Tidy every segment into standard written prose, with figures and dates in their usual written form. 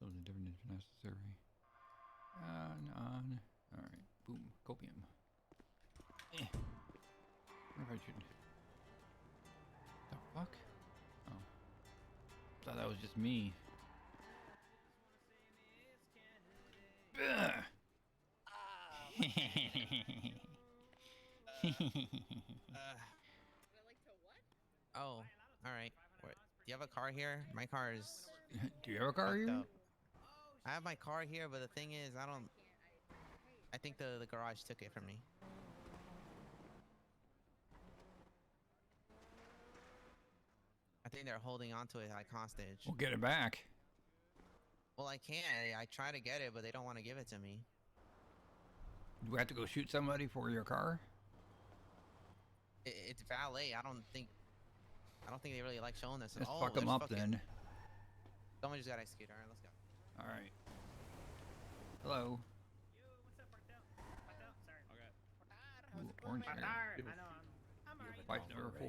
Those are different if necessary. On. Alright. Boom. Copium. Eh. I wonder if I should... The fuck? Oh. Thought that was just me. Oh, all right. What? Do you have a car here? My car is Do you have a car fucked here? up. I have my car here, but the thing is, I think the garage took it from me. I think they're holding on to it like hostage. We'll get it back. Well, I can't. I try to get it, but they don't want to give it to me. Do we have to go shoot somebody for your car? It's valet. I don't think they really like showing this. Let's Oh, fuck them there's up then. Someone just got executed. All right, let's go. All right. Hello. Yo, what's up, Bartel? Sorry. Okay. Ooh, orange hair. I know. I'm alright. Fight number 4.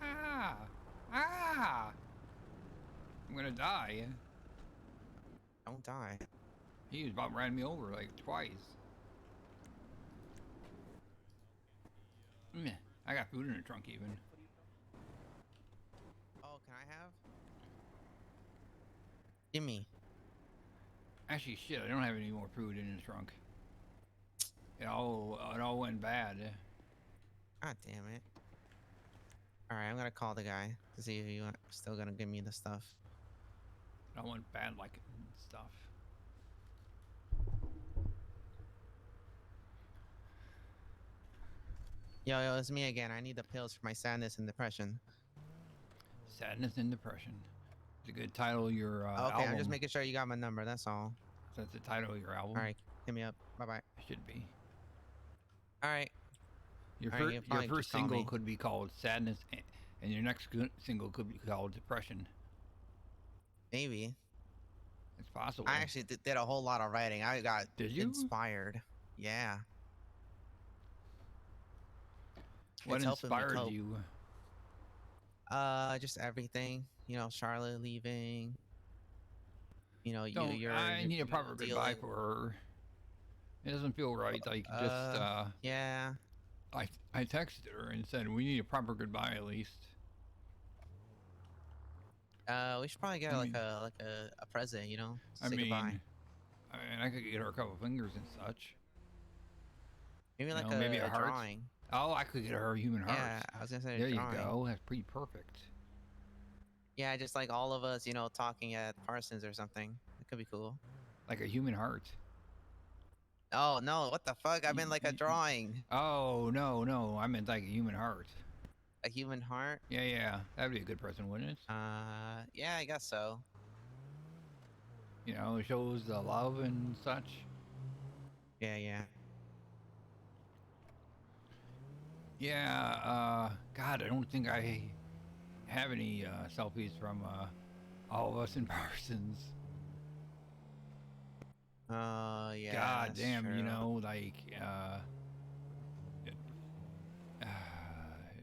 Ah! Ah! I'm gonna die. Don't die. He was about ran me over like twice. Meh. I got food in the trunk even. Oh, can I have? Gimme. Actually, shit, I don't have any more food in the trunk. It all went bad. God damn it. All right, I'm gonna call the guy to see if he's still gonna give me the stuff. It all went bad like stuff. Yo, it's me again. I need the pills for my sadness and depression. Sadness and depression. It's a good title of your Okay, album. I'm just making sure you got my number. That's all. That's the title of your album. All right, hit me up. Bye bye. It should be. All right. Your All right, your fine, first just call single me. could be called Sadness, and your next single could be called Depression. Maybe. It's possible. I actually did a whole lot of writing. I got Did you? inspired. Yeah. What It's helping me inspired cope. you? Just everything. You know, Charlotte leaving. You know, I need a proper goodbye dealing- for her. It doesn't feel right. Like just Yeah. I texted her and said we need a proper goodbye at least. We should probably get her like a present, you know? I Say mean, goodbye. I could get her a couple fingers and such. Maybe like maybe a heart. drawing. Oh, I could get her a human heart. Yeah, I was gonna say a There you drawing. go. That's pretty perfect. Yeah, just like all of us, you know, talking at Parsons or something. It could be cool. Like a human heart. Oh no, what the fuck? I meant like a drawing. Oh no, I meant like a human heart. A human heart? Yeah, that'd be a good present, wouldn't it? Yeah, I guess so. You know, it shows the love and such. Yeah. Yeah, God, I don't think I have any selfies from all of us in Parsons. Yeah. God that's damn, true. you know, like,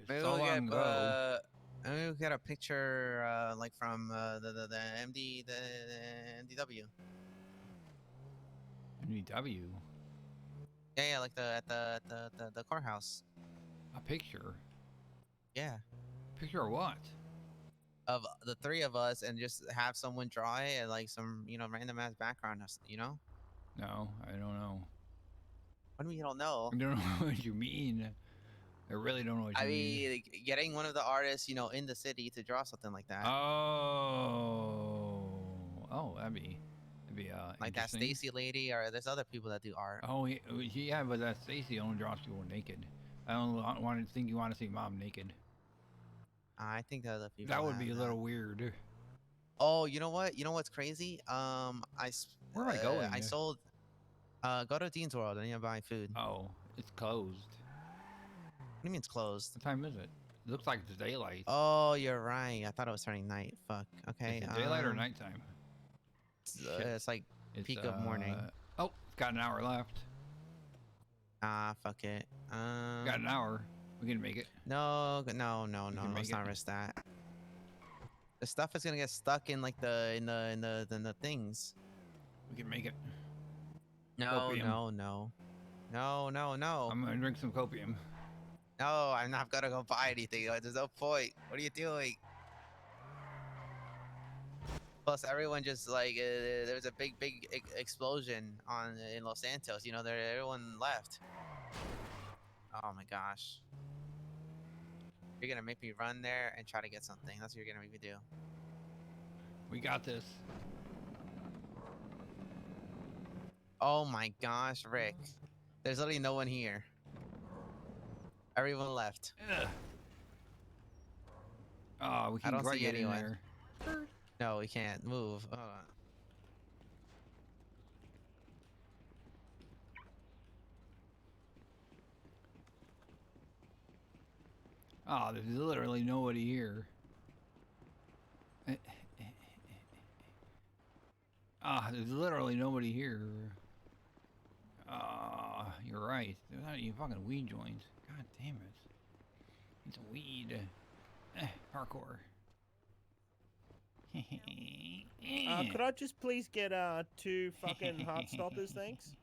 Maybe so we'll long ago. maybe we'll get a picture, like from the MDW. NBW. Yeah, like at the courthouse. A picture? Yeah. Picture of what? Of the three of us, and just have someone draw it and like some, you know, random ass background, you know? No, I don't know. What do you mean you don't know? I don't know what you mean. I really don't know what you mean. I mean, getting one of the artists, you know, in the city to draw something like that. Oh, that'd be Like that interesting. Stacy lady, or there's other people that do art. Oh, yeah, but that Stacy only draws people naked. I don't want to think you want to see mom naked. I think the other people. That would be a have little weird. Oh, you know what? You know what's crazy? Where am I going? I sold. Go to Dean's World and you buy food. What Oh, it's closed. do you mean it's closed? What time is it? It looks like it's daylight. Oh, you're right. I thought it was turning night. Fuck. Okay. Is it daylight or nighttime? It's like It's, peak of morning. Oh, it's got an hour left. Fuck it. Got an hour. We can make it. No. can Let's make not it. risk that. The stuff is gonna get stuck in like the things. We can make it. No, Copium. no, no, no, no, no, I'm gonna drink some copium. no. I'm not gonna go buy anything. There's no point. What are you doing? Plus, everyone just like there was a big explosion on in Los Santos. You know, everyone left. Oh my gosh. You're gonna make me run there and try to get something. That's what you're gonna make me do. We got this. Oh my gosh, Rick. There's literally no one here. Everyone left. Ugh. Oh, we I can don't see get in anyone. there. No, we can't move. Hold on. Oh, there's literally nobody here. Ah, there's literally nobody here. Ah, you're right. There's not even fucking weed joints. God damn it. It's weed. Parkour. Could I just please get 2 fucking heart stoppers, thanks?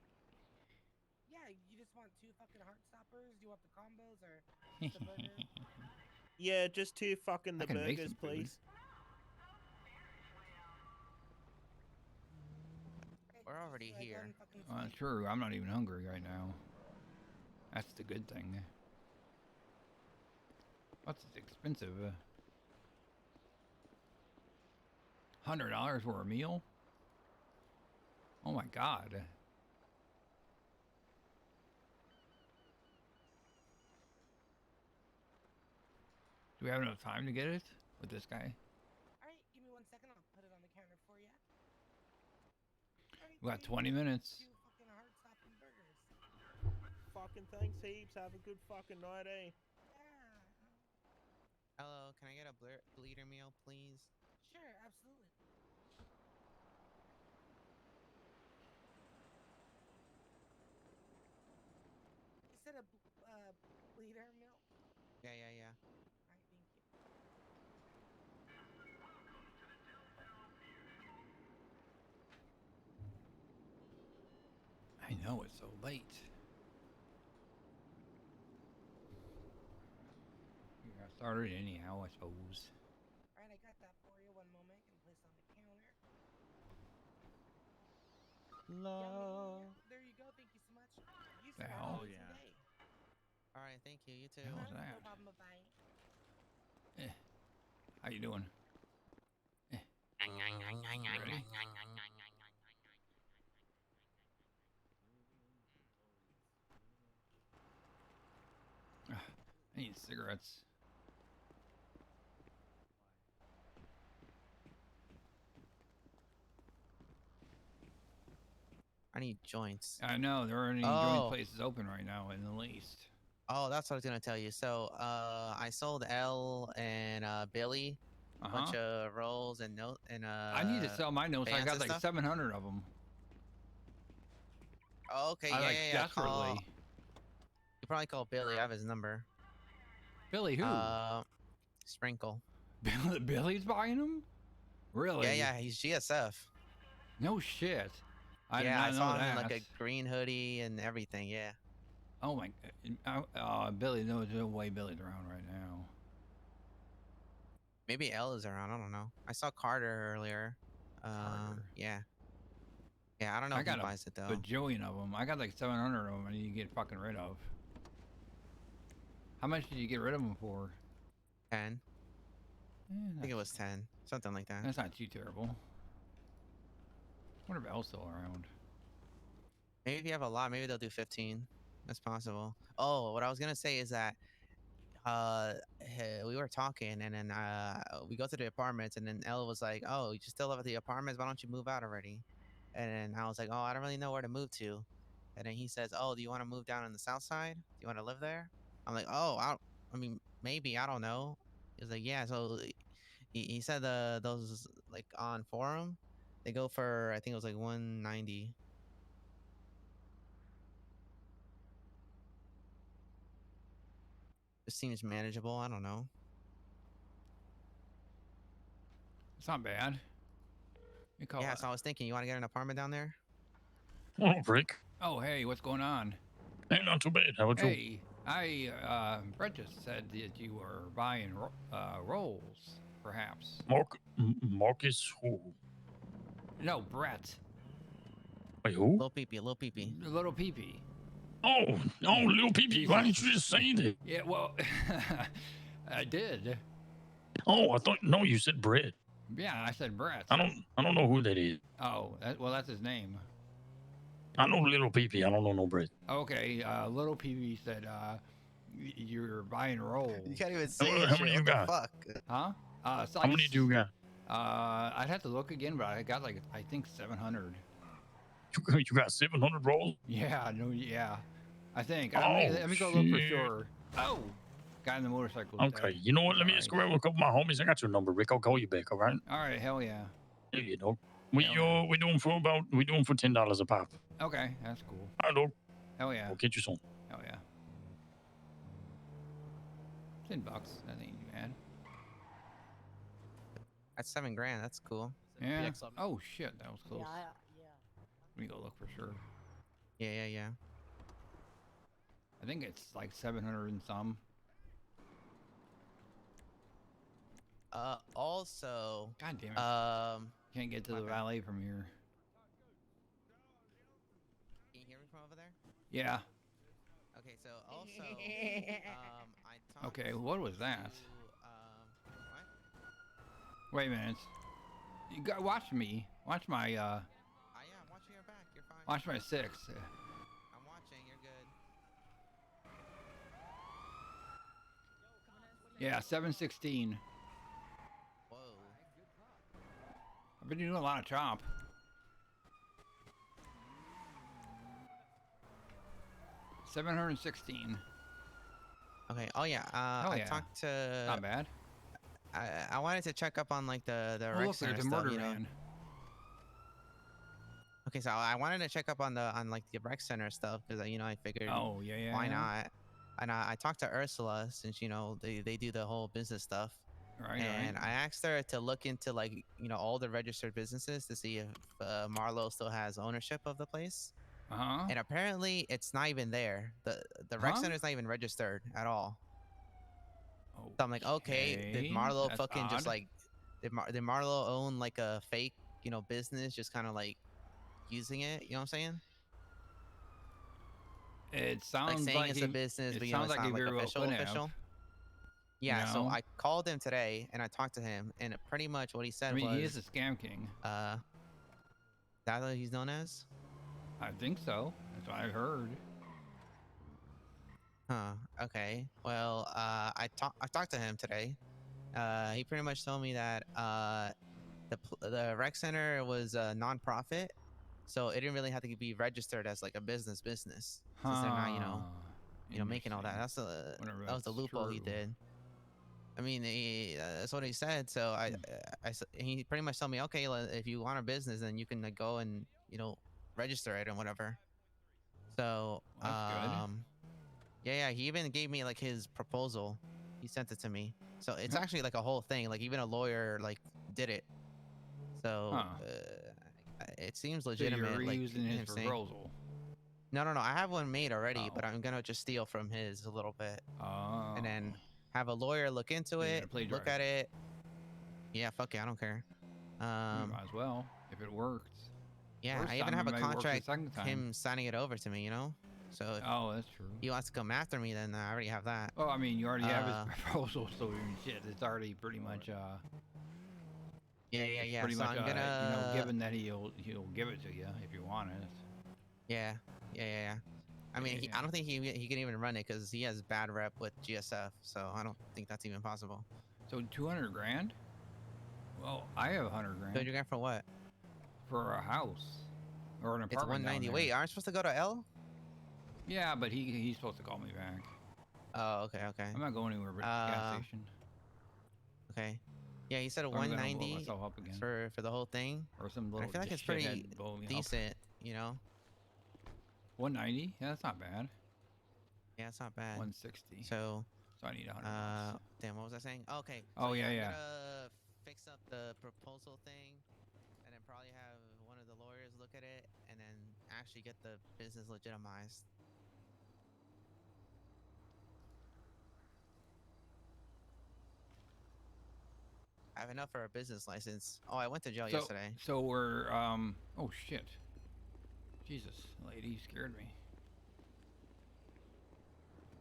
Yeah, you just want 2 fucking heart stoppers? Do you want the combos or just the burger? Yeah, just 2 fucking I the can make burgers, some food. please. Okay, We're just already go ahead here. and fucking Well, speak. true. I'm not even hungry right now. That's the good thing. What's expensive? $100 for a meal? Oh my god. Do we have enough time to get it with this guy? Alright, give me 1 second. I'll put it on the counter for you. We got 20 minutes. 2 fucking heart stopping burgers. Fucking thanks heaps. Have a good fucking night, eh? Yeah. Hello, can I get a bleeder meal, please? Sure, absolutely. You said a bleeder milk? Yeah, yeah, yeah. Alright, thank you. I know it's so late. We got started anyhow, I suppose. Alright, I got that for you. 1 moment. Can place on the counter. Love. Yummy. There you go. Thank you so much. You The sir, hell? have an Oh, amazing day. All right, thank you. You too. Hell is No that? problem. Bye-bye. How you doing? Ready? I need cigarettes. I need joints. I know there aren't any joint places open right now in the least. Oh, that's what I was gonna tell you. So, I sold L and Billy a bunch of rolls and I need to sell my notes. I bands got and like stuff. 700 of them. Oh, okay, I yeah, like yeah, yeah. desperately. You probably call Billy. I have his number. Billy who? Sprinkle. Billy's buying them? Really? Yeah, yeah, he's GSF. No shit. I did Yeah, not I know saw him that. in like a green hoodie and everything. Yeah. Oh my. Billy. No, there's no way Billy's around right now. Maybe L is around. I don't know. I saw Carter earlier. Carter. Yeah. Yeah, I don't know I if he got buys it a though. bajillion of them. I got like 700 of them. I need to get fucking rid of. How much did you get rid of them for? 10. I think it was 10. Something like that. That's not too terrible. I wonder if L's still around. Maybe if you have a lot, maybe they'll do 15. That's possible. Oh, what I was gonna say is that we were talking and then we go to the apartments and then Elle was like, "Oh, you still live at the apartments? Why don't you move out already?" And then I was like, "Oh, I don't really know where to move to." And then he says, "Oh, do you want to move down in the south side? Do you want to live there?" I'm like, "Oh, I mean, maybe, I don't know." He's like, "Yeah." So he said those like on forum, they go for I think it was like 190. It seems manageable. I don't know. It's not bad. You call Yeah, it. so I was thinking, you want to get an apartment down there? Oh, Rick. Oh, hey, what's going on? Hey, not too bad. How about you? Hey, Brett just said that you were buying rolls, perhaps. Marcus who? No, Brett. Wait, who? Little peepee, little peepee. Little peepee. Oh, little peepee. Why didn't you just say that? Yeah, well, I did. Oh, I thought no, you said Brett. Yeah, I said Brett. I don't know who that is. Oh, well, that's his name. I know little peepee. I don't know no Brett. Okay, little peepee said, you're buying rolls. You can't even say How it. many Shit. you What the got? fuck? Huh? So How many do you got? I'd have to look again, but I got like, I think 700. You got 700 rolls? Yeah, no, yeah. I think. Oh, Let me go look for shit. sure. Oh, guy on the motorcycle. Okay, you know what? Let me just grab a couple of my homies. I got your number, Rick. I'll call you back. All right? All right, hell yeah. There you know. We Hell we doing for $10 a pop. Okay, that's cool. I know. Hell yeah. I'll get you some. Hell yeah. $10. That ain't bad. That's $7,000. That's cool. Yeah. Oh shit, that was close. Yeah. Let me go look for sure. Yeah. I think it's like 700 and some. Also, God damn it. Can't get to my the bad. valet from here. Can you hear me from over there? Yeah. Okay, so also, I talked Okay, what was that? what? Wait a minute. You got watch me. Watch my Yeah, I'm watching your back. You're fine. watch my 6. I'm watching. You're good. Yeah, 716. Whoa. I've been doing a lot of chop. $716. Okay. Oh yeah. Hell I yeah. talked to. Not bad. I wanted to check up on like the Oh, rec look, center there's a stuff. murder You know. van. Okay, so I wanted to check up on like the rec center stuff because I figured Oh, yeah. why not? And I talked to Ursula since they do the whole business stuff. Right, And right. I asked her to look into like all the registered businesses to see if Marlo still has ownership of the place. Uh-huh. And apparently it's not even there. The rec Huh? center is not even registered at all. So I'm like, okay, did Marlo that's fucking just odd. like did Marlo own like a fake business, just kind of like using it? You know what I'm saying? It Like sounds saying like it's he, a business, it but sounds it's like he not like very well official. could have, Official. Yeah. So know? I called him today and I talked to him, and pretty much what he said I mean, was, he is a scam king. that's what he's known as. I think so. That's what I heard. Huh. Okay. Well, I talked to him today. He pretty much told me that the rec center was a non-profit, so it didn't really have to be registered as like a business since they're not making all that. Interesting. That was the loophole he true. did. I mean, that's what he said. So he pretty much told me, okay, if you want a business, then you can like, go and register it and whatever. So Well, that's good. yeah. He even gave me like his proposal. He sent it to me. So it's Huh. actually like a whole thing. Like even a lawyer like did it. So Huh. it seems So legitimate. you're like reusing his him saying- proposal. No. I have one made already, Oh. but I'm gonna just steal from his a little bit, Oh. and then have a lawyer look into You're it, gonna plagiarize look at it. Yeah, fuck it, I don't care. You might as well if it works. Yeah, First I even time, have it a might work the contract. second time. Him signing it over to me, So if Oh, that's true. he wants to come after me, then I already have that. Well, I mean, you already have Uh, his proposal, so shit, it's already pretty much Yeah. pretty So much I'm gonna. given that he'll give it to you if you want it. Yeah. I mean, Yeah. I don't think he can even run it because he has bad rep with GSF. So I don't think that's even possible. So 200 grand? Well, I have 100 grand 200 grand for what? for a house or an It's apartment. 190. down Wait, there. aren't you supposed to go to L? Yeah, but he's supposed to call me back. Oh, okay. I'm not going anywhere but the gas station. Okay. Yeah, he said I'm gonna blow 190 myself up again. for the whole thing. Or some And little I feel like it's shithead pretty blow me up. decent, 190? Yeah, that's not bad. Yeah, it's not bad. 160. So, So I need 100 bucks. damn, what was I saying? Oh, okay. Oh, so yeah. I'm gonna fix up the proposal thing, and then probably have one of the lawyers look at it, and then actually get the business legitimized. I have enough for a business license. Oh, I went to jail yesterday. So we're oh shit. Jesus, lady, you scared me.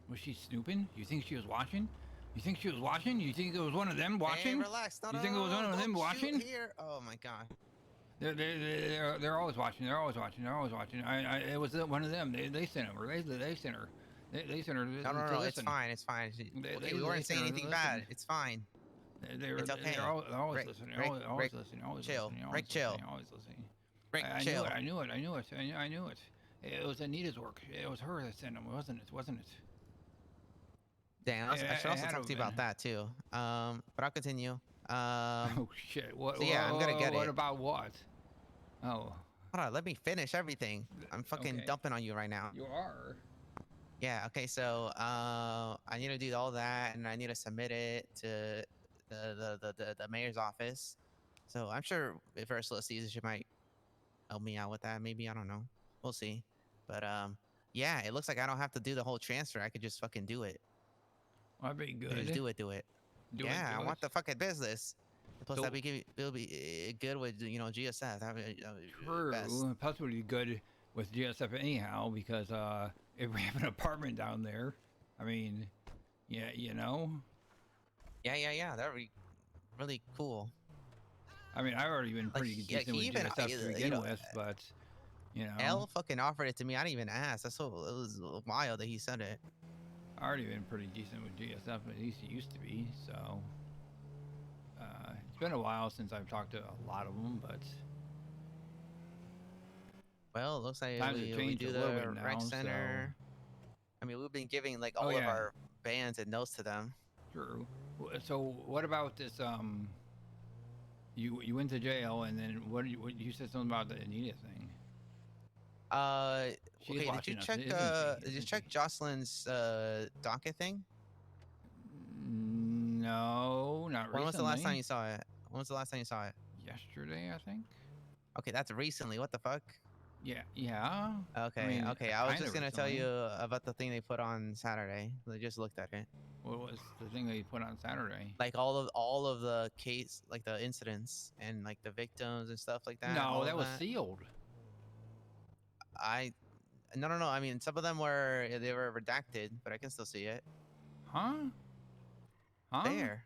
Was she snooping? You think she was watching? You think she was watching? You think it was one of them watching? Hey, relax. No, You no, think no, it was no, one of don't them shoot watching? here. Oh my god. They're always watching. They're always watching. They're always watching. It was one of them. They sent her. They sent her. They sent her. No, no, to no. It's listen. fine. It's fine. Okay, we weren't saying sent her to anything bad. listen. It's fine. It's okay. They're always Rick, listening. Rick, Always Rick, listening. Always chill. listening. Rick, Always chill. listening. Always listening. Rick, I chill. knew it. It was Anita's work. It was her that sent him, wasn't it? Damn, I should also had talk to to you have about that too. But I'll continue. Oh shit! What? So yeah, I'm gonna get What it. about what? Oh, Hold on, let me finish everything. I'm fucking Okay. dumping on you right now. you are. Yeah, okay, so I need to do all that, and I need to submit it to the mayor's office. So I'm sure if Ursula sees it, she might help me out with that. Maybe, I don't know. We'll see. But yeah, it looks like I don't have to do the whole transfer. I could just fucking do it. That'd be I good. just do it. Yeah, I want the fucking business. Plus, So- it'll be good with GSF. That would be True. best. Plus, would be good with GSF anyhow because if we have an apartment down there, I mean, yeah, Yeah. That would be really cool. I mean, I've already been Like, pretty yeah, decent he with even- GSF to you begin know, with, but L fucking offered it to me. I didn't even ask. That's so it was wild that he said it. I already been pretty decent with GSF, at least it used to be. So it's been a while since I've talked to a lot of them, but Well, it looks like Times have we changed do a little the bit now, rec center. I mean, we've been giving like Oh, all of yeah. our bands and notes to them. true. So what about this? You went to jail, and then what you said something about the Anita thing. She's Okay, did watching you us, check? isn't she? Did you Isn't check she? Jocelyn's docket thing? No, not When was the last time recently. you saw it? When was the last time you saw it? Yesterday, I think. Okay, that's recently. What the fuck? Yeah. Okay, mean, okay. I was kinda just gonna tell recently. you about the thing they put on Saturday. I just looked at it. What was the thing they put on Saturday? Like all of the case, like the incidents and like the victims and stuff like that. No, all that of was sealed. No. I mean, some of them were they were redacted, but I can still see it. Huh? There.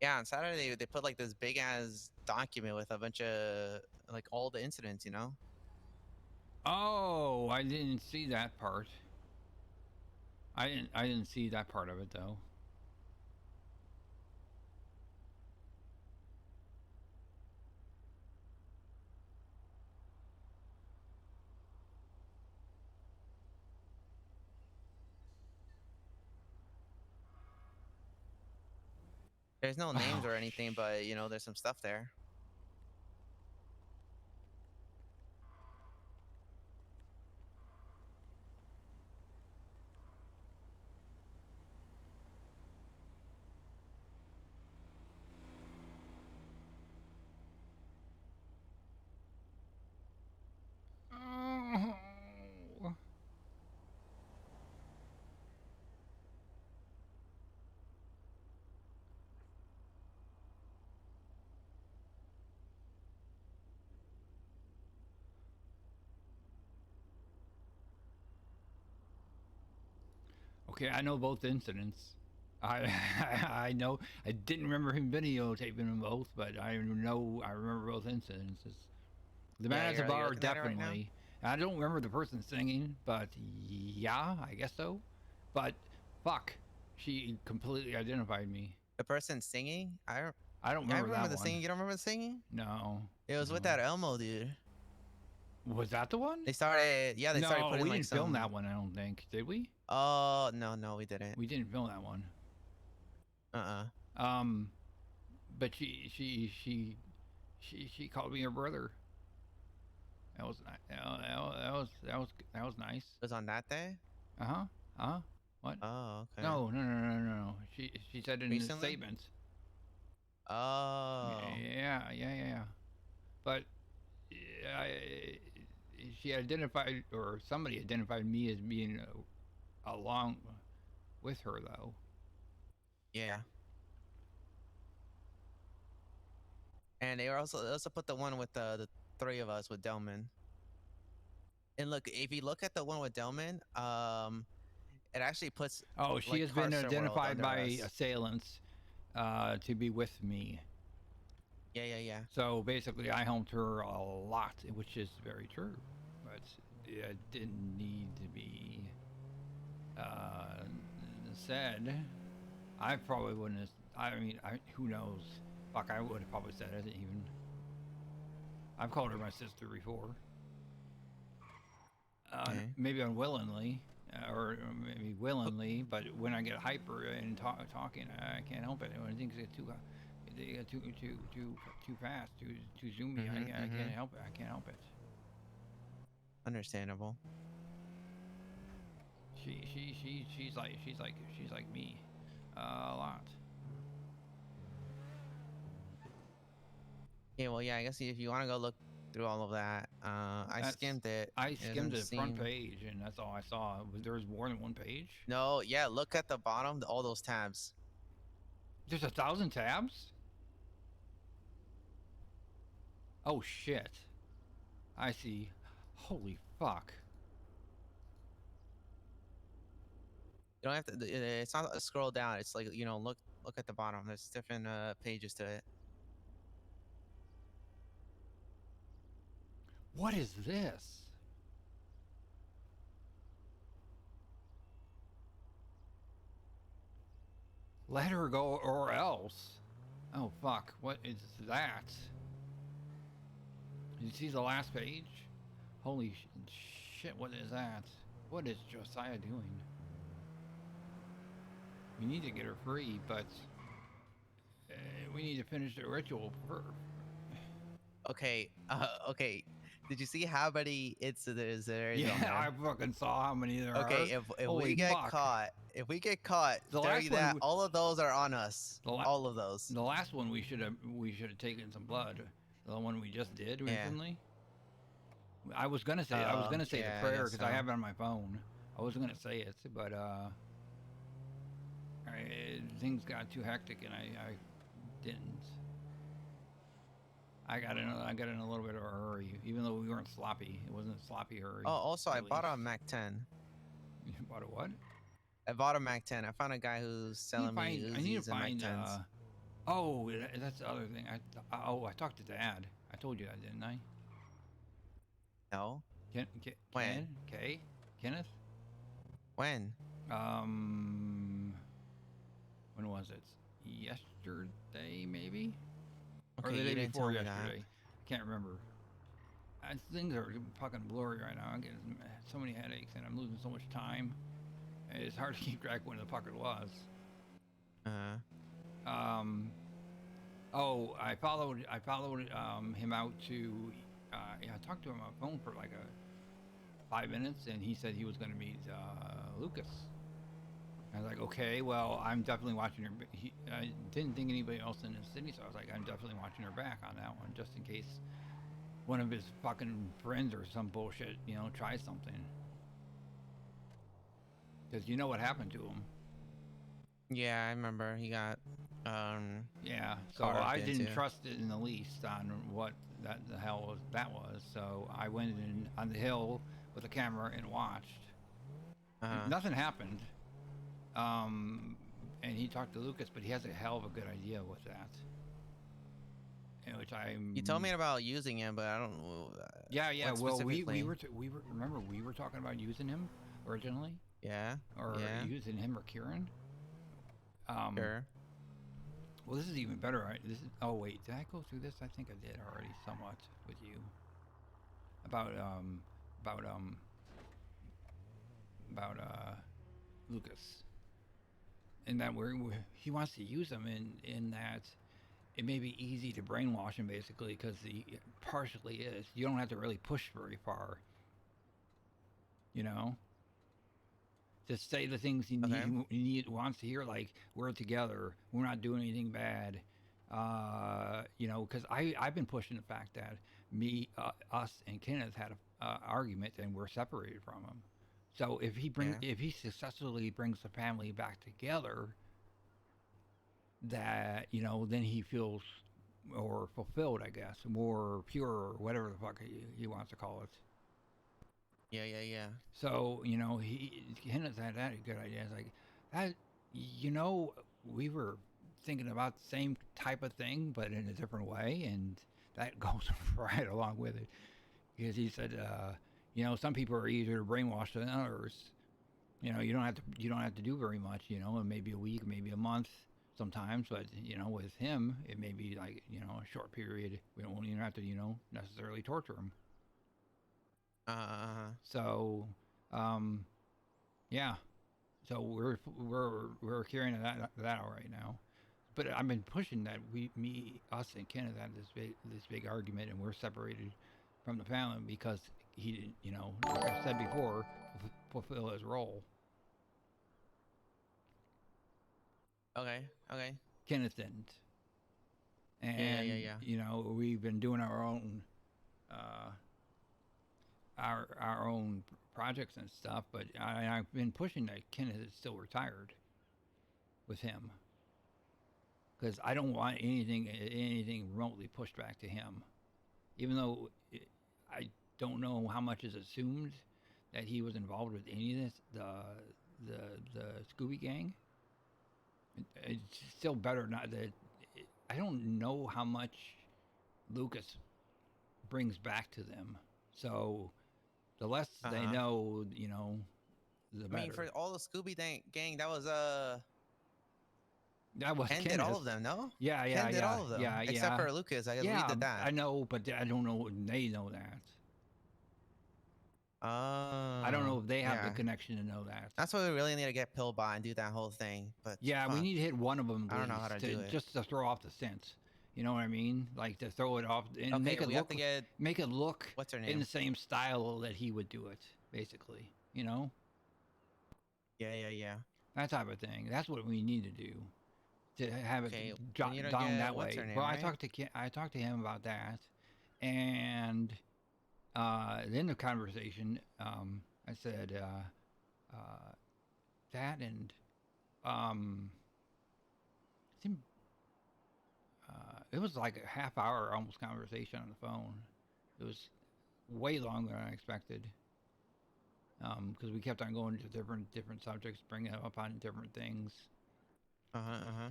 Yeah, on Saturday they put like this big ass document with a bunch of like all the incidents, you know? Oh, I didn't see that part. I didn't see that part of it though. There's no names Oh, or anything, but there's some stuff there. Oh. Okay, I know both incidents. I know. I didn't remember him videotaping them both, but I remember both incidences. The man Yeah, at the you're bar, looking at it right now? definitely. I don't remember the person singing, but yeah, I guess so. But fuck, she completely identified me. The person singing? I don't I remember remember that the one. singing. You don't remember the singing? No. It was with no. that Elmo dude. Was that the one? They started, yeah, they started No, putting we like didn't film some. that one. I don't think. Did we? Oh no, we didn't. We didn't film that one. Uh-uh. But she called me her brother. That was that was nice. It was on that day. Huh? What? Oh, okay. No. She said in the Recently? statement. Oh. Yeah. But she identified, or somebody identified me as being along with her, though. Yeah. And they also put the one with the three of us with Delman. And look, if you look at the one with Delman, it actually puts. Oh, she like, has been Carcer World identified under by us. assailants to be with me. Yeah. So basically, I helped her a lot, which is very true. But it didn't need to be said. I probably wouldn't have. I mean, who knows? Fuck, I would have probably said it even. I've called her my sister before. Okay. Maybe unwillingly, or maybe willingly, but when I get hyper and talking, I can't help it. When things get too fast, too zoomy, I can't help it. I can't help it. Understandable. She's like me, a lot. Yeah, well, yeah. I guess if you want to go look through all of that, I skimmed it. I It skimmed doesn't the front seem- page, and that's all I saw. There was more than one page. No, yeah. Look at the bottom, all those tabs. There's 1,000 tabs. Oh shit! I see. Holy fuck! You don't have to. It's not a scroll down. It's like, look at the bottom. There's different pages to it. What is this? Let her go or else. Oh fuck, what is that? Did you see the last page? Holy shit, what is that? What is Josiah doing? We need to get her free, but we need to finish the ritual first. Okay. Okay. Did you see how many incidents there is? Yeah, on there? I fucking saw how many there are. Okay, if Holy we get fuck. caught, The tell last you one that we- all of those are on us. The la- All of those. The last one we should have taken some blood. The one we just did recently. I was gonna say yeah, the I prayer guess because I so. have it on my phone. I wasn't gonna say it, but things got too hectic and I didn't. I got in a little bit of a hurry, even though we weren't sloppy. It wasn't a sloppy hurry. Oh, also, I at bought a least. Mac 10. You bought a what? I bought a Mac 10. I found a guy who's selling me I need Uzis to and Mac find. 10s. Oh, that's the other thing. I talked to Dad. I told you that, didn't I? No. Kenneth? Kenneth? When? When was it? Yesterday, maybe? Or Okay, the you day didn't before tell me that. yesterday. Can't remember. Things are fucking blurry right now. I'm getting so many headaches and I'm losing so much time. It's hard to keep track when the fuck it was. Oh, I followed him out to. I talked to him on the phone for like 5 minutes, and he said he was going to meet Lucas. I was like, okay, well, I'm definitely watching her. I didn't think anybody else in the city, so I was like, I'm definitely watching her back on that one, just in case one of his fucking friends or some bullshit, tries something. Because you know what happened to him. Yeah, I remember. He got. Yeah, so carved I didn't into. trust it in the least on what the hell that was. So I went in on the hill with a camera and watched. Nothing happened. And he talked to Lucas, but he has a hell of a good idea with that. in which I'm. You told me about using him, but I don't know. Yeah, yeah. what Well, specifically. we were remember we were talking about using him originally, Yeah. or Yeah. using him or Kieran. Sure. Well, this is even better. This is. Oh wait, did I go through this? I think I did already, somewhat with you. About about um about Lucas, and that he wants to use him in that it may be easy to brainwash him basically because he partially is. You don't have to really push very far. You know, just say the things Okay. he wants to hear, like we're together, we're not doing anything bad. You know, because I've been pushing the fact that us and Kenneth had a argument and we're separated from him. So if he successfully brings the family back together, that then he feels more fulfilled, I guess, more pure, or whatever the fuck he wants to call it. Yeah. Yeah. Yeah. So Kenneth had that good idea. It's like that. We were thinking about the same type of thing, but in a different way, and that goes right along with it. Because he said, some people are easier to brainwash than others. You don't have to do very much. Maybe a week, maybe a month, sometimes. But with him, it may be like a short period. We don't even have to necessarily torture him. So, yeah. So we're carrying that out right now. But I've been pushing that us and Kenneth had this big argument, and we're separated from the family because he didn't, like I said before, fulfill his role. Okay. Okay. Kenneth didn't. And yeah. We've been doing our own our own projects and stuff, but I've been pushing that Kenneth is still retired with him. Because I don't want anything remotely pushed back to him, even though I don't know how much is assumed that he was involved with any of this, the Scooby Gang. It's still better not that. I don't know how much Lucas brings back to them, so the less they know, the better. I mean, for all the Scooby gang, that was That was Ken did all of them, no? Yeah, Ken did all of them. yeah, Except for Lucas. I guess we did that. I know, but I don't know. They know that. I don't know if they have the connection to know that. That's why we really need to get Pillbot and do that whole thing. But yeah, we need to hit one of them. I don't know how to do it. Just to throw off the sense. You know what I mean? Like to throw it off and make it look what's her name? in the same style that he would do it, basically. Yeah. That type of thing. That's what we need to do. To have it down that way. Name, well, right? I talked to him about that, and in the conversation, I said that, and it was like a half hour almost conversation on the phone. It was way longer than I expected, because we kept on going to different subjects, bringing up on different things.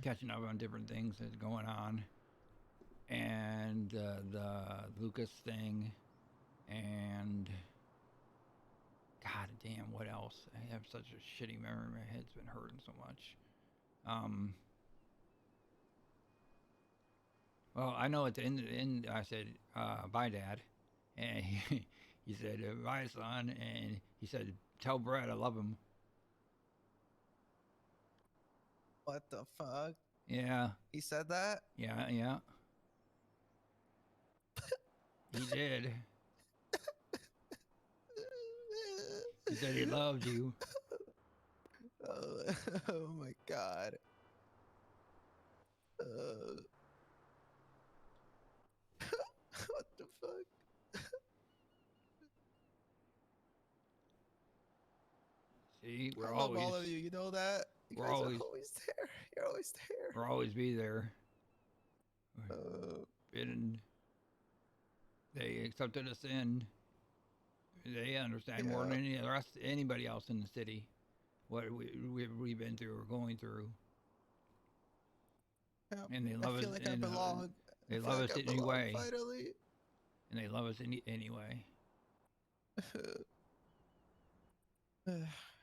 Catching up on different things that's going on, and the Lucas thing, and God damn, what else? I have such a shitty memory. My head's been hurting so much. Well, I know at the end I said, "Bye, Dad," and he said, "Bye, son," and he said, "Tell Brett I love him." What the fuck? Yeah. He said that? Yeah. He did. He said he loved you. Oh my god. What the fuck? See, I love all of you. You know that? You guys are always there. You're always there. We'll always be there. And they accepted us in. They understand more than anybody else in the city what we've been through or going through. Yeah, And they love I feel us. like I belong. They I feel love like us I belong anyway, finally. and they love us anyway.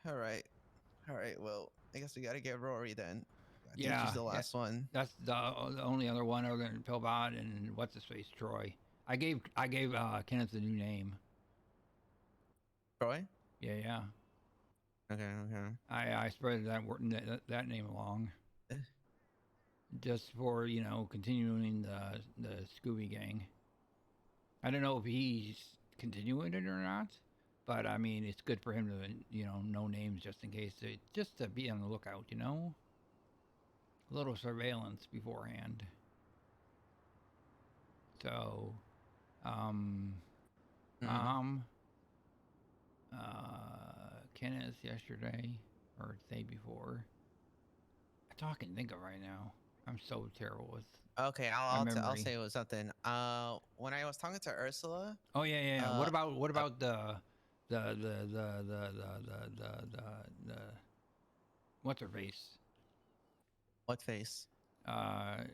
All right. All right. Well, I guess we gotta get Rory then. I think Yeah, she's the yeah. last one. That's the only other one other than Pillbot and what's his face, Troy. I gave Kenneth a new name. Troy. Yeah, yeah. Okay. Okay. I spread that name along just for continuing the Scooby Gang. I don't know if he's continuing it or not, but I mean it's good for him to know names just in case, just to be on the lookout. A little surveillance beforehand. So, Mhm. Kenneth yesterday or the day before. That's all I can think of right now. I'm so terrible with Okay. my I'll memory. say it was something. When I was talking to Ursula. Oh yeah, yeah. Yeah. Uh. What about the what's her face? What face? Uh,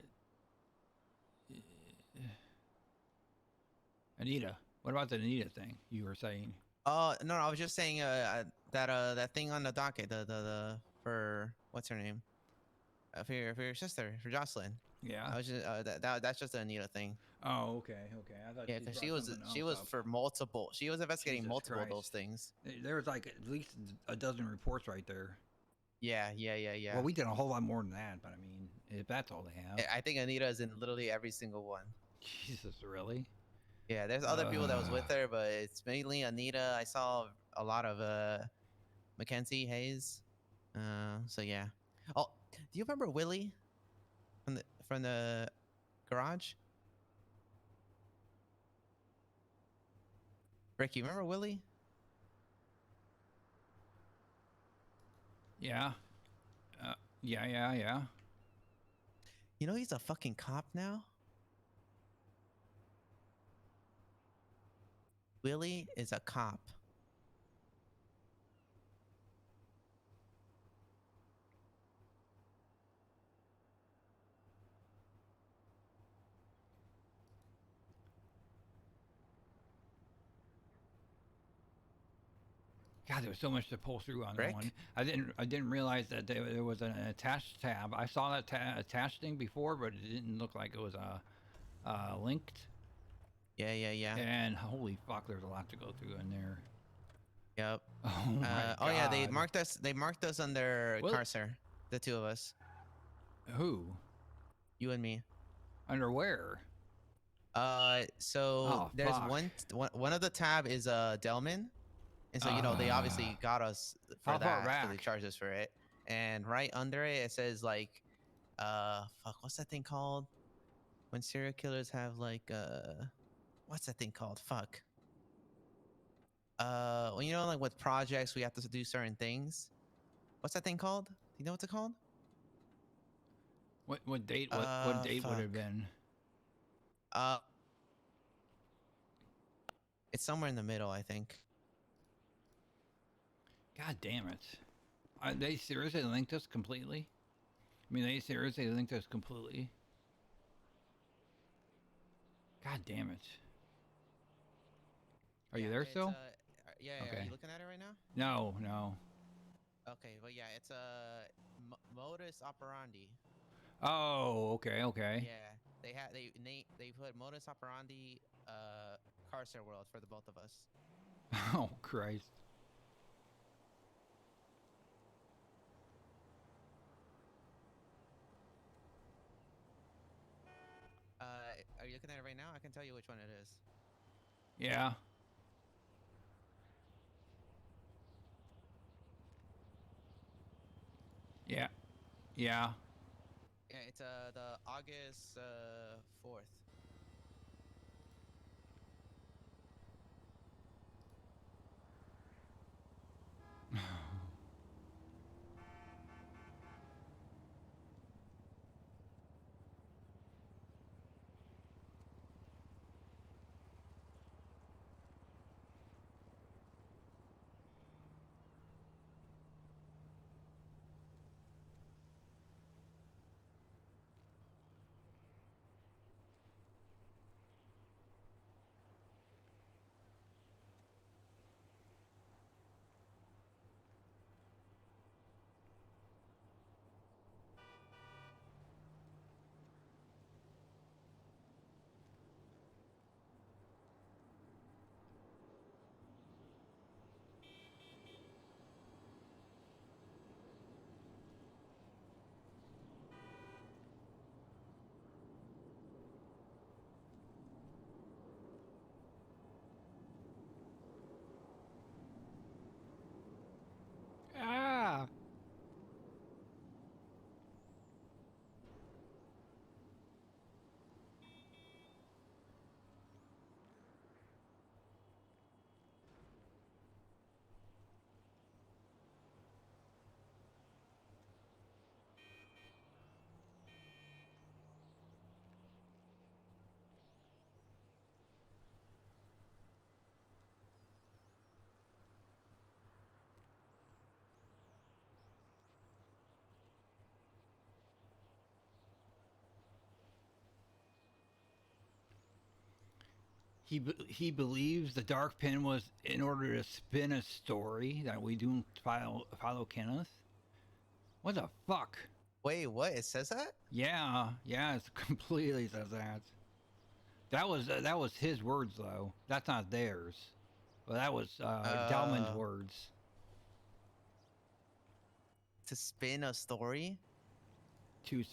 Anita. What about the Anita thing you were saying? Oh no, I was just saying that thing on the docket, the for what's her name? For your sister, for Jocelyn. Yeah. I was just that's just the Anita thing. Oh, okay, okay. I thought Yeah, she because brought something she else was up. for multiple. She was investigating Jesus multiple of those Christ. things. There was like at least a dozen reports right there. Yeah, yeah, yeah, yeah. Well, we did a whole lot more than that, but I mean, if that's all they have. I think Anita is in literally every single one. Jesus, really? Yeah, there's other people that was with her, but it's mainly Anita. I saw a lot of Mackenzie Hayes. So yeah. Oh, do you remember Willie from the garage? Ricky, remember Willie? Yeah. Yeah, yeah, yeah. You know he's a fucking cop now? Willie is a cop. God, there was so much to pull through on that Rick? one. I didn't realize that there was an attached tab. I saw that attached thing before, but it didn't look like it was linked. Yeah, yeah, yeah. And holy fuck, there's a lot to go through in there. Yep. Oh my God. Oh yeah, they marked us. They marked us under Well- Carcer. The two of us, Who? you and me. Underwear. So Oh, there's fuck. one of the tab is Delman, and so they obviously got us for How far that. So they back? charged us for it. And right under it, it says like, fuck, what's that thing called? When serial killers have like, what's that thing called? Fuck. Well, like with projects, we have to do certain things. What's that thing called? Do you know what's it called? What date? What date would it have Fuck. been? It's somewhere in the middle, I think. God damn it. They seriously linked us completely? I mean, they seriously linked us completely? God damn it. Are you there it's, still? Yeah, yeah. Are Okay. you looking at it right now? No, no. Okay, well, yeah, it's a modus operandi. Oh, okay, okay. Yeah, they put modus operandi Carcer World for the both of us. Oh, Christ. Are you looking at it right now? I can tell you which one it is. Yeah. Yeah. Yeah. Yeah, it's the August 4th. he believes the dark pin was in order to spin a story that we do follow Kenneth. What the fuck? Wait, what? It says that? Yeah, it completely says that. That was his words though. That's not theirs. Well, that was Delman's words. To spin a story? To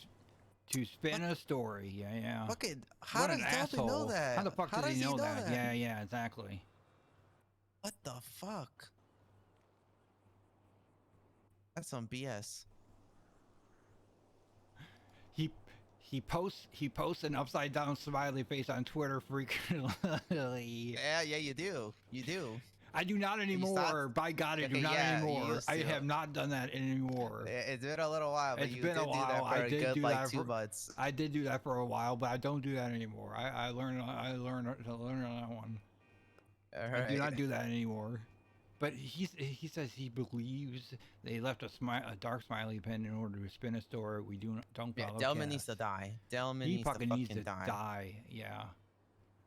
spin a story. Yeah. Fucking, how What does an Delman asshole. know that? How the fuck How did does he know that? that? Yeah, exactly. What the fuck? That's some BS. He posts an upside down smiley face on Twitter frequently. Yeah, you do. You do. I do not anymore. By God, I do Okay, not yeah, you anymore. used I to. have not done that anymore. It's been a little while, but It's you been did a while. do that for I a did good do like that 2 for- months. I did do that for a while, but I don't do that anymore. I learned on that one. All I do not right. do that anymore. But he says he believes they left a dark smiley pen in order to spin a story. We don't Yeah, follow Delman needs to Kenneth. die. Delman He needs to fucking fucking needs to die. Yeah.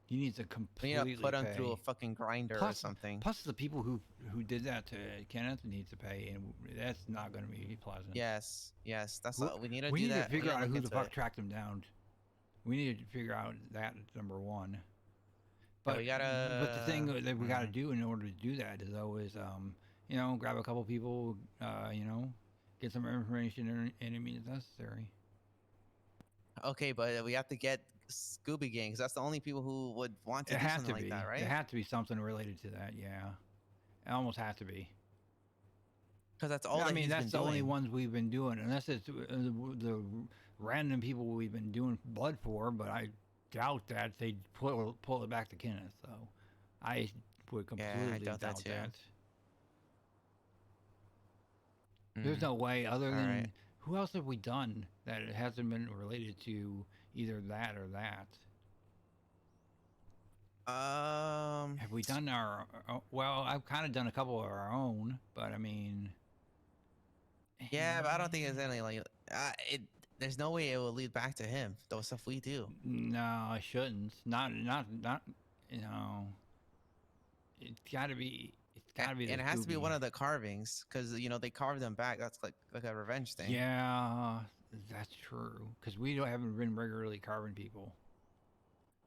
He needs to We completely need to put him pay. through a fucking grinder or Plus- something. Plus, the people who did that to Kenneth need to pay, and that's not going to be pleasant. Yes. That's We- what we need to we do. need That. to figure we out need to who look the into fuck it. tracked him down. We need to figure out that number one. Yeah, But we gotta. But the thing that we got to Mhm. do in order to do that is always, grab a couple people, get some information and it means necessary. Okay, but we have to get Scooby Gang because that's the only people who would want to It do has something to like be. that, right? It has to be something related to that. Yeah, it almost has to be. Because that's all. I that mean, he's that's been the only doing. ones we've been doing, unless it's the random people we've been doing blood for. But I doubt that they'd pull it back to Kenneth. So I would completely doubt that too. There's Mm. no way other than Alright. who else have we done that it hasn't been related to either that or that? Have we done our? Well, I've kind of done a couple of our own, but I mean. Yeah, but I don't think there's any like. There's no way it will lead back to him. Those stuff we do. No, I shouldn't. Not. You know. It's gotta be. It's gotta be. And it has to be one of the carvings, because they carve them back. That's like a revenge thing. Yeah, that's true. Because haven't been regularly carving people.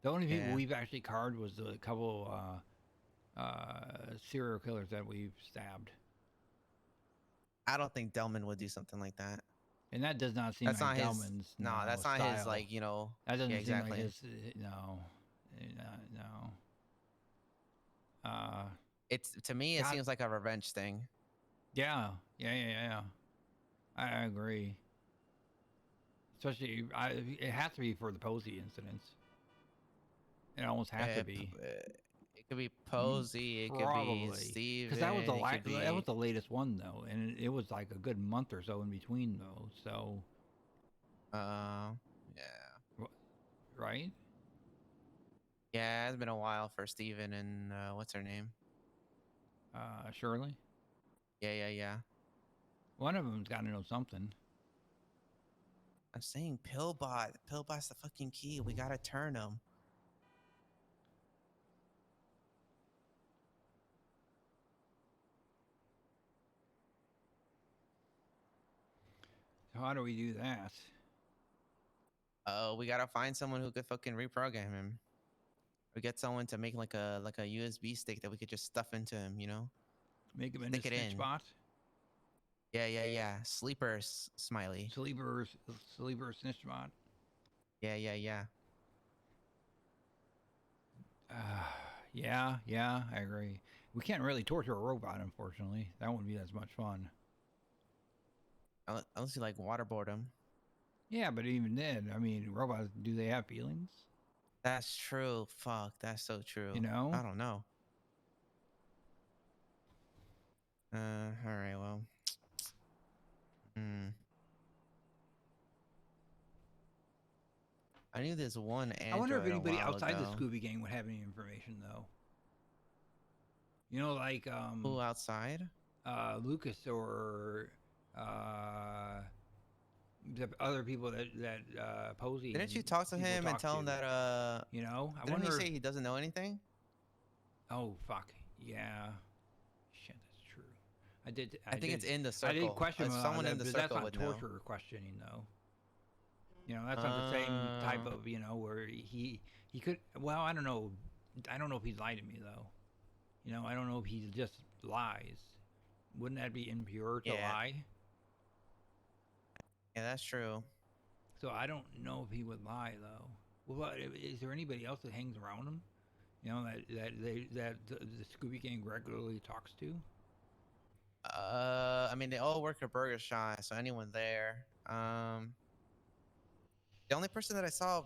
The only people Yeah. we've actually carved was a couple serial killers that we've stabbed, I don't think Delman would do something like that. and that does not seem That's like not his. Delman's. No, that's not style. his. Like That doesn't yeah, seem exactly. like his. No. No. It's to me, it God. seems like a revenge thing. Yeah. I agree. Especially, it has to be for the Posey incidents. It almost has to be. It could be Posey. It Probably. could be Steve. Because that was that was the latest one though, and it was like a good month or so in between those. So. Yeah. Right. Yeah, it's been a while for Steven and what's her name? Shirley. Yeah. One of them's got to know something. I'm saying Pillbot. Pillbot's the fucking key. We gotta turn him. So how do we do that? We gotta find someone who could fucking reprogram him. Or get someone to make like a USB stick that we could just stuff into him. Make him into Stick it snitch in. bot. Yeah. Sleeper smiley. Sleeper snitch bot. Yeah. Yeah, I agree. We can't really torture a robot, unfortunately. That wouldn't be as much fun. Unless you like waterboard him. Yeah, but even then, I mean, robots, do they have feelings? That's true. Fuck, that's so true. You know? I don't know. All right. Well. I knew there's one Android I wonder if anybody a while outside the ago. Scooby Gang would have any information, though. Like Who outside? Lucas or the other people that Posey. Didn't you and talk to people him and talk tell him to, that I Didn't wonder. he say he doesn't know anything? Oh fuck. Yeah. Shit, that's true. I think it's in the I circle. did question him on Someone that, in the but that's circle not would know. torture questioning though. That's not the same type of where he could. Well, I don't know. I don't know if he's lied to me though. I don't know if he just lies. Wouldn't that be impure to Yeah. lie? Yeah, that's true. So I don't know if he would lie though. Well, is there anybody else that hangs around him? That the Scooby Gang regularly talks to. I mean, they all work at Burger Shot, so anyone there. The only person that I saw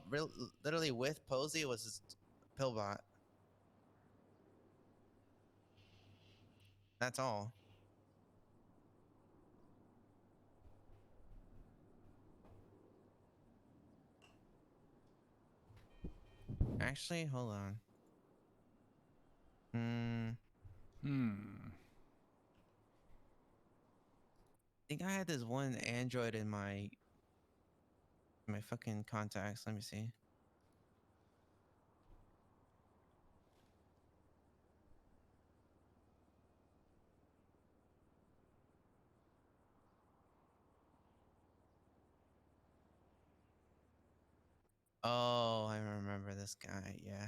literally with Posey was Pillbot. That's all. Actually, hold on. I think I had this one Android in my fucking contacts. Let me see. Oh, I remember this guy. Yeah,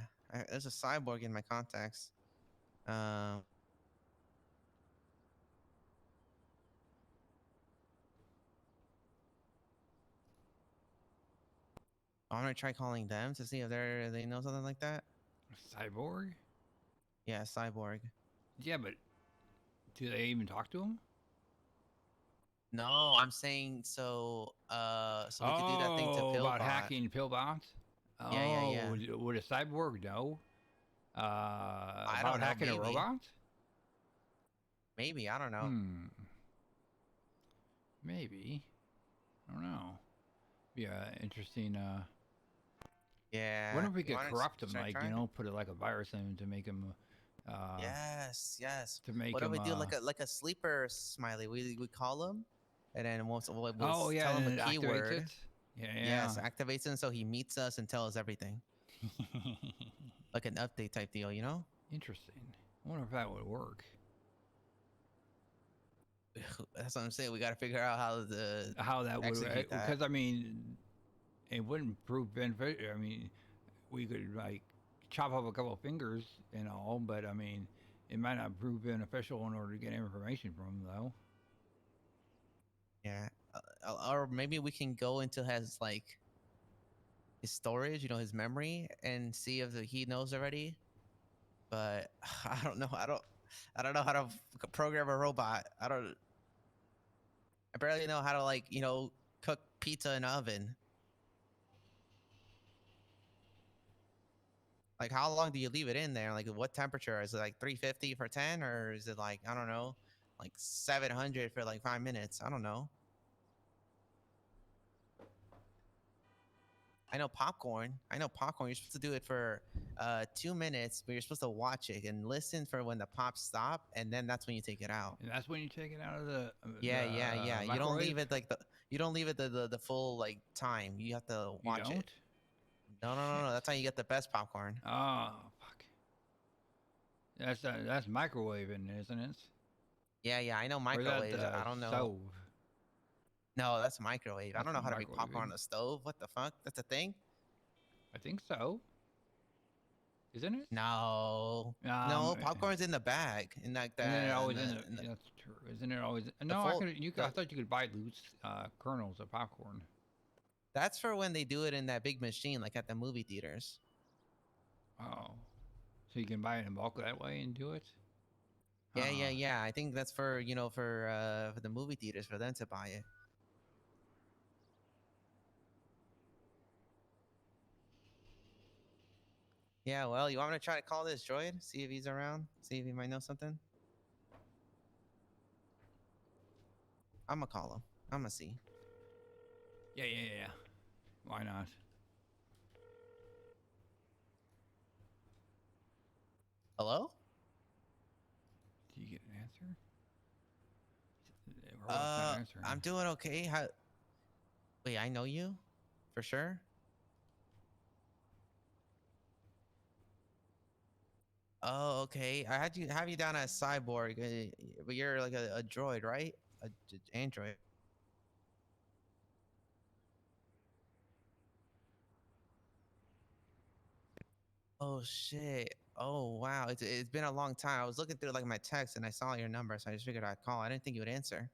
there's a cyborg in my contacts. I'm gonna try calling them to see if they know something like that. Cyborg? Yeah, cyborg. Yeah, but do they even talk to him? No, I'm saying so. So we could do that thing to Pillbot. About hacking Pillbot? Yeah. Would a cyborg know? I About don't know, hacking a maybe. robot? Maybe, I don't know. Maybe. I don't know. Yeah, interesting. Yeah. Wonder if we you could wanna corrupt him, start like trying? put it like a virus in him to make him. Yes. To make What if him. we do like a sleeper smiley? We call him, and then we'll Oh yeah, tell him and a it activates keyword. it. Yeah. Yes, activates him so he meets us and tells us everything. Like an update type deal, you know? Interesting. I wonder if that would work. That's what I'm saying. We got to figure out How that would, execute that. because I mean, it wouldn't prove beneficial. I mean, we could like chop off a couple of fingers and all, but I mean, it might not prove beneficial in order to get information from him, though. Yeah, or maybe we can go into his his storage, his memory, and see if he knows already. But I don't know. I don't know how to program a robot. I barely know how to cook pizza in an oven. Like, how long do you leave it in there? Like, what temperature? Is it like 350 for 10, or is it like, I don't know, like 700 for like 5 minutes? I don't know. I know popcorn. You're supposed to do it for 2 minutes, but you're supposed to watch it and listen for when the pops stop, and then that's when you take it out. And that's when you take it out of the Yeah. You don't leave microwave? it the full time. You have to You watch don't? it. No. That's how you get the best popcorn. Oh fuck. That's microwaving, isn't it? Yeah. I know Or is that microwaves. the I don't know. stove? No, that's microwave. I That's don't know how to make popcorn microwaving. on a stove. What the fuck? That's a thing? I think so. Isn't it? No. Um, No, popcorn's in the bag. In like that. Isn't it always in in the? That's true. Isn't it always? No, full- I thought you could buy loose kernels of popcorn. That's for when they do it in that big machine, like at the movie theaters. Oh, so you can buy it in bulk that way and do it? Yeah, Huh. yeah. I think that's for for the movie theaters, for them to buy it. Yeah, well, you want me to try to call this droid? See if he's around? See if he might know something? I'm gonna call him. I'm gonna see. Yeah. Why not? Hello? Do you get an answer? Robot's not answering. I'm doing okay. How? Wait, I know you? For sure? Oh, okay. I had you have you down as cyborg, but you're like a droid, right? Android. Oh shit. Oh wow. It's been a long time. I was looking through like my text and I saw your number, so I just figured I'd call. I didn't think you would answer.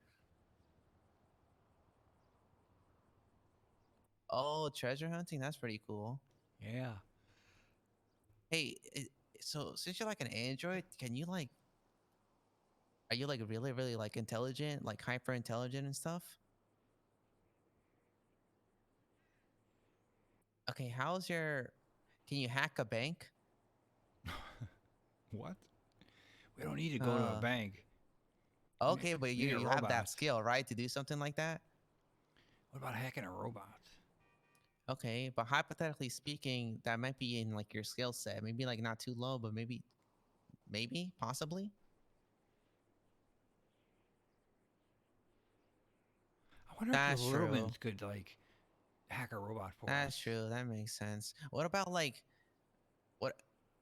Oh, treasure hunting. That's pretty cool. Yeah. Hey, so since you're like an android, can you like are you like really really like intelligent, like hyper intelligent and stuff? Okay, how's your can you hack a bank? What? We don't need to go to a Uh bank. okay, but We need a you have that robot. skill, right, to do something like that? What about hacking a robot? Okay, but hypothetically speaking, that might be in like your skill set. Maybe like not too low, but maybe, possibly. I wonder if the That's little true. ones could like hack a robot for That's us. true. That makes sense. What about like what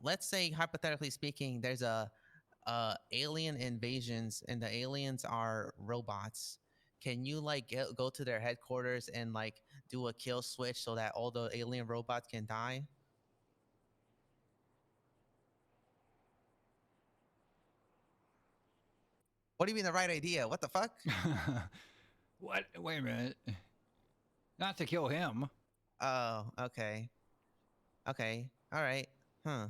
let's say hypothetically speaking, there's a alien invasions and the aliens are robots. Can you like go to their headquarters and like do a kill switch so that all the alien robots can die? What do you mean the right idea? What the fuck? What? Wait a minute. Not to kill him. Oh, okay. Okay. All right. Huh.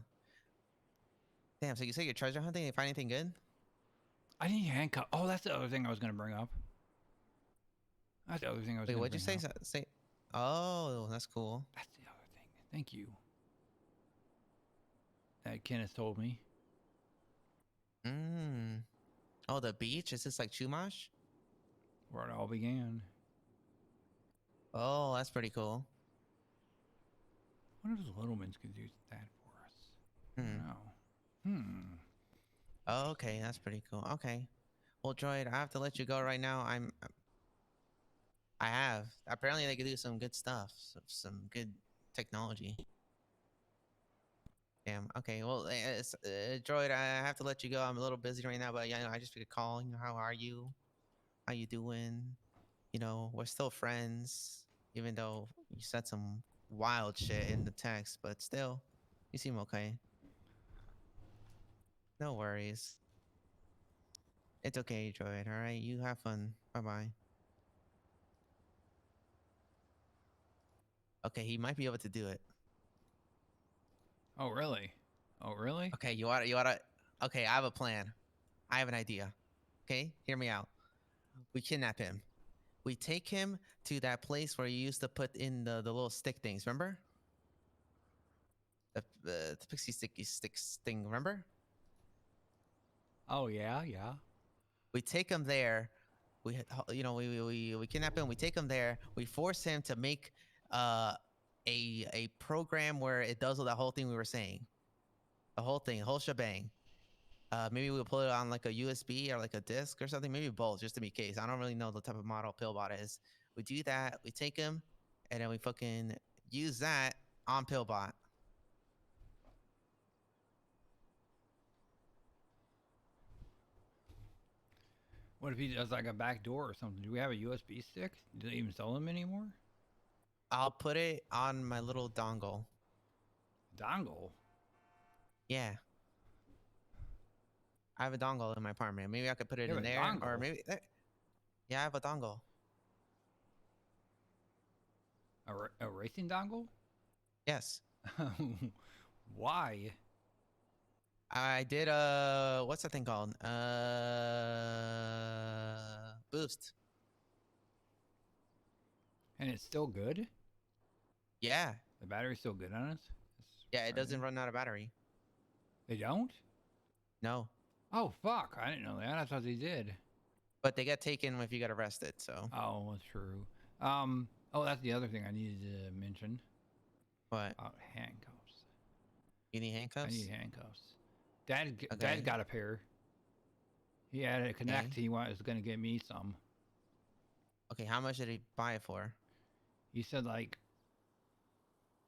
Damn, so you say you're treasure hunting and you find anything good? I need handcuff. Oh, that's the other thing I was going to bring up. That's the other thing I was Wait, going to what'd you bring say? up. Say Oh, that's cool. That's the other thing. Thank you. That Kenneth told me. Mm. Oh, the beach? Is this like Chumash? Where it all began. Oh, that's pretty cool. What if the Littlemans could do that for us? I Hmm. don't know. Oh, okay, that's pretty cool. Okay. Well, Droid, I have to let you go right now. I have. Apparently they could do some good stuff. Some good technology. Damn. Okay. Well, Droid, I have to let you go. I'm a little busy right now, but yeah, I just figured call. How are you? How you doing? We're still friends, even though you said some wild shit in the text, but still, you seem okay. No worries. It's okay, Droid. All right. You have fun. Bye bye. Okay, he might be able to do it. Oh, really? Oh, really? Okay, you oughta. Okay, I have a plan. I have an idea. Okay, hear me out. We kidnap him. We take him to that place where you used to put in the little stick things. Remember? The pixie sticky sticks thing. Remember? Oh, yeah, yeah. We take him there. We kidnap him. We take him there. We force him to make uh a program where it does the whole thing we were saying. The whole thing, the whole shebang. Maybe we'll put it on like a USB or like a disc or something. Maybe both, just to be case. I don't really know the type of model Pillbot is. We do that. We take him, and then we fucking use that on Pillbot. What if he does like a back door or something? Do we have a USB stick? Do they even sell them anymore? I'll put it on my little dongle. Dongle? Yeah. I have a dongle in my apartment. Maybe I could put it You have in a there, or dongle? maybe yeah, I have a dongle. A racing dongle? Yes, Why? I did. What's that thing called? Boost. And it's still good? Yeah, The battery's still good on it? That's yeah. It doesn't surprising. run out of battery. They don't? No, Oh, fuck. I didn't know that. I thought they did. but they get taken if you get arrested. So Oh, that's true. Oh, that's the other thing I needed to mention what? about handcuffs. You need I handcuffs? need handcuffs. Dad Okay. got a pair. He had a Connect. Okay. He was going to get me some. Okay. How much did he buy it for? He said like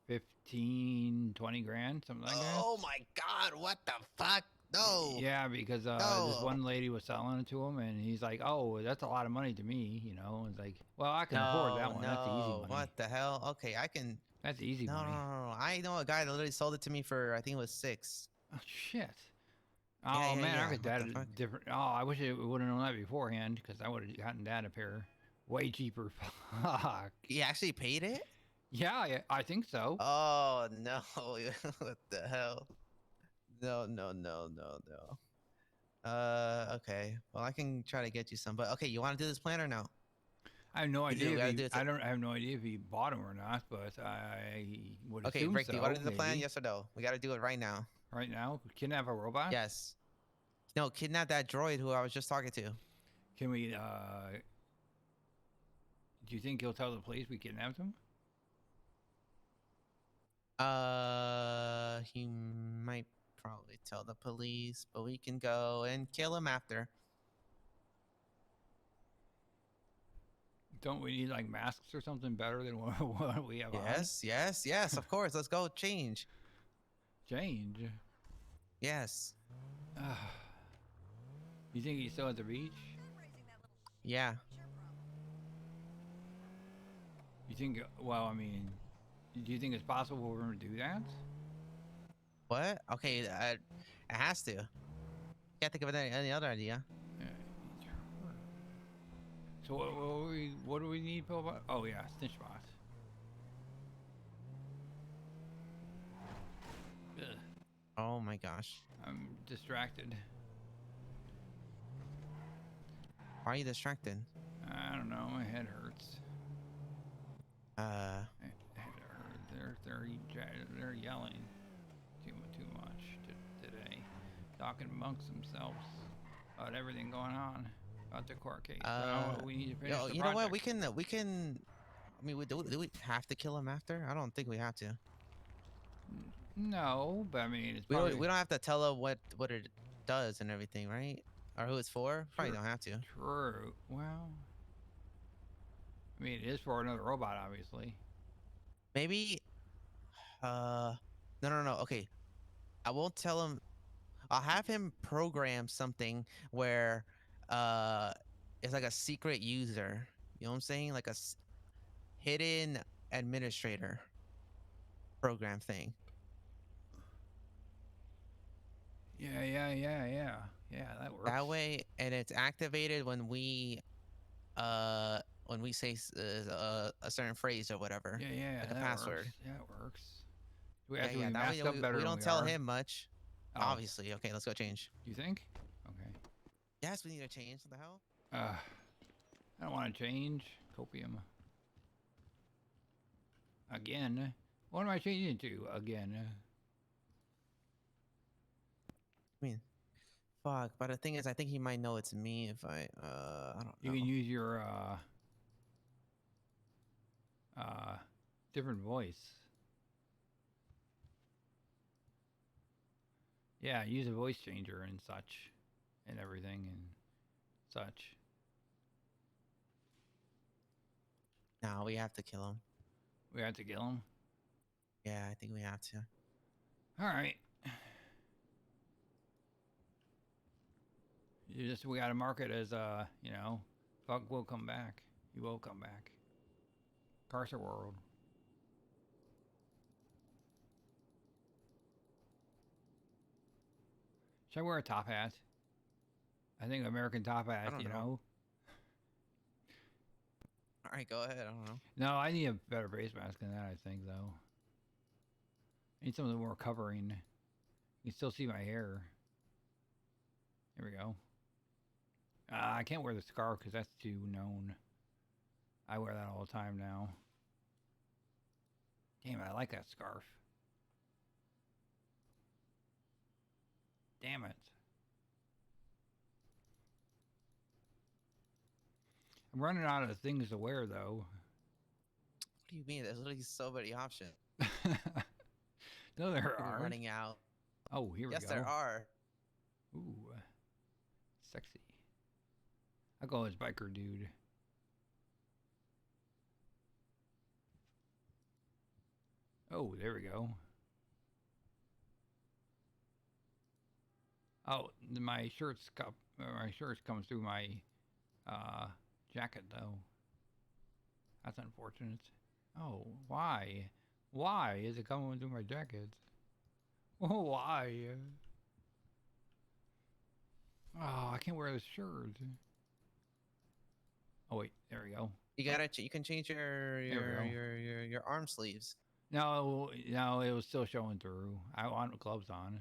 15, 20 grand, something like that. Oh my God! What the fuck? No. Yeah, because this No. one lady was selling it to him, and he's like, "Oh, that's a lot of money to me," you know. It's like, well, I can afford that one. That's easy No. money. What the hell? Okay, I can. That's easy No, no, money. no, no. I know a guy that literally sold it to me for I think it was 6. Oh shit. Yeah, Oh yeah, man, yeah. I could What that the fuck? different. Oh, I wish I would have known that beforehand, because I would have gotten that a pair, way cheaper. Fuck. He actually paid it? Yeah, I think so. Oh no! What the hell? No, no, no, no, no. Okay. Well, I can try to get you some, but okay, you want to do this plan or no? I have no We do, idea we if gotta he. do it I don't. I have no idea if he bought them or not, but I would Okay, assume Rick, so. do you want to do the plan? Maybe. Yes or no? We got to do it right now. Right now, kidnap a robot. Yes. No, kidnap that droid who I was just talking to. Can we? Do you think he'll tell the police we kidnapped him? He might probably tell the police, but we can go and kill him after. Don't we need like masks or something better than what we have on? Yes, yes, yes. Of course. Let's go change. Change. Yes. You think he's still at the beach? Yeah. You think? Well, I mean, do you think it's possible for him to do that? What? Okay. It has to. Can't think of any other idea. Yeah. So what do we need, Pillbot? Oh yeah, Snitchbot. Ugh, Oh my gosh. I'm distracted. Why are you distracted? I don't know. My head hurts. Uh. My head hurts. They're yelling too much today, talking amongst themselves about everything going on, about the court case. We need to finish the You know what? project. We can. I mean, do we have to kill him after? I don't think we have to. No, but I mean, it's We probably don't have to tell him what it does and everything, right? Or who it's for? Probably Sure. don't have to. True. Well, I mean, it is for another robot, obviously. Maybe. No, no, no. Okay, I won't tell him. I'll have him program something where it's like a secret user. You know what I'm saying? Like a hidden administrator program thing. Yeah, that works. That way, and it's activated when we say a certain phrase or whatever. Yeah, like a that password. Works. Yeah, it works. We Yeah, have to yeah. be That way masked up better we than don't tell are. him much. Oh, Obviously. Okay, let's go change. you think? Okay. Yes, we need to change. What the hell? I don't want to change. Copium. Again. What am I changing to? Again. I mean, fuck. But the thing is, I think he might know it's me if I don't know. You can use your different voice. Yeah, use a voice changer and such, and everything and such. No, we have to kill him. We have to kill him. Yeah, I think we have to. All right. We gotta mark it as fuck will come back. He will come back. Carcer World. Should I wear a top hat? I think American top hat, I don't know. All right, go ahead. I don't know. No, I need a better face mask than that, I think, though. I need something more covering. You can still see my hair. Here we go. I can't wear the scarf because that's too known. I wear that all the time now. Damn it, I like that scarf. Damn it. I'm running out of things to wear, though. What do you mean? There's literally so many options. No, there We're are. running out. Oh, here we go. Yes, there are. Ooh, sexy. I'll go as biker dude. Oh, there we go. Oh, my my shirts comes through my jacket though. That's unfortunate. Oh, why? Why is it coming through my jacket? Oh, why? Oh, I can't wear this shirt. Oh wait, there we go. You gotta. You can change your There we go. your arm sleeves. No, no, it was still showing through. I want gloves on.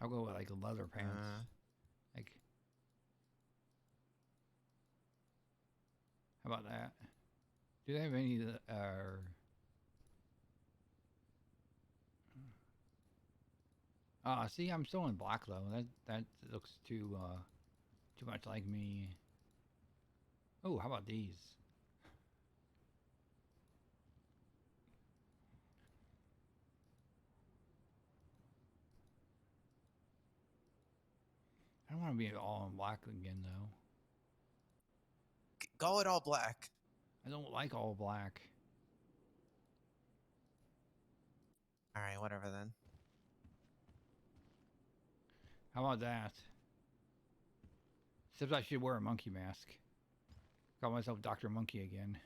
I'll go with like leather pants. Like, how about that? Do they have any? See, I'm still in black though. That looks too much like me. Oh, how about these? I don't want to be all in black again though. Go it all black. I don't like all black. All right, whatever then. How about that? Except I should wear a monkey mask. Call myself Dr. Monkey again.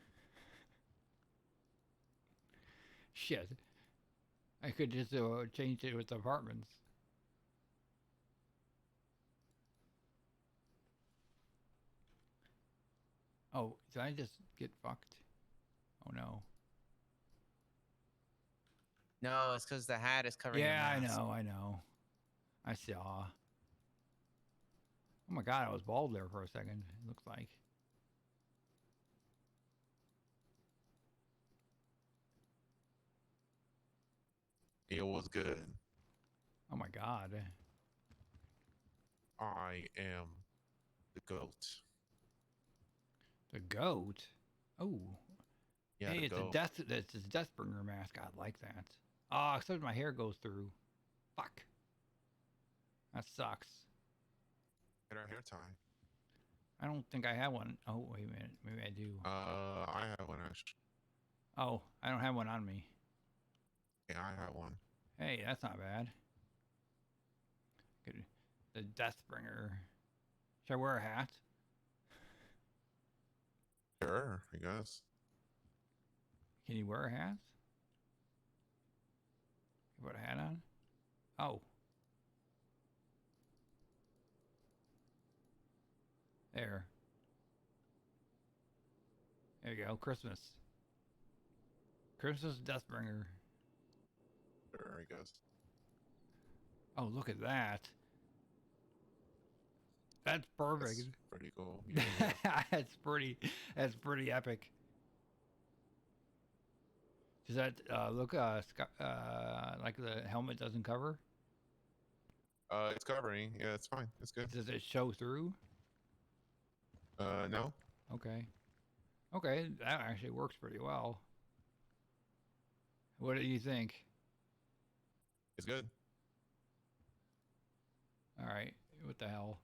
Shit. I could just change it with apartments. Oh, did I just get fucked? Oh no. No, it's because the hat is covering. Yeah, I your mask. know, I know. I saw. Oh my god, I was bald there for a second. It looks like. It was good. Oh my god. I am the goat. The goat. Oh. Yeah, Hey, the it's goat. it's a Deathbringer mask. I like that. Oh, except my hair goes through. Fuck. That sucks. Get our hair tie. I don't think I have one. Oh, wait a minute. Maybe I do. I have one actually. Oh, I don't have one on me. Yeah, I have one. Hey, that's not bad. Good. The Deathbringer. Should I wear a hat? Sure, I guess. Can you wear a hat? You put a hat on? Oh. There. There you go. Christmas. Christmas Deathbringer. Sure, I guess. Oh, look at that. That's perfect. That's pretty cool. Yeah. That's pretty epic. Does that look like the helmet doesn't cover? It's covering. Yeah, it's fine. It's good. Does it show through? No. Okay. Okay, that actually works pretty well. What do you think? It's good. All right. What the hell?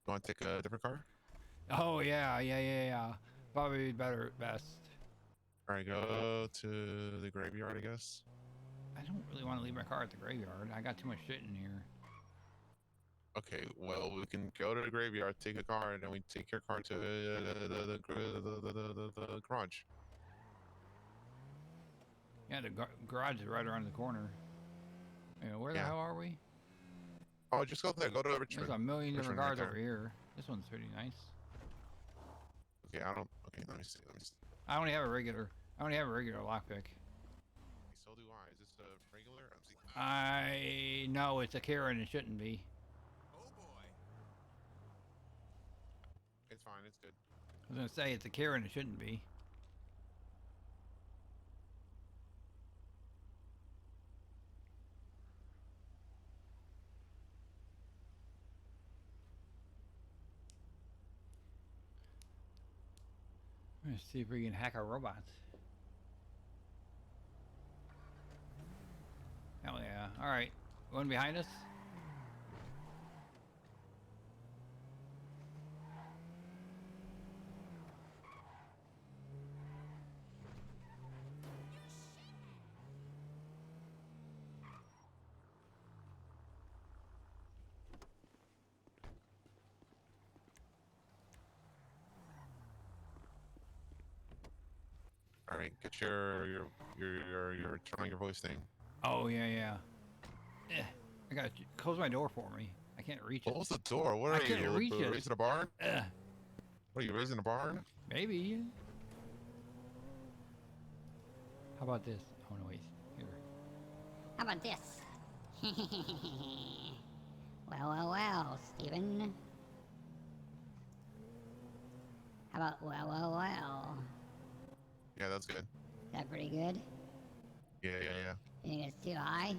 You want to take a different car? Oh yeah. Probably best. All right, go to the graveyard, I guess. I don't really want to leave my car at the graveyard. I got too much shit in here. Okay, well, we can go to the graveyard, take a car, and then we take your car to the garage. Yeah, the garage is right around the corner. Yeah, where the Yeah. hell are we? Oh, just go there. Go to Richmond. There's a million different Richmond cars right over here. This one's pretty nice. Okay, I don't. Okay, let me see. Let me see. I only have a regular lockpick. So do I. Is this a regular? I'm seeing. I know it's a Karen. It shouldn't be. Oh boy. It's fine. It's good. I was gonna say it's a Karen. It shouldn't be. Let's see if we can hack our robots. Hell yeah. Alright. One behind us? All right, get your turn on your voice thing. Oh yeah. I gotta close my door for me. I can't reach it. Close the door. What I are you? can't reach it. Raising a barn? Ugh, What are you raising a barn? maybe. How about this? Oh no, wait. Here. How about this? Well, Steven. How about well? Yeah, that's good. Is that pretty good? Yeah. You think it's too high?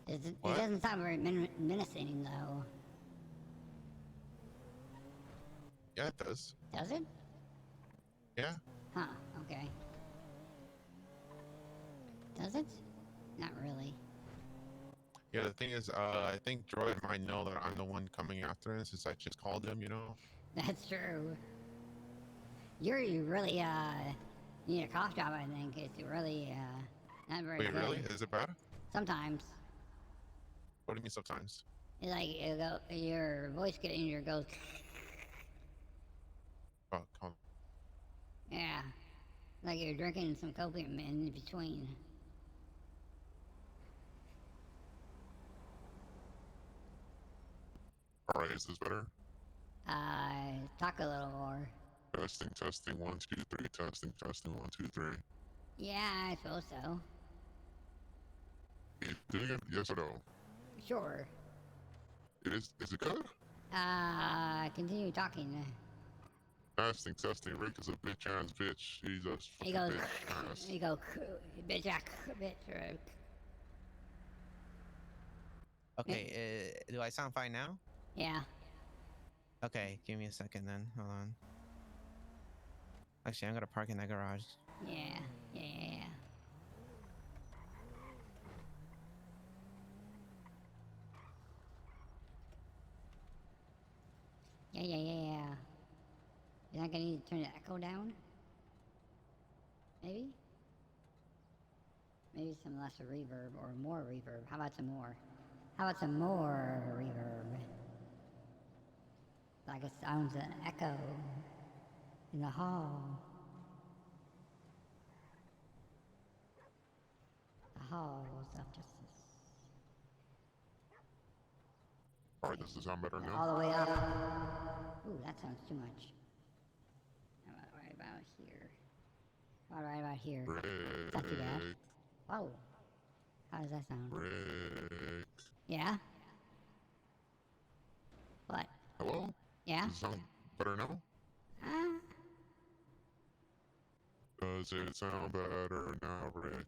It What? doesn't sound very menacing, though. Yeah, it does. Does it? Yeah. Huh, okay. Does it? Not really. Yeah, the thing is, I think Droid might know that I'm the one coming after him since I just called him, you know? That's true. You really, need a cough drop, I think. It's really, not very Wait, good. really? Is it bad? Sometimes. What do you mean sometimes? It's like, your voice get in your goes. Oh, come Yeah. Like you're drinking some copium in between. Alright, is this better? Talk a little more. Testing, 1, 2, 3, testing, 1, 2, 3. Yeah, I suppose so. You doing it? Yes or no? Sure. Is it good? Continue talking. Testing, Rick is a bitch ass bitch. He's a He fucking goes, bitch ass. he go, bitch, bitch. Okay, do I sound fine now? Yeah. Okay, give me a second then. Hold on. Actually, I'm gonna park in that garage. Yeah. You're not gonna need to turn the echo down? Maybe? Maybe some less reverb or more reverb. How about some more? How about some more reverb? Like it sounds an echo in the hall. The halls of justice. Alright, does this sound better now? All the way up. Ooh, that sounds too much. How about right about here? How about right about here? Rick, Not too bad. Whoa. How does that sound? Rick. Yeah? What? Hello? Yeah? Does it sound better now? Does it sound better now, Rick?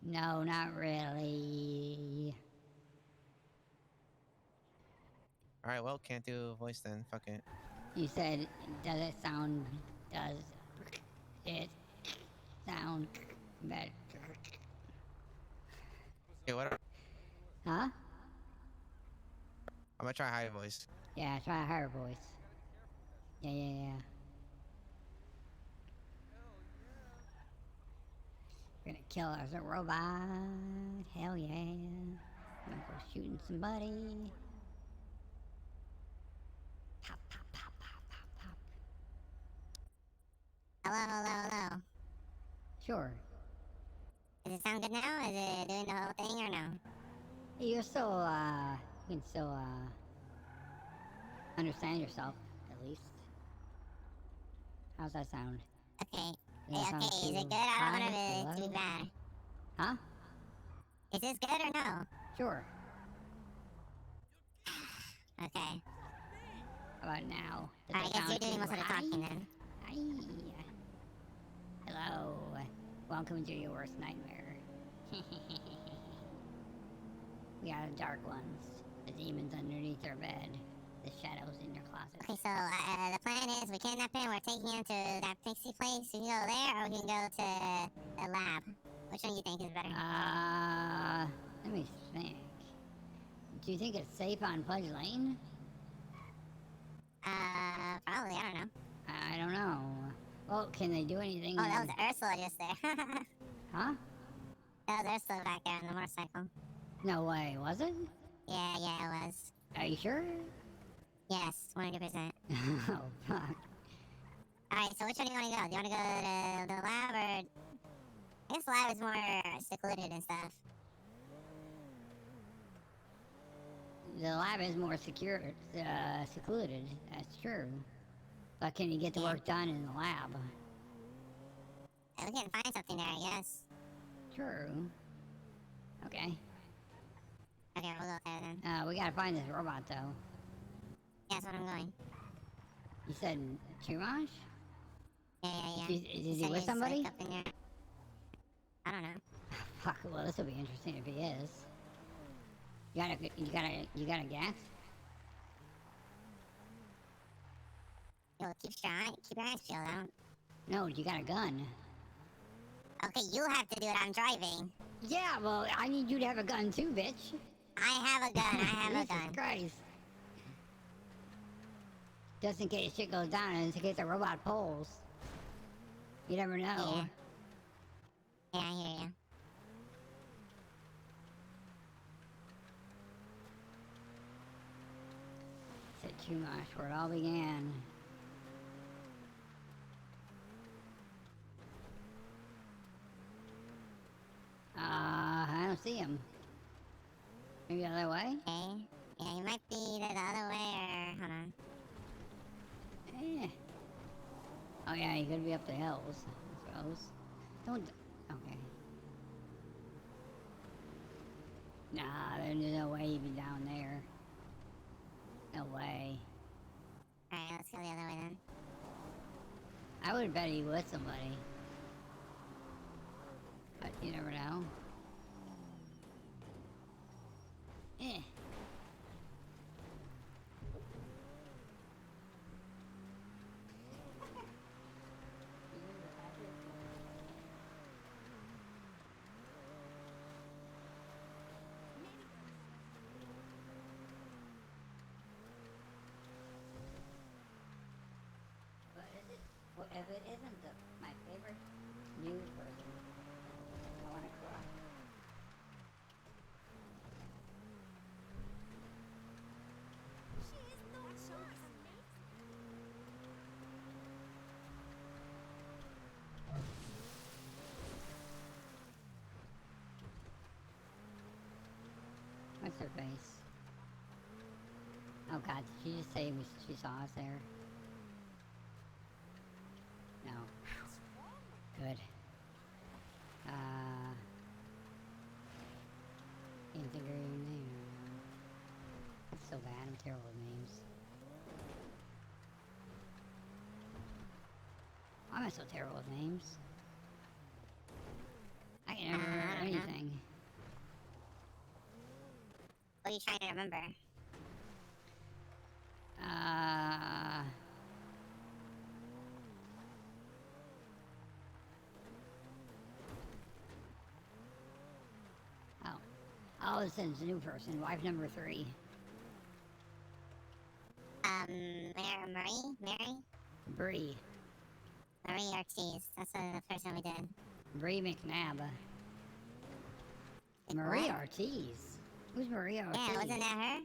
No, not really. Alright, well, can't do a voice then. Fuck it. You said, does it sound better? Okay, what? Huh? I'm gonna try high voice. Yeah, try a higher voice. Yeah. We're gonna kill us a robot. Hell yeah. I'm gonna go shooting somebody. Pop. Hello. Sure. Does it sound good now? Is it doing the whole thing or no? You can still, understand yourself, at least. How's that sound? Okay. Does that sound Is it too good? I high, don't want too to be low? too bad. Huh? Is this good or no? Sure. Okay. How about now? Does I that guess you're sound doing too most of the high? talking then. Hi. Hello. Welcome to your worst nightmare. We are the dark ones. The demons underneath your bed. The shadows in your closet. Okay, so the plan is we kidnap him, we're taking him to that pixie place. We can go there or we can go to the lab. Which one do you think is better? Let me think. Do you think it's safe on Pudge Lane? Probably, I don't know. I don't know. Well, can they do anything? Oh, that was Ursula just there. Huh? That was Ursula back there on the motorcycle. No way, was it? Yeah, it was. Are you sure? Yes, 100%. Oh, fuck. Alright, so which one do you want to go? Do you want to go to the lab or... I guess the lab is more secluded and stuff. The lab is more secure, secluded. That's true. But can you get the work done in the lab? We can find something there, I guess. True. Okay. Okay, we'll go there then. We gotta find this robot though. Yeah, that's what I'm going. You said Chumash? Yeah. Is he with somebody? Like, up in there. I don't know. Fuck. Well, this will be interesting if he is. You got a gas? Yo, keep your eyes peeled. I don't... No, you got a gun. Okay, you have to do it. I'm driving. Yeah, well, I need you to have a gun too, bitch. I have a gun. I have a Jesus gun. Christ. Just in case shit goes down and in case the robot pulls. You never know. Yeah, I hear you. Said Chumash, where it all began. I don't see him. Maybe the other way? Okay. Yeah, he might be the other way or... Hold on. Eh. Oh yeah, he could be up the hills, I suppose. Don't... Okay. Nah, there's no way he'd be down there. No way. Alright, let's go the other way then. I would bet he was somebody. But you never know. Eh. Well, if it isn't my favorite news person, I want to cry. What's her face? Oh God, did she just say she saw us there? No. Good. Can't think of your name. It's so bad, I'm terrible with names. Why am I so terrible with names? I can never remember anything. What are you trying to remember? Oh, this is a new person. Wife number 3. Mary? Bree. Marie Ortiz. That's the first one we did. Bree McNabb. Marie Ortiz? Who's Marie Ortiz? Yeah, wasn't that her?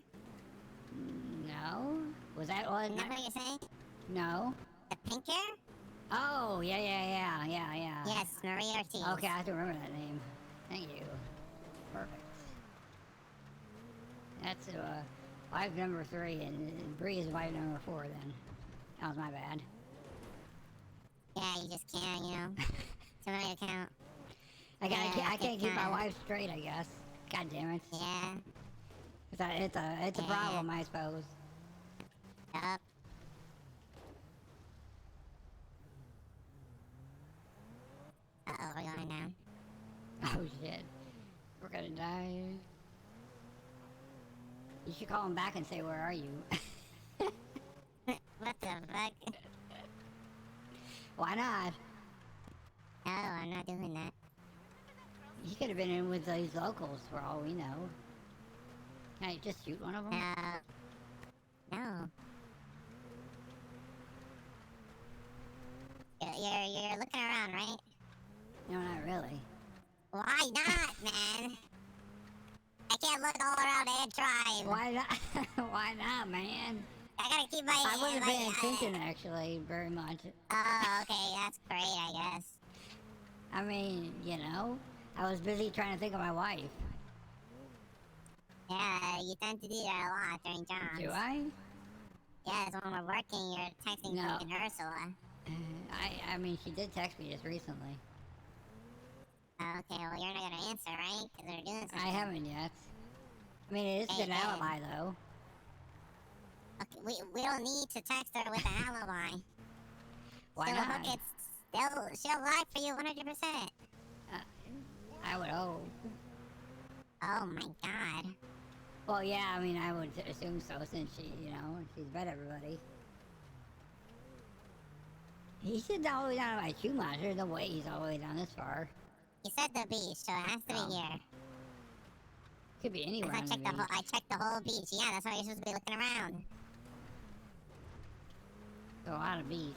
No. Was that one? Isn't that what you're saying? No. The pink hair? Oh, yeah. Yes, Marie Ortiz. Okay, I have to remember that name. Thank you. Perfect. That's wife number 3, and Bree is wife number 4 then. That was my bad. Yeah, you just can't, you know. Too many to count. I can't keep my wife straight, I guess. God damn it. Yeah. It's a problem, I suppose. Yup. Uh-oh, we're going down. Oh shit. We're gonna die. You should call him back and say, where are you? What the fuck? Why not? No, I'm not doing that. He could have been in with these locals for all we know. Can I just shoot one of them? No. You're looking around, right? No, not really. Why not, man? I can't look all around and drive. Why not? Why not, man? I I gotta keep my. I wasn't my, paying attention actually very much. Oh, okay, that's great, I guess. I mean, you know, I was busy trying to think of my wife. Yeah, you tend to do that a lot during jobs. Do I? Yes, when we're working, you're texting No. fucking Ursula. I mean, she did text me just recently. Okay, well, you're not gonna answer, right? Because they're doing something. I haven't yet. I mean, it is Hey, an alibi though. Okay, we don't need to text her with an alibi. Why She'll not? hook it. She'll lie for you 100%. I would hope. Oh my god. Well, yeah, I mean, I would assume so since she, you know, she's bet everybody. He said all the way down to my Schumacher. There's no way he's all the way down this far. He said the beach, so it has to be here. Could be anywhere I on the checked beach. I checked the whole beach. Yeah, that's why you're supposed to be looking around. So a lot of beach.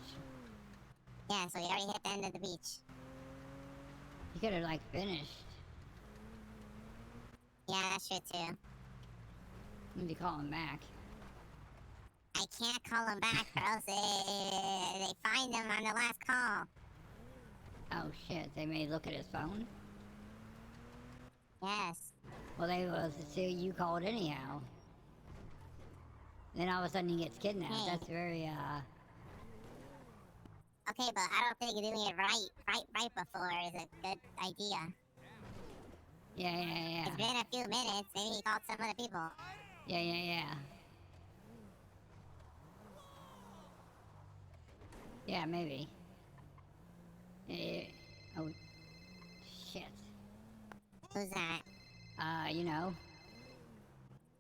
Yeah, so you already hit the end of the beach. He could have like finished. Yeah, that's true too. Maybe call him back. I can't call him back or else they find him on the last call. Oh shit, they may look at his phone. Yes. Well, they will see you called anyhow. Then all of a sudden he gets kidnapped. Hey. That's very Okay, but I don't think doing it right before is a good idea. Yeah. It's been a few minutes. Maybe he called some other people. Yeah. Yeah, maybe. Oh, shit. Who's that? You know.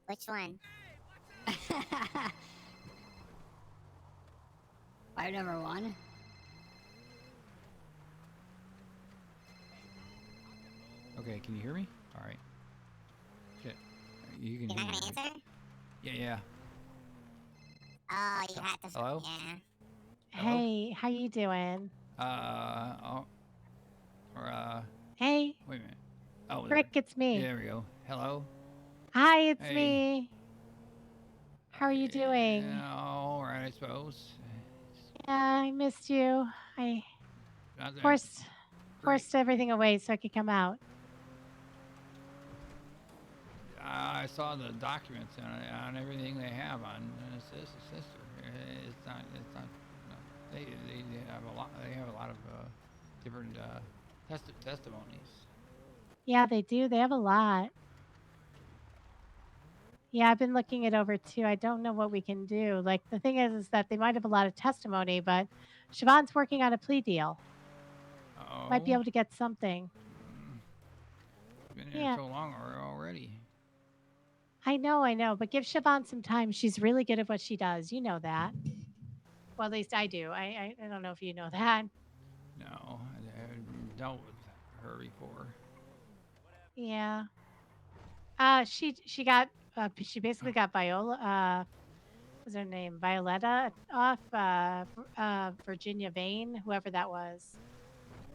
Which one? Five number one. Okay, can you hear me? All right. Shit. You can You're hear not me. gonna right? answer? Yeah. Oh, you had to. Hello? Yeah. Hello? Hey, how you doing? Hey, Wait a minute. Oh, Rick, it's me. there we go. Hello? Hi, it's Hey. me. How are you doing? Yeah, all right, I suppose. Yeah, I missed you. I Not that forced everything away so I could come out. I saw the documents on everything they have on sister. It's not. No. They have a lot. They have a lot of different testimonies. Yeah, they do. They have a lot. Yeah, I've been looking it over too. I don't know what we can do. Like the thing is that they might have a lot of testimony, but Siobhan's working on a plea deal. Oh. Might be able to get something. It's been here Yeah. so long already. I know, but give Siobhan some time. She's really good at what she does. You know that. Well, at least I do. I don't know if you know that. No, I haven't dealt with her before. Yeah. She basically got Viola. What's her name? Violetta off. Virginia Vane, whoever that was.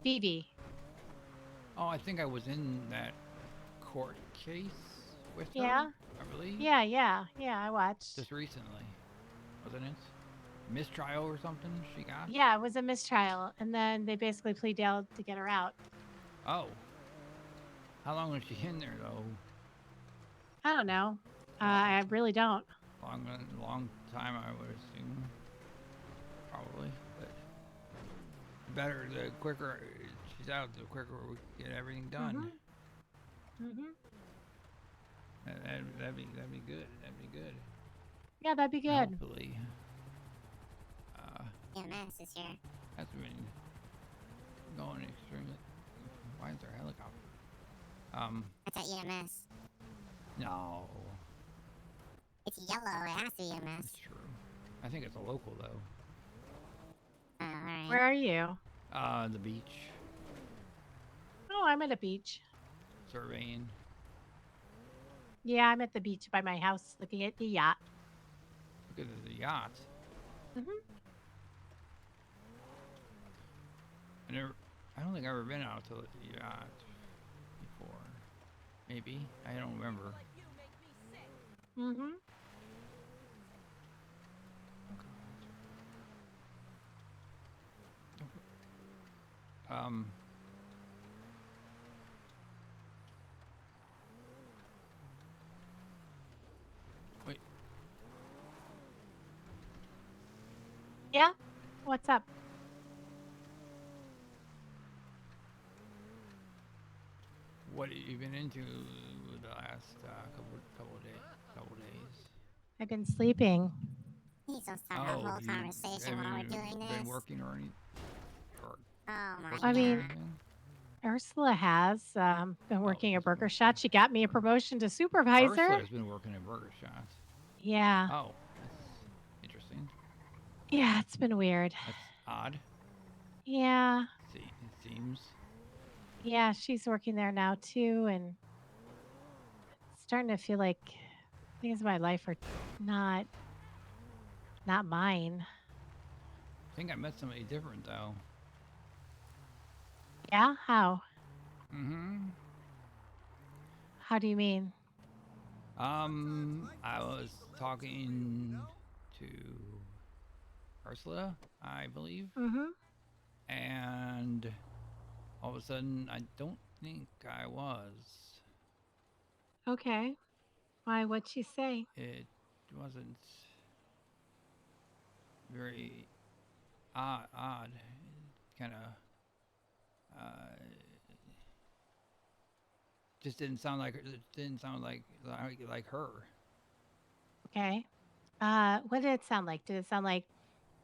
Phoebe. Oh, I think I was in that court case with Yeah. her, I believe. Yeah. I watched. Just recently, wasn't it? Mistrial or something she got? Yeah, it was a mistrial, and then they basically plead deal to get her out. Oh. How long was she in there, though? I don't know. I really don't. Long time, I would assume. Probably. But better, the quicker she's out, the quicker we get everything done. Mhm. That'd be good. That'd be good. Yeah, that'd be good. Hopefully. EMS is here. That's been going extremely. Why is there a helicopter? That's at EMS. No. It's yellow. It has to be EMS. That's true. I think it's a local though. Oh, alright. Where are you? The beach. Oh, I'm at a beach. Surveying. Yeah, I'm at the beach by my house looking at the yacht. Look at the yacht. I don't think I've ever been out to the yacht before. Maybe. I don't remember. Wait. Yeah? What's up? What have you been into the last couple days? I've been sleeping. Please don't start a whole have you, conversation while we're doing been this. working or any? Or Oh my working I god. mean, or anything? Ursula has been working a she's burger been- shot. She got me a promotion to supervisor. Ursula's been working at Burger Shot. Yeah. Oh, that's interesting. Yeah, it's been weird. That's odd. Yeah. It seems. Yeah, she's working there now too, and it's starting to feel like things in my life are not mine. I think I met somebody different though. Yeah? How? Mm-hmm. How do you mean? I was talking to Ursula, I believe, Mm-hmm. and all of a sudden, I don't think I was. Okay. Why? What'd she say? It wasn't very odd. Kind of just didn't sound like it didn't sound like her. Okay. What did it sound like? Did it sound like,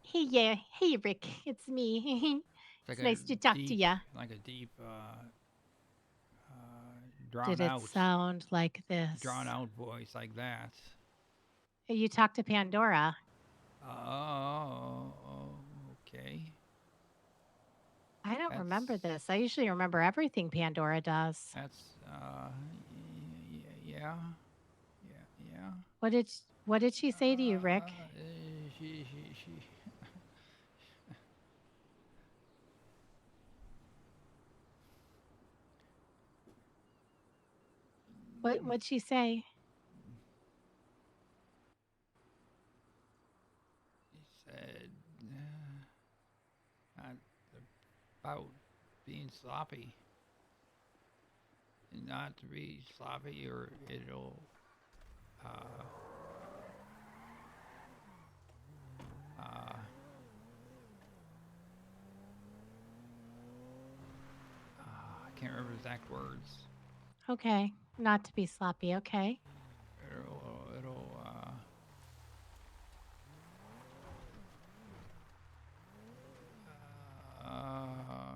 hey, yeah, hey, Rick, it's me. Like It's nice to talk to ya. Like a deep, drawn Did it out, sound like this? drawn out voice like that. You talked to Pandora. Oh, okay. I don't remember That's- this. I usually remember everything Pandora does. That's yeah. What did she say to you, Rick? She What'd she say? said about being sloppy. And not to be sloppy or it'll I can't remember exact words. Okay, not to be sloppy. Okay. It'll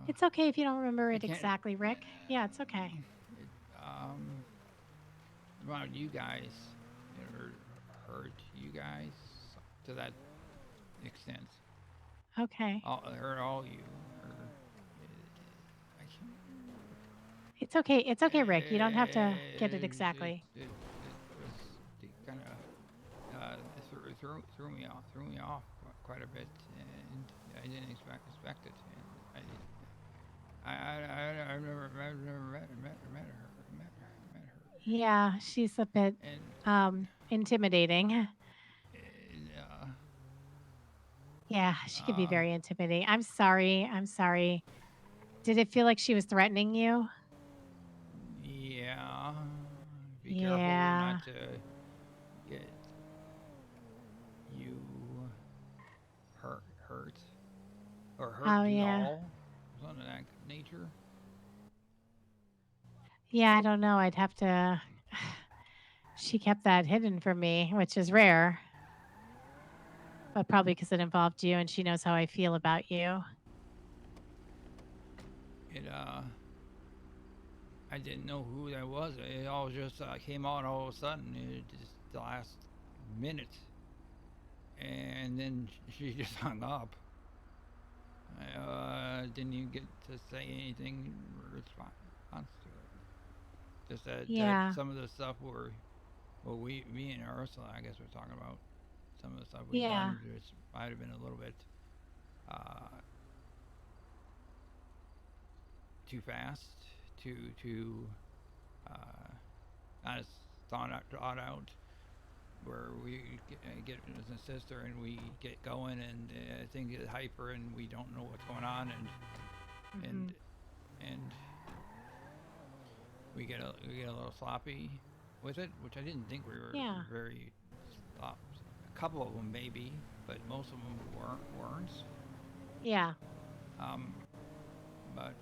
It's okay if you don't remember I it can't- exactly, Rick. Yeah, it's okay. Around you guys, or hurt you guys to that extent. Okay. Hurt all you. I can't- It's okay. It's okay, Rick. You don't have to get it exactly. It was kind of threw me off quite a bit, and I didn't expect it. And I've never met her. Yeah, she's a bit And intimidating. uh, Yeah, she could be very intimidating. I'm sorry. I'm sorry. Did it feel like she was threatening you? yeah. Be Yeah. careful not to get you hurt or hurt Oh, you yeah. all. Something of that nature. Yeah, I don't know. I'd have to. She kept that hidden from me, which is rare. But probably because it involved you and she knows how I feel about you. I didn't know who that was. It all just came out all of a sudden. It just the last minute, and then she just hung up. Didn't even get to say anything in response to it. Just Yeah. that some of the stuff me and Ursula, I guess we're talking about some of the stuff we've Yeah. done. Just might have been a little bit too fast, too not as thought out. Where we get as a sister and we get going and things get hyper and we don't know what's going on and and we get a little sloppy with it, which I didn't think we were Yeah. very sloppy. A couple of them maybe, but most of them weren't. Yeah. But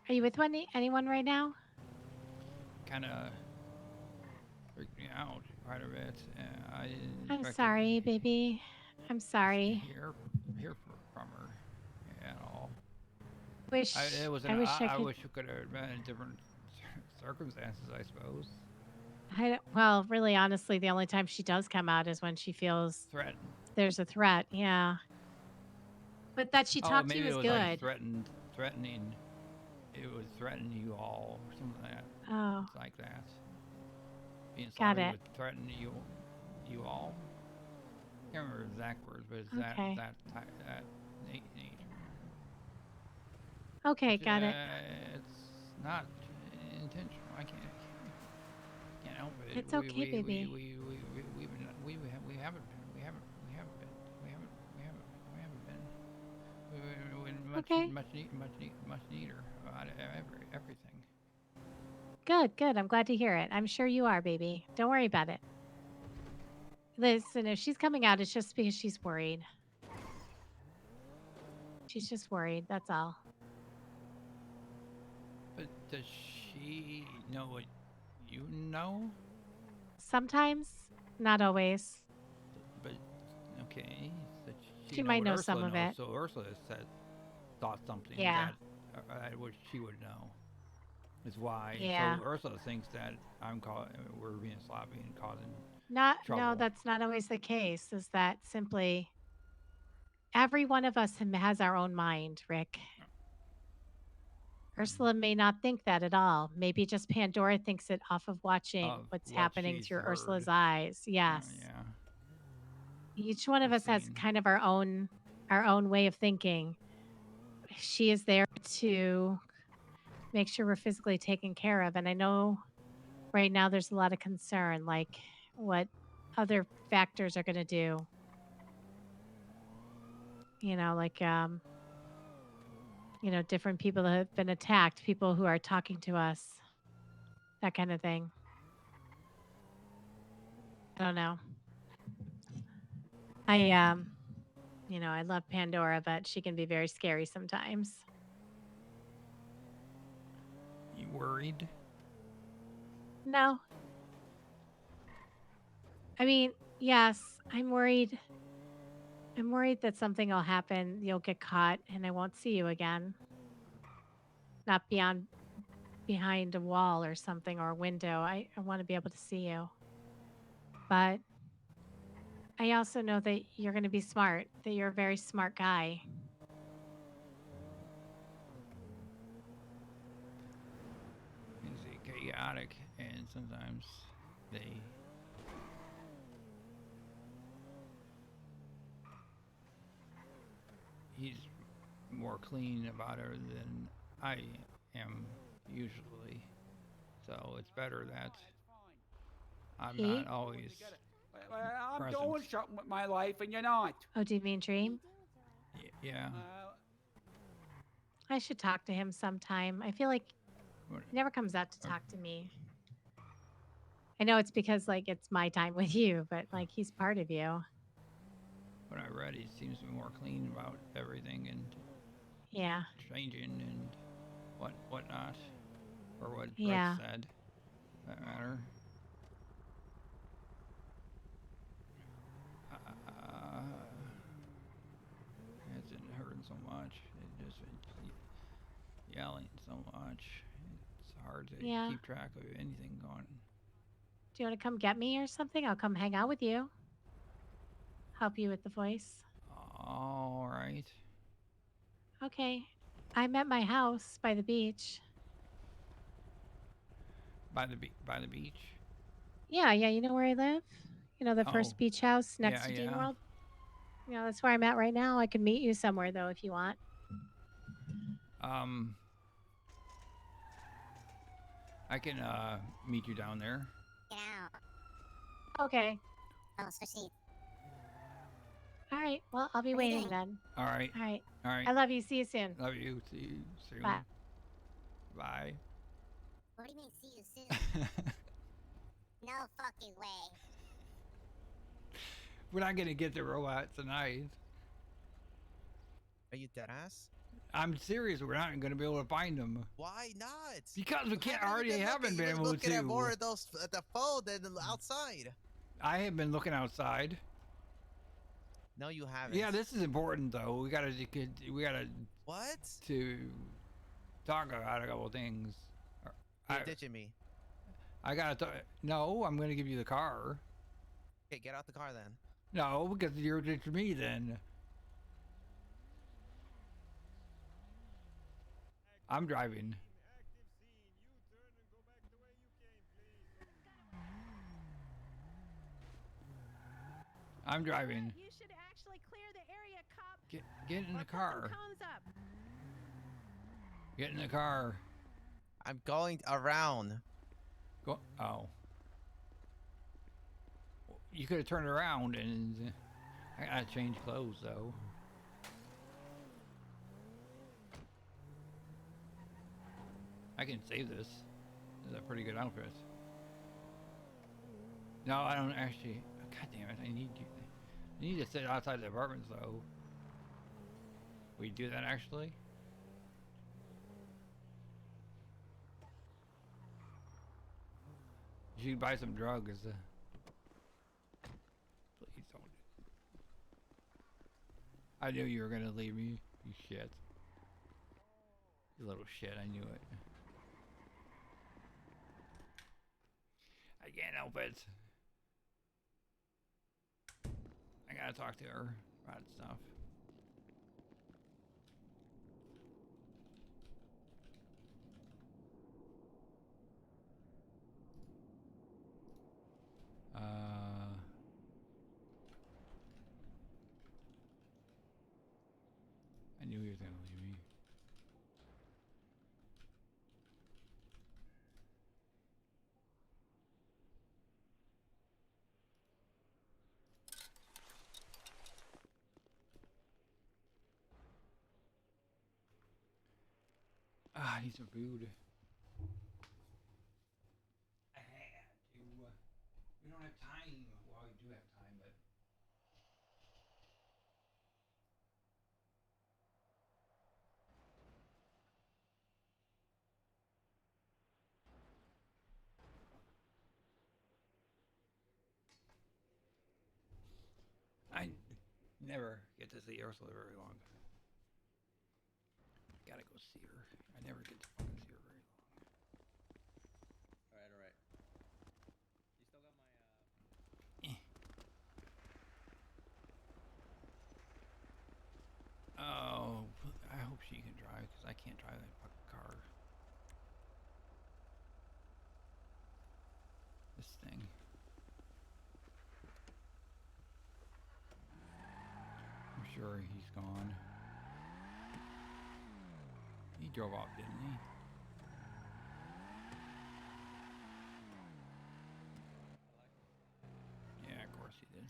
Are you with anyone right now? kind of freaked me out quite a bit. I didn't I'm expect sorry, baby. I'm to sorry. hear from her at all. Wish It was I wish I I could. wish it could have been in different circumstances, I suppose. Well, really, honestly, the only time she does come out is when she feels Threatened. there's a threat. Yeah. But that she talked to maybe you it is was good. like threatening. It was threatening you all, or something like that. Oh, It's like that. Being got sloppy it. with threatening you all. Can't remember exact words, but it's Okay. that nature. Okay, got it. It's not intentional. I can't help it. It's okay, baby. We haven't been. We Okay. much neater about everything. Good, good. I'm glad to hear it. I'm sure you are, baby. Don't worry about it. Listen, if she's coming out, it's just because she's worried. She's just worried. That's all. But does she know what you know? Sometimes, not always. But okay, so She know might what know Ursula some of knows, it. so Ursula thought something Yeah. that which she would know. Is why. Yeah. So Ursula thinks that we're being sloppy and causing No, trouble. that's not always the case. Is that simply every one of us has our own mind, Rick. Ursula may not think that at all. Maybe just Pandora thinks it off of watching Of what's what happening she's through heard. Ursula's eyes. Yes. Yeah. Each one of I've us has seen. kind of our own way of thinking. She is there to make sure we're physically taken care of. And I know right now there's a lot of concern, like what other factors are going to do. You know, like, different people that have been attacked, people who are talking to us, that kind of thing. I don't know. I love Pandora, but she can be very scary sometimes. You worried? No. I mean, yes, I'm worried. I'm worried that something will happen. You'll get caught and I won't see you again. Not behind a wall or something or a window. I want to be able to see you. But I also know that you're going to be smart, that you're a very smart guy. It's chaotic, and sometimes he's more clean about her than I am usually. So it's better that I'm He? not always I'm present. doing something with my life, and you're not. Oh, do you mean Dream? Yeah. I should talk to him sometime. I feel like What- he never comes out to talk to me. I know it's because, like, it's my time with you, but, like, he's part of you. When I read, he seems to be more clean about everything and Yeah. changing and whatnot, or what Yeah. Brett said. For that matter. It isn't hurting so much. It just yelling so much. It's hard to Yeah. keep track of anything going. Do you want to come get me or something? I'll come hang out with you. Help you with the voice. All right. Okay. I'm at my house by the beach. By the beach. Yeah, you know where I live? You know, the first Oh, beach house next yeah, to Dean yeah. World? You know, that's where I'm at right now. I can meet you somewhere, though, if you want. I can meet you down there. Get out. Okay. Oh, so she. All right. right. Well, I'll be What do you waiting think? then. All right. All right. All right. I love you. See you soon. Love you. See you soon. Bye. Bye. What do you mean, see you soon? No fucking way. We're not gonna get the robot tonight. Are you dead ass? I'm serious. We're not gonna be able to find them Why not? because we can't. Haven't you Already been looking? haven't been You've been able looking to. at more of those at the phone than outside. I have been looking outside. No, you haven't. Yeah, this is important though. We gotta What? to talk about a couple things. You're I, ditching me. I gotta talk. No, I'm gonna give you the car. Okay, get out the car then. No, because you're ditching me then. I'm driving. I'm driving. You should actually clear the area, cop. Get in the Or put some car. cones up. Get in the car. I'm going around. Go. Oh. You could have turned around and. I gotta change clothes though. I can save this. This is a pretty good outfit. No, I don't actually. God damn it! I need you. I need to sit outside the apartments though. We do that actually. You should buy some drugs. Please don't. I knew you were gonna leave me. You shit. You little shit. I knew it. I can't help it. I gotta talk to her about stuff. I knew he was gonna leave me. I need some food. I had to. We don't have time. Well, we do have time, but. I never get to see Ursula very long. Gotta go see her. I never get to fucking see her very long. All right. You still got my Oh, I hope she can drive because I can't drive that fucking car. This thing. I'm sure he's gone. He drove off, didn't he? Yeah, of course he did.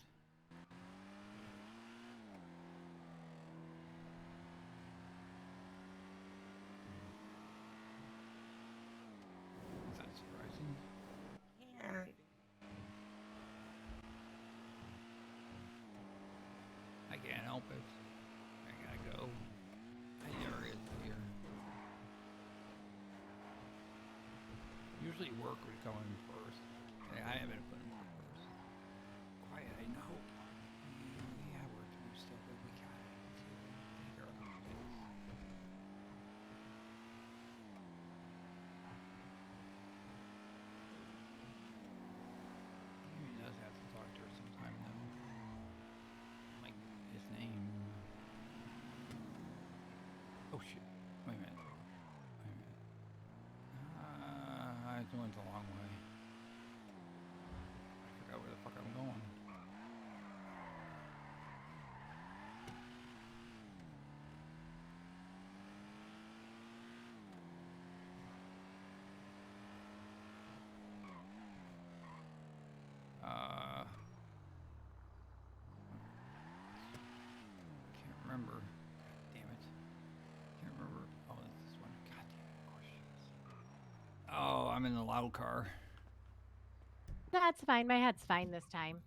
Is that surprising? Yeah. I can't help it. I gotta go. I never get here. Usually work would come in first. And I haven't put in work first. Quiet, I know. We have work to do still, but we gotta take care of things. Maybe he does have to talk to her sometime though. Like his name. Oh shit. Wait a minute. I went the long way. I forgot where the fuck I'm going. I'm in the loud car. That's fine. My head's fine this time.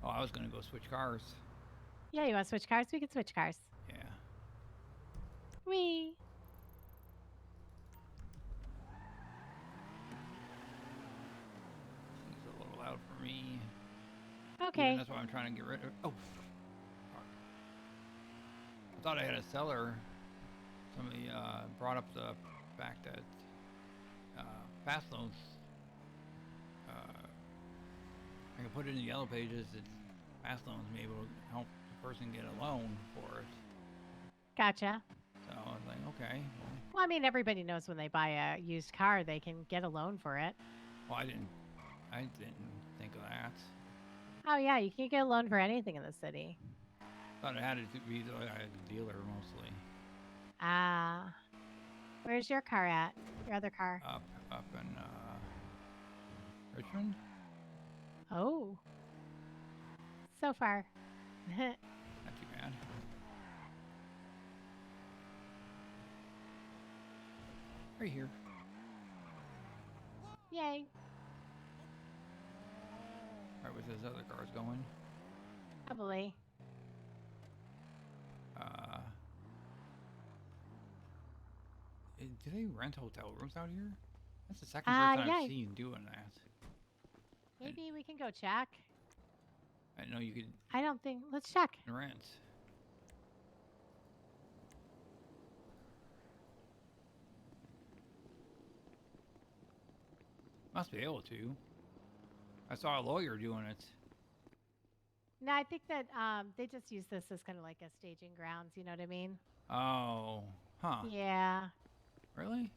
Oh, I was gonna go switch cars. Yeah, you want to switch cars? We can switch cars. Yeah. Wee. It's a little loud for me. Okay. Even that's why I'm trying to get rid of. Oh. Fuck. I thought I had a cellar. Somebody brought up the fact that fast loans. I can put it in the yellow pages that fast loans may be able to help the person get a loan for it. Gotcha. So I was like, okay. Well, I mean, everybody knows when they buy a used car, they can get a loan for it. Well, I didn't think of that. Oh, yeah, you can get a loan for anything in the city. Thought it had to be a dealer mostly. Ah. Where's your car at? Your other car? Up in Richmond. Oh. So far. Not too bad. Right here. Yay. Right with those other cars going. Probably. Do they rent hotel rooms out here? That's the second person yeah. I've seen doing that. Maybe we can go check. I know you could I don't think. Let's check. rent. Must be able to. I saw a lawyer doing it. No, I think that they just use this as kind of like a staging grounds. You know what I mean? Oh, huh? Yeah. Really?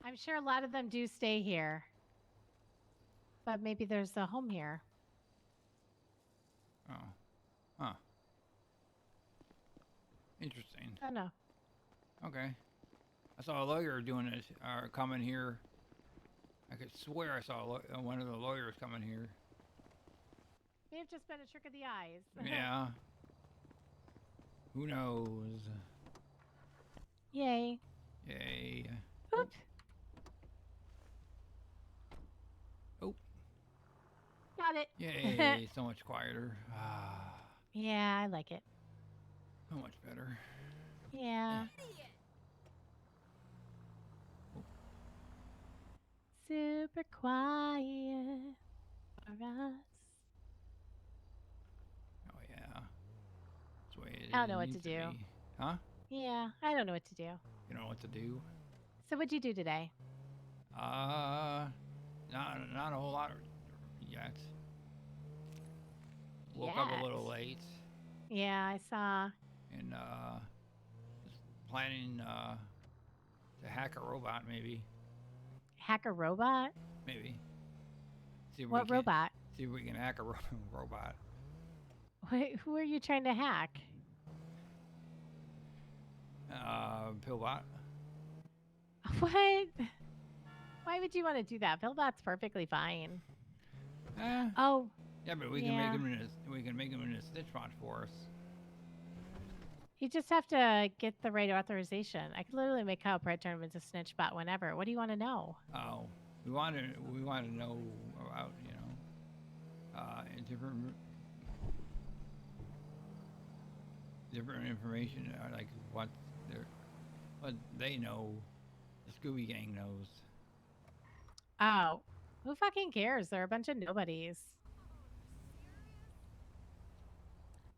I'm sure a lot of them do stay here. But maybe there's a home here. Oh, huh? Interesting. I don't know. Okay. I saw a lawyer doing it, coming here. I could swear I saw one of the lawyers coming here. May have just been a trick of the eyes. Yeah. Who knows? Yay. Yay. Oop. Oh. Got it. Yay. So much quieter. Ah. Yeah, I like it. So much better. Yeah. Super quiet for us. Oh, yeah. That's the way it I don't know what needs to do. be. Huh? Yeah, I don't know what to do. You know what to do? So what'd you do today? Not a whole lot yet. Woke up a little late Yeah, I saw. and just planning to hack a robot maybe. Hack a robot? Maybe. See if we What can- robot? See if we can hack a robot. Wait, who are you trying to hack? Pillbot. What? Why would you want to do that? Pillbot's perfectly fine. Oh. Yeah, but we can make him in a snitch bot for us. You just have to get the right authorization. I could literally make Kyle Pratt turn him into snitch bot whenever. What do you want to know? Oh, we want to know about different information, like what they know, the Scooby Gang knows. Oh, who fucking cares? They're a bunch of nobodies.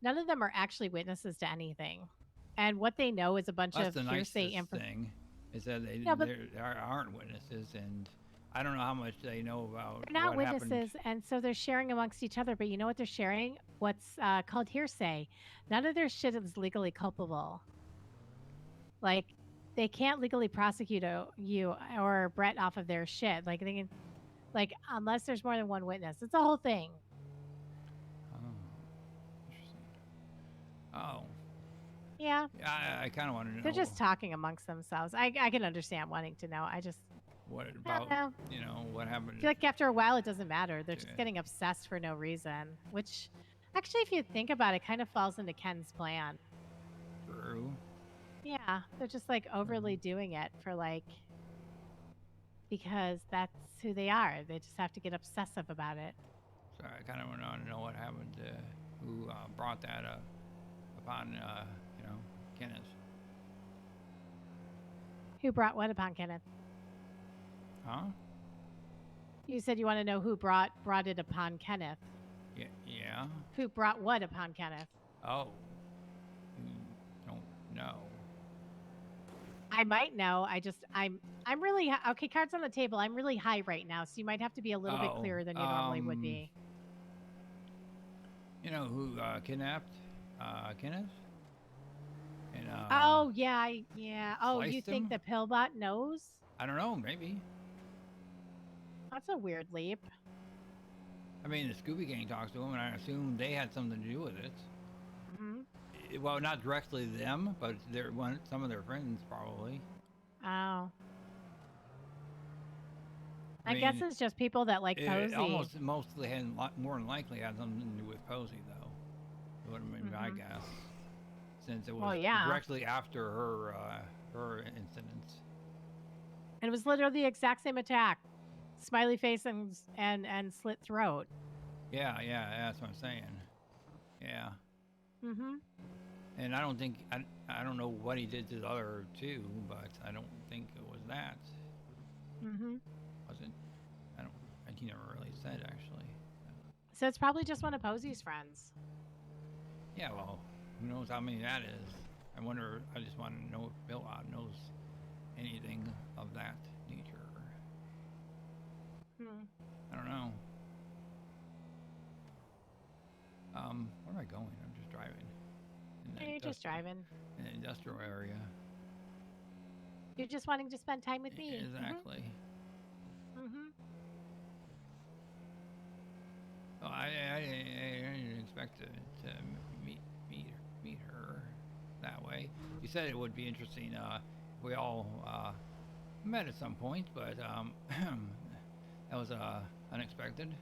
None of them are actually witnesses to anything, and what they know is a bunch That's of the hearsay nicest thing is that they Yeah, but- there aren't witnesses, and I don't know how much they know about. They're not what happened. witnesses, and so they're sharing amongst each other. But you know what they're sharing? What's called hearsay. None of their shit is legally culpable. Like, they can't legally prosecute you or Brett off of their shit. Like, they can, like, unless there's more than one witness. It's a whole thing. Oh, interesting. Oh, Yeah. yeah. I kind of want to know. They're just talking amongst themselves. I can understand wanting to know. I just what I don't about know. what happened. I feel like after a while it doesn't matter. They're just Yeah. getting obsessed for no reason. Which, actually, if you think about it, kind of falls into Ken's plan. True. Yeah, they're just like overly doing it for like because that's who they are. They just have to get obsessive about it. So I kind of want to know what happened to who brought that upon, you know, Kenneth. Who brought what upon Kenneth? Huh? You said you want to know who brought it upon Kenneth. Yeah. Who brought what upon Kenneth? Oh. You don't know. I might know. I'm really okay. Cards on the table. I'm really high right now, so you might have to be a little bit clearer than you normally would be. You know who kidnapped Kenneth? And, Oh yeah, yeah. Oh, you sliced think him? the pillbot knows? I don't know. Maybe. That's a weird leap. I mean, the Scooby Gang talks to him, and I assume they had something to do with it. Mm-hmm. Well, not directly them, but some of their friends probably. Oh. I mean, guess it's just people that like Posey. It almost mostly had more than likely had something to do with Posey, though. Would have been my guess, since it was directly after her incidents. And it was literally the exact same attack, smiley face and slit throat. Yeah, that's what I'm saying. Yeah. Mm-hmm. And I don't think I don't know what he did to the other two, but I don't think it was that. Mm-hmm. Wasn't? He never really said actually. So it's probably just one of Posey's friends. Yeah, well, who knows how many that is? I wonder. I just want to know if Bill knows anything of that nature. I don't know. Where am I going? I'm just driving. You're just driving. In the industrial area. You're just wanting to spend time with me. Exactly. Mm-hmm. Well, I didn't expect to meet her that way. You said it would be interesting if we all met at some point, but that was unexpected.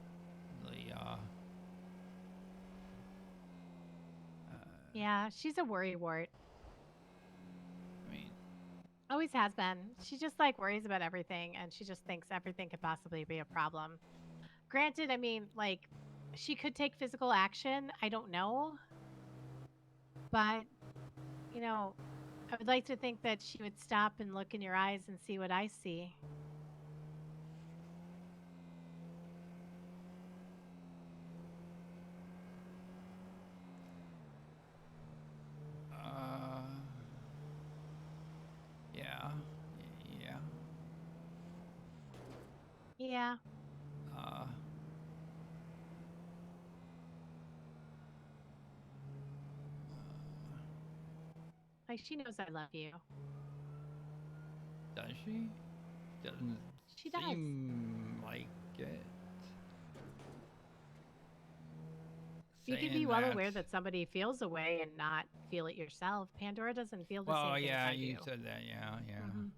Yeah, she's a worrywart. I mean, always has been. She just like worries about everything, and she just thinks everything could possibly be a problem. Granted, I mean, like, she could take physical action. I don't know. But, you know, I would like to think that she would stop and look in your eyes and see what I see. Yeah. Like, she knows I love you. Does she? Doesn't she does. Seem like it. You can be well aware that somebody feels a way and not feel it yourself. Pandora doesn't feel the same thing as I do. You said that. Yeah. Mm-hmm.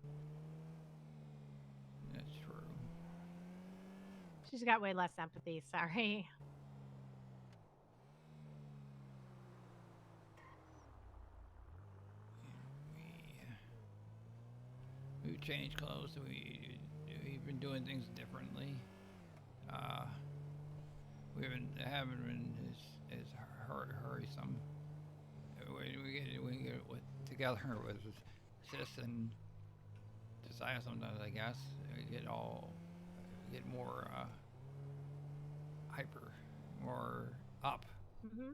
That's true. She's got way less empathy. Sorry. We've changed clothes. We've been doing things differently. We haven't been as hurriesome. We get together with Sis and Josiah sometimes, I guess. We get more hyper, more up. Mm-hmm.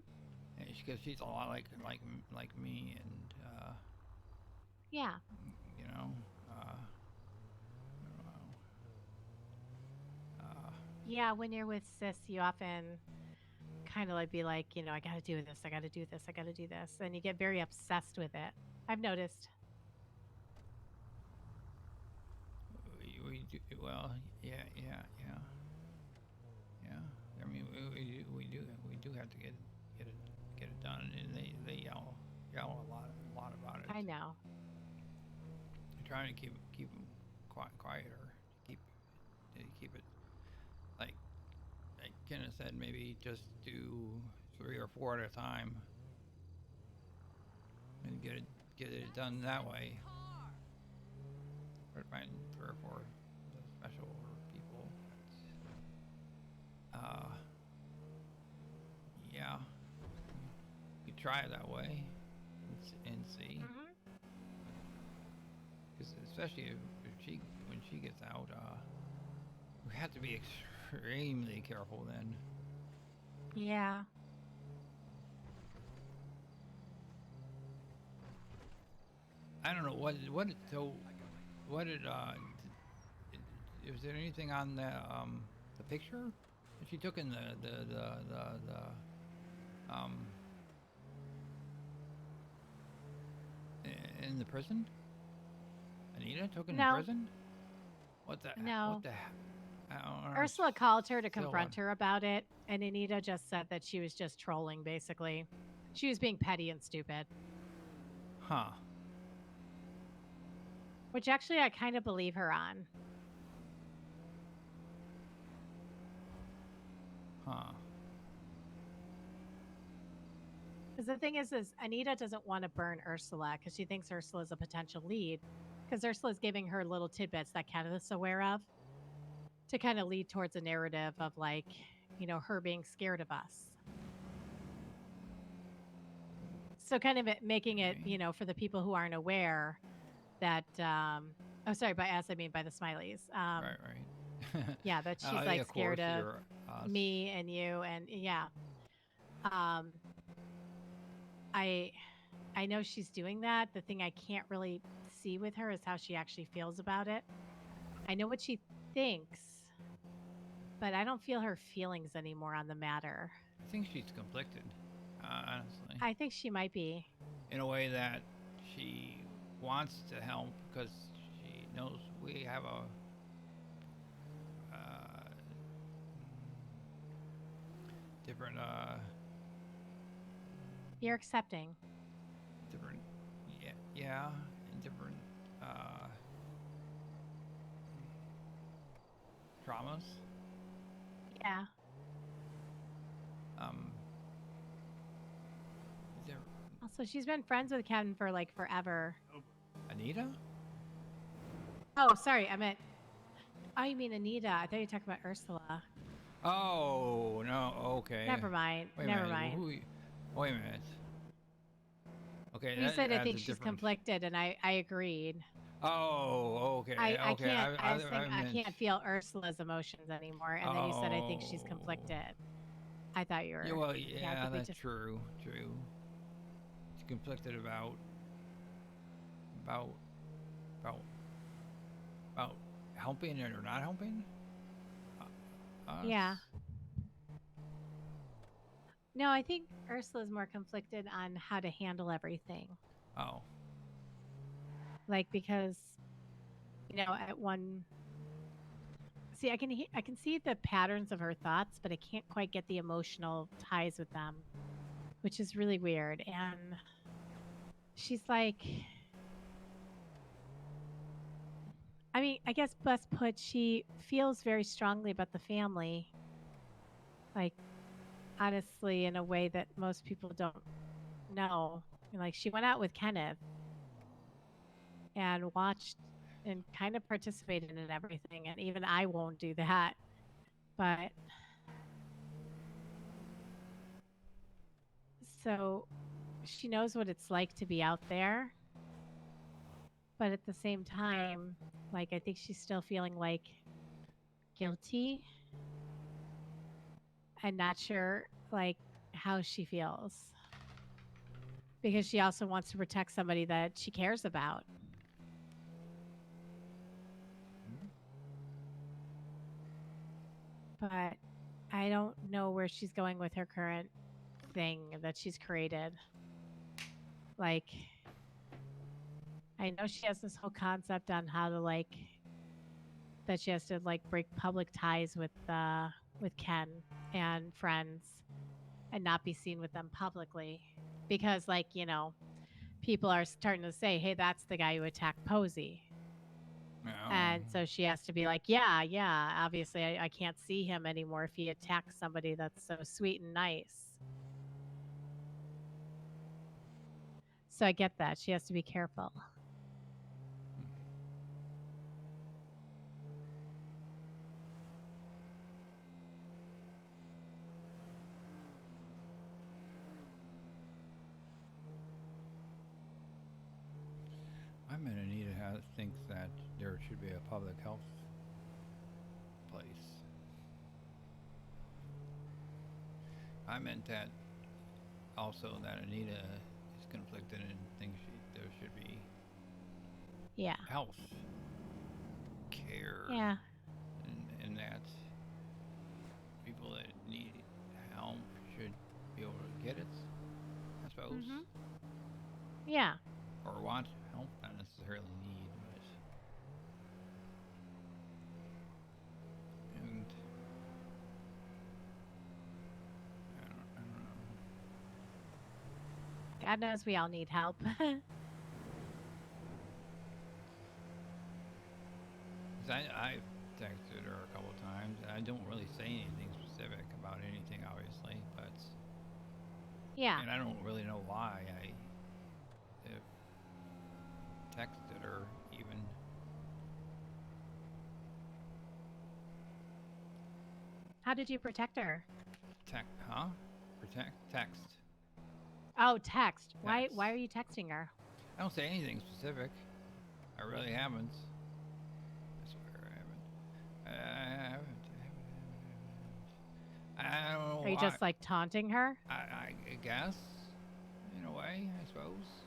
Because she's a lot like me, and yeah. You know. Yeah, when you're with Sis, you often kind of like be like, you know, I gotta do this, I gotta do this, I gotta do this, and you get very obsessed with it. I've noticed. We do well, yeah. I mean, we do have to get it done, and they yell a lot about it. I know. I'm trying to keep them quieter, keep it. Like Kenneth said, maybe just do 3 or 4 at a time, and get get it done that way. Or find 3 or 4 special people. Yeah. You could try it that way and see. Because especially if she, when she gets out, we have to be extremely careful then. Yeah. I don't know what did is there anything on the picture that she took in in the prison? Anita took in No. prison? What the No. what the I don't Ursula called her to still confront her about it, and Anita just said that she was just trolling, basically. She was being petty and stupid. Huh. Which actually I kind of believe her on. Huh. Because the thing is Anita doesn't want to burn Ursula because she thinks Ursula is a potential lead. Because Ursula's giving her little tidbits that Kenneth's aware of to kind of lead towards a narrative of, like, you know, her being scared of us. So kind of making it, you know, for the people who aren't aware that, oh, sorry, by us, I mean by the Smileys. Right. Yeah, that she's Yeah, like of scared course, of you're us. me and you, and yeah. I know she's doing that. The thing I can't really see with her is how she actually feels about it. I know what she thinks, but I don't feel her feelings anymore on the matter. I think she's conflicted, honestly. I think she might be. In a way that she wants to help because she knows we have a different You're accepting. and different traumas. Yeah. There, Also, she's been friends with Ken for like forever. Anita? Oh, sorry, I meant. Oh, you mean Anita? I thought you were talking about Ursula. Oh no. Okay. Never mind. Wait a Never minute, mind. Wait a minute. Okay. You that said I adds think a she's different- conflicted, and I agreed. Oh, okay. I okay. can't. I was thinking I meant- can't feel Ursula's emotions anymore, and then you said I think she's Oh. conflicted. I thought you were. Yeah, well, it yeah, could be that's just- true. She's conflicted about helping it or not helping. Yeah. Us? No, I think Ursula's more conflicted on how to handle everything. Oh. Like, because, you know, at one. See, I can see the patterns of her thoughts, but I can't quite get the emotional ties with them, which is really weird. And she's like, I mean, I guess best put, she feels very strongly about the family. Like, honestly, in a way that most people don't know. Like, she went out with Kenneth and watched and kind of participated in everything, and even I won't do that. But so she knows what it's like to be out there, but at the same time, like, I think she's still feeling like guilty and not sure like how she feels, because she also wants to protect somebody that she cares about. But I don't know where she's going with her current thing that she's created. Like, I know she has this whole concept on how to, like, that she has to like break public ties with Ken and friends and not be seen with them publicly, because, like, you know, people are starting to say, hey, that's the guy who attacked Posey. And so she has to be like, yeah, obviously I can't see him anymore if he attacks somebody that's so sweet and nice. So I get that. She has to be careful. I mean, Anita thinks that there should be a public health place. I meant that also that Anita is conflicted and thinks there should be Yeah. health care. Yeah. And that people that need help should be able to get it, I suppose. Mhm. Yeah. Or want help, not necessarily need, but. And I don't know. God knows we all need help. 'Cause I've texted her a couple times. I don't really say anything specific about anything, obviously, but. Yeah. And I don't really know why I texted her even. How did you protect her? Text. Oh, text. Why Text. are you texting her? I don't say anything specific. I really haven't. I swear I haven't. I don't know Are you why. just like taunting her? I guess, in a way, I suppose.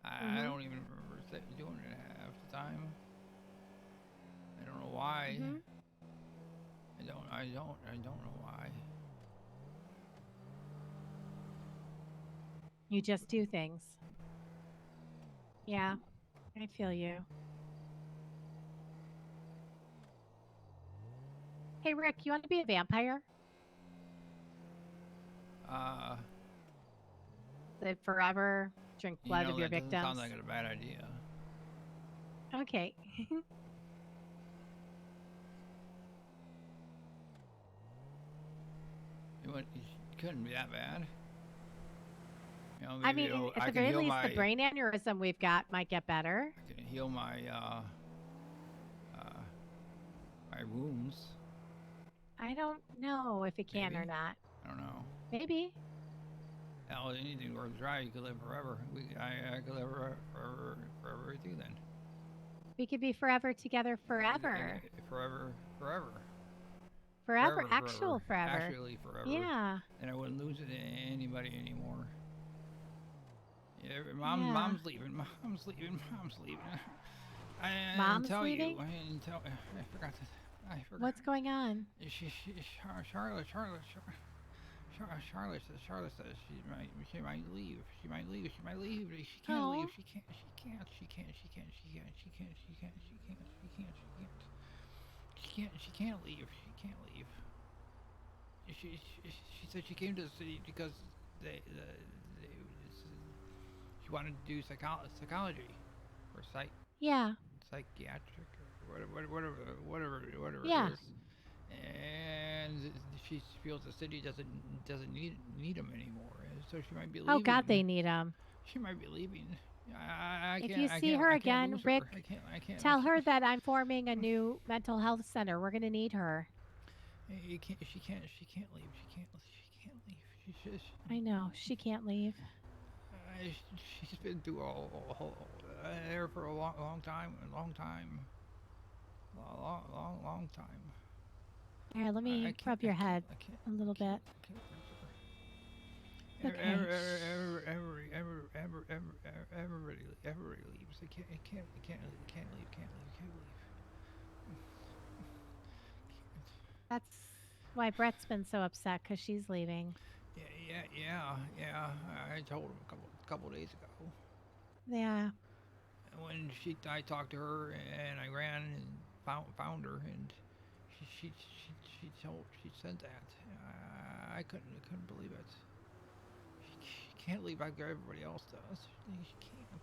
I don't even remember doing it half the time. I don't know why. Mhm. I don't know why. You just do things. Yeah, I feel you. Hey, Rick, you want to be a vampire? Live forever, drink blood of your that victims. doesn't sound like a bad idea. Okay. It couldn't be that bad. You know, I maybe mean, I at the can very heal least, my, the brain aneurysm we've got might get better. I can heal my my wounds. I don't know if it can or Maybe. not. I don't know. Maybe. Hell, anything works right, you could live forever. I could live forever with you then. We could be forever together forever. Forever. Actual forever. Actually forever. Yeah. And I wouldn't lose it to anybody anymore. Yeah, Yeah. Mom's leaving. Mom's leaving. I didn't Mom's tell leaving? you. I didn't tell. I forgot. What's going on? Charlotte says she might leave. She can't leave. She can't leave. She said she came to the city because she wanted to do psychology or Yeah. psychiatric or whatever Yeah. it is. And she feels the city doesn't need them anymore, and so she might be leaving. Oh God, they need them. She might be leaving. If you see her again, Rick, I can't. tell her that I'm forming a new mental health center. We're gonna need her. She can't leave. She can't leave. She's just. I know she can't leave. She's been through there for a long time. Here, let me rub your head a little bit. Okay. Everybody leaves. They can't leave. That's why Brett's been so upset because she's leaving. Yeah. I told him a couple days ago. Yeah. And when I talked to her and I ran and found her, and she said that. I couldn't believe it. She can't leave like everybody else does. She can't.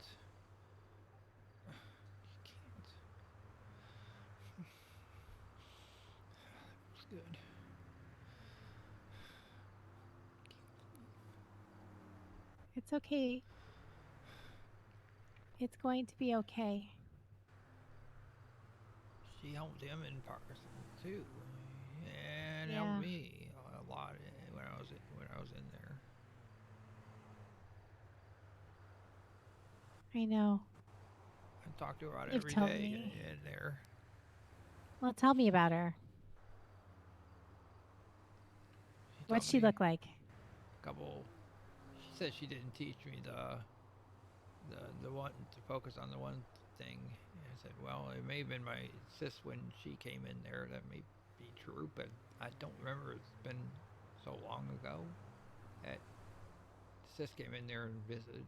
It's good. It's okay. It's going to be okay. She helped him in Parkinson too, and Yeah. helped me a lot when I was in there. I know. I talked to her about it You've every told day me. in there. Well, tell me about her. She What's taught she me look like? a couple. She said she didn't teach me the one to focus on the one thing. And I said, well, it may have been my sis when she came in there. That may be true, but I don't remember. It's been so long ago that sis came in there and visited.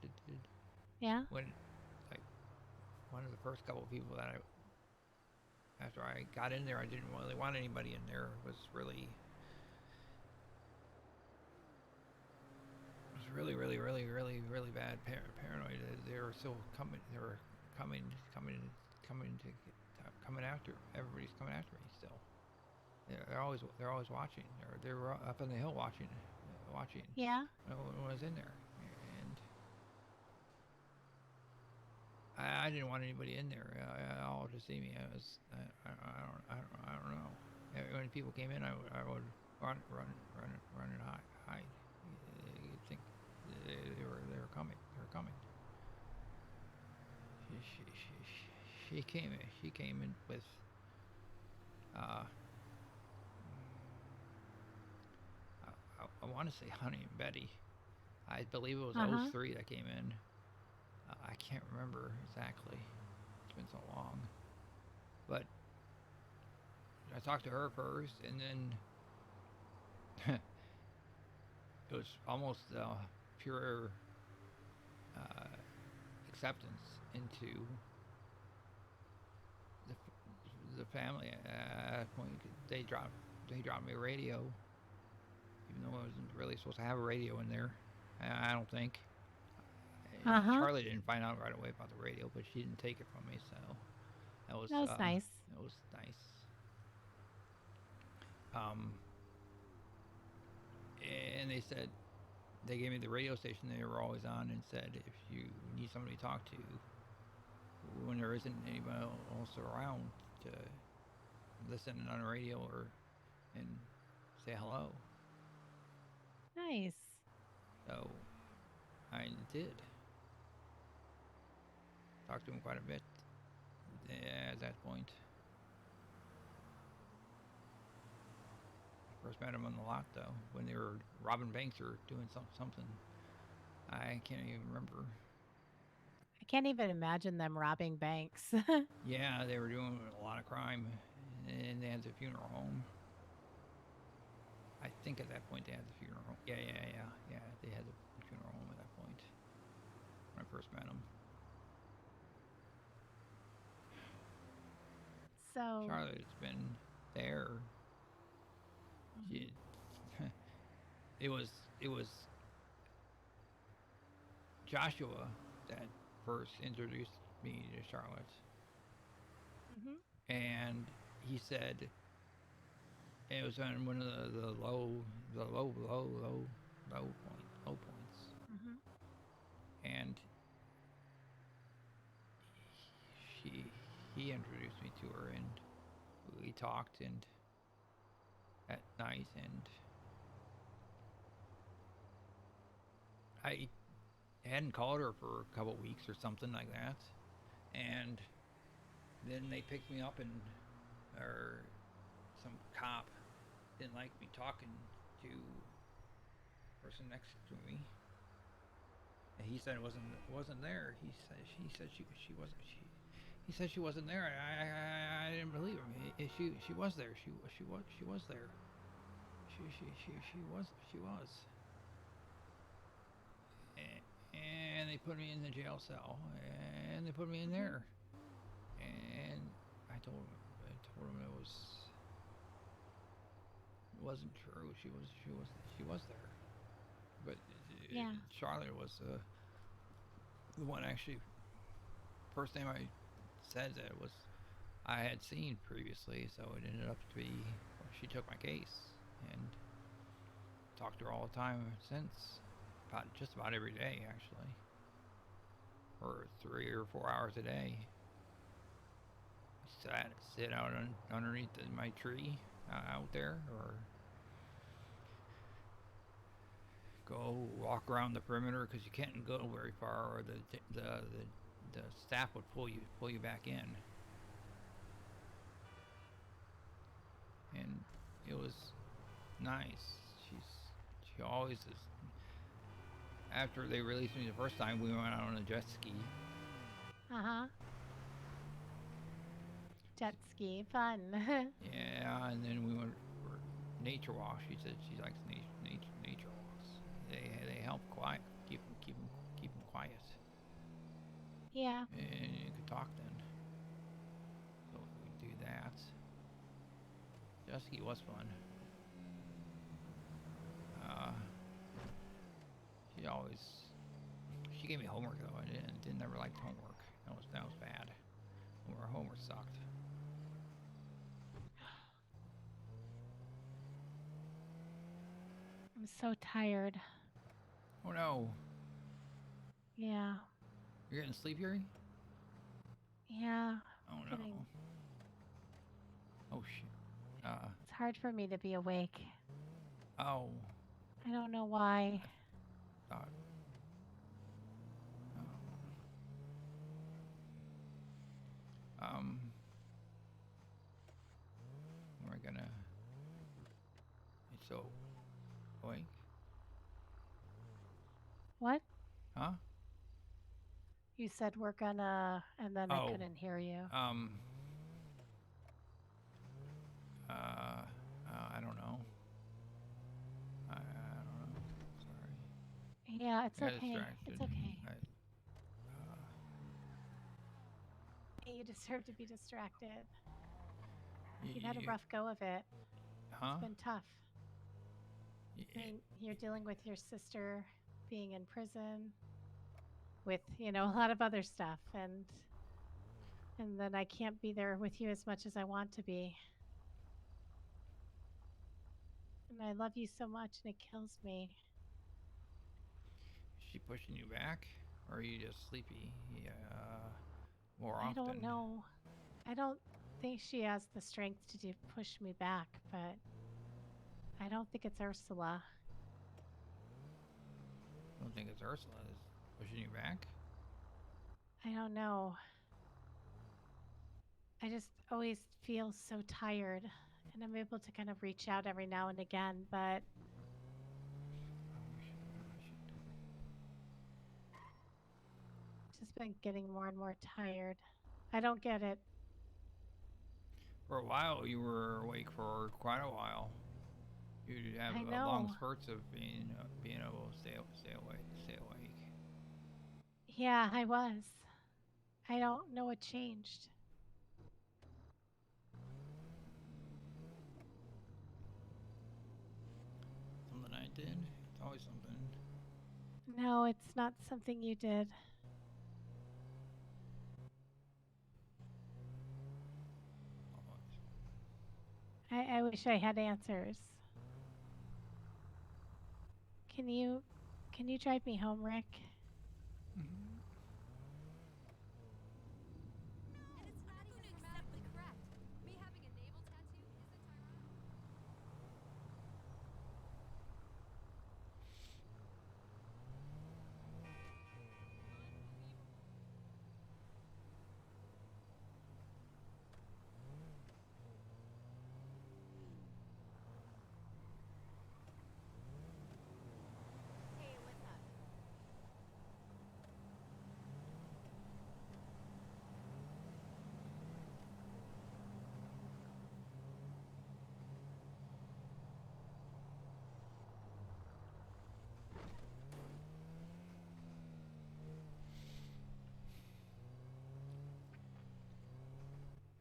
Yeah. When, like, one of the first couple of people that after I got in there, I didn't really want anybody in there. It was really bad paranoid. They were still coming. They were coming after. Everybody's coming after me still. They're always watching. They were up on the hill watching. Yeah. When I was in there, and I didn't want anybody in there. All to see me. I don't know. When people came in, I would run and hide. You'd think they were coming. She came in with I want to say Honey and Betty. I believe it was S03 that came in. I can't remember exactly. It's been so long. But I talked to her first, and then it was almost pure acceptance into the family. At that point, they dropped me a radio, even though I wasn't really supposed to have a radio in there. I don't think. Charlie didn't find out right away about the radio, but she didn't take it from me, so that was nice. That was nice. And they said they gave me the radio station they were always on, and said if you need somebody to talk to when there isn't anybody else around, to listen on the radio and say hello. Nice. So I did. Talked to him quite a bit at that point. First met him on the lot, though, when they were robbing banks or doing something. I can't even remember. I can't even imagine them robbing banks. Yeah, they were doing a lot of crime, and they had the funeral home. I think at that point they had the funeral home. Yeah. They had the funeral home at that point when I first met him. So Charlotte's been there. It was Joshua that first introduced me to Charlotte, and he said it was on one of the low points, and he introduced me to her, and we talked and at night, and I hadn't called her for a couple weeks or something like that, and then they picked me up, and or some cop didn't like me talking to the person next to me, and he said it wasn't there. He said she wasn't. He said she wasn't there. I didn't believe him. She was there. She was there. She was. And they put me in the jail cell, and they put me in there, and I told him it wasn't true. She was there, but yeah. Charlotte was the one actually. First name I said that was I had seen previously, so it ended up to be she took my case, and talked to her all the time since. Just about every day, actually. for 3 or 4 hours a day. Sit out underneath my tree out there, or go walk around the perimeter because you can't go very far, or the staff would pull you back in. And it was nice. She always is. After they released me the first time, we went out on a jet ski. Jet ski, fun. Yeah, and then we went for nature walks. She said she likes nature walks. They help keep them quiet. Yeah. And you could talk then. So we do that. Jet ski was fun. She gave me homework though. I didn't never like homework. That was bad. Our homework sucked. I'm so tired. Oh no. Yeah. You're getting sleepy? Yeah. Oh no. Getting... Oh shit. It's hard for me to be awake. Oh. I don't know why. We're gonna. So, awake? What? Huh? You said we're gonna, and then I couldn't hear you. I don't know. I don't know. Sorry. Yeah, it's I got okay. distracted. It's okay. You deserve to be distracted. You've had a rough go of it. Huh? It's been tough. I mean, you're dealing with your sister being in prison, with a lot of other stuff, and then I can't be there with you as much as I want to be. And I love you so much, and it kills me. Is she pushing you back, or are you just sleepy? More often. I don't know. I don't think she has the strength to push me back, but I don't think it's Ursula. I don't think it's Ursula is pushing you back. I don't know. I just always feel so tired, and I'm able to kind of reach out every now and again, but just been getting more and more tired. I don't get it. For a while, you were awake for quite a while. You'd have long spurts of being able to stay awake. Yeah, I was. I don't know what changed. Something I did. It's always something. No, it's not something you did. I wish I had answers. Can you drive me home, Rick?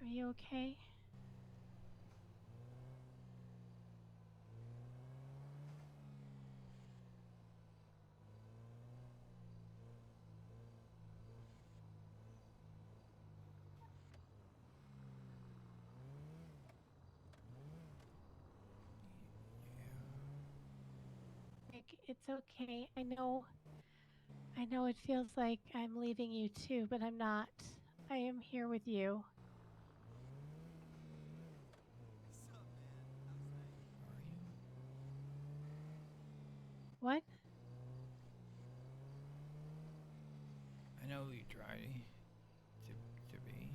Are you okay? Rick, it's okay. I know I know it feels like I'm leaving you too, but I'm not. I am here with you. Are you? What? I know you try to be.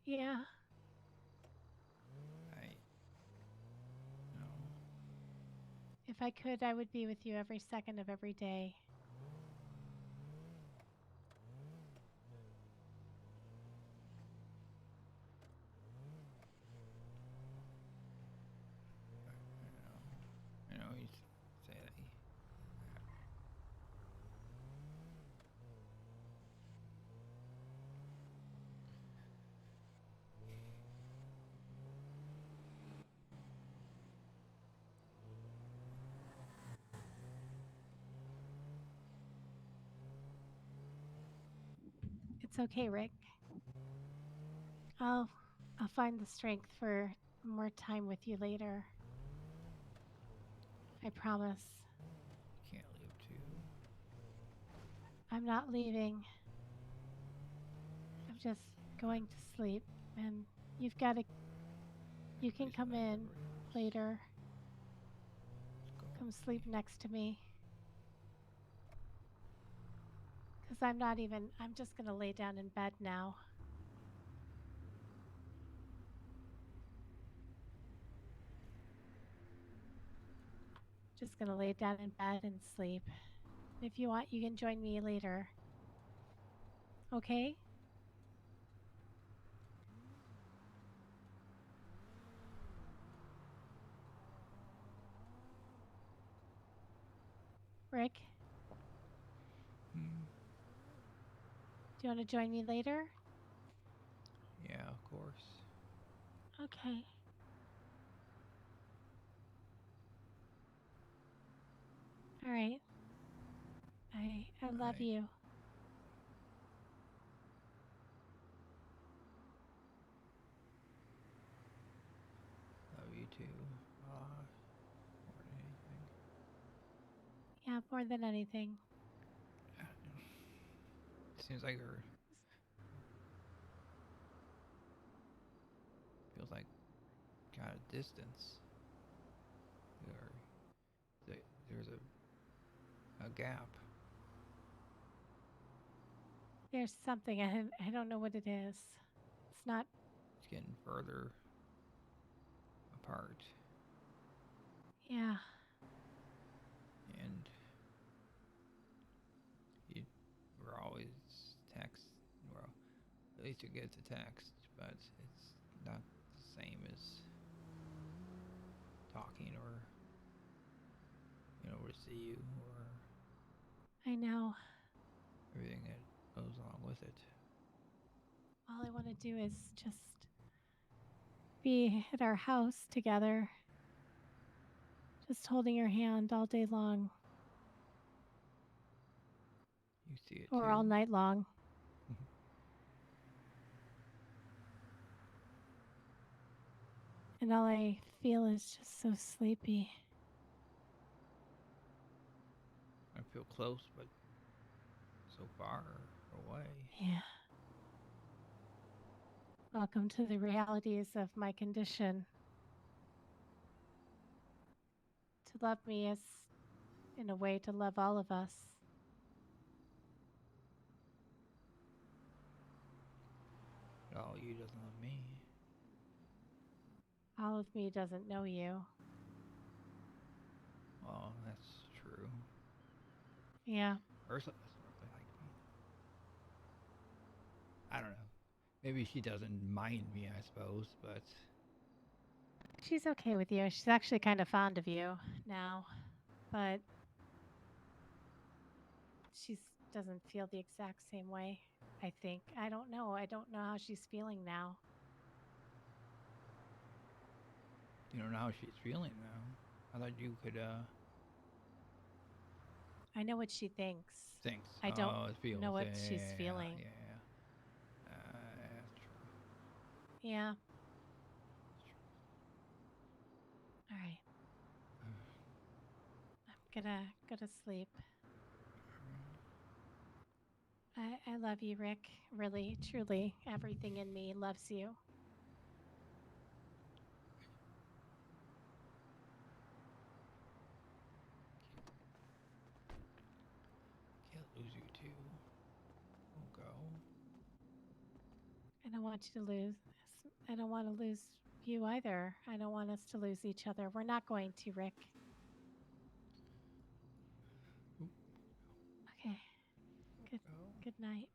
Yeah. I no. If I could, I would be with you every second of every day. I know you say that. It's okay, Rick. I'll find the strength for more time with you later. I promise. Can't leave too. I'm not leaving. I'm just going to sleep, and you've got to. You can come in later. Come sleep next to me. Because I'm not even. I'm just going to lay down in bed now. Just going to lay down in bed and sleep. If you want, you can join me later. Okay? Rick? Hmm. Do you want to join me later? Yeah, of course. Okay. All right. I love Right. you. Love you too. More than anything. Yeah, more than anything. Seems like her feels like kind of distance. There's a gap. There's something. I don't know what it is. It's not. It's getting further apart. Yeah. And we're always text. Well, at least you get to text, but it's not the same as talking or to see you or I know. everything that goes along with it. All I want to do is just be at our house together. Just holding your hand all day long. You see it Or too. all night long. And all I feel is just so sleepy. I feel close, but so far away. Yeah. Welcome to the realities of my condition. To love me is, in a way, to love all of us. All you doesn't love me. All of me doesn't know you. Well, that's true. Yeah. Ursula doesn't really like me. I don't know. Maybe she doesn't mind me, I suppose, but She's okay with you. She's actually kind of fond of you now. But she doesn't feel the exact same way, I think. I don't know. I don't know how she's feeling now. you don't know how she's feeling now. I thought you could I know what she thinks. thinks. I don't feels. know what Yeah, she's feeling. Yeah. That's true. Yeah. All right. I'm gonna go to sleep. I love you, Rick. Really, truly, everything in me loves you. Can't lose you too. Don't go. I don't want you to lose. I don't want to lose you either. I don't want us to lose each other. We're not going to, Rick. Okay. Good night.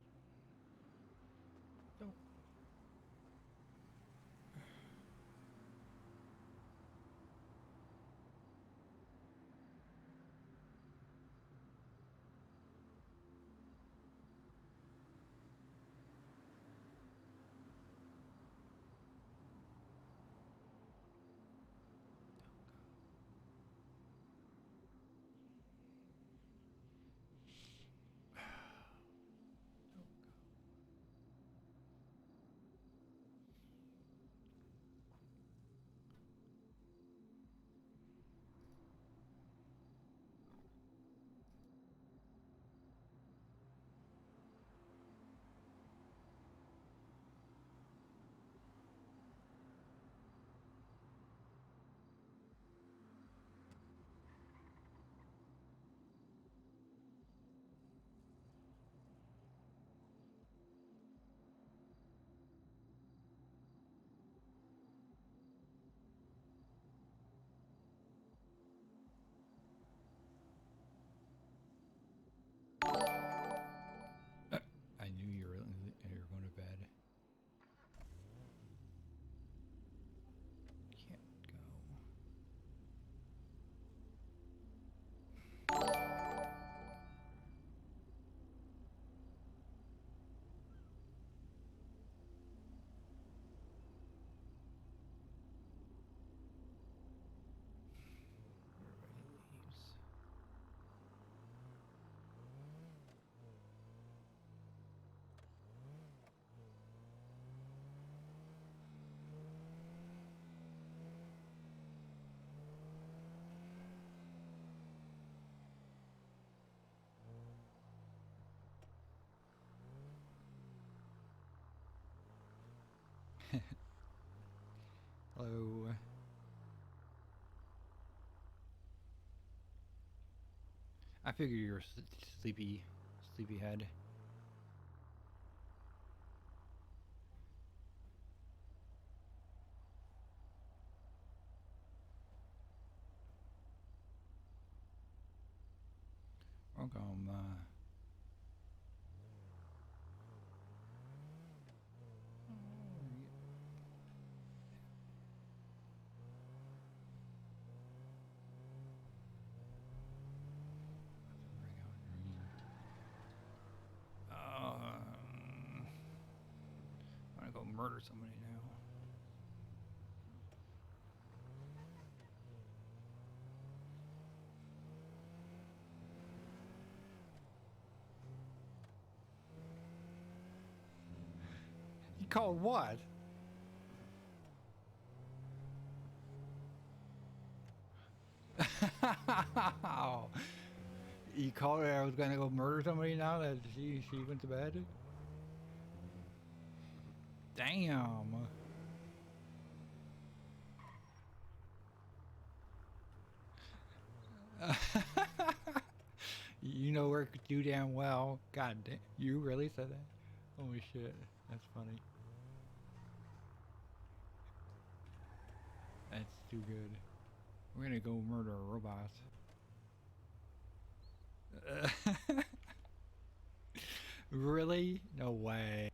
Don't. I knew you were going to bed. Can't go. Everybody leaves. Hello. I figure you're sleepyhead. Welcome. I'm gonna go murder somebody now. You called what? You called her I was gonna go murder somebody now that she went to bed? Damn. You know her too damn well. God damn, you really said that? Holy shit, that's funny. That's too good. We're gonna go murder a robot. Really? No way.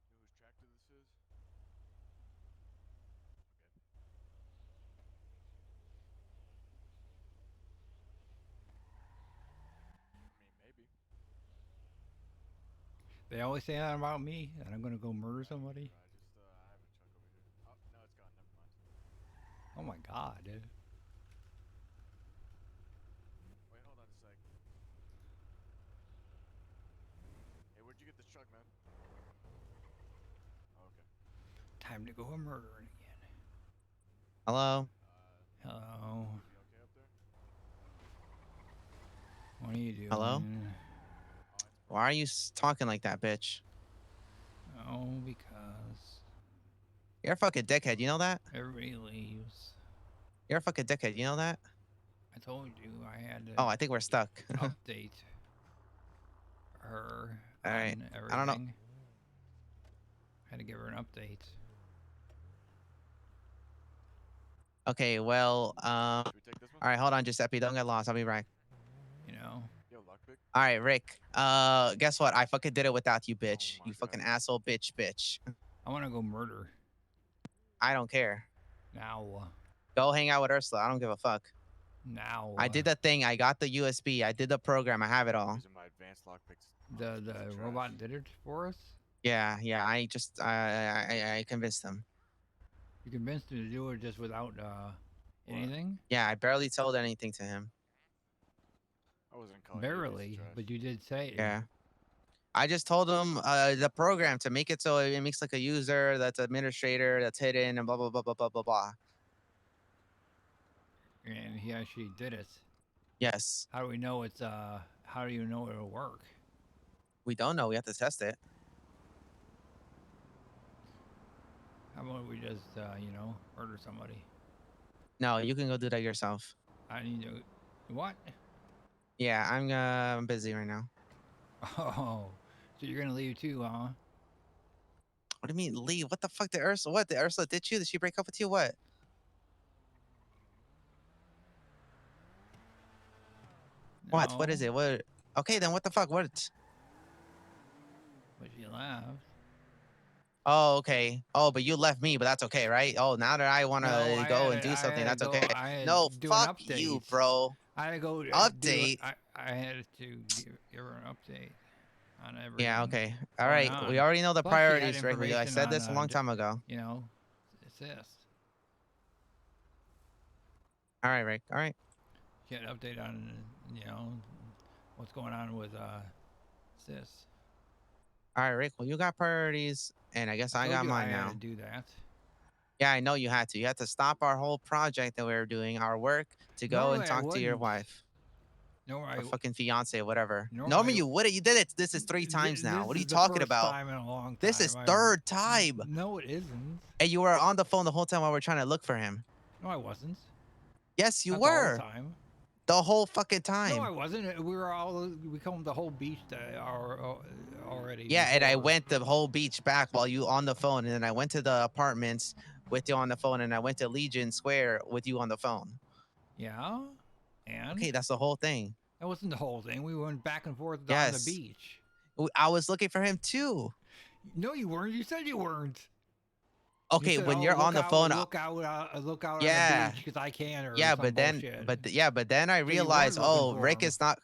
Know whose tractor this is? Okay. I mean, maybe. They always say that about me, that I'm gonna go murder somebody. I just, I have a truck over here. Oh, no, it's gone. Never mind. Oh my god, dude. Wait, hold on a sec. time to go a murdering again. Hello. Hello. What are you doing? Hello? Why are you talking like that, bitch? Oh, because You're a fucking dickhead. You know that? everybody leaves. You're a fucking dickhead. You know that? I told you I had to Oh, I think we're stuck. update her All on right. everything. I don't know. Had to give her an update. Okay, well, Should we take this one? all right, hold on, Giuseppe. Don't get lost. I'll be back. You know. Yo, lockpick. All right, Rick. Guess what? I fucking did it without you, bitch. my You fucking God. asshole, bitch. I want to go murder I don't care. now. Go hang out with Ursula. I don't give a fuck. Now. I did the thing. I got the USB. I did the program. I have it all. Using my advanced lockpicks. The robot did it for us. Yeah. I just I convinced him. You convinced him to do it just without anything. Yeah, I barely told anything to him. I wasn't calling you a piece of Barely, trash. but you did say it. Yeah. I just told him the program to make it so it makes like a user that's administrator that's hidden and blah blah blah blah blah blah blah. And he actually did it. Yes. How do we know it's how do you know it'll work? We don't know. We have to test it. How about we just murder somebody? No, you can go do that yourself. I need to what? Yeah, I'm busy right now. Oh, so you're gonna leave too, huh? What do you mean leave? What the fuck did Ursula? What did Ursula did you? Did she break up with you? What? What? What is No, it? What? Okay, then what the fuck? What? but she left. Oh, okay. Oh, but you left me, but that's okay, right? Oh, now that I want No, to I go had and to, do I something, had that's to go. okay. I had No, to do fuck an update. you, bro. I had to go Update. I had to give her an update on everything. Yeah, okay. All going right. on. We already know the Plus, she had priorities, Rick. I information said this a on, long time ago. assist. All right, Rick. All right. She had an update on what's going on with sis. All right, Rick. Well, you got priorities, and I guess I Told got you mine I now. had to do that. Yeah, I know you had to. You had to stop our whole project that we were doing, our work, to go Normally and I talk to your wouldn't. wife No, or fucking fiance, whatever. Normally Normally you would have. You did it. This is 3 times now. This What are you is the talking first about? time in a long time. This is third time. No, it isn't. And you were on the phone the whole time while we're trying to look for him. No, I wasn't. Yes, you Not were. the whole time. The whole fucking time. No, I wasn't. We combed the whole beach already. Yeah, and I before. went the whole beach back while you on the phone, and then I went to the apartments with you on the phone, and I went to Legion Square with you on the phone. Yeah, and Okay, that's the whole thing. that wasn't the whole thing. We went back and forth on Yes. the beach. I was looking for him too. No, you weren't. You said you weren't. Okay, you said, when "Oh, you're on the phone, look out on yeah. the beach because I can. Or yeah, some but then, bullshit. but then I So you weren't realized, looking oh, for Rick him. is not.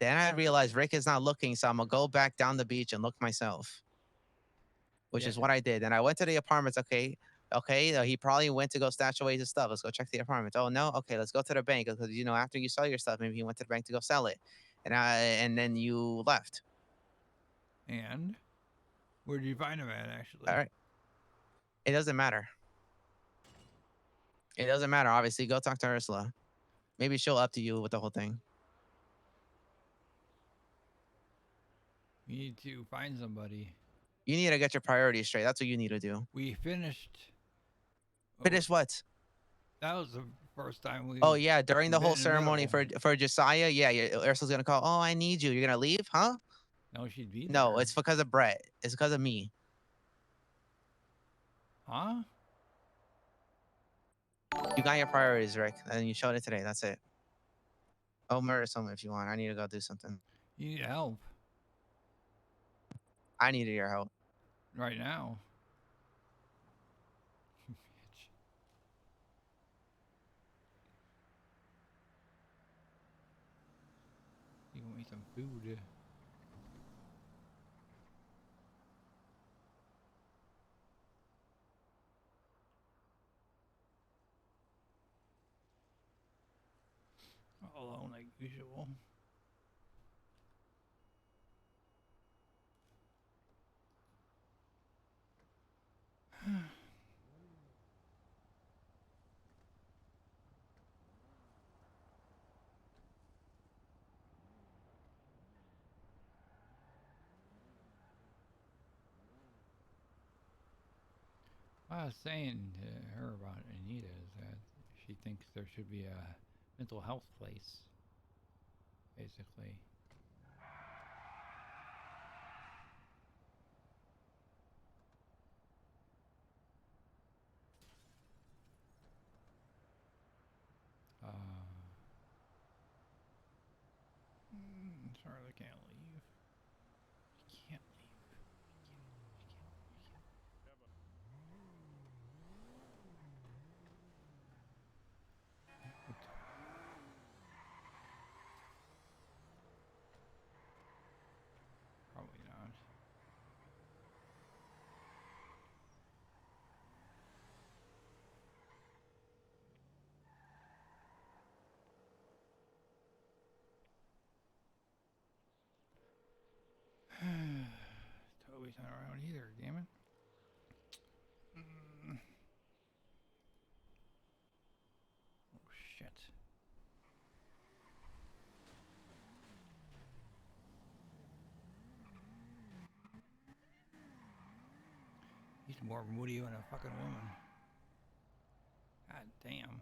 Then I realized Rick is not looking, so I'm gonna go back down the beach and look myself, which is Yeah. what I did. And I went to the apartments. Okay, he probably went to go stash away his stuff. Let's go check the apartment. Oh no, okay, let's go to the bank because after you sell your stuff, maybe he went to the bank to go sell it, and then you left. And where did you find him at? Actually, All right. It doesn't matter. It doesn't matter. Obviously, go talk to Ursula. Maybe she'll up to you with the whole thing. you need to find somebody. You need to get your priorities straight. That's what you need to do. We finished. Finish what? That was the first time we. Oh yeah, during the been whole in the ceremony middle. for Josiah, yeah, Ursula's gonna call. Oh, I need you. You're gonna leave, huh? No, she'd be No, there. it's because of Brett. It's because of me. Huh? You got your priorities, Rick, and you showed it today. That's it. Oh, murder someone if you want. I need to go do something. You need help I needed your help. right now. You can eat some food. All alone like usual. I was saying to her about Anita is that she thinks there should be a mental health place, basically. Sorry, I can't leave. I can't leave. Probably not. Toby's not around either, damn it. Oh shit. He's more moody than a fucking woman. God damn.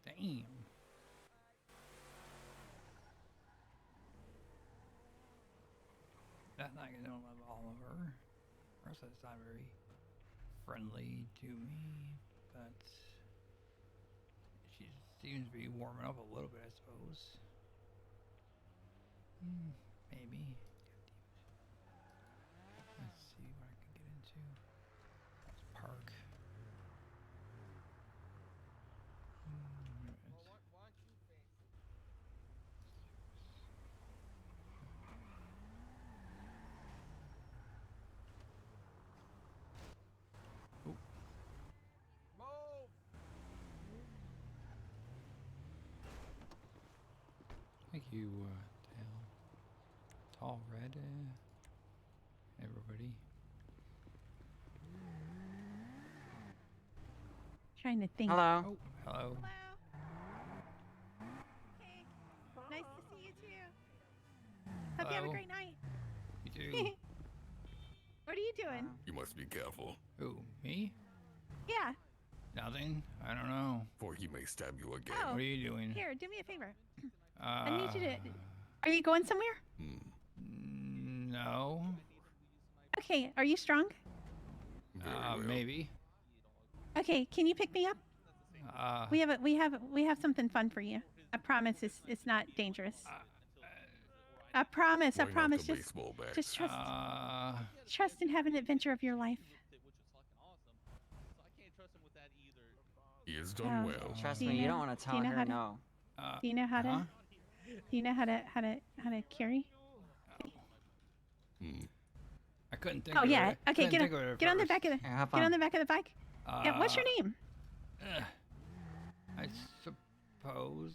Damn. That's not gonna love Oliver. Russell's not very friendly to me, but she seems to be warming up a little bit, I suppose. Maybe. Let's see what I can get into. This park. Thank you, Tall Red, everybody. Trying to think. Hello. Oh, hello. Hey, nice to see you too. Hope you have a Hello. great night. You too. What are you doing? You must be careful, Who, me? Yeah. Nothing. I don't know. for he may stab you again. Oh. What are you doing? Here, do me a favor. I need you to. Are you going somewhere? No. Okay. Are you strong? Maybe. Okay. Can you pick me up? We have something fun for you. I promise it's not dangerous. I promise. Why not promise. the Just baseball bat? just trust and have an adventure of your life. He has done Oh. well. Trust Do me, you know- don't want to do you tell know her how to- no. Do you know how to? Do you know how to carry? I couldn't think Oh of it. yeah. Okay. Couldn't think of it Get on the first. back of the. Here, have Get on fun. the back of the bike. Yeah. What's your name? I suppose.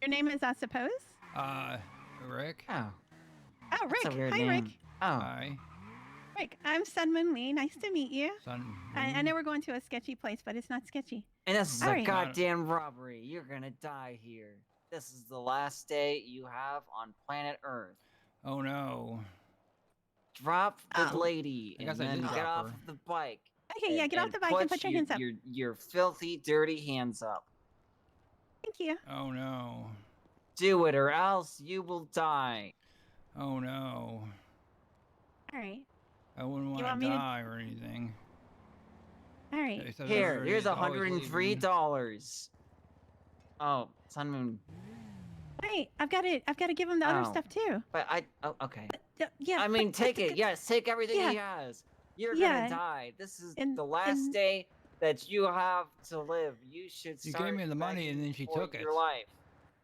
Your name is, I suppose. Rick. Oh. Oh, Rick. That's a weird Hi, name. Rick. Oh. Hi. Rick, I'm Sun Moon Lee. Nice to meet you. Son. I know we're going to a sketchy place, but it's not sketchy. And this is All a right. goddamn robbery. You're gonna die here. This is the last day you have on planet Earth. Oh no. Drop the Oh. lady I and guess I then did get drop off her. of the bike. Okay, yeah, get off the bike and put your hands up. Your filthy, dirty hands up. Thank you. Oh no. Do it or else you will die. Oh no. All right. I wouldn't want want to me to- die or anything. All right. They said Here, everybody's here's always leaving. $103. Oh, Sun Moon. Wait, I've got to give him the other Oh. stuff too. But okay. Yeah. I mean, take it. Yes, take everything he Yeah. has. You're Yeah. gonna die. This is And- the last and- day that you have to live. You should You start gave me the money and begging then she for took it. your life.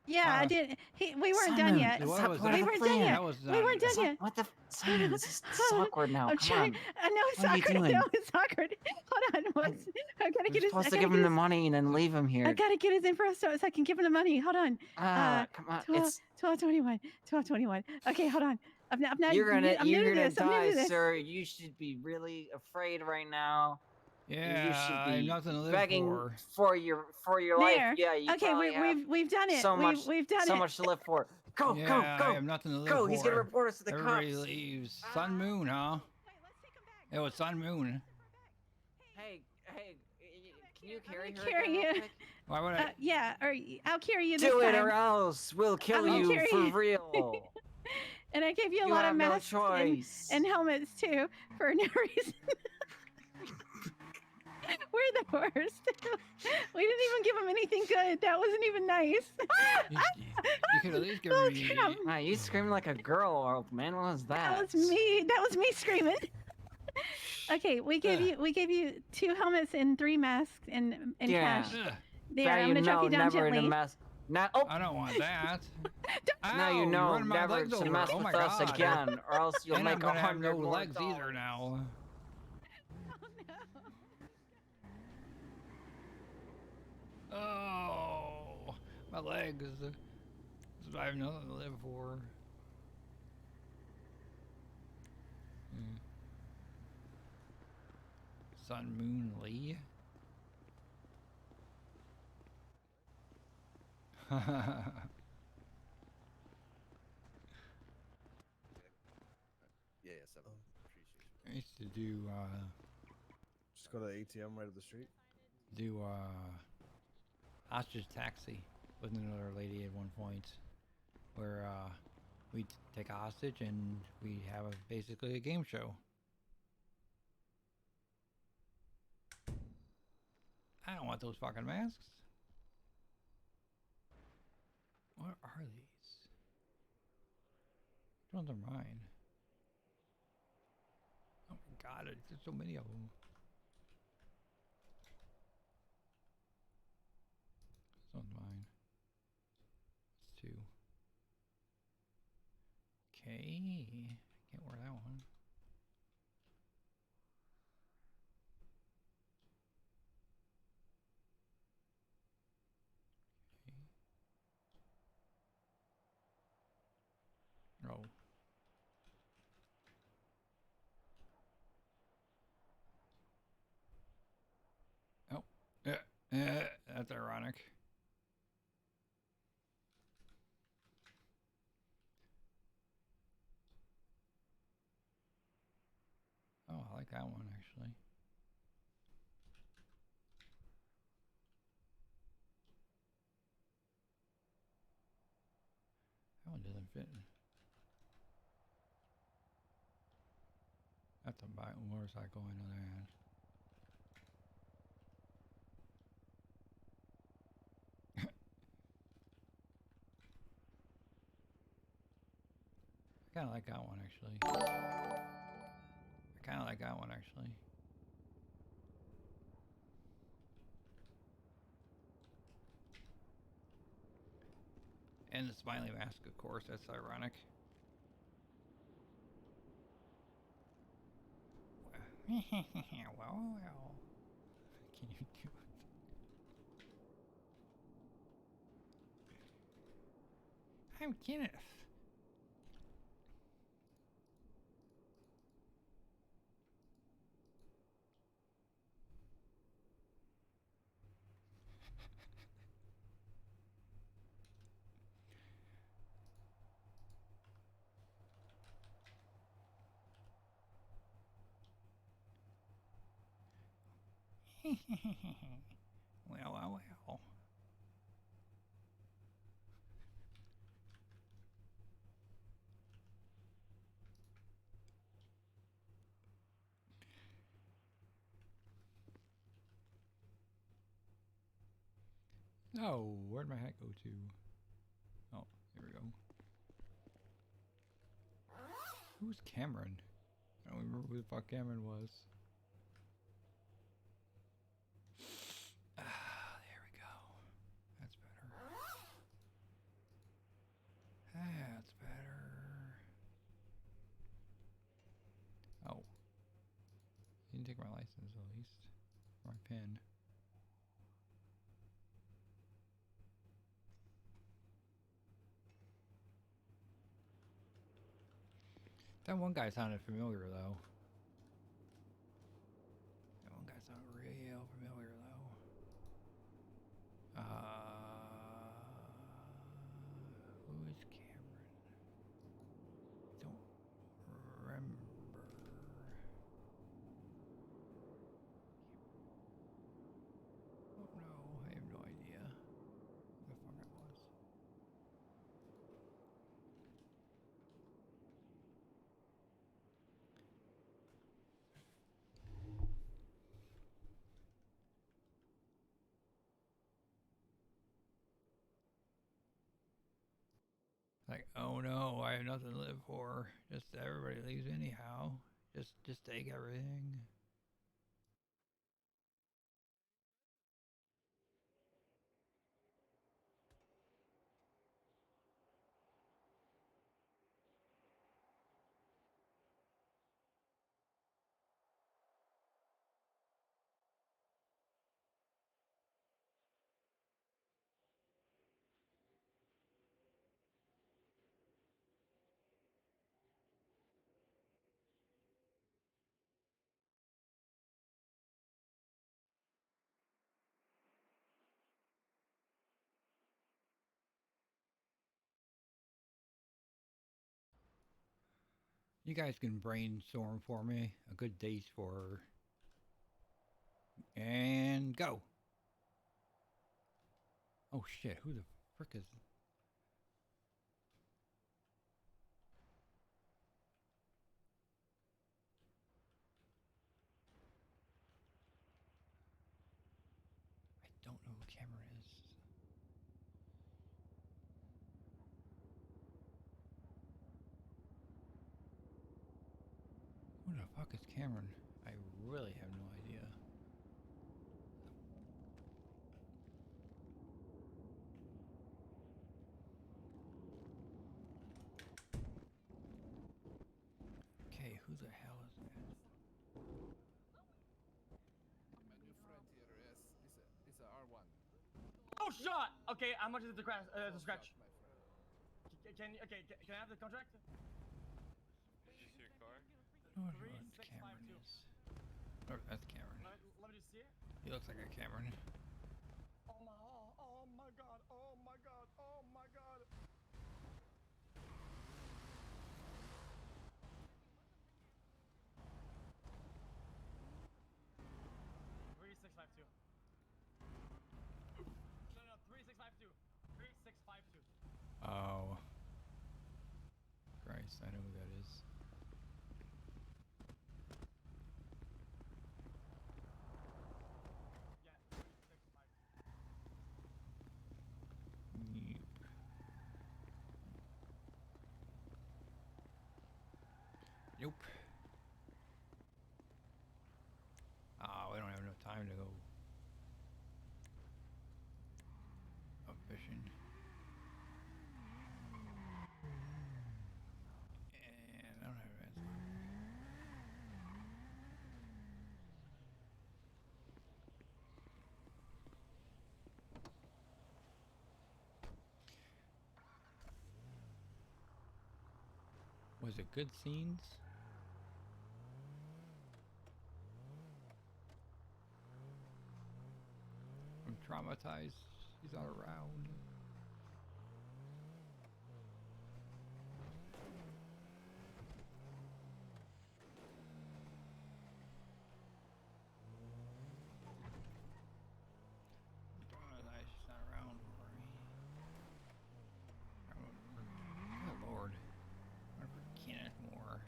Yeah, I did. Hey, we weren't done Simon, yet. What stop was putting We that? the weren't done plan. yet. That was We weren't done yet. What the? Simon, this is awkward now. I'm Come trying. on. I know it's What are you awkward. I doing? know it's awkward. Hold on. I gotta You're get his. supposed I to gotta give get him the his- money and then leave him here. I gotta get his info so I can give him the money. Hold on. Come on. 12:21. Okay, hold on. I'm not. You're I'm gonna new to this. I'm new die, to this. sir. You should be really afraid right now. Yeah, should I have be nothing to live begging for. your life. There. Yeah, you Okay, probably have we've done it. so much We've done so it. much to live for. Go, Yeah, go, I go, have nothing to live go! for. He's gonna report us to the Everybody cops. leaves. Sun Moon, huh? It was Sun Moon. Hey, can you carry her Carry again real you. quick? Why would I? Yeah, or I'll carry you this Do it time. or else we'll kill I'll you carry for you. real. And I gave you a You lot have of no masks choice. and helmets too for no reason. We're the worst. We didn't even give him anything good. That wasn't even nice. You could at least give Oh, me. Wow, you screamed like a girl, old man. What was that? That was me. That was me screaming. Okay, we gave you 2 helmets and 3 masks and Yeah. cash. Ugh. There, Now I'm you gonna drop know you down never gently. to mess. Now, oh, I don't want that. now Ow, you you're know running my never legs to over. mess Oh with my us God. again, or else you'll And I'm make gonna have no $100 more legs either now. Oh, my legs. I have nothing to live for. Sun Moon Lee. Yeah, 7. Appreciate I used to do Just go to the ATM right up the street. hostage taxi with another lady at one point, where we'd take a hostage and we have basically a game show. I don't want those fucking masks. What are these? Which ones are mine? Oh my God, there's so many of them. This one's mine. It's 2. Okay, can't wear that one. Okay. Oh. Oh, that's ironic. Oh, I like that one actually. That one doesn't fit. That's a motorcycle, I know that. I kind of like that one actually. I kind of like that one actually. And the smiley mask, of course, that's ironic. Well. Can you do it? I'm Kenneth. Well. No, where'd my hat go to? Oh, here we go. Who's Cameron? I don't remember who the fuck Cameron was. There we go. That's better. That's better. Oh. You didn't take my license at least. Or my pin. That one guy sounded familiar though. That one guy sounded Like, oh no, I have nothing to live for. Just everybody leaves anyhow. Just take everything. You guys can brainstorm for me a good date for, and go. Oh shit, who the frick is? I don't know who Cameron is. Who the fuck is Cameron? I really have no idea. Okay, who the hell is that? My new friend here is a R1. Oh shot! Okay, how much is the scratch? The scratch. Can I have the contract? Is this your car? I don't know what Cameron is. Oh, that's Cameron. Let me just see it. He looks like a Cameron. Oh my god! Oh my god! Oh my god! Three 652. No, 3652. 3652. Oh. Christ, I know who that is. Yeah, 3652. Nope. We don't have enough time to go up fishing. And I don't have that. Was it good scenes? I'm traumatized. He's not around. Traumatized. He's not around for me. Good lord. I'm for Kenneth more.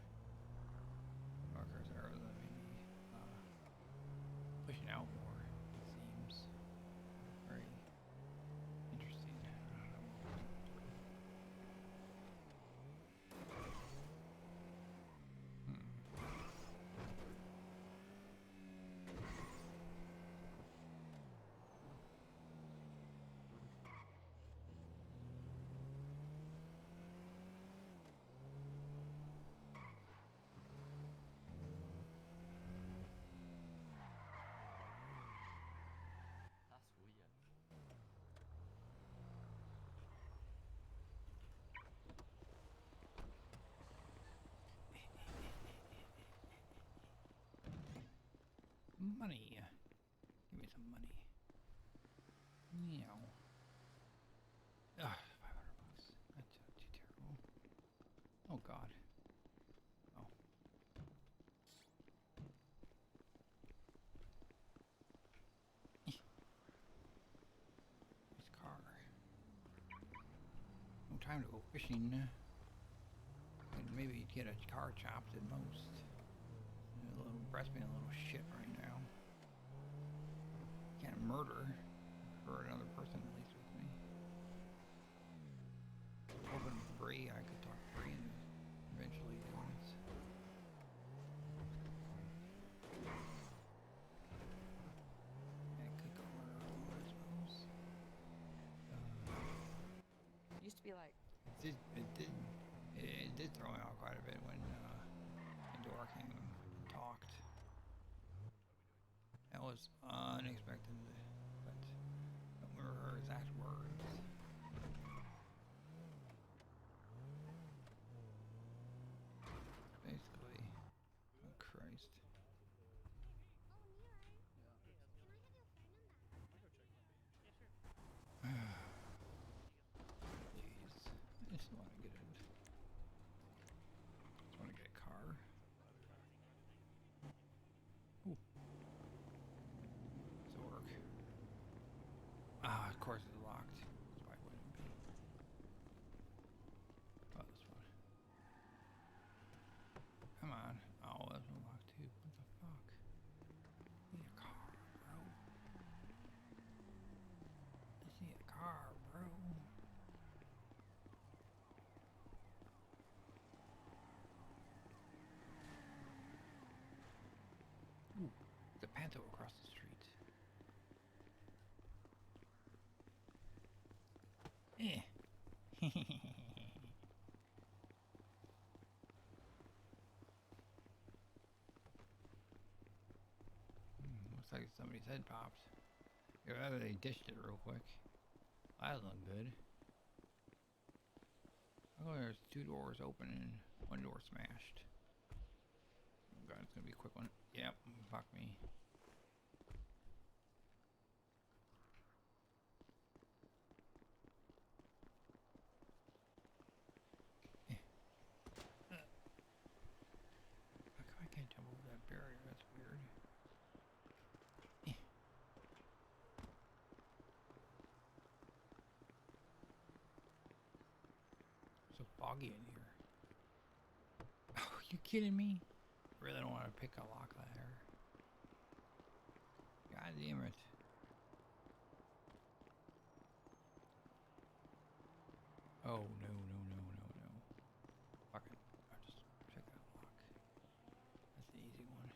Markers are maybe pushing out more. It seems very interesting. That's weird. Money. Give me some money. Meow. Ugh, $500. That's too terrible. Oh god. Oh. This car. No time to go fishing. And maybe get a car chopped at most. A little breast being a little shit right now. Can't murder for another person at least with me. Open brave. used to be like. It did throw me off quite a bit when Dora came and talked. That was unexpected, but I don't remember her exact words. Basically, oh Christ. Jeez, I just want to get in. Just want to get a car. Ooh. Zork. Ah, of course it's locked. Why wouldn't it be? Oh, this one. Come on. Oh, that's unlocked too. What the fuck? Need a car, bro. Just need a car, bro. Ooh, the Panto across the street. Eh. Looks like somebody's head popped. Yeah, they dished it real quick. That looked good. Oh, there's 2 doors open and 1 door smashed. Oh God, it's gonna be a quick one. Yep, fuck me. How come I can't jump over that barrier? That's weird. So foggy in here. Oh, you kidding me? Really don't want to pick a lock ladder. God damn it. Oh, no, no, no, no, no. Fuck it. I'll just check that lock. That's the easy one.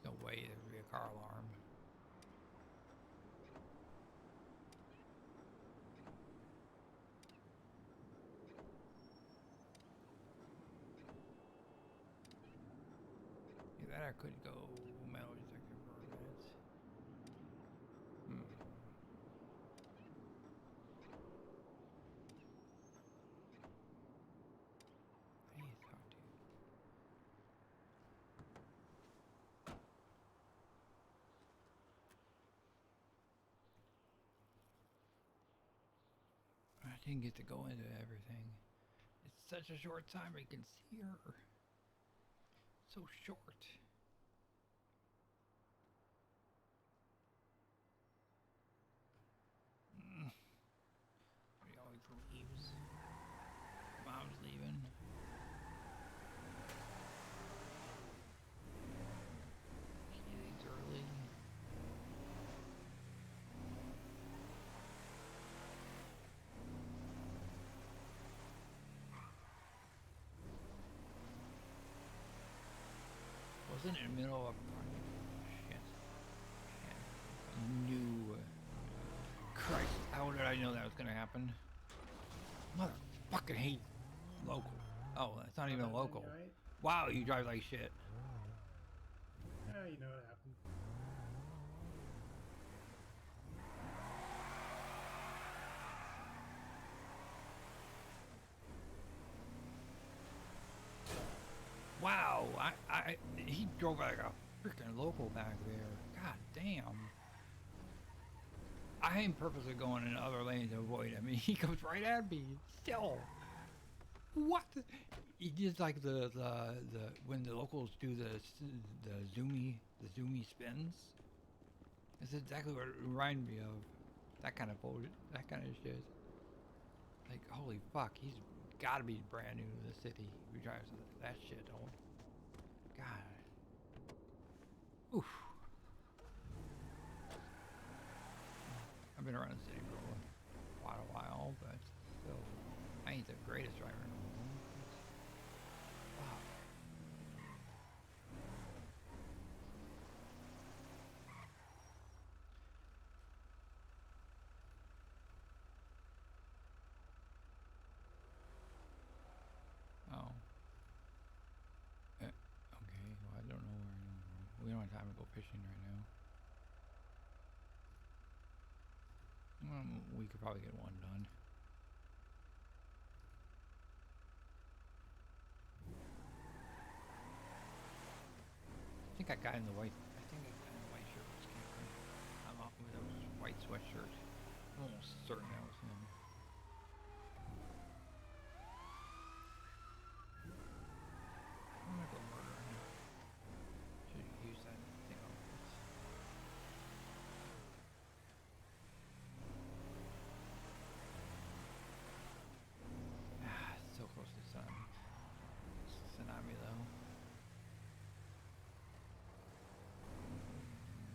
No way there would be a car alarm. Yeah, that I could go metal detector for a minute. I need to talk to you. I didn't get to go into everything. It's such a short time I can see her. So short. He always leaves. Mom's leaving. She leaves early. Wasn't in the middle of shit. I knew. Christ, how did I know that was gonna happen? Motherfucking hate local. Oh, that's not even local. Right? Wow, you drive like shit. Yeah, you know what happened. Wow, he drove like a freaking local back there. God damn. I am purposely going in other lanes to avoid him. I mean, he comes right at me. Still. What? He did like the when the locals do the zoomy spins. That's exactly what it reminded me of. That kind of bullshit. That kind of shit. Like, holy fuck, he's got to be brand new to the city. He drives that shit. Oh, God. Oof. I've been around the city for quite a while, but still, I ain't the greatest driver in the world. Wow. go fishing right now. We could probably get one done. I think that guy in the white. I think that guy in the white shirt was camping. I'm up with a white sweatshirt. I'm almost certain that was him. I'm gonna go murder him. Should use that thing on this. So close to tsunami though.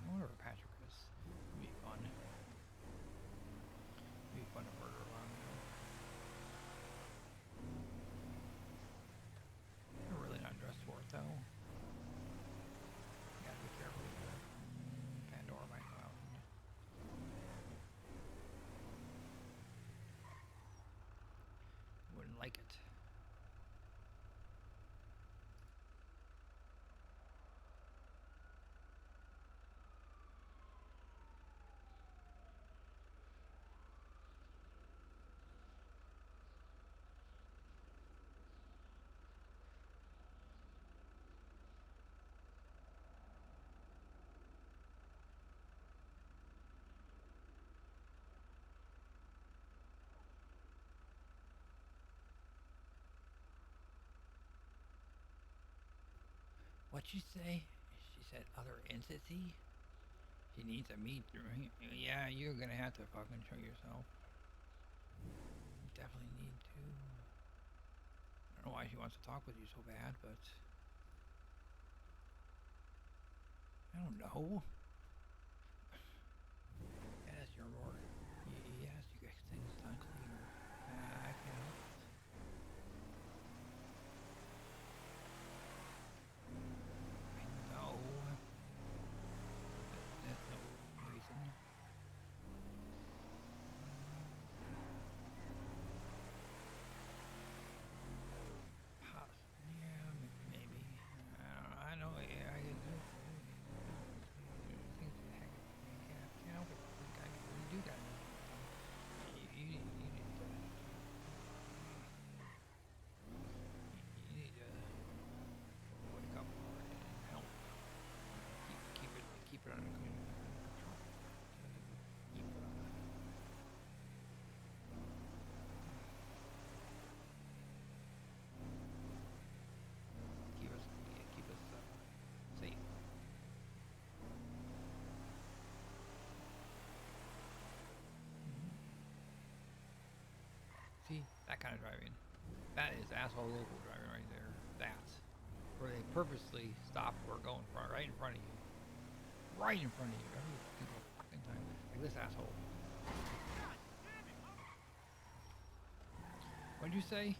I wonder where Patrick is. It'd be fun. It'd be fun to murder around there. They're really not dressed for it though. You gotta be careful with that. Pandora might go out. Wouldn't like it. What'd she say? She said other entity? She needs to meet through. Yeah, you're gonna have to fucking show yourself. You definitely need to. I don't know why she wants to talk with you so bad, but I don't know. Yeah, that's your work. Yes, you get things done cleaner. I can't help it. No. That's no reason. Yeah, maybe. I know. Yeah, I get it. Things that happen. Can't help it. You do that. You need to. You need to wake up and help. Keep it under control. Keep it on. Keep us safe. See, that kind of driving. That is asshole local driving right there. That's where they purposely stop or go in front, right in front of you. Right in front of you every single fucking time. Like this asshole. What'd you say?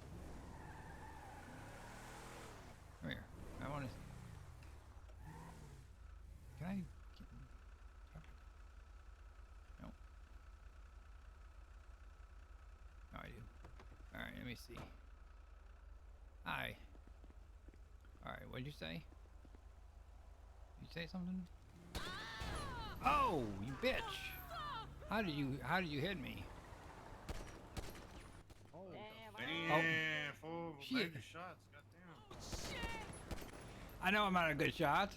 Come here. I want to. Can I? No. No, I do. All right, let me see. Hi. All right, what'd you say? You say something? Oh, you bitch! How did you hit me? Damn, fool. Shit. Baby shots, goddamn. I know I'm not a good shot.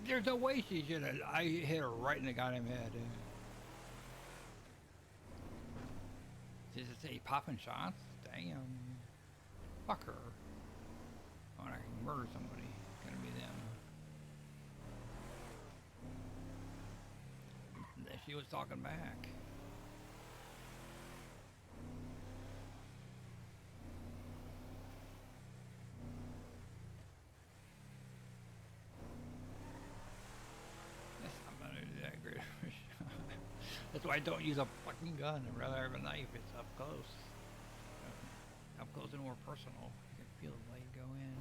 There's no way she should have. I hit her right in the goddamn head. Does it say popping shots? Damn. Fuck her. When I can murder somebody, it's gonna be them. And she was talking back. I'm gonna do that great. That's why I don't use a fucking gun. I'd rather have a knife. It's up close. Up close and more personal. You can feel the blade go in.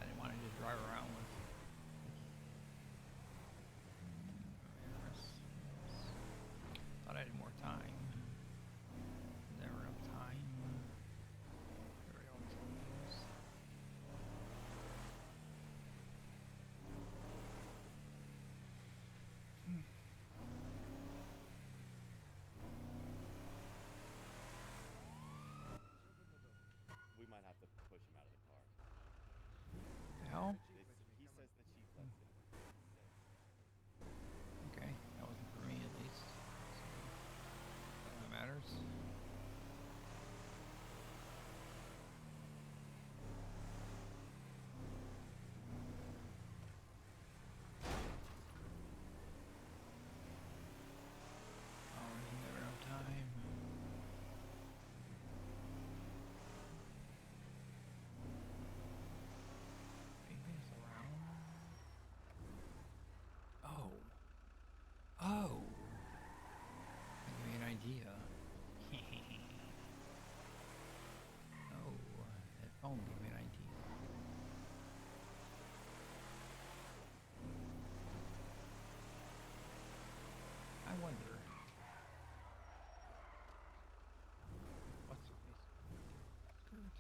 I didn't want to just drive around with. home, May 19th. I wonder. What's this? Skirt.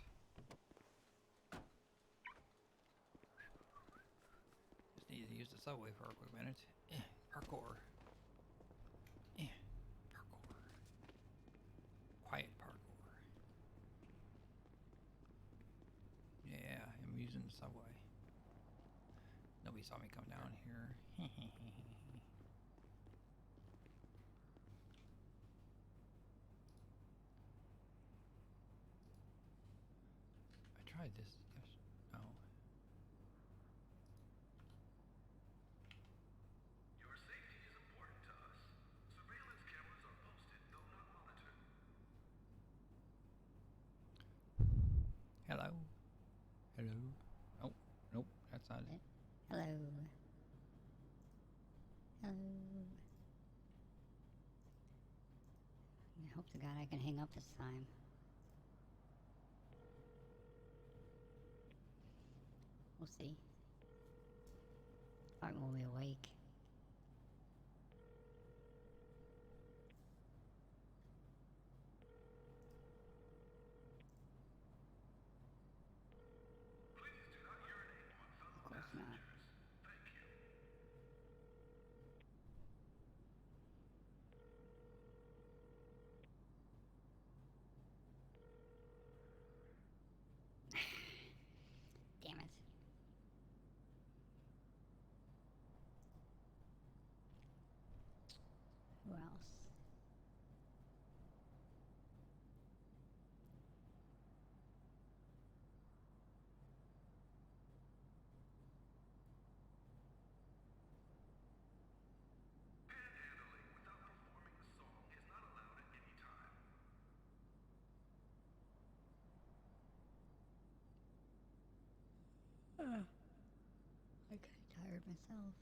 Just need to use the subway for a quick minute. Parkour. Parkour. Quiet parkour. Yeah, I'm using the subway. Nobody saw me come down here. I tried this. Yes. No. Your safety is important to us. Surveillance cameras are posted, though not monitored. Hello. Hello. Oh, nope, that's not it. Hello. Hello. I hope to God I can hang up this time. We'll see. Probably won't be awake. Of course not. Damn it. Who else? Panhandling without performing the song is not allowed at any time. I got tired myself.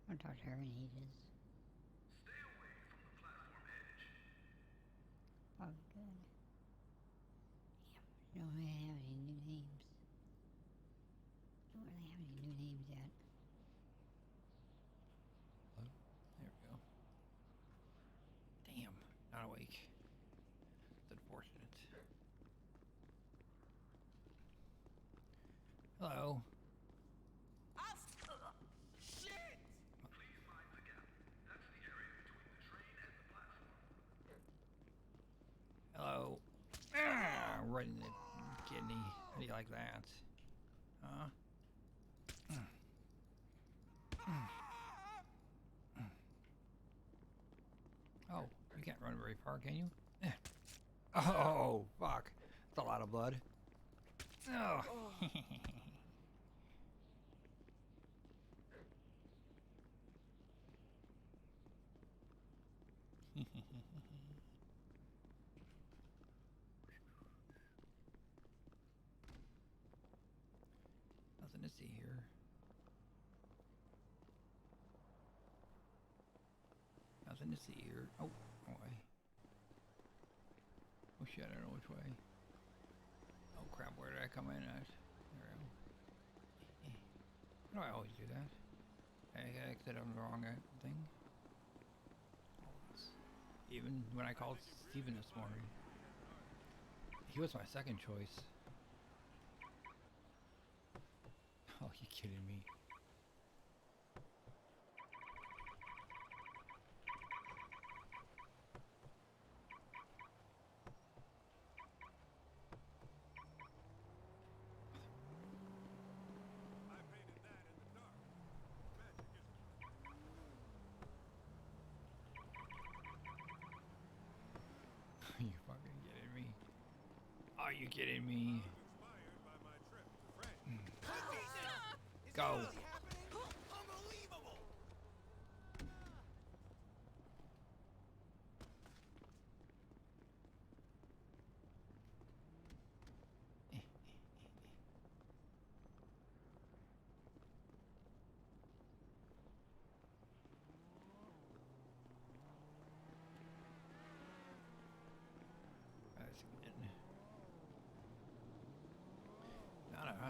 I haven't talked to her in ages. Stay away from the platform edge. Probably good. Damn, don't really have any new names. Don't really have any new names yet. Hello? There we go. Damn, not awake. It's unfortunate. Hello. Shit! Please mind the gap. That's the area between the train and the platform. Hello. Right in the kidney. How do you like that? Huh? Oh, you can't run very far, can you? Oh, fuck. That's a lot of blood. Oh. Nothing to see here. Nothing to see here. Oh, wrong way. Oh shit, I don't know which way. Oh crap, where did I come in at? There I go. Why do I always do that? I exit on the wrong thing. Even when I called Steven this morning, he was my second choice. Oh, you kidding me? Are you fucking kidding me? Are you kidding me? Go.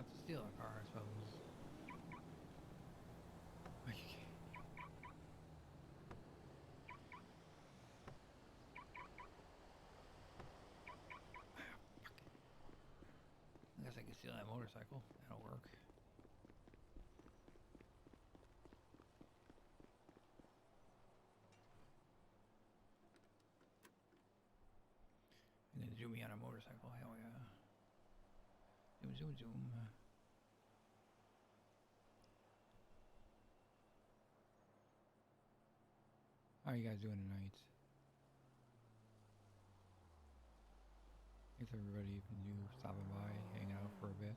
not to steal a car, I suppose. But you can't. I guess I can steal that motorcycle. That'll work. And then zoom me on a motorcycle. Hell yeah. Zoom, zoom, zoom. How are you guys doing tonight? Thanks everybody for you stopping by, hanging out for a bit.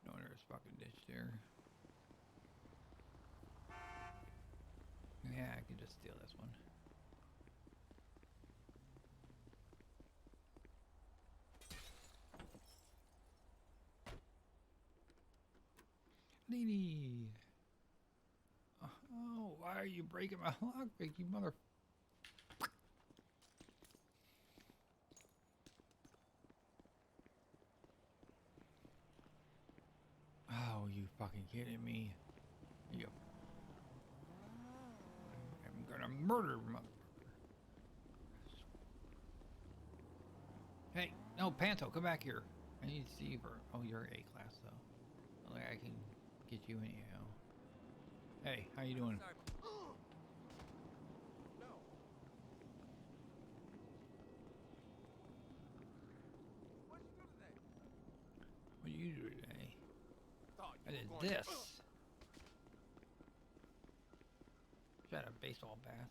No, there's fucking ditch there. Yeah, I can just steal this one. Needy. Oh, why are you breaking my lockpick, you mother... Oh, you fucking kidding me? You... I'm gonna murder motherfucker. Hey, no, Panto, come back here. I need to see you for... Oh, you're A class, though. Like, I can get you anyhow. Hey, how you doing? What did you do today? I did this. Shot a baseball bat.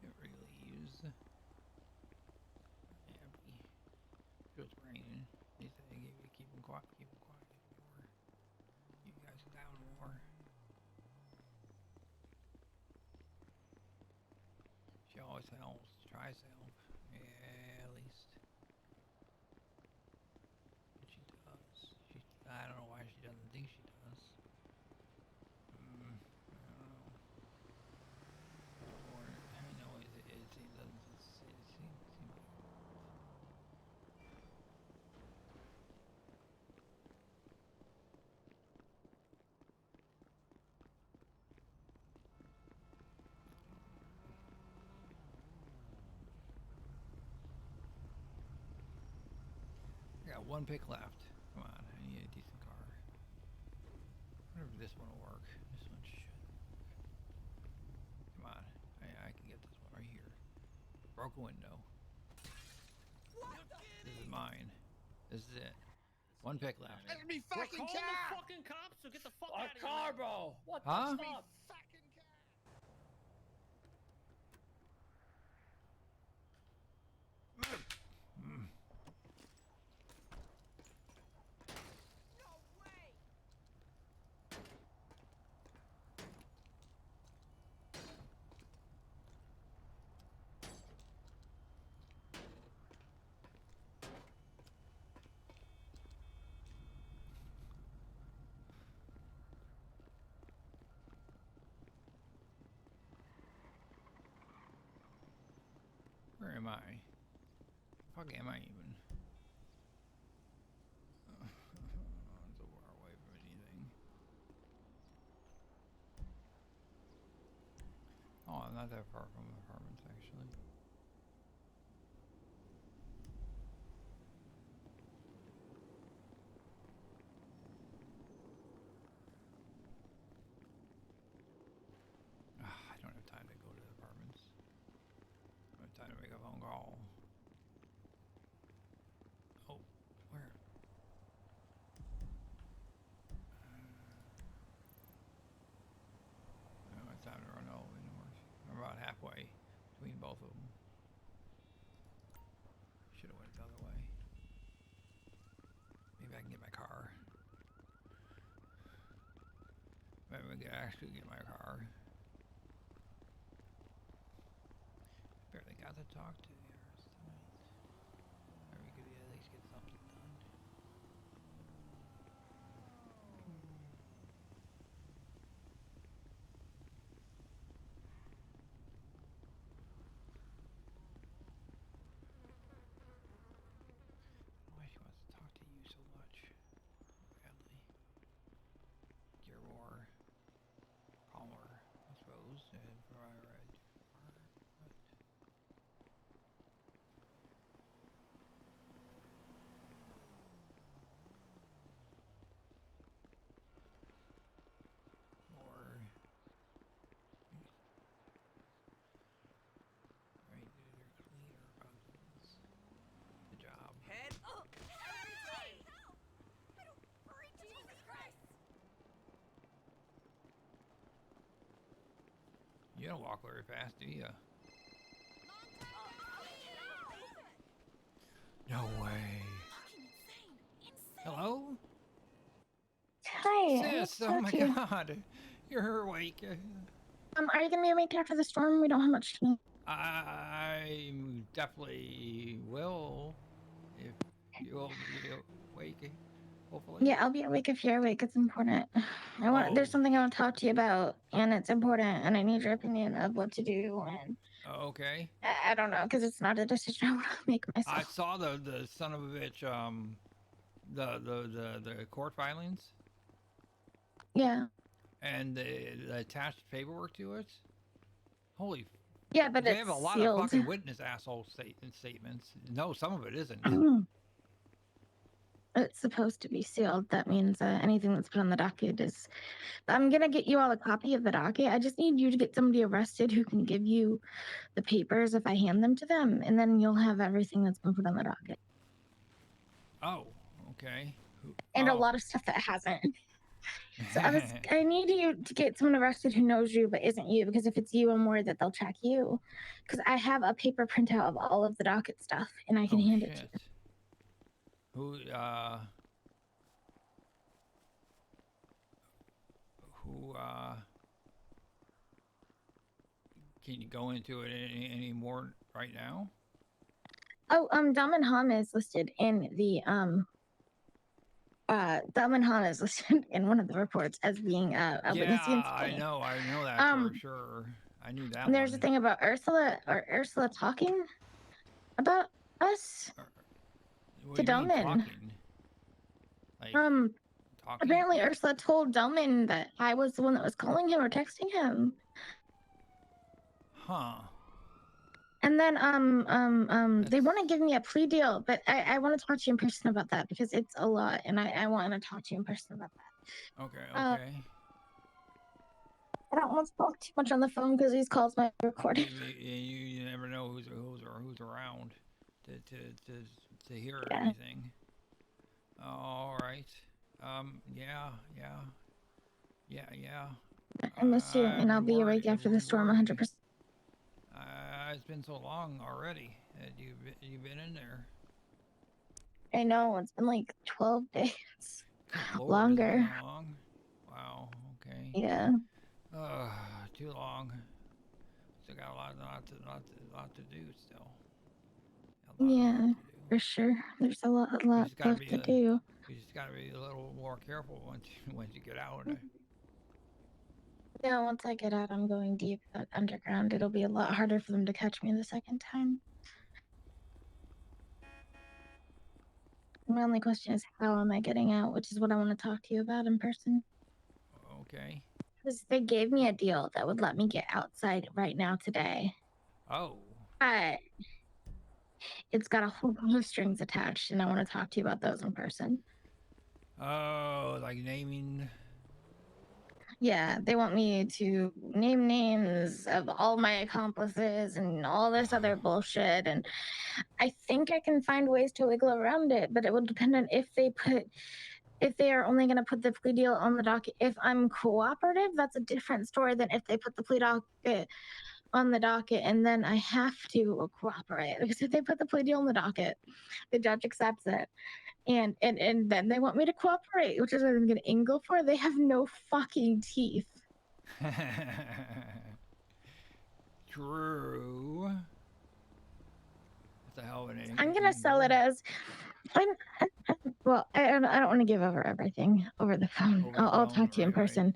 It really is. Happy. It was raining. They said they gave you keep them quiet more. You guys down more. She always helps. Tries to help. Yeah, at least. But she does. I don't know why she doesn't think she does. I don't know. Or, I know it doesn't seem like... I got one pick left. Come on, I need a decent car. I wonder if this one will work. This one should. Come on, I can get this one right here. Broken window. This is mine. This is it. One pick left. Enemy fucking We're calling the fucking cops, so get the fuck out of here. Car, bro. What Huh? the fuck? Where am I? Fuck am I even? I'm so far away from anything. Oh, I'm not that far from the apartments actually. I don't have time to go to the apartments. I don't have time to make a phone call. Oh, where? I don't have time to run all the way north. I'm about halfway between both of them. Should have went the other way. Maybe I can get my car. Maybe I can actually get my car. Barely got to talk to yours tonight. Or we could at least get something done. don't walk very fast, do you? No way. Hello? Hi. Sis, oh my god. You're awake. Are you gonna be awake after the storm? We don't have much time. I definitely will. If you'll be awake, hopefully. Yeah, I'll be awake if you're awake. It's important. There's something I want to talk to you about, and it's important, and I need your opinion of what to do. And Okay. I don't know, because it's not a decision I want to make myself. I saw the son of a bitch, the court filings. Yeah. And the attached paperwork to it. Holy. Yeah, but they it's have a lot sealed. of fucking witness asshole statements. No, some of it isn't. It's supposed to be sealed. That means anything that's put on the docket is. I'm gonna get you all a copy of the docket. I just need you to get somebody arrested who can give you the papers if I hand them to them, and then you'll have everything that's been put on the docket. Oh, okay. And a lot of stuff that hasn't. So I need you to get someone arrested who knows you but isn't you, because if it's you, I'm worried that they'll check you. Because I have a paper printout of all of the docket stuff, and I can hand it to you. Who can you go into it any more right now? Oh, Daman Ham is listed in the Daman Han is listed in one of the reports as being a witness against I me. know that for sure. I knew that. And there's a thing about Ursula talking about us to Delman. Like, apparently Ursula told Delman that I was the one that was calling him or texting him. Huh. And then they want to give me a plea deal, but I want to talk to you in person about that because it's a lot, and I want to talk to you in person about that. Okay. I don't want to talk too much on the phone because these calls might be recorded. You never know who's around to hear everything. All right. Yeah. I miss you, and I'll be awake after the storm 100%. It's been so long already that you've been in there. I know, it's been like 12 days. Lord, longer. It's been that long? Wow. Okay. Yeah. Too long. Still got a lot to do still. Yeah, for sure. There's a lot left to do. You just gotta be a little more careful once you get out. Yeah, once I get out, I'm going deep underground. It'll be a lot harder for them to catch me the second time. My only question is, how am I getting out? Which is what I want to talk to you about in person. Okay. Because they gave me a deal that would let me get outside right now today. Oh. But it's got a whole bunch of strings attached, and I want to talk to you about those in person. Oh, like naming. Yeah, they want me to name names of all my accomplices and all this other bullshit, and I think I can find ways to wiggle around it, but it will depend on if they are only going to put the plea deal on the docket. If I'm cooperative, that's a different story than if they put the plea docket on the docket and then I have to cooperate. Because if they put the plea deal on the docket, the judge accepts it. And then they want me to cooperate, which is what I'm going to angle for. They have no fucking teeth. True. That's a hell of an angle. I'm going to sell it as... Well, I don't want to give over everything over the phone. I'll talk to you in person. Right.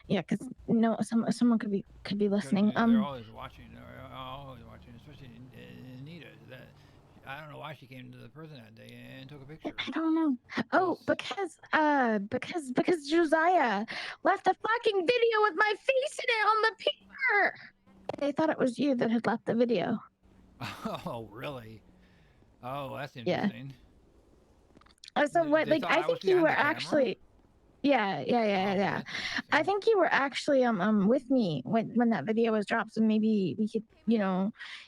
Yeah, because someone could be listening. They're always watching. They're always watching, especially Anita. I don't know why she came to the prison that day and took a picture. I don't know. Oh, because Josiah left a fucking video with my face in it on the paper. They thought it was you that had left the video. Oh, really? Oh, that's interesting. Yeah. So what? Like, I think you were actually. Yeah. I think you were actually with me when that video was dropped, so maybe we could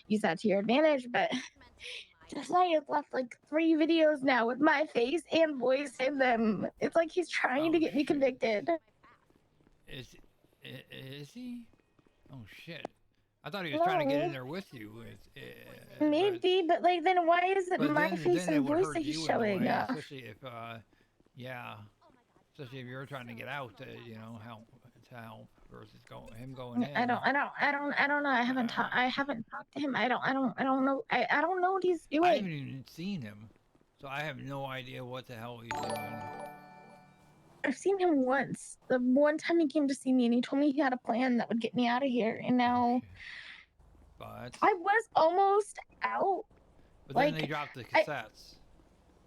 use that to your advantage. But Josiah's left like 3 videos now with my face and voice in them. It's like he's trying to get me convicted. Is he? Oh shit! I thought he was trying to get in No. there with you. Maybe, but like, then why is it But my then, face then it and would voice hurt that he's you in a showing way, off? especially if, yeah, especially if you're trying to get out to, help versus him going in. I don't know. I haven't talked to him. I don't know. I don't know what he's doing. I haven't even seen him, so I have no idea what the hell he's doing. I've seen him once. The one time he came to see me and he told me he had a plan that would get me out of here, and now But I was almost out. then like, they dropped the cassettes.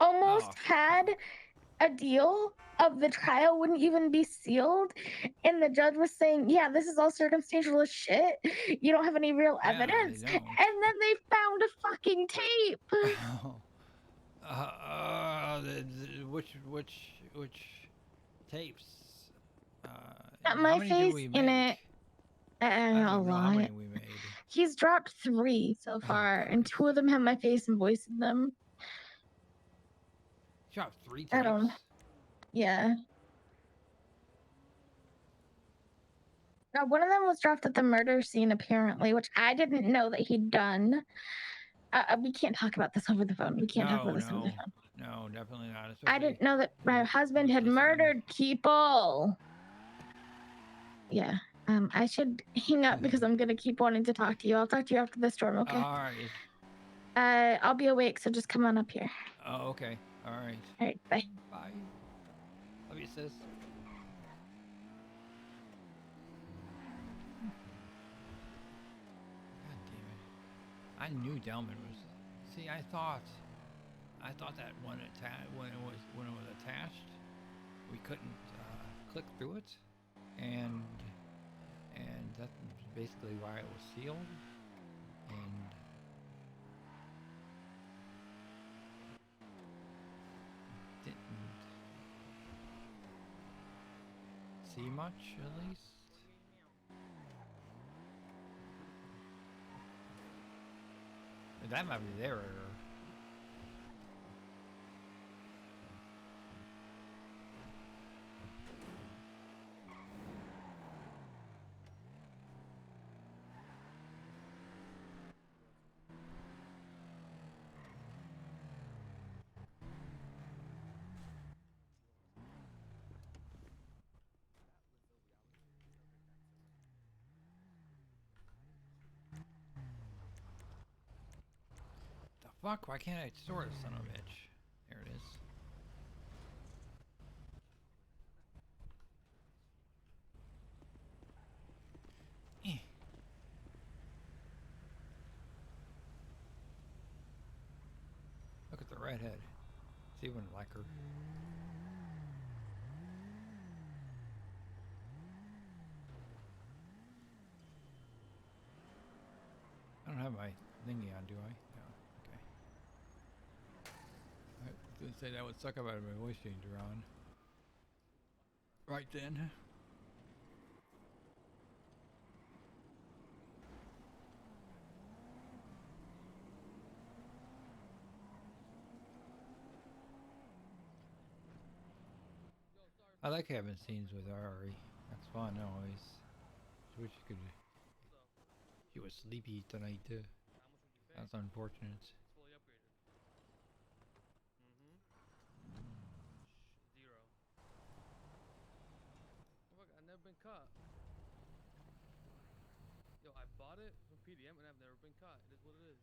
Almost Oh. had a deal of the trial wouldn't even be sealed, and the judge was saying, yeah, this is all circumstantial as shit, you don't have any real evidence, and then they found a fucking tape. Which tapes? Got How my many did face we in make? it. I don't A even know how many lot. we made. He's dropped 3 so far, and 2 of them have my face and voice in them. Dropped 3 tapes? I don't. Yeah. Now, one of them was dropped at the murder scene, apparently, which I didn't know that he'd done. We can't talk about this over the phone. We can't talk about this over the phone. No, definitely not. I didn't know that my husband had murdered people. Yeah. I should hang up because I'm gonna keep wanting to talk to you. I'll talk to you after the storm, okay? All right. I'll be awake, so just come on up here. Oh, okay. All right. All right, bye. Bye. Love you, sis. God damn it. I knew Delman was. See, I thought that when it was attached, we couldn't click through it, and that's basically why it was sealed. And didn't see much, at least. That might be their error. The fuck? Why can't I store it, son of a bitch? There it is. Look at the redhead. See, wouldn't like her. I don't have my thingy on, do I? No. Okay. I was gonna say that would suck if I had my voice changer on. Right then. I like having scenes with Ari. That's fun always. I wish you could. She was sleepy tonight too. That's unfortunate. Zero. Fuck, I've never been caught. Yo, I bought it from PDM and I've never been caught. It is what it is.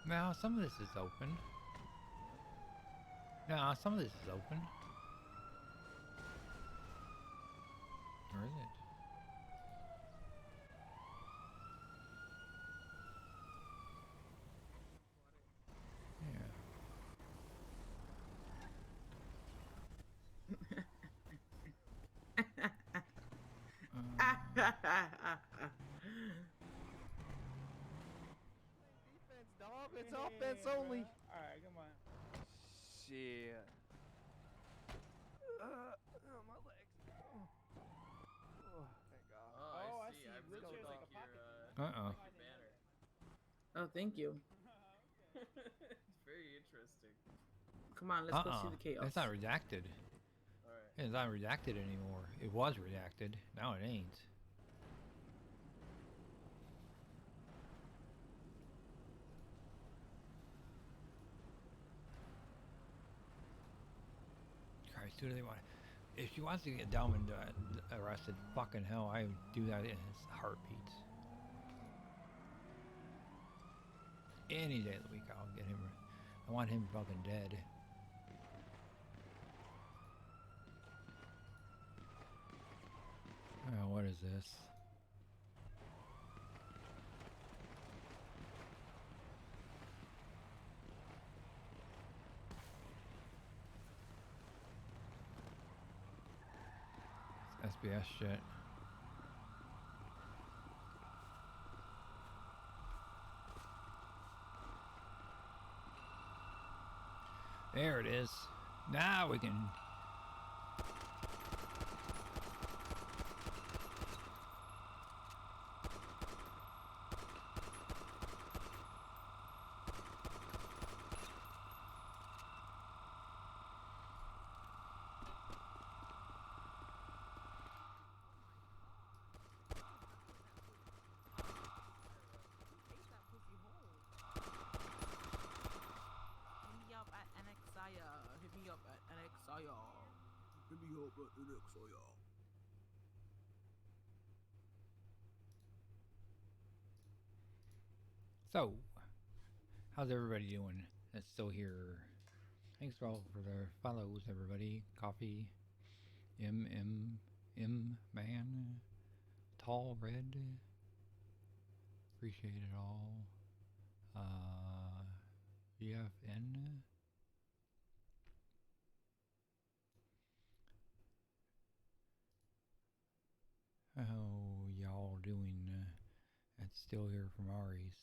Now, some of this is open. No, some of this is open. Or is it? Defense, dog. It's offense only. Alright, come on. Shit. Oh, my legs. Oh, thank God. Oh, I see. see. I Wheelchair's really like a think pocket. you're, Uh-oh. Oh, thank you. It's very interesting. Come on, let's go see the chaos. It's not redacted. Alright. It's not redacted anymore. It was redacted. Now it ain't. Christ, who do they want? If she wants to get Delman arrested, fucking hell, I would do that in his heartbeat. Any day of the week, I'll get him. I want him fucking dead. Oh, what is this? It's SBS shit. There it is. Now we can. So, how's everybody doing? That's still here. Thanks for all for the follows, everybody. Coffee, man, tall red. Appreciate it all. VFN. How y'all doing? That's still here from Ari's.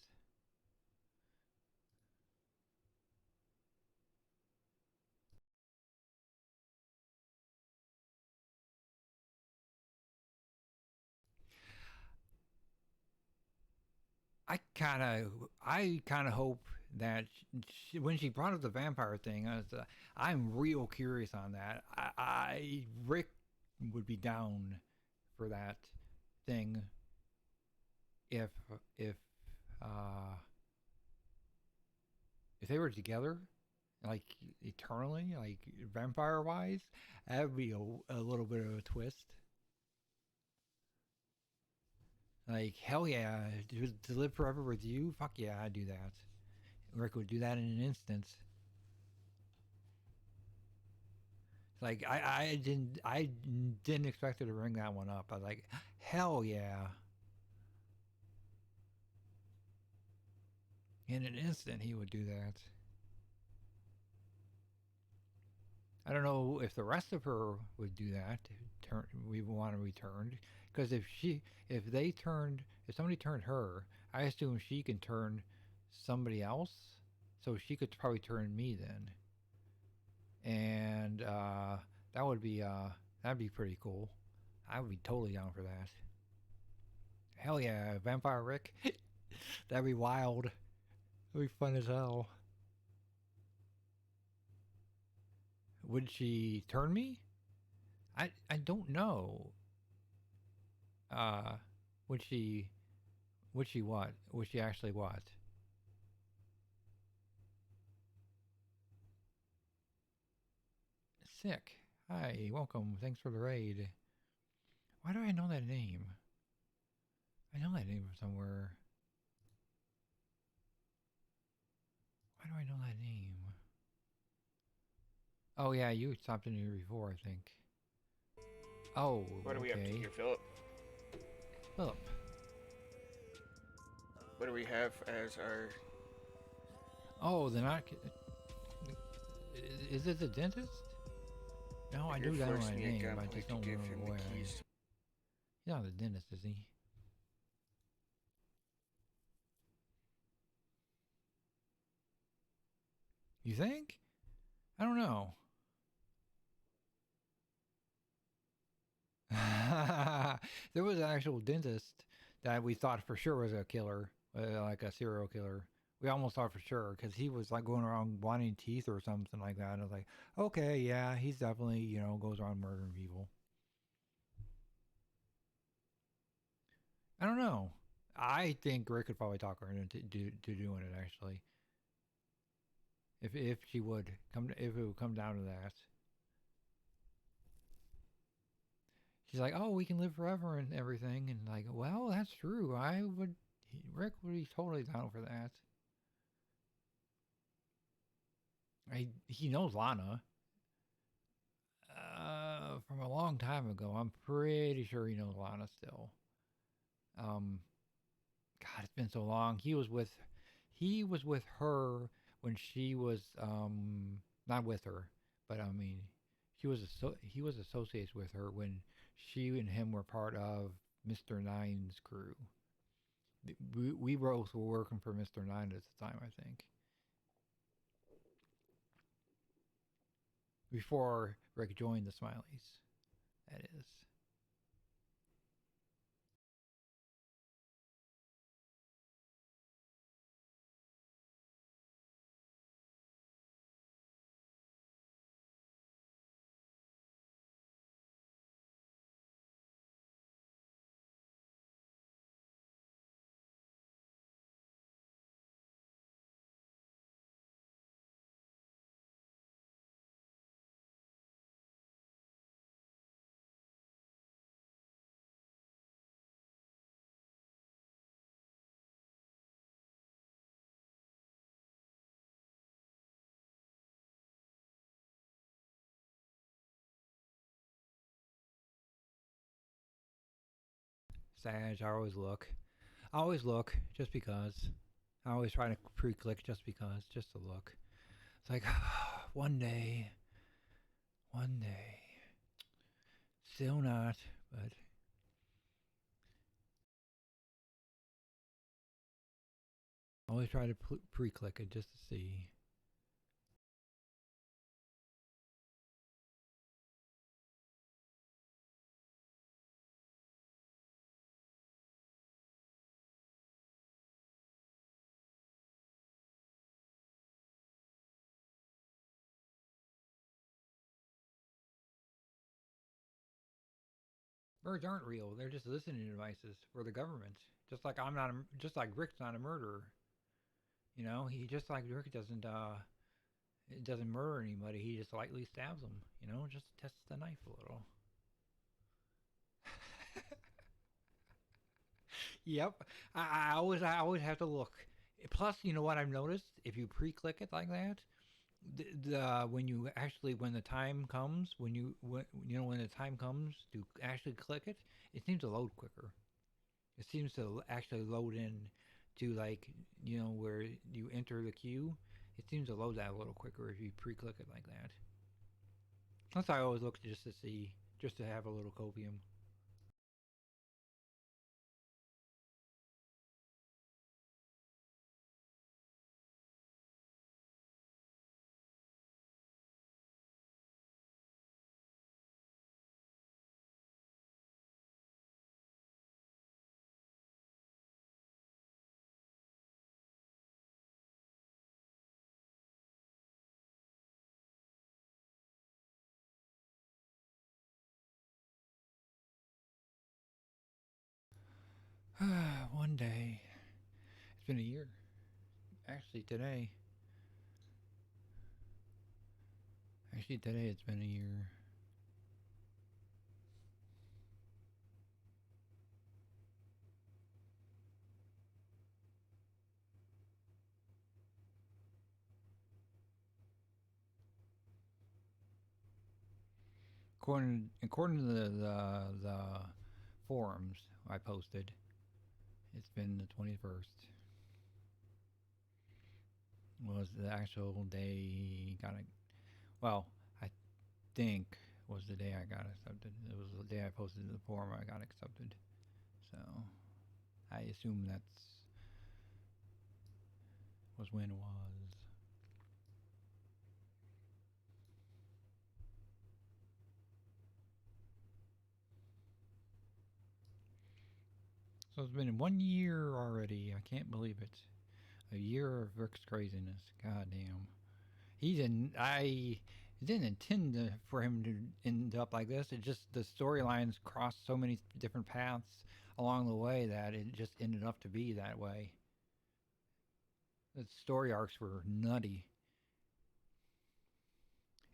I kind of hope that when she brought up the vampire thing, I'm real curious on that. Rick would be down for that thing if they were together, like eternally, like vampire wise. That would be a little bit of a twist. Like, hell yeah, to live forever with you? Fuck yeah, I'd do that. Rick would do that in an instant. Like, I didn't expect her to bring that one up. I was like, hell yeah. In an instant, he would do that. I don't know if the rest of her would do that. We want to return. Because if somebody turned her, I assume she can turn somebody else. So she could probably turn me then. And that'd be pretty cool. I would be totally down for that. Hell yeah, Vampire Rick. That'd be wild. That'd be fun as hell. Would she turn me? I don't know. Would she what? Would she actually what? Sick. Hi, welcome. Thanks for the raid. Why do I know that name? I know that name from somewhere. Why do I know that name? Oh yeah, you stopped in here before, I think. Oh, What are we up to here, Philip? Philip. What do we have as our... Oh, they're not... Is it the dentist? No, I do know my name, I just don't remember where. He's not the dentist, is he? You think? I don't know. There was an actual dentist that we thought for sure was a killer, like a serial killer. We almost thought for sure because he was like going around wanting teeth or something like that. And I was like, okay, yeah, he's definitely, you know, goes around murdering people. I don't know. I think Rick could probably talk her into doing it actually. If she would come, if it would come down to that. She's like, oh, we can live forever and everything, and like, well, that's true. Rick would be totally down for that. He knows Lana. From a long time ago. I'm pretty sure he knows Lana still. God, it's been so long. He was with her when she was not with her, but I mean, he was associated with her when she and him were part of Mr. Nine's crew. We both were working for Mr. Nine at the time, I think. Before Rick joined the Smileys, that is. Sag, I always look. Just because. I always try to pre-click just because, just to look. It's like, one day. Still not, but... I always try to pre-click it just to see. Birds aren't real. They're just listening devices for the government. Just like just like Rick's not a murderer. You know, he just like Rick doesn't murder anybody. He just lightly stabs them. You know, just tests the knife a little. Yep. I always have to look. Plus, you know what I've noticed? If you pre-click it like that, when the time comes, when the time comes to actually click it, it seems to load quicker. It seems to actually load in to where you enter the queue. It seems to load that a little quicker if you pre-click it like that. That's why I always look just to see, just to have a little copium. One day. It's been a year. Actually, today it's been a year. According to the forums I posted, it's been the 21st. Was the actual day well, I think was the day I got accepted. It was the day I posted the forum I got accepted. So I assume was when it was. So it's been 1 year already. I can't believe it. A year of Rick's craziness. God damn. He didn't intend for him to end up like this. It just the storylines crossed so many different paths along the way that it just ended up to be that way. The story arcs were nutty.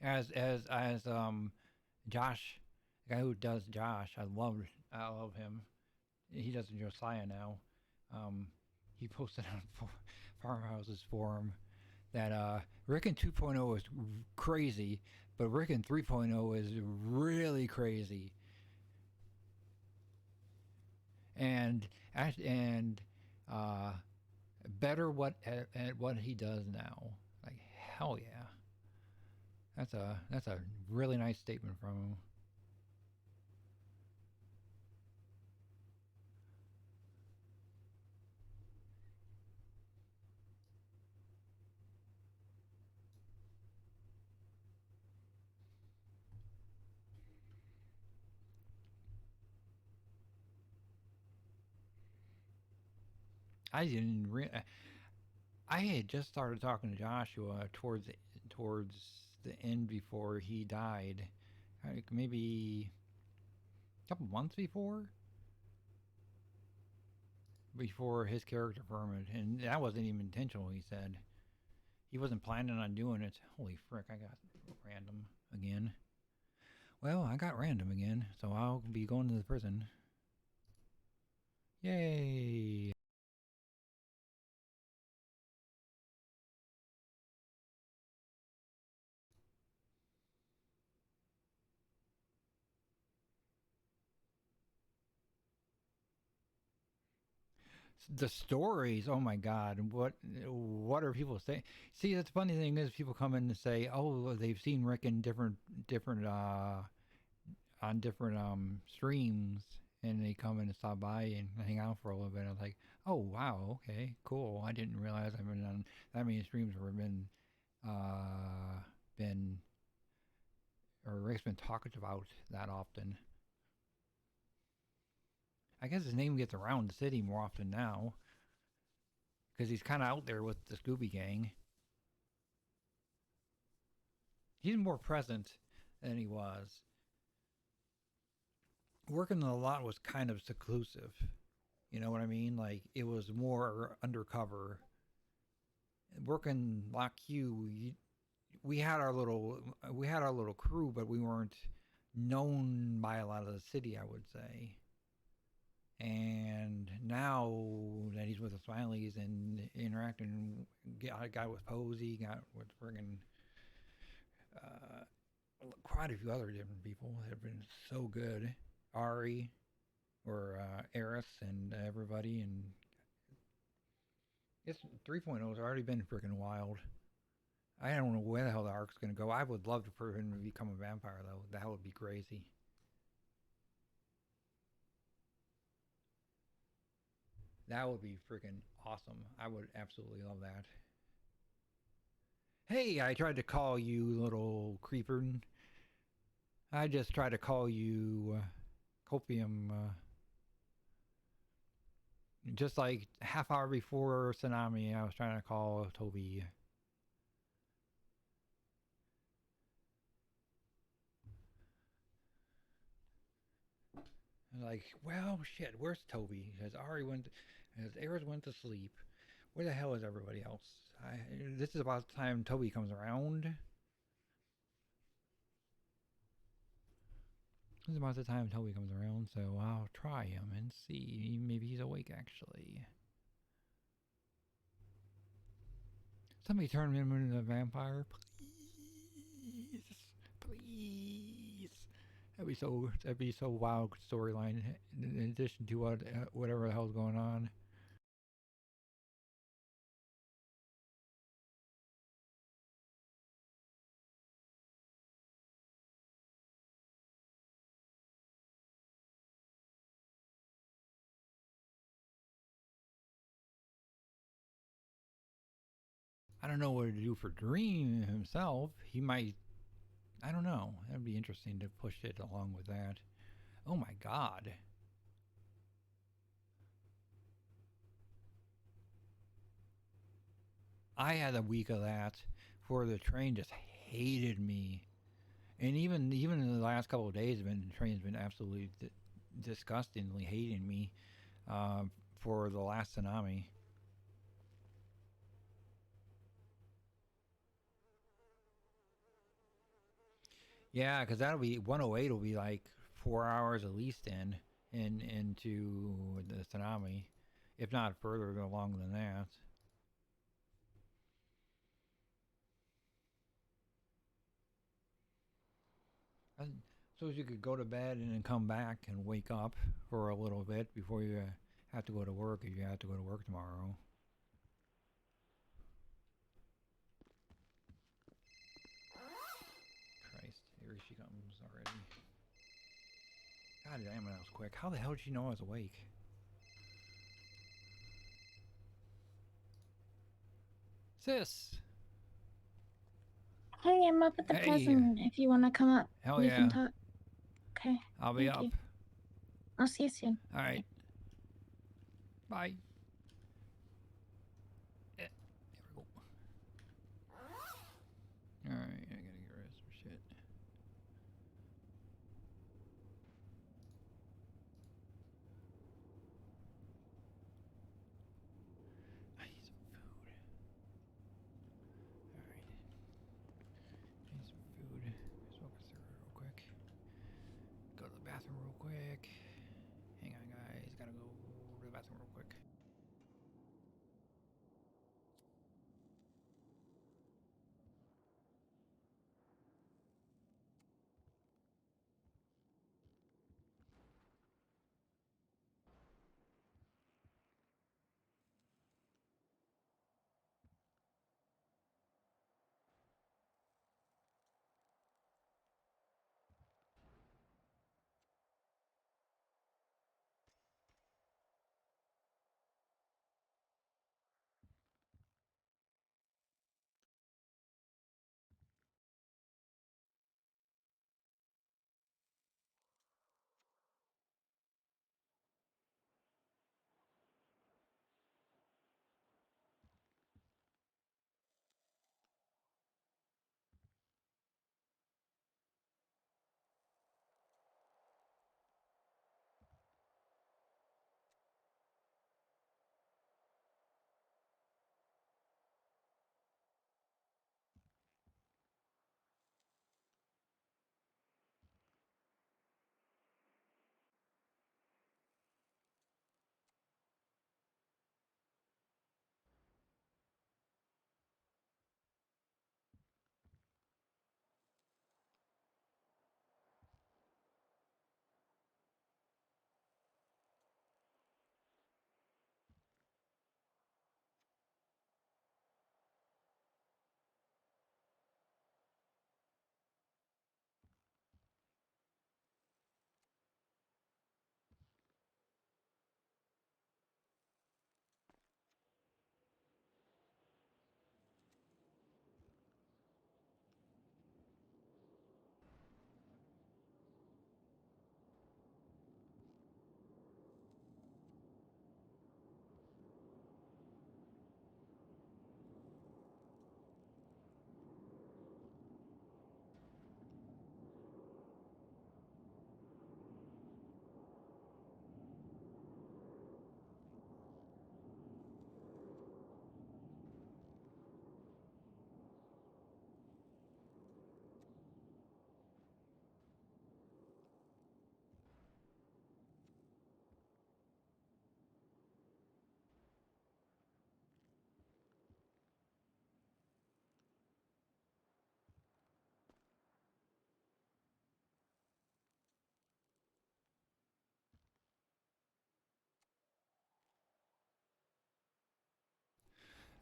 As Josh, the guy who does Josh, I love him. He does Josiah now. He posted on Farmhouse's forum that Rickon 2.0 is crazy, but Rickon 3.0 is really crazy. And better at what he does now. Like hell yeah. That's a really nice statement from him. I had just started talking to Joshua towards the end before he died, like maybe a couple months before his character fermented, and that wasn't even intentional. He said he wasn't planning on doing it. Holy frick! I got random again. Well, I got random again, so I'll be going to the prison. Yay! The stories, oh my god, what are people saying? See, that's the funny thing is people come in and say, oh, they've seen Rick in different on different streams, and they come in and stop by and hang out for a little bit. I was like, oh wow, okay, cool. I didn't realize I've been on that many streams where Rick's been talked about that often. I guess his name gets around the city more often now, because he's kind of out there with the Scooby Gang. He's more present than he was. Working a lot was kind of seclusive. You know what I mean? Like, it was more undercover. Working Locke Q, we had our little crew, but we weren't known by a lot of the city, I would say. And now that he's with the Smileys and interacting, got with Posey, got with friggin' quite a few other different people that have been so good. Ari, or Eris, and everybody, and it's 3.0 has already been freaking wild. I don't know where the hell the arc's gonna go. I would love for him to become a vampire, though. That would be crazy. That would be freaking awesome. I would absolutely love that. Hey, I tried to call you, little creeper. I just tried to call you Copium. Just like half hour before Tsunami, I was trying to call Toby. Like, well, shit, where's Toby? Has Eris went to sleep. Where the hell is everybody else? This is about the time Toby comes around. This is about the time Toby comes around, so I'll try him and see. Maybe he's awake, actually. Somebody turn him into a vampire, please. Please. That'd be so wild storyline. In addition to whatever the hell's going on. I don't know what to do for Dream himself. He might. I don't know. That'd be interesting to push it along with that. Oh my god. I had a week of that, where the train just hated me, and even in the last couple of days, the train's been absolutely disgustingly hating me, for the last tsunami. Yeah, because that'll be 108 will be like 4 hours at least into the tsunami, if not further along than that. I suppose you could go to bed and then come back and wake up for a little bit before you have to go to work if you have to go to work tomorrow. Christ, here she comes already. God damn it, that was quick. How the hell did she know I was awake? Sis! Hey, I'm up at the Hey. prison. If you want to come up, Hell we yeah. can talk. Okay. I'll be thank up. you. I'll see you soon. All right. Bye. There we go. All right, I gotta get rid of some shit. I need some food. All right. Need some food. Smoke a cigarette real quick. Go to the bathroom real quick. Hang on, guys. Gotta go to the bathroom real quick.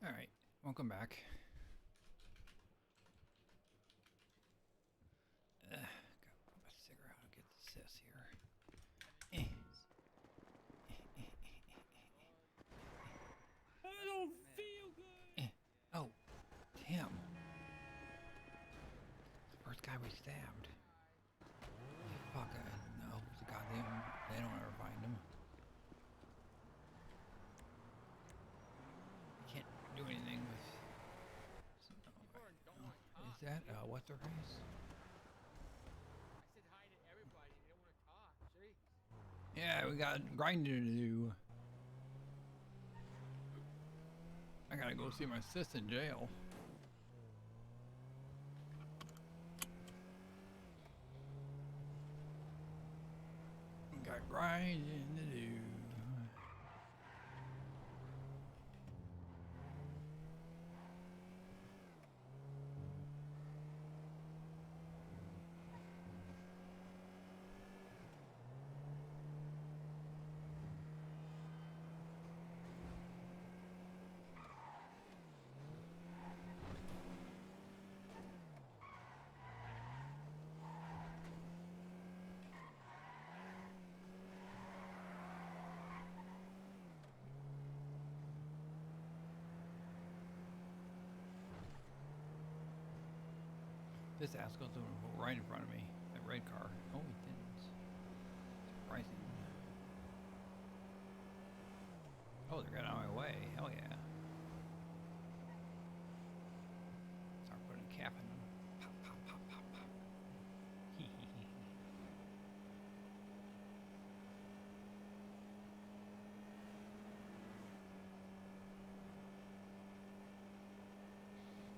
All right, welcome back. Gotta put my cigarette out and get the sis here. I don't feel good. Oh, Tim. The first guy we stabbed. Fuck, no, the goddamn, they don't ever find him. Can't do anything with that what's her face? I said hi to everybody. They don't want to talk. Jeez. Yeah, we got grinding to do. I gotta go see my sis in jail. Got grinding to do. This asshole's going to go right in front of me. That red car. Oh, he didn't. Surprising. Oh, they're getting out of my way. Hell yeah. Start putting a cap in them. Pop, pop, pop, pop, pop. Hee hee hee.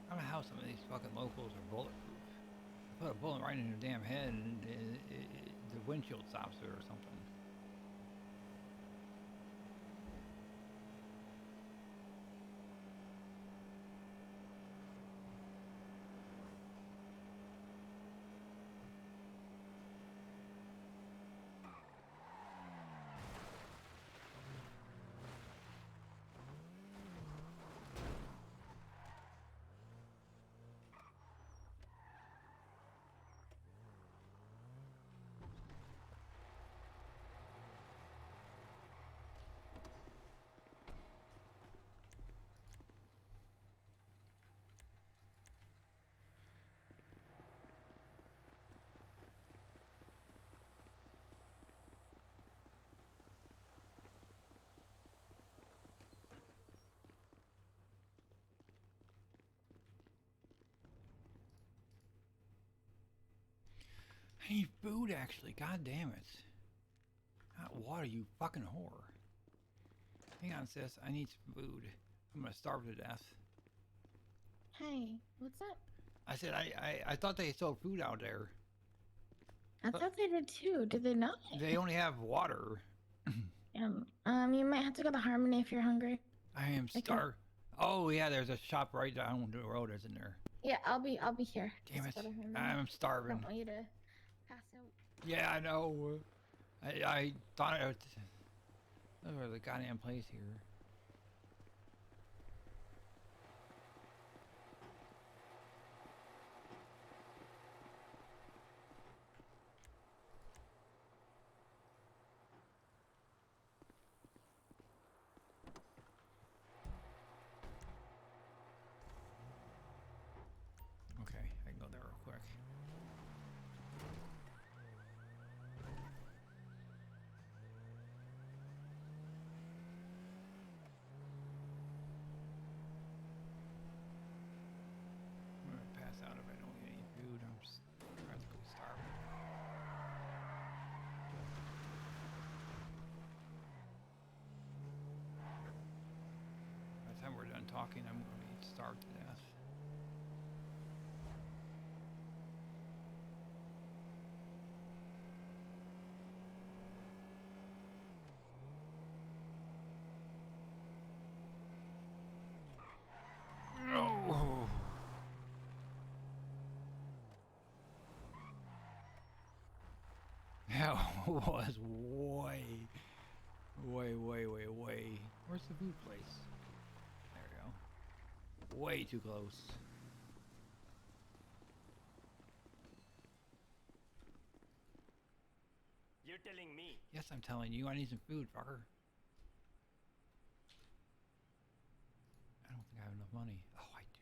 I don't know how some of these fucking locals are bulletproof. Put a bullet right in her damn head and the windshield stops her or something. I need food, actually. God damn it. Not water, you fucking whore. Hang on, sis. I need some food. I'm gonna starve to death. Hey, what's up? I said I thought they sold food out there. I thought they did too. Did they not? They only have water. You might have to go to Harmony if you're hungry. I am starved. Oh yeah, there's a shop right down the road, isn't there? Yeah, I'll be here. Damn Just it! go to Harmony. I'm starving. Don't want you to pass out. Yeah, I know. I thought it was over the goddamn place here. Okay, I can go there real quick. I'm gonna pass out if I don't get any food. I'm just practically starving. By the time we're done talking, I'm gonna be starved to death. Oh. That was way. Where's the food place? There we go. Way too close. You're telling me. Yes, I'm telling you, I need some food, fucker. I don't think I have enough money. Oh, I do.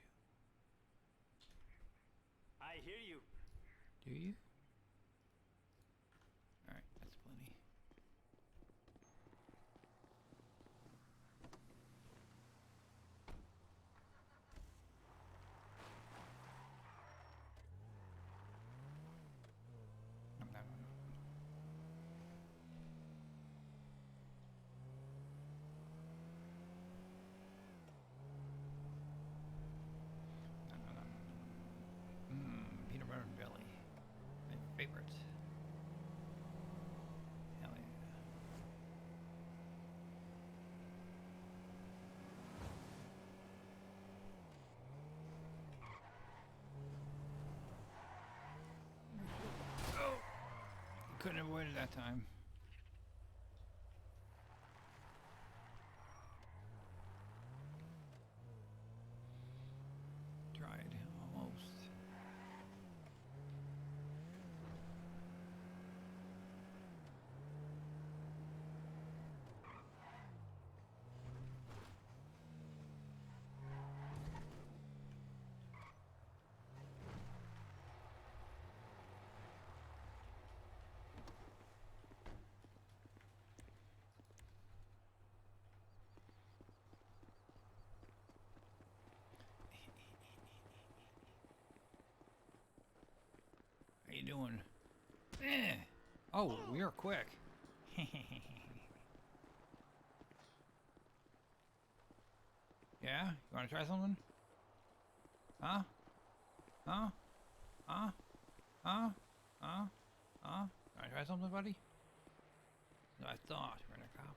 I hear you. Do you? Alright, that's plenty. couldn't avoid it that time. Tried, almost. How you doing? Oh, we are quick. Yeah? You want to try something? Huh? Huh? Huh? Huh? Huh? Huh? Want to try something, buddy? No, I thought. We're in a cop.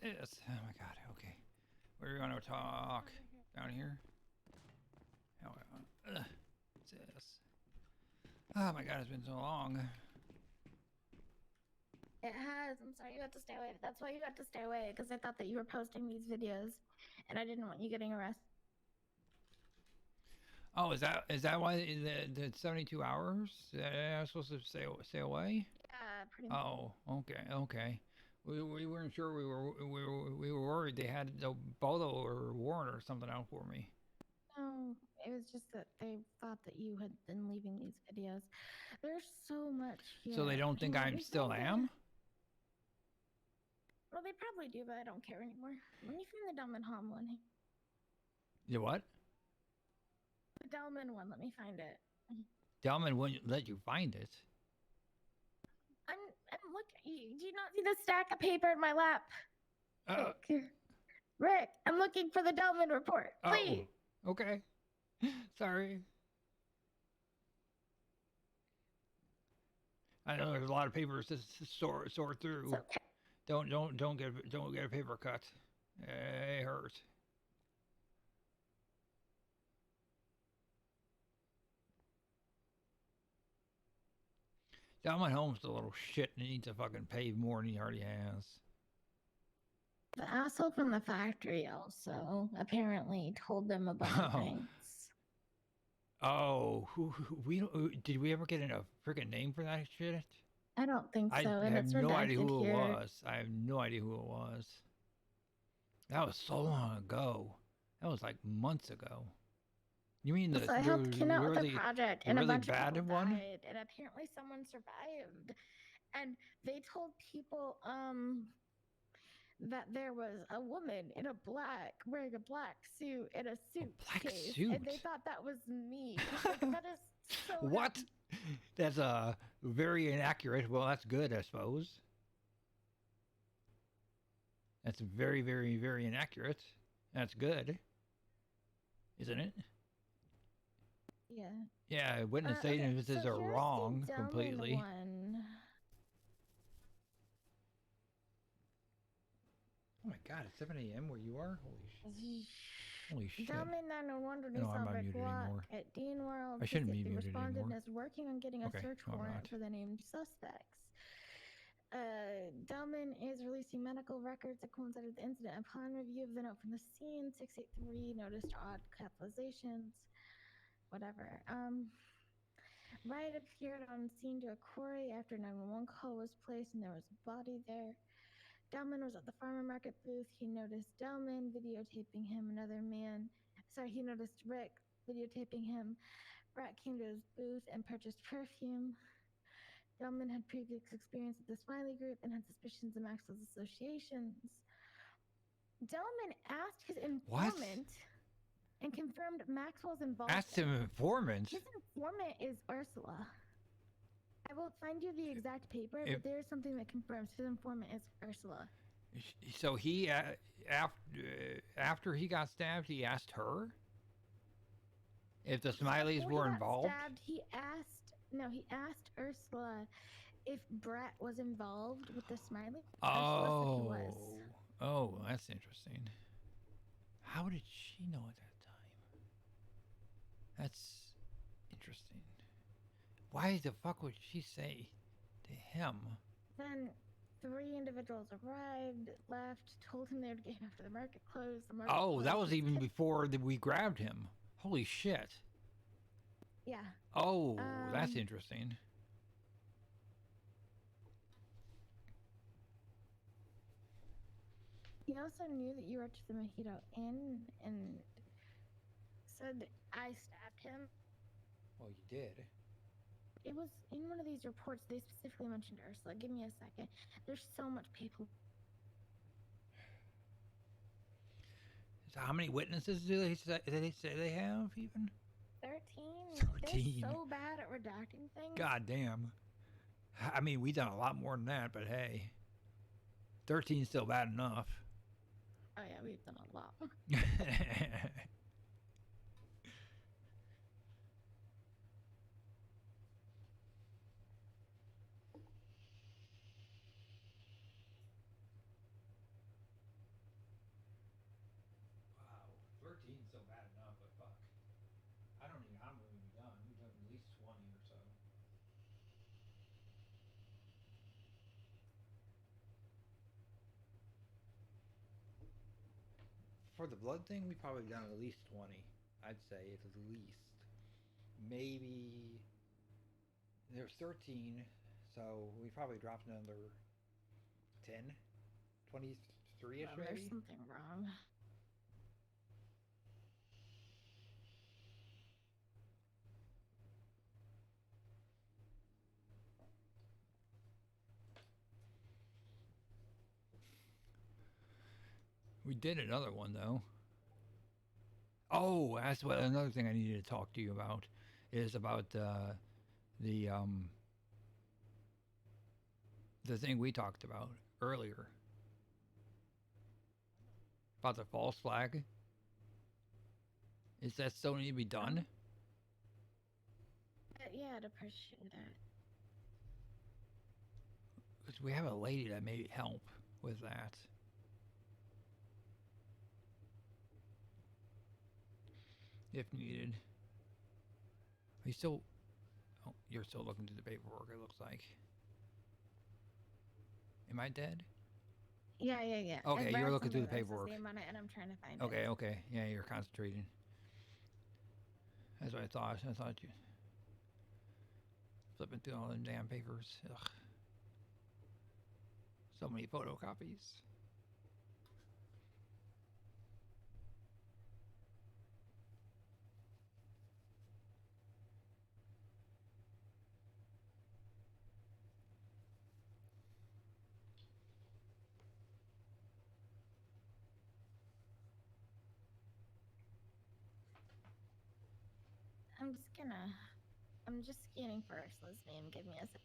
Yes. Oh my god, okay. Where are we going to talk? Down here? Yes. Oh my god, it's been so long. It has. I'm sorry you had to stay away. That's why you had to stay away, because I thought that you were posting these videos, and I didn't want you getting arrested. Oh, is that why the 72 hours? I was supposed to stay away? Yeah, pretty much. Oh, okay. We weren't sure. We were worried they had the bolo or warrant or something out for me. No, it was just that they thought that you had been leaving these videos. There's so much here. So they don't think I still am? Well, they probably do, but I don't care anymore. Let me find the Delman Hom one. You what? The Delman one, let me find it. Delman wouldn't let you find it. I'm looking. Do you not see the stack of paper in my lap? Rick, I'm looking for the Delman report. Please. Oh, okay. Sorry. I know there's a lot of papers to sort through. It's okay. Don't get a paper cut. It hurts. Delman Holmes is a little shit and he needs to fucking pay more than he already has. The asshole from the factory also apparently told them a bunch of things. Oh, did we ever get a freaking name for that shit? I don't think so. I and have it's no redacted idea who here. it was. I have no idea who it was. That was so long ago. That was like months ago. You mean the So I helped Ken out with really, the project, the and a really bunch of bad people one? died, and apparently someone survived. And they told people that there was a woman in a wearing a black suit and a suitcase, suit? and they thought that was me. Like, that is so What? That's very inaccurate. Well, that's good, I suppose. That's very, very, very inaccurate. That's good, isn't it? Yeah. Yeah, witness statements so are here's wrong the Delman completely. One. Oh my god, it's 7 a.m. where you are? Holy shit. Delman 911 No, released I'm not Rick muted Locke anymore. at Dean World. I shouldn't be Mississippi muted responded anymore. and is working on getting a Okay, search no, I'm warrant not. for the named suspects. Delman is releasing medical records that coincide with the incident. Upon review of the note from the scene, 683 noticed odd capitalizations. Whatever. Riot appeared on scene to a quarry after 911 call was placed and there was a body there. Delman was at the farmer market booth. He noticed Delman videotaping him. He noticed Rick videotaping him. Brett came to his booth and purchased perfume. Delman had previous experience with the Smiley Group and had suspicions of Maxwell's associations. Delman asked his informant and confirmed Maxwell's involvement. Asked him informant? His informant is Ursula. I will find you the exact paper, but there is something that confirms his informant is Ursula. So he, after he got stabbed, he asked her if the Smileys were involved? He asked Ursula if Brett was involved with the Smiley. Ursula said he was. Oh, that's interesting. How did she know at that time? That's interesting. Why the fuck would she say to him? Then 3 individuals arrived, left, told him they would get him after the market closed. The market Oh, that closed, was he even hit- before we grabbed him. Holy shit. Yeah. Oh, that's interesting. He also knew that you were to the Mojito Inn and said that I stabbed him. Well, you did. It was in one of these reports. They specifically mentioned Ursula. Give me a second. There's so much paper. So how many witnesses do they say they have even? 13? 13. They're so bad at redacting things. God damn. I mean, we've done a lot more than that, but hey. 13 is still bad enough. Oh yeah, we've done a lot. Wow, 13 is still bad enough, but fuck. I don't even know how many we've done. We've done at least 20 or so. For the blood thing, we've probably done at least 20. I'd say at least. Maybe there's 13, so we probably dropped another 10, 23-ish There's maybe. something wrong. We did another one though. Oh, that's what another thing I needed to talk to you about is about the thing we talked about earlier about the false flag. Is that still need to be done? Yeah, I'd appreciate it. Because we have a lady that may help with that. If needed. Are you still... Oh, you're still looking through the paperwork, it looks like. Am I dead? Yeah. Okay, I you're read looking through the something that says paperwork. name on it, and I'm trying to find Okay, it. okay. Yeah, you're concentrating. That's what I thought. I thought you... Flipping through all them damn papers. Ugh. So many photocopies. I'm just scanning for Ursula's name. Give me a sec.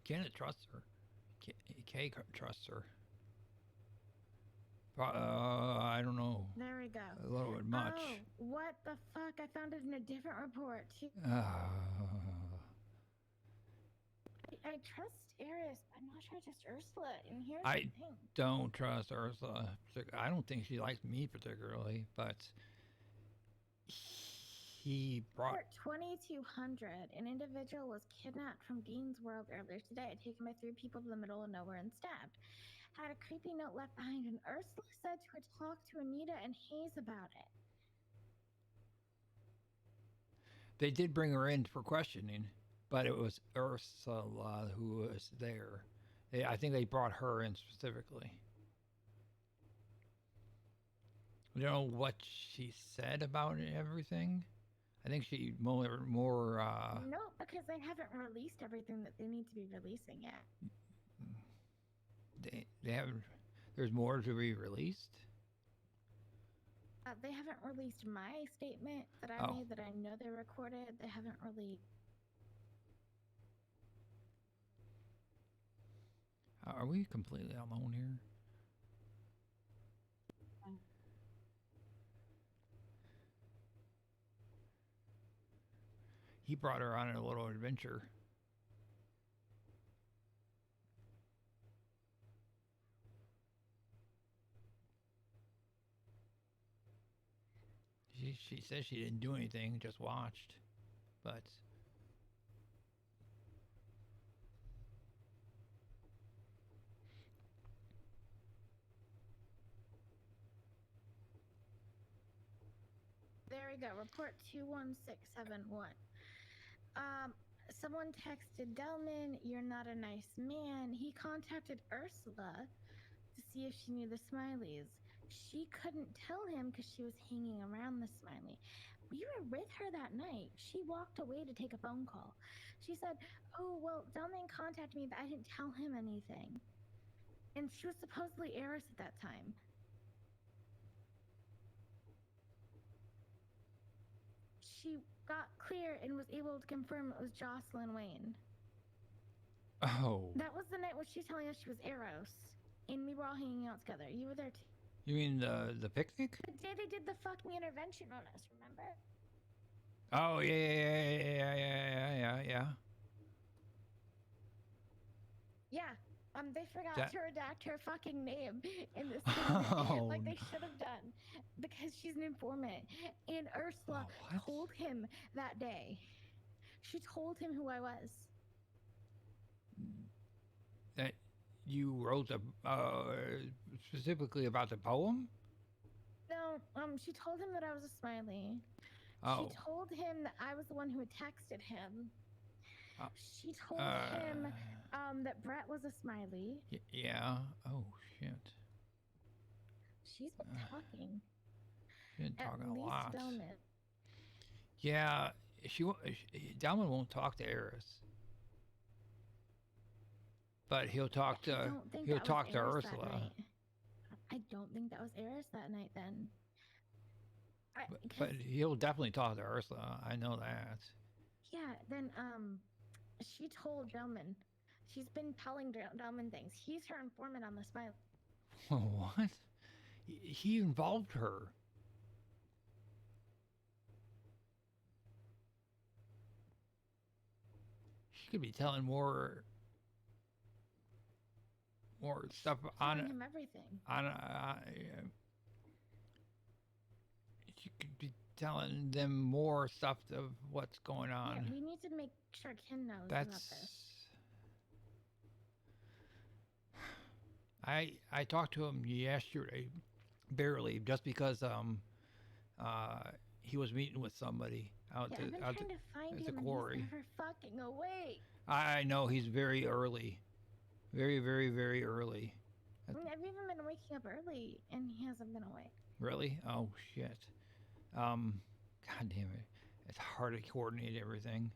Can't trust her. Can't trust her. I don't know. There we go. A little bit much. Oh, what the fuck? I found it in a different report too. I trust Eris, but I'm not sure I trust Ursula. And here's I the thing. don't trust Ursula. I don't think she likes me particularly, but he brought... Report 2200. An individual was kidnapped from Gaines World earlier today, taken by 3 people to the middle of nowhere and stabbed. Had a creepy note left behind, and Ursula said to her to talk to Anita and Hayes about it. They did bring her in for questioning, but it was Ursula who was there. I think they brought her in specifically. We don't know what she said about everything. I think she more No, because they haven't released everything that they need to be releasing yet. they haven't. There's more to be released. They haven't released my statement that I made that I know they recorded. They haven't released. Are we completely alone here? He brought her on a little adventure. she said she didn't do anything, just watched. But There we go. Report 21671. Someone texted Delman, "You're not a nice man." He contacted Ursula to see if she knew the Smileys. She couldn't tell him because she was hanging around the Smiley. We were with her that night. She walked away to take a phone call. She said, "Oh, well, Delman contacted me, but I didn't tell him anything." And she was supposedly Eris at that time. She got clear and was able to confirm it was Jocelyn Wayne. oh, That was the night when she was telling us she was Eros, and we were all hanging out together. You were there too. you mean the picnic? The day they did the fucking intervention on us, remember? Oh yeah. Yeah. They forgot That- to redact her fucking name in this Oh, like they should have done, because she's an informant. And Ursula told him that day. She told him who I was. That you wrote specifically about the poem? No, she told him that I was a Smiley. Oh. She told him that I was the one who had texted him. She told him that Brett was a Smiley. Yeah. Oh shit. She's been talking. She's been At talking a least lot. Delman. Yeah, Delman won't talk to Eris, but he'll talk I to don't think he'll that was talk to Eris that Ursula. night. I don't think that was Eris that night then. But he'll definitely talk to Ursula. I know that. Yeah, then she told Delman. She's been telling Delman things. He's her informant on the Smiley. What? He involved her. She could be telling more stuff on Telling him everything. she could be telling them more stuff of what's going on. Yeah, we need to make sure Ken knows about this. I talked to him yesterday, barely, just because he was meeting with somebody out Yeah, I've been at trying to find the him and quarry. he's never fucking awake. I know he's very early, very early. I mean, I've even been waking up early and he hasn't been awake. Really? Oh shit. God damn it! It's hard to coordinate everything.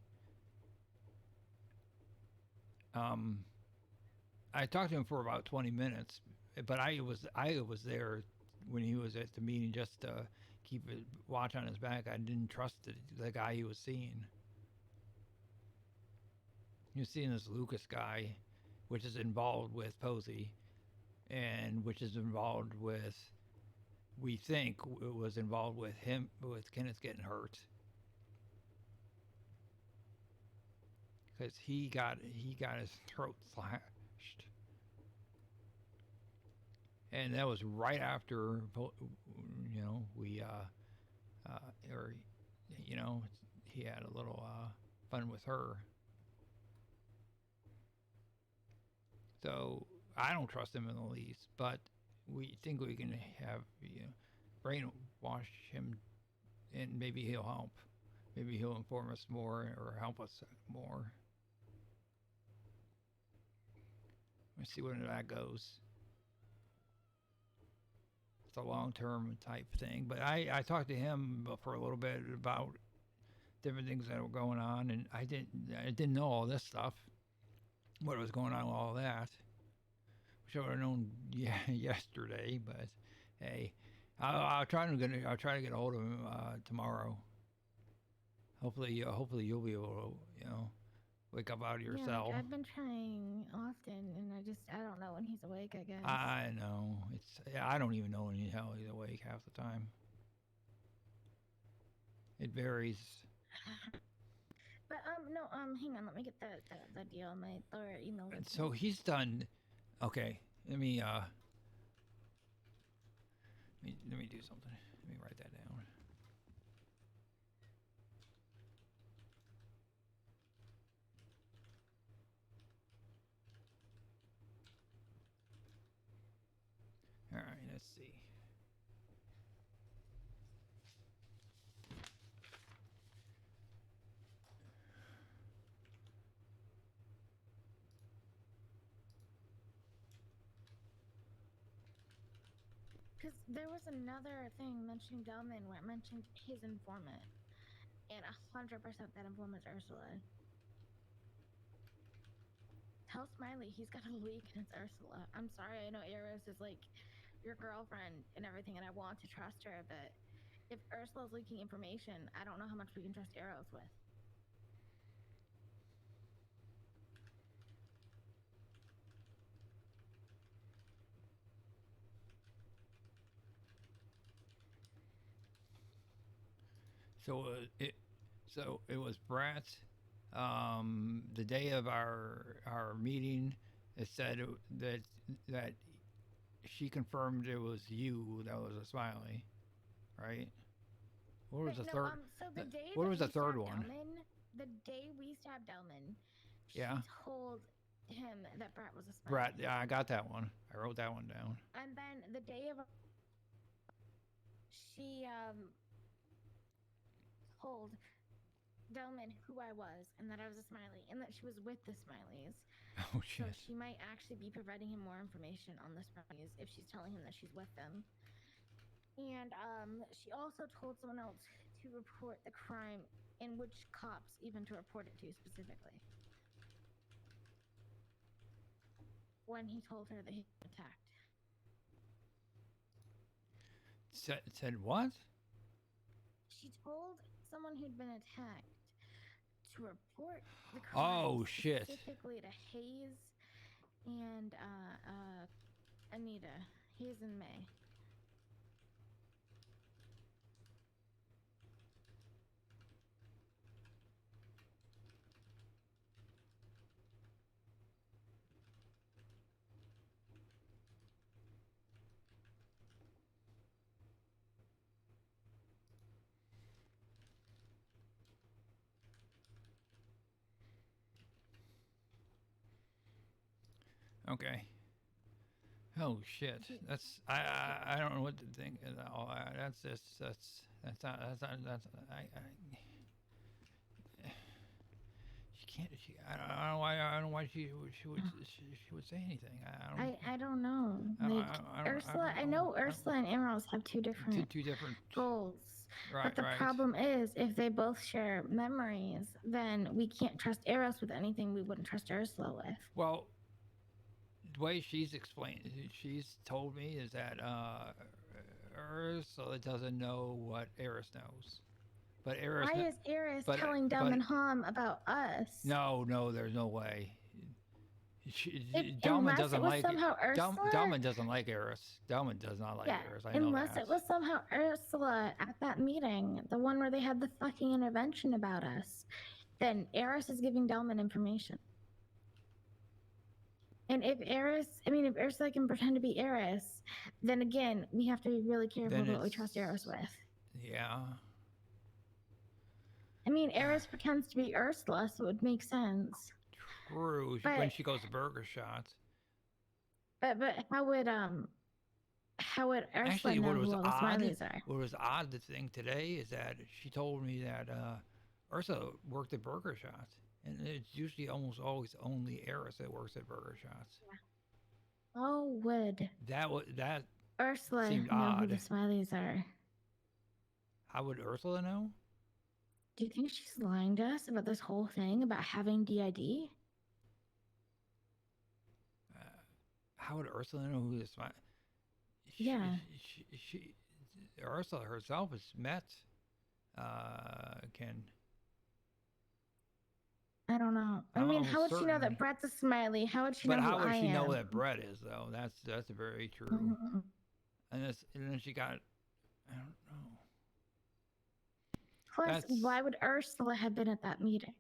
I talked to him for about 20 minutes, but I was there when he was at the meeting just to keep a watch on his back. I didn't trust the guy he was seeing. He was seeing this Lucas guy, which is involved with Posey, and which is involved with, we think it was involved with him, with Kenneth getting hurt. Because he got his throat slashed. And that was right after, we, he had a little fun with her. So I don't trust him in the least, but we think we can have, brainwash him, and maybe he'll help. Maybe he'll inform us more or help us more. Let's see where that goes. It's a long-term type thing, but I talked to him for a little bit about different things that were going on, and I didn't know all this stuff, what was going on with all that. Wish I would have known yesterday, but hey, I'll try to get a hold of him tomorrow. Hopefully you'll be able to wake up out of your Yeah, cell. like, I've been trying often, and I don't know when he's awake, I guess. I know. I don't even know when the hell he's awake half the time. It varies. But no, hang on, let me get the deal on my Laura email. And so he's done. Okay, let me do something. Let me write that down. let's see. Because there was another thing mentioning Delman where it mentioned his informant. And 100% that informant's Ursula. Tell Smiley he's got a leak and it's Ursula. I'm sorry, I know Eris is like your girlfriend and everything, and I want to trust her, but if Ursula's leaking information, I don't know how much we can trust Eros with. So it was Brett. The day of our meeting, it said that she confirmed it was you that was a Smiley, right? What was the third? So the day what that was the we third stabbed one? Delman, the day we stabbed Delman, Yeah. she told him that Brett was a Smiley. Brett, yeah, I got that one. I wrote that one down. And then the day of, she told Delman who I was and that I was a Smiley and that she was with the Smileys. Oh shit. So she might actually be providing him more information on the Smileys if she's telling him that she's with them. And she also told someone else to report the crime, and which cops even to report it to specifically. When he told her that he was attacked. Said what? She told someone who'd been attacked to report the crime. Oh shit. Specifically to Hayes and Anita. Hayes and May. Okay. Oh shit. That's I don't know what to think. That's she can't. I don't know why. I don't know why she would say anything. I don't know. Like Ursula, I know Ursula and Emerald have two different goals. Right, but the right. problem is, if they both share memories, then we can't trust Eros with anything we wouldn't trust Ursula with. Well, the way she's explained, she's told me is that Ursula doesn't know what Eris knows. But Eris. Why is Eris telling Delman Hom about us? No, there's no way. Delman doesn't like Delman doesn't like Eris. Delman does not like Eris. I know unless that. it was somehow Ursula at that meeting, the one where they had the fucking intervention about us, then Eris is giving Delman information. And if Ursula can pretend to be Eris, then again, we have to be really careful what we trust Eris with. Yeah. I mean, Eris pretends to be Ursula, so it would make sense. True, when she goes to Burger Shot. But how would Ursula Actually, know who all the Smileys are? What was odd, the thing today is that she told me that Ursula worked at Burger Shot, and it's usually almost always only Eris that works at Burger Shots. Yeah. Oh, would that Ursula seemed know odd. who the Smileys are? How would Ursula know? Do you think she's lying to us about this whole thing about having DID? How would Ursula know who this? Yeah. She Ursula herself has met Ken. I don't know. I mean, how would she know that Brett's a Smiley? How would she know who I am? But how would she know that Brett is, though? That's very true. Mm-hmm. And then she got, I don't know. Plus, why would Ursula have been at that meeting?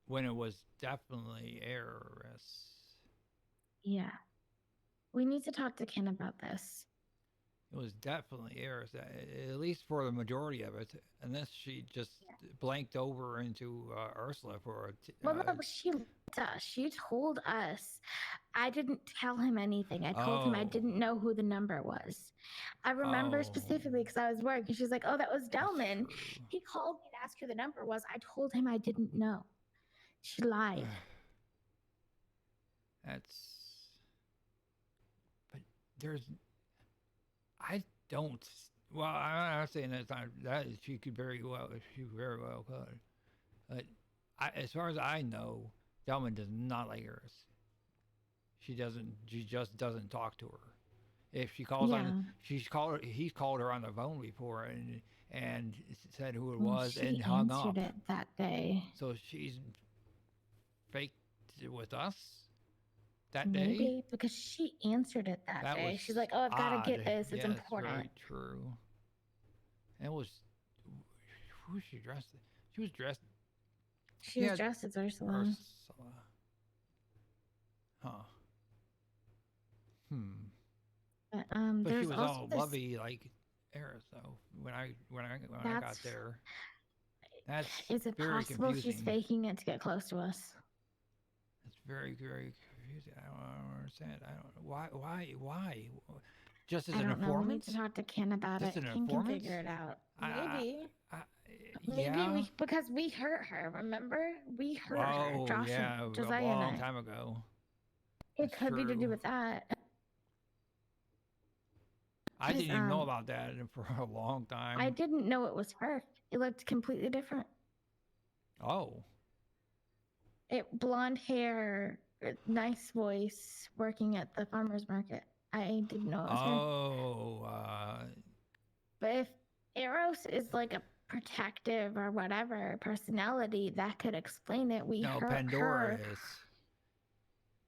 When it was definitely Eris. Yeah. We need to talk to Ken about this. It was definitely Eris, at least for the majority of it, unless she just blanked over into Ursula for a. Well, no, but she lied to us. She told us. I didn't tell him anything. I told him I Oh. didn't know who the number was. I remember specifically because I was working. She's like, "Oh, that was Delman." He called me to ask who the number was. I told him I didn't know. She lied. That's. But there's. I don't. Well, I'm not saying that's not that. She could very well. She very well could. But as far as I know, Delman does not like Eris. She doesn't. She just doesn't talk to her. If she calls on, he's called her on the phone before and said who it was and hung up. She answered it that day. So she's faked with us that Maybe day. because she answered it that day. She's like, "Oh, I've got to get this. It's important." Very true. And it was. Who was she dressed? She was dressed. She was dressed as Ursula. Huh. But But there's she was also all this... lovey like Eris though. When I got there, that's Is it very possible confusing. she's faking it to get close to us? It's very confusing. I don't understand. I don't know why. Just as I an don't know. We need informant. to talk to Ken about Just it. an Ken can informant? figure it out. Maybe. Maybe Yeah. because we hurt her. Remember, we hurt her. Oh Josh yeah, and a Josiah long and I. time ago. It could be to do true. with that. I didn't Because, even know about that for a long time. I didn't know it was her. It looked completely different. Oh. Blonde hair, nice voice, working at the farmer's market. I didn't know it was her. Oh. But if Eros is like a protective or whatever personality, that could explain it. We No, hurt Pandora her. is.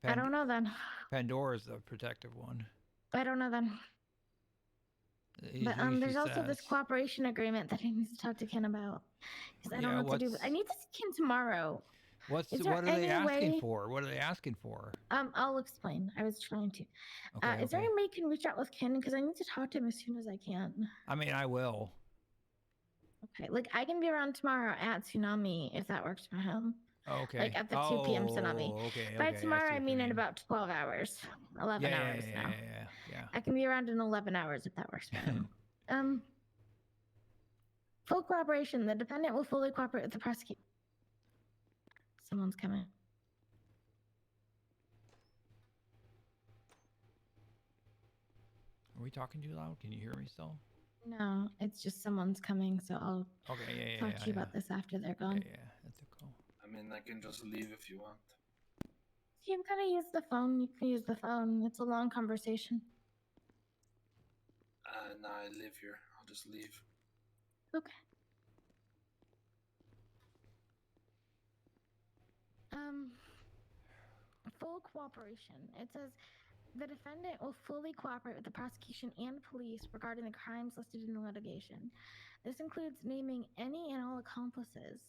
I don't know then. Pandora's the protective one. I don't know then. But She there's also this says. cooperation agreement that I need to talk to Ken about. Because I don't Yeah, know what to do. I need to see Ken tomorrow. Is there What are they any asking way- for? What are they asking for? I'll explain. I was trying to. Okay, Is there any way you can reach out with Ken? Because I need to talk to him as soon as I can. I mean, I will. Okay, like I can be around tomorrow at Tsunami if that works for him. Okay. Like at the 2 p.m. Tsunami. Okay. By okay, tomorrow, see I what mean you in about 12 hours. 11 hours now. Yeah. I can be around in 11 hours if that works for him. Full cooperation. The defendant will fully cooperate with the prosecutor. Someone's coming. Are we talking too loud? Can you hear me still? No, it's just someone's coming, so I'll talk to you about this after they're gone. Yeah, that's a call. I mean, I can just leave if you want. If you've got to use the phone, you can use the phone. It's a long conversation. Nah, I live here. I'll just leave. Okay. Full cooperation. It says the defendant will fully cooperate with the prosecution and police regarding the crimes listed in the litigation. This includes naming any and all accomplices,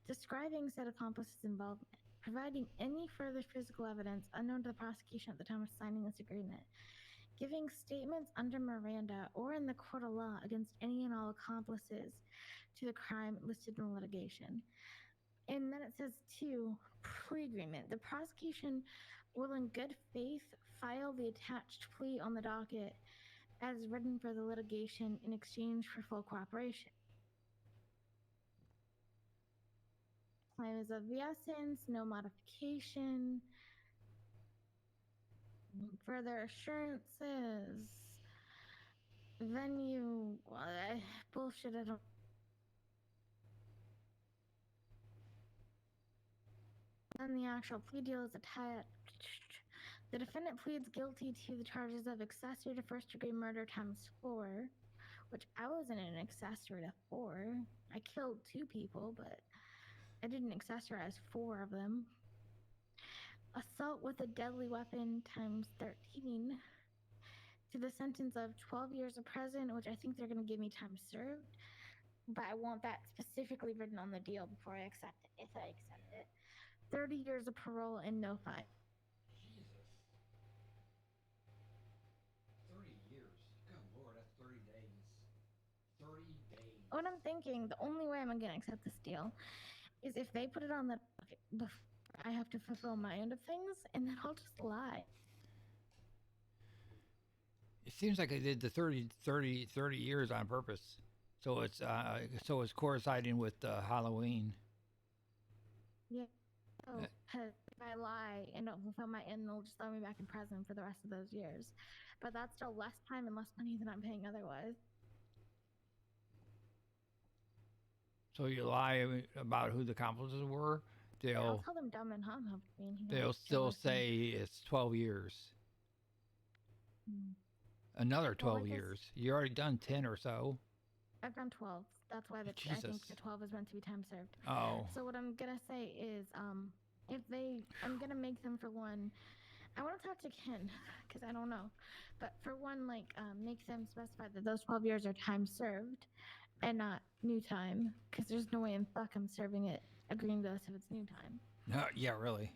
describing said accomplices' involvement, providing any further physical evidence unknown to the prosecution at the time of signing this agreement, giving statements under Miranda or in the court of law against any and all accomplices to the crime listed in the litigation. And then it says 2, plea agreement. The prosecution will in good faith file the attached plea on the docket as written for the litigation in exchange for full cooperation. Time is of the essence, no modification. Further assurances. Venue. Bullshit, I don't. Then the actual plea deal is attached. The defendant pleads guilty to the charges of accessory to first-degree murder ×4, which I wasn't an accessory to 4. I killed 2 people, but I didn't accessorize 4 of them. Assault with a deadly weapon ×13 to the sentence of 12 years of prison, which I think they're going to give me time served, but I want that specifically written on the deal before I accept it, if I accept it. 30 years of parole and no fine. Jesus. 30 years. Good lord, that's what I'm thinking, the only way I'm gonna accept this deal is if they put it on the before I have to fulfill my end of things, and then I'll just lie. It seems like I did the 30 years on purpose. So it's coinciding with Halloween. Yeah. So, 'cause if I lie and don't fulfill my end, they'll just throw me back in prison for the rest of those years. But that's still less time and less money than I'm paying otherwise. So you lie about who the accomplices were, I'll tell them dumb and hum. they'll still say it's 12 years. Another 12 years. You already done 10 or so. I've done 12. That's why I think Jesus. the 12 is meant to be time served. Oh. So what I'm gonna say is, I'm gonna make them for one. I want to talk to Ken because I don't know, but for one, like, make them specify that those 12 years are time served, and not new time, because there's no way in fuck I'm serving it, agreeing to this if it's new time. No, yeah, really.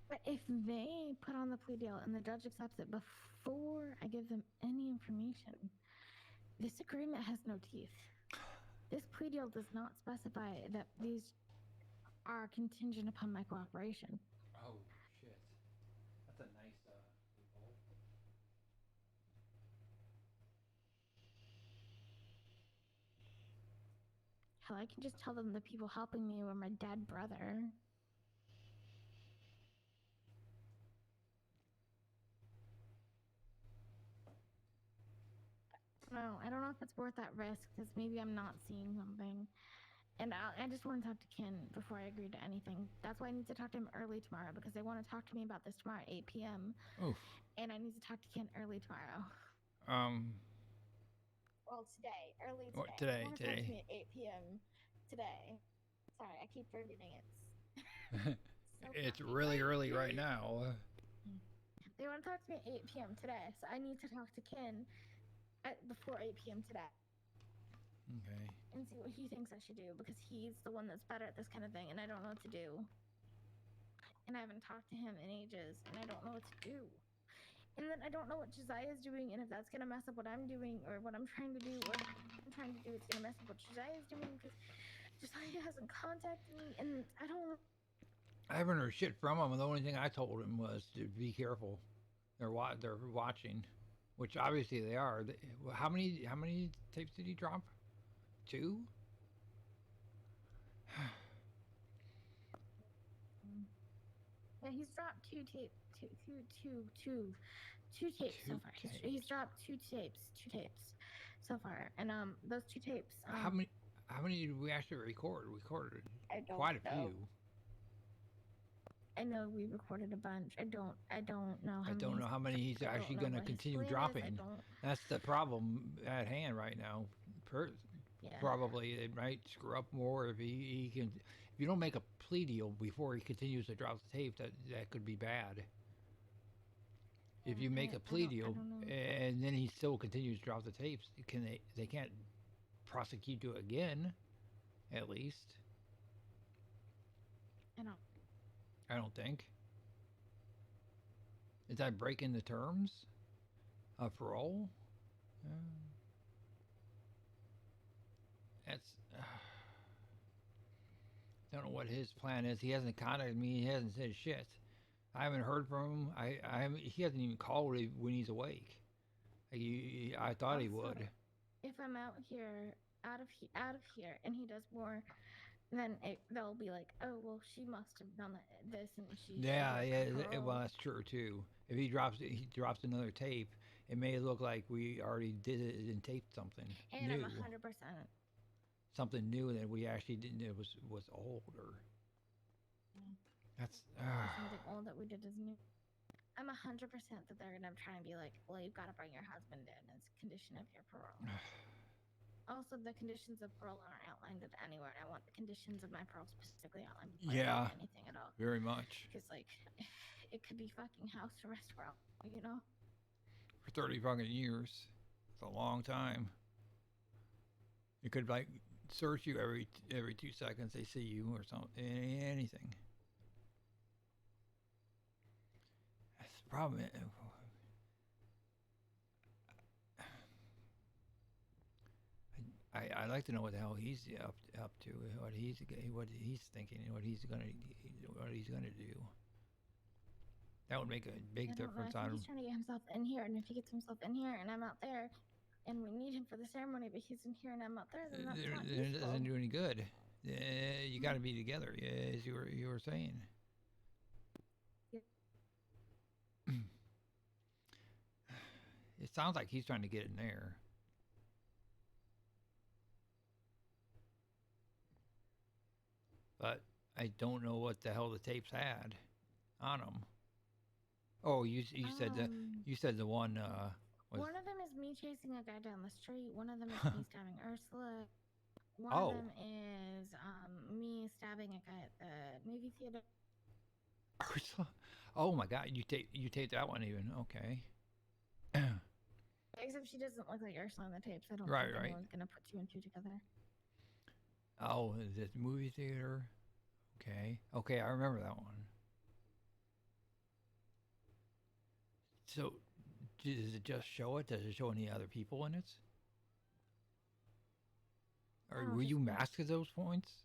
But if they put on the plea deal and the judge accepts it before I give them any information, this agreement has no teeth. This plea deal does not specify that these are contingent upon my cooperation. Oh, shit. That's a nice loophole. Hell, I can just tell them the people helping me were my dead brother. No, I don't know if it's worth that risk, because maybe I'm not seeing something. And I just want to talk to Ken before I agree to anything. That's why I need to talk to him early tomorrow, because they want to talk to me about this tomorrow at 8 p.m. Oof. And I need to talk to Ken early tomorrow. Well, today. Early today. What, today, They want to today. talk to me at 8 p.m. today. Sorry, I keep forgetting it. It's really early right now. They want to talk to me at 8 p.m. today, so I need to talk to Ken before 8 p.m. today. Okay. And see what he thinks I should do, because he's the one that's better at this kind of thing, and I don't know what to do. And I haven't talked to him in ages, and I don't know what to do. And then I don't know what Josiah's doing, and if that's gonna mess up what I'm doing, or what I'm trying to do, or what I'm trying to do is gonna mess up what Josiah's doing, because Josiah hasn't contacted me, and I don't. I haven't heard shit from him, and the only thing I told him was to be careful. They're watching, which obviously they are. How many tapes did he drop? 2? Yeah, he's dropped two tapes so far. He's dropped two tapes so far, and those 2 tapes. How many did we actually record? We recorded I don't quite a know. few. I know we recorded a bunch. I don't know how many. I don't know how many he's actually going to continue dropping. That's the problem at hand right now. Probably it might screw up more if he can. If you don't make a plea deal before he continues to drop the tape, that could be bad. If you make a plea deal and then he still continues to drop the tapes, they can't prosecute you again, at least. I don't think. Is that breaking the terms of parole? That's. Don't know what his plan is. He hasn't contacted me. He hasn't said shit. I haven't heard from him. He hasn't even called when he's awake. I thought he would. If I'm out of here, and he does more, then they'll be like, oh well, she must have done this, and she. Yeah. Well, that's true too. If he drops another tape, it may look like we already did it and taped something and new. I'm 100%. Something new that we actually didn't. It was older. That's. Something old that we did is new. I'm 100% that they're gonna try and be like, well, you've got to bring your husband in as a condition of your parole. Also, the conditions of parole aren't outlined anywhere. I want the conditions of my parole specifically outlined. Yeah. Anything at all. Very much. Because like, it could be fucking house arrest for all, you know. For 30 fucking years, it's a long time. It could like search you every 2 seconds. They see you or something. Anything. That's the problem. like to know what the hell he's up to, what he's thinking, and what he's gonna do. That would make a big I don't know. difference I think on. he's trying to get himself in here, and if he gets himself in here, and I'm out there, and we need him for the ceremony, but he's in here and I'm out there, then that's not It useful. doesn't do any good. You got to be together, as you were saying. It sounds like he's trying to get in there. But I don't know what the hell the tapes had on them. Oh, you said that you said the one was. One of them is me chasing a guy down the street. One of them is me stabbing Ursula. One Oh. of them is me stabbing a guy at the movie theater. Ursula? Oh my God! You taped that one even? Okay. Except she doesn't look like Ursula on the tapes. I don't Right, think right. anyone's gonna put two and two together. Oh, is it movie theater? Okay, I remember that one. So, does it just show it? Does it show any other people in it? Or No, were just you me. masked at those points?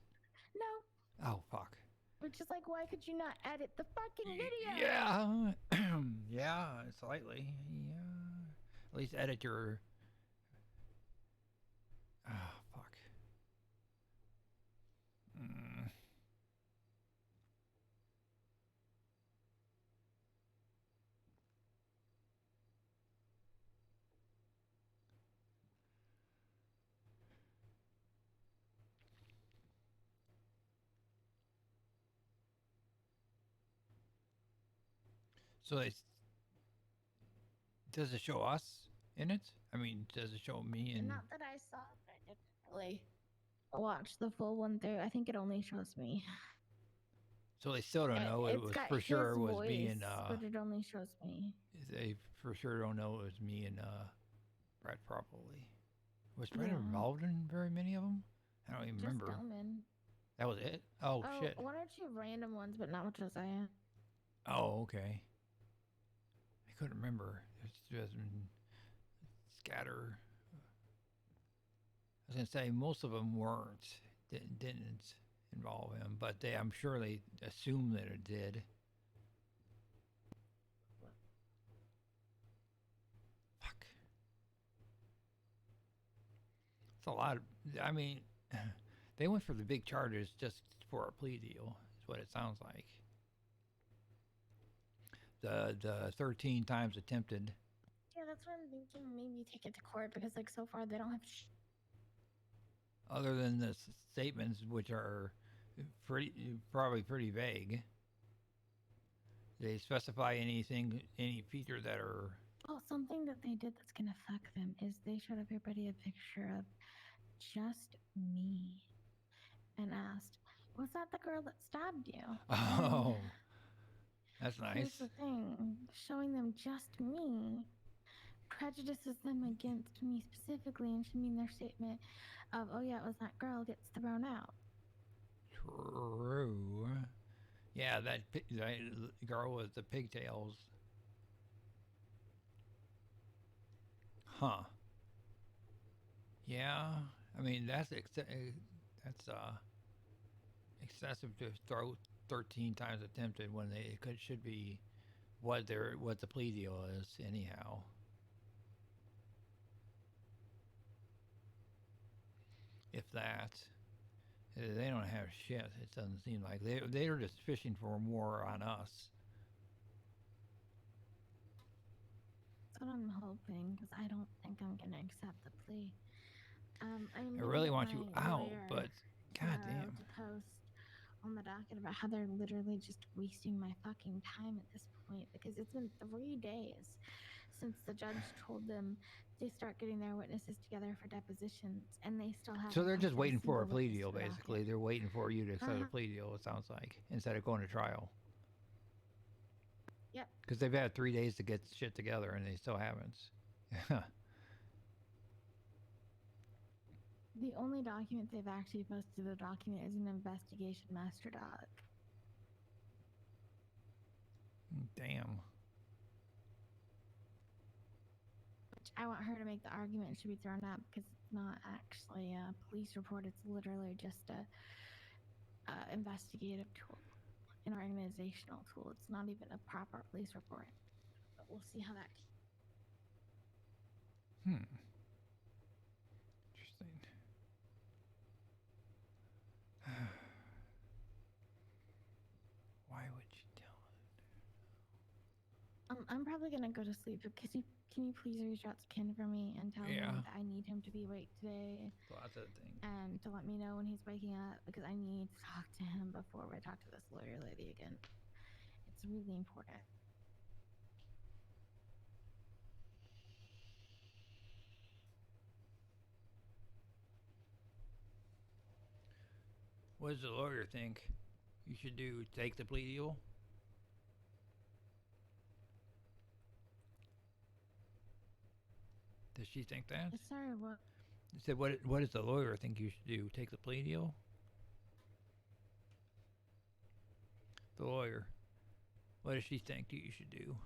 No. Oh, fuck. Which is like, why could you not edit the fucking video? Yeah. Yeah, slightly. Yeah. At least edit your... Ah, fuck. So does it show us in it? I mean, does it show me in... Not that I saw, but I didn't really watch the full one through. I think it only shows me. So they still don't know it It's was got for sure his was voice, me and but it only shows me. they for sure don't know it was me and Brett probably. Was Brett Yeah. involved in very many of them? I don't even Just remember. Delman. That was it? Oh shit. One or two random ones, but not with Josiah. Oh, okay. I couldn't remember. It's just scatter. I was gonna say most of them didn't involve him, but I'm sure they assumed that it did. Fuck. It's a lot of, I mean, they went for the big charges just for a plea deal, is what it sounds like. The 13 times attempted. Yeah, that's what I'm thinking. Maybe take it to court because, like, so far they don't have. Other than the statements, which are probably pretty vague. They specify any feature that are... Oh, something that they did that's gonna fuck them is they showed everybody a picture of just me and asked, "Was that the girl that stabbed you?" Oh, that's nice. Here's the thing: showing them just me prejudices them against me specifically, and should mean their statement of, "Oh yeah, it was that girl," gets thrown out. True. Yeah, that girl with the pigtails. Huh. Yeah, I mean that's excessive to throw 13 times attempted when should be what the plea deal is anyhow. If that. They don't have shit. It doesn't seem like they're just fishing for more on us. That's what I'm hoping, because I don't think I'm gonna accept the plea. I really want you out, but goddamn. To post on the docket about how they're literally just wasting my fucking time at this point, because it's been 3 days since the judge told them they start getting their witnesses together for depositions, and they still haven't. So they're just come waiting for a single plea witness deal, to the docket. basically. They're waiting for you to accept a Uh-huh. plea deal, it sounds like, instead of going to trial. Yep. Because they've had 3 days to get shit together, and they still haven't. The only document they've actually posted a document is an investigation master doc. Damn. Which I want her to make the argument it should be thrown out because it's not actually a police report. It's literally just a investigative tool, an organizational tool. It's not even a proper police report. But we'll see how that. Interesting. Why would you tell I'm probably gonna go to sleep. But can you please reach out to Ken for me and tell him that I need him to be awake today Lots of things. and to let me know when he's waking up because I need to talk to him before I talk to this lawyer lady again. It's really important. What does the lawyer think you should do? Take the plea deal? Does she think that? Sorry, what? I said, what does the lawyer think you should do? Take the plea deal? The lawyer. What does she think you should do?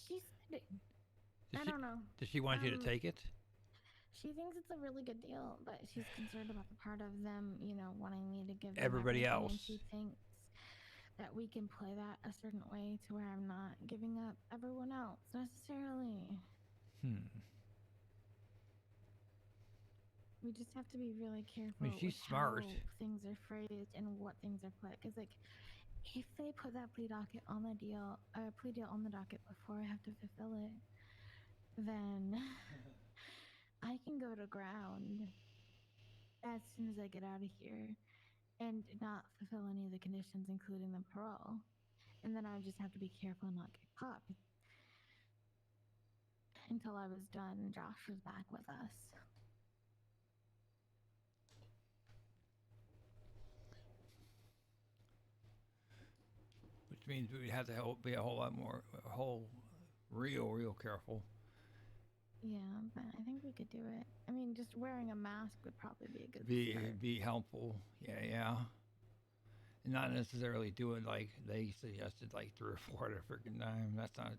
She said, I don't know. Does she want you to take it? She thinks it's a really good deal, but she's concerned about the part of them, wanting me to give them Everybody everything, else. And she thinks that we can play that a certain way to where I'm not giving up everyone else necessarily. We just have to be really careful. I mean, she's with smart. How things are phrased and what things are put. Because, if they put that plea docket on the plea deal on the docket before I have to fulfill it, then I can go to ground as soon as I get out of here and not fulfill any of the conditions, including the parole. And then I would just have to be careful and not get caught until I was done and Josh was back with us. Which means we'd have to be a whole lot more, real careful. Yeah, but I think we could do it. I mean, just wearing a mask would probably be a good start. Be helpful. Yeah. And not necessarily do it like they suggested, like 3 or 4 at a freaking time. That's not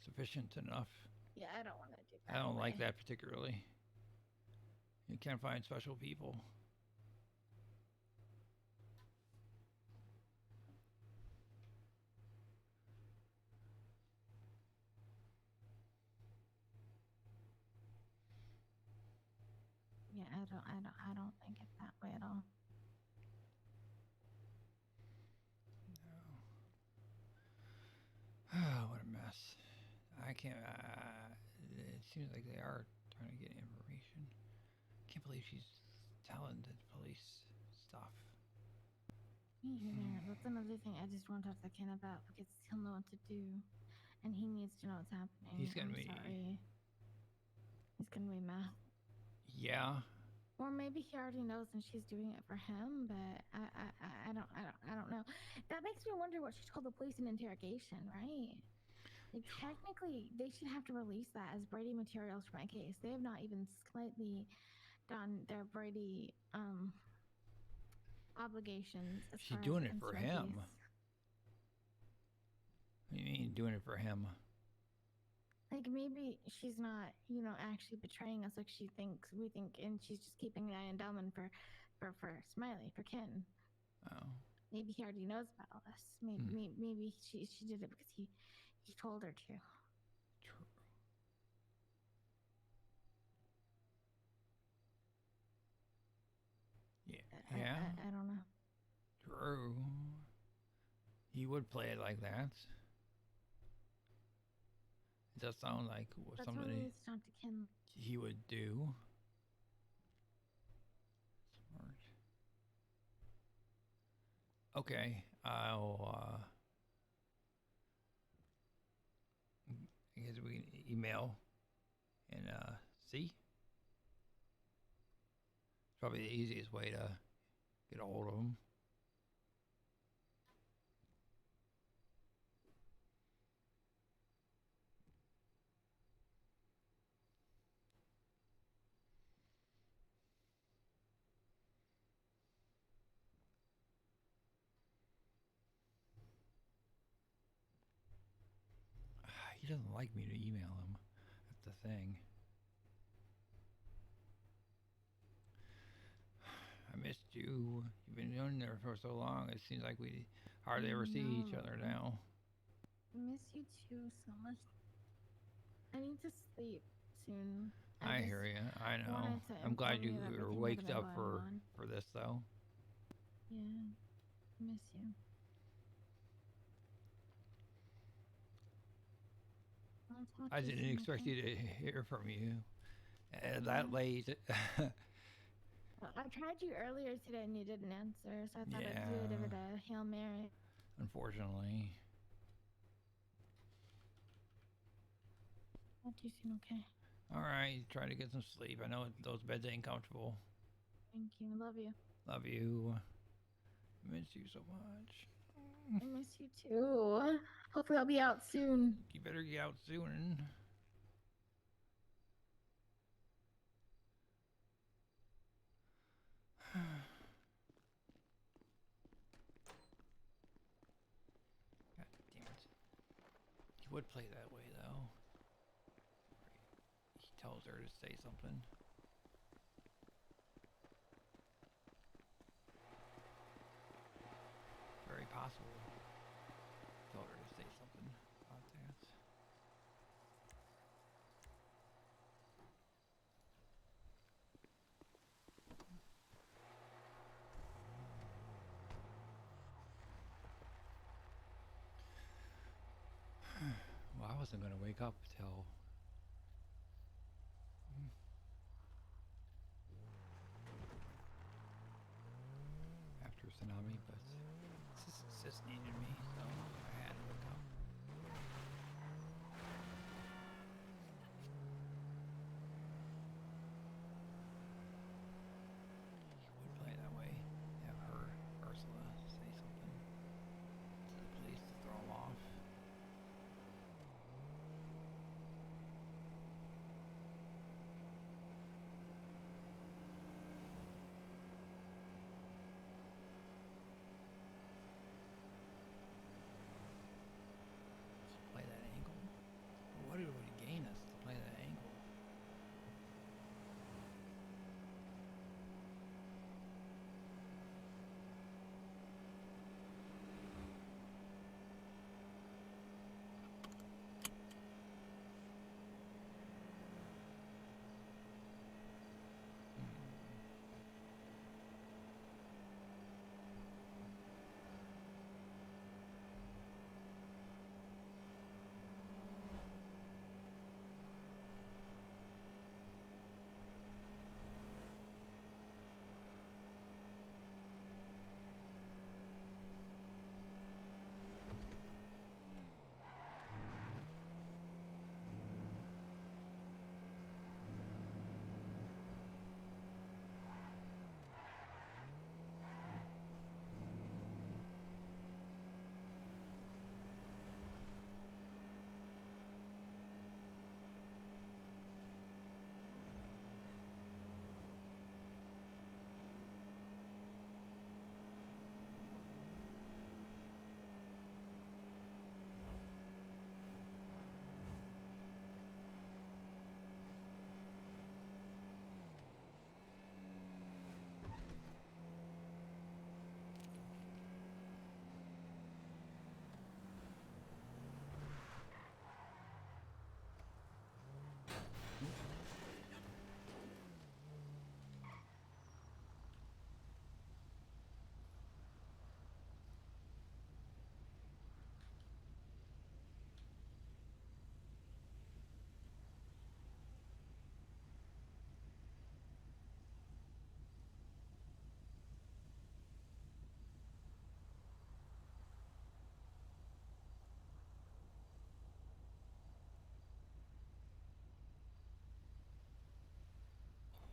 sufficient enough. Yeah, I don't want to do that. I don't like that particularly. You can't find special people. Yeah, I don't think it's that way at all. Oh, what a mess. I can't, it seems like they are trying to get information. Can't believe she's telling the police stuff. Me either. That's another thing I just want to talk to Ken about because he'll know what to do. And he needs to know what's happening. He's gonna be... Sorry. He's gonna be mad. Yeah. Or maybe he already knows and she's doing it for him, but I don't know. That makes me wonder what she told the police in interrogation, right? Like, technically, they should have to release that as Brady materials for my case. They have not even slightly done their Brady obligations. She's doing it for him. What do you mean doing it for him? Like, maybe she's not, actually betraying us like we think, and she's just keeping an eye on Delman for Smiley, for Ken. Oh. Maybe he already knows about all this. Maybe she did it because he told her to. True. Yeah. I don't know. True. He would play it like that. It does sound like somebody he would do. Smart. Okay, I'll I guess we can email and see. It's probably the easiest way to get a hold of them. He doesn't like me to email him. That's the thing. I missed you. You've been in there for so long. It seems like we hardly ever see each other now. I miss you too so much. I need to sleep soon. I hear you. I know. I'm glad you were waked up for this though. Yeah, I miss you. I didn't expect you to hear from you that late. I tried you earlier today and you didn't answer, so I thought I'd do it over the Hail Mary. Unfortunately. Talk to you soon, okay? All right, try to get some sleep. I know those beds ain't comfortable. Thank you. Love you. Love you. Miss you so much. I miss you too. Hopefully I'll be out soon. You better get out soon. God damn it. He would play that way though. He tells her to say something. Very possible. Told her to say something about that. Well, I wasn't going to wake up till after tsunami, but sis needed me, so I had to wake up. He would play that way. Have her, Ursula, say something to the police to throw him off. Play that angle. What would it gain us to play that angle?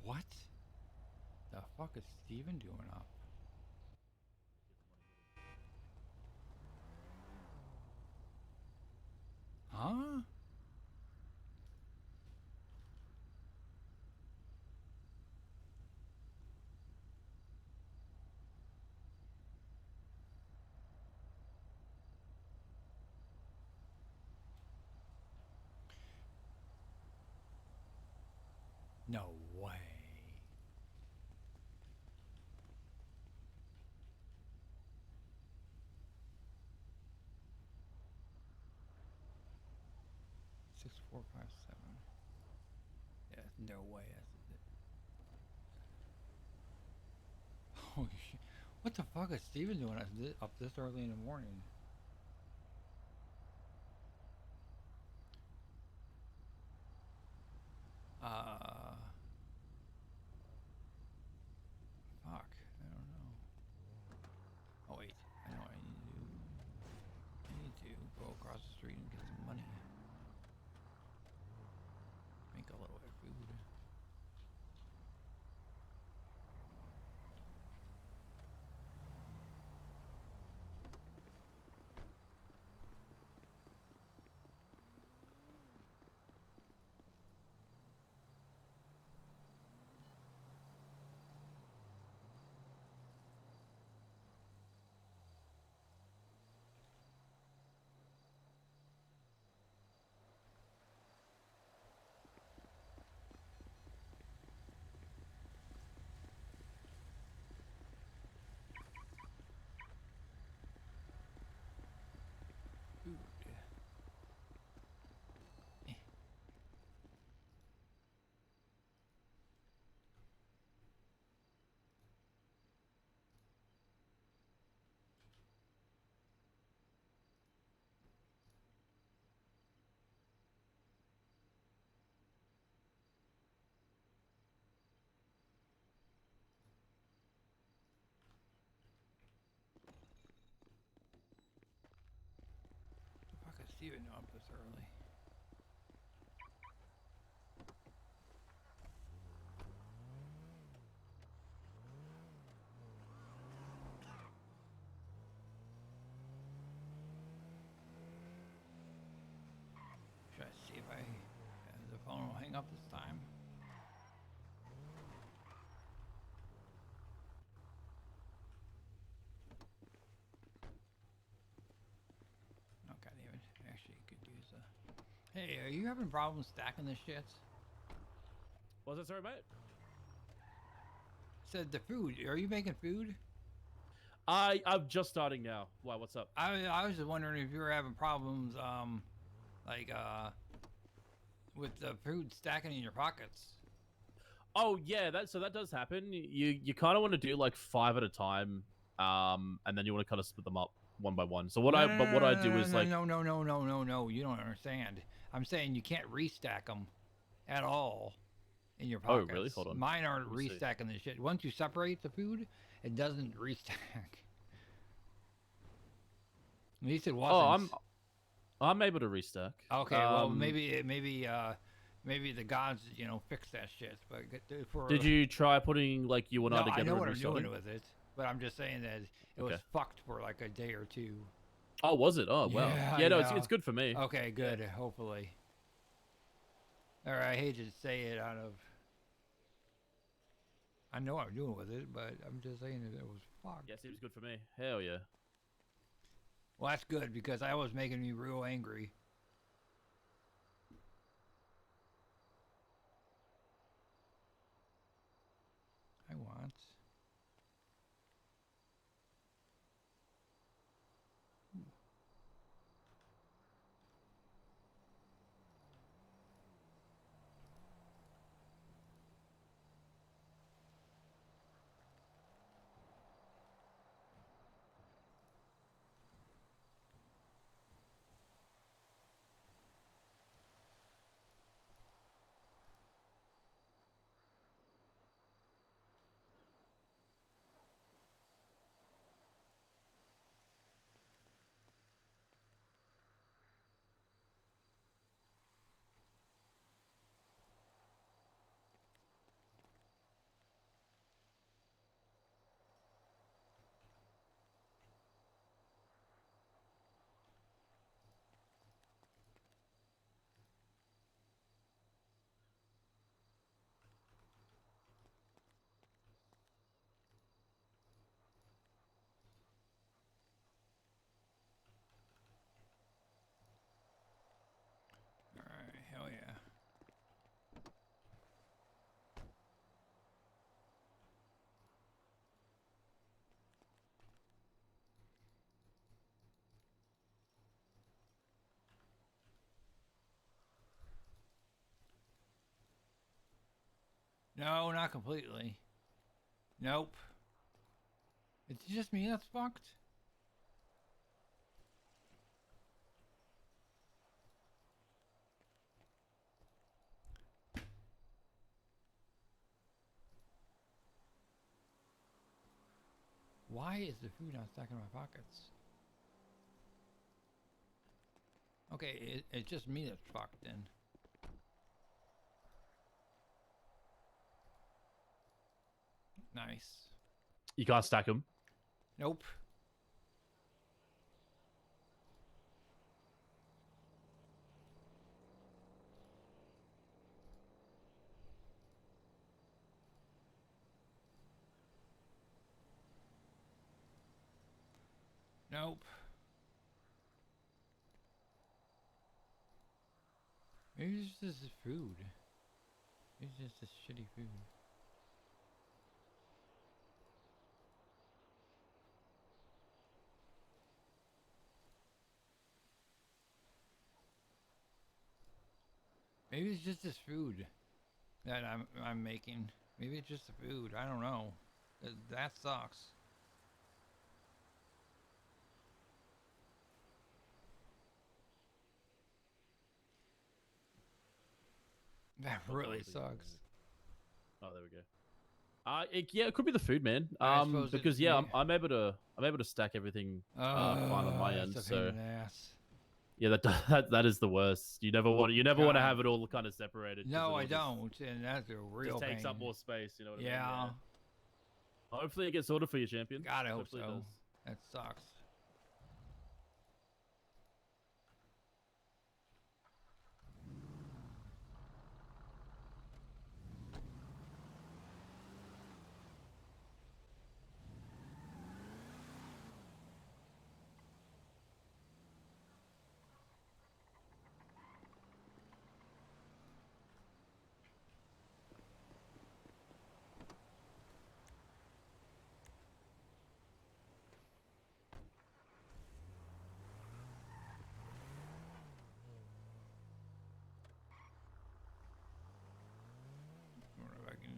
What the fuck is Steven doing up? Huh? 457. Yeah, no way. That's it. Holy shit! What the fuck is Steven doing up this early in the morning? Fuck. I don't know. Oh wait, I know what I need to do. I need to go across the street and get some money. Make a little bit of food. Food. Fuck is Steven up this early? Should I see if the phone will hang up this time? Oh god damn it! Actually, could use a. Hey, are you having problems stacking this shit? What's that, sorry, mate? Said the food. Are you making food? I'm just starting now. Why? What's up? I was just wondering if you were having problems, like with the food stacking in your pockets. Oh yeah, that does happen. You kind of want to do like 5 at a time, and then you want to kind of split them up one by one. So what I do is like no, you don't understand. I'm saying you can't restack them at all in your pockets. Oh really? Hold on. Mine aren't Let me see. restacking the shit. Once you separate the food, it doesn't restack. At least it wasn't. Oh, I'm able to restack. Okay, well maybe the gods fix that shit. But did you try putting like you and I No, together? I know and what I'm restarting? doing with it, but I'm just saying that it was fucked for like a day or two. Oh, was it? Oh wow. Yeah, no, it's good for me. Okay, good. Hopefully. All right, I hate to say it out of. I know what I'm doing with it, but I'm just saying that it was fucked. Yeah, seems good for me. Hell yeah. Well, that's good because that was making me real angry. I want. No, not completely. Nope. It's just me that's fucked. Why is the food not stuck in my pockets? Okay, it's just me that's fucked then. Nice. You can't stack them. Nope. Nope. Maybe it's just this food. It's just this shitty food. Maybe it's just this food that I'm making. Maybe it's just the food. I don't know. That sucks. That really sucks. Oh, there we go. Yeah, it could be the food, man. I suppose Because it's yeah, me. I'm able to stack everything fine on my end. That's a pain So in the ass. yeah, that is the worst. You never want to have it all kind of separated. 'cause No, it'll I just- don't, and that's a real Just takes pain. up more space. You know what I mean? Yeah. Hopefully it gets sorted for you, champion. God, I hope Hopefully it so. does. That sucks. I wonder if I can.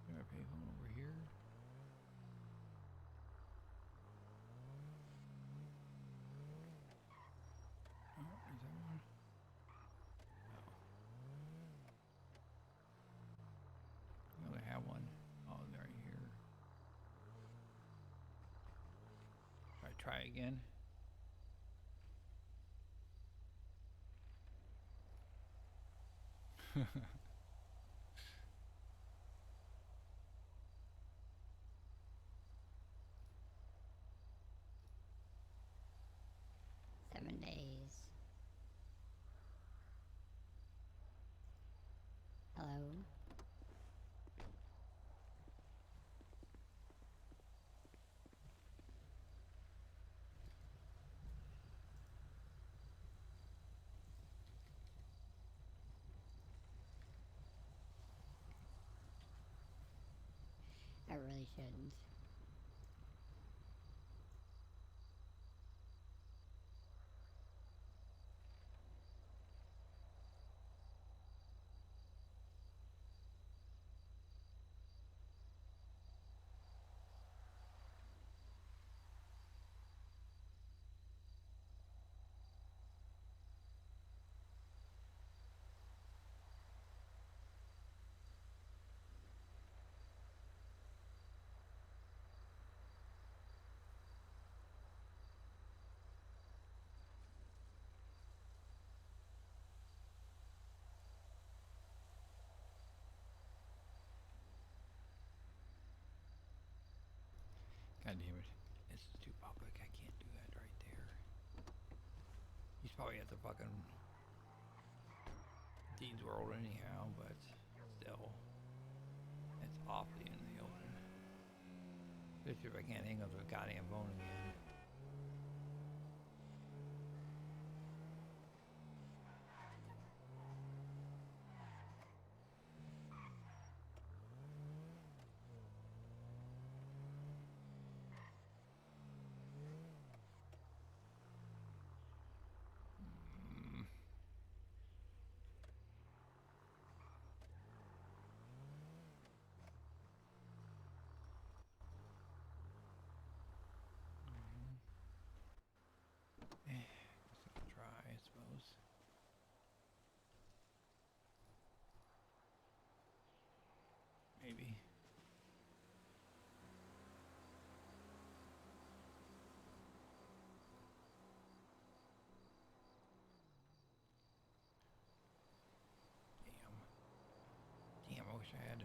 Do I pay phone over here? Oh, is that one? Oh. I only have one. Oh, they're right here. Should I try again? Seven days. Hello. I really shouldn't. God damn it. This is too public. I can't do that right there. He's probably at the fucking Dean's World anyhow, but still. It's awfully in the open. Especially if I can't hang up the goddamn phone again. maybe. Damn, I wish I had.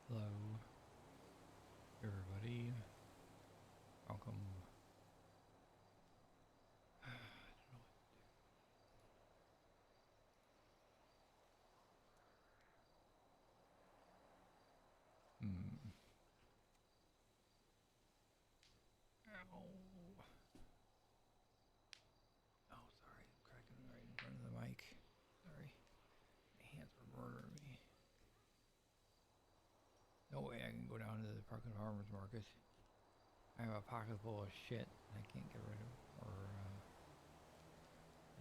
Hello, everybody. Welcome. Ow. Oh, sorry. I'm cracking right in front of the mic. Sorry. My hands are murdering me. No way I can go down to the Parkland Farmers Market. I have a pocket full of shit I can't get rid of, or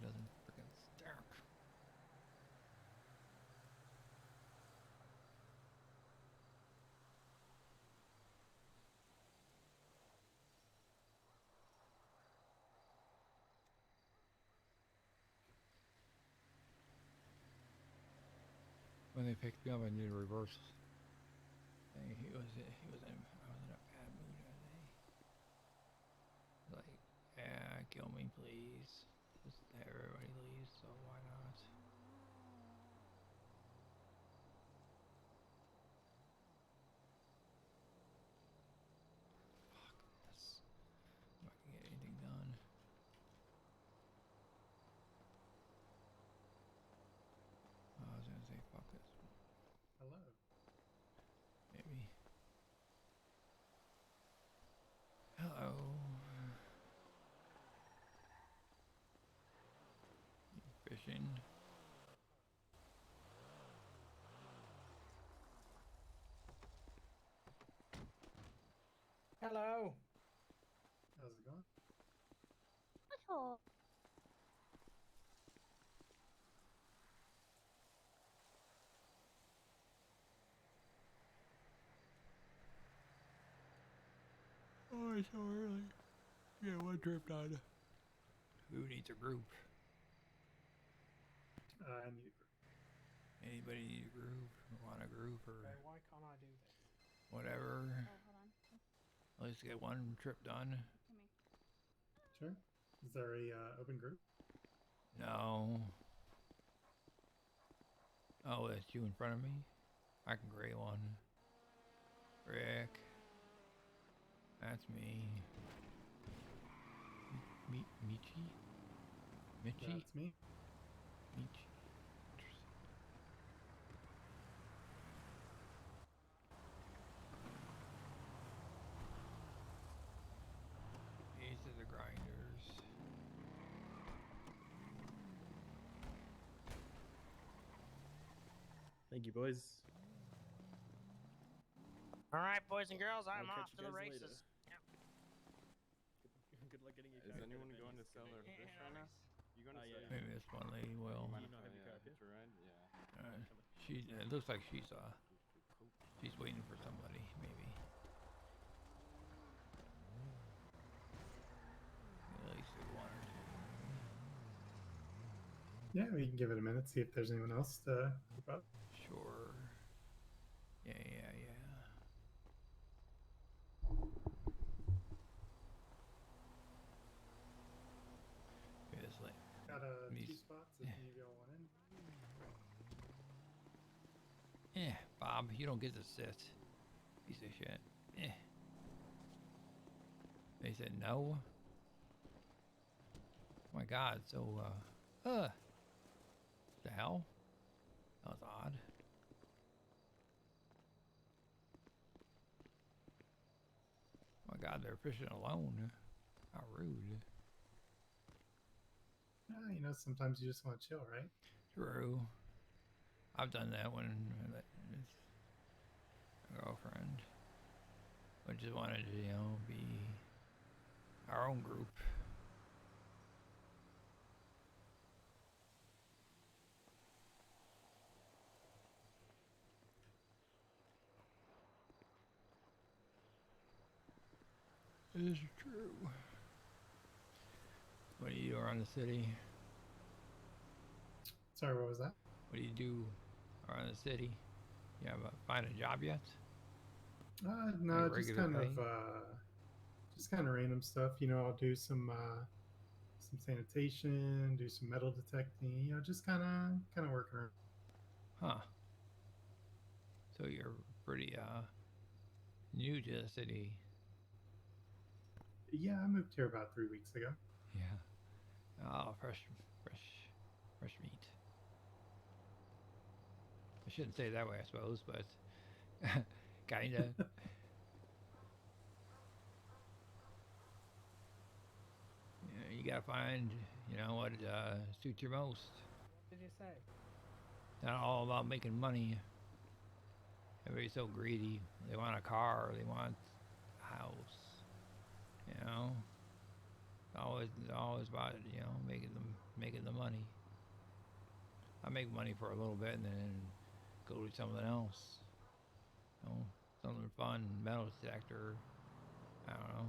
it doesn't freaking stack. When they picked me up, I need a reverse. He was in, I was in a bad mood that day. Like, yeah, kill me, please. Just everybody leaves, so why not? Fuck this. I'm not gonna get anything done. I was gonna say fuck this. Hello. Maybe. Hello. You fishing? Hello. How's it going? Hello. Oh, it's so early. Yeah, one trip done. Who needs a group? I need a group. Anybody need a group? Want a group or Okay, why can't I do this? whatever? Oh, hold on. Let's get one trip done. Sure. Is there a open group? No. Oh, that's you in front of me? I can create one. Rick. That's me. Michi? Michi? That's me. Michi. These are the grinders. Thank you, boys. All right, boys and girls, I'm I'll off catch to you the guys races. later. Good luck getting your Is character anyone if going to anything's sell their gonna- fish right now? You going to sell? yeah. Maybe this one lady will. Mind You if not have your I character? hitch a ride? Yeah. She. It looks like she's waiting for somebody, maybe. At least one or two. Yeah, we can give it a minute, see if there's anyone else to group up. Sure. Yeah. Maybe this lady. Got These- 2 spots if any of y'all want in. Bob, you don't get to sit. Piece of shit. They said no. Oh my god, so, the hell? That was odd. God, they're fishing alone. How rude. You know, sometimes you just want to chill, right? True. I've done that when it's a girlfriend. I just wanted to, you know, be our own group. It is true. What do you do around the city? Sorry, what was that? What do you do around the city? You have find a job yet? No, Like just regular kind pay? of random stuff. You know, I'll do some sanitation, do some metal detecting. You know, just kind of working around. Huh. So you're pretty new to the city. Yeah, I moved here about 3 weeks ago. Yeah. Oh, fresh meat. I shouldn't say it that way, I suppose, but kinda. Yeah, you gotta find, you know, what suits you most. What did you say? Not all about making money. Everybody's so greedy. They want a car, they want a house. You know, it's always about, you know, making the money. I make money for a little bit and then go do something else. You know, something fun, metal detector. I don't know,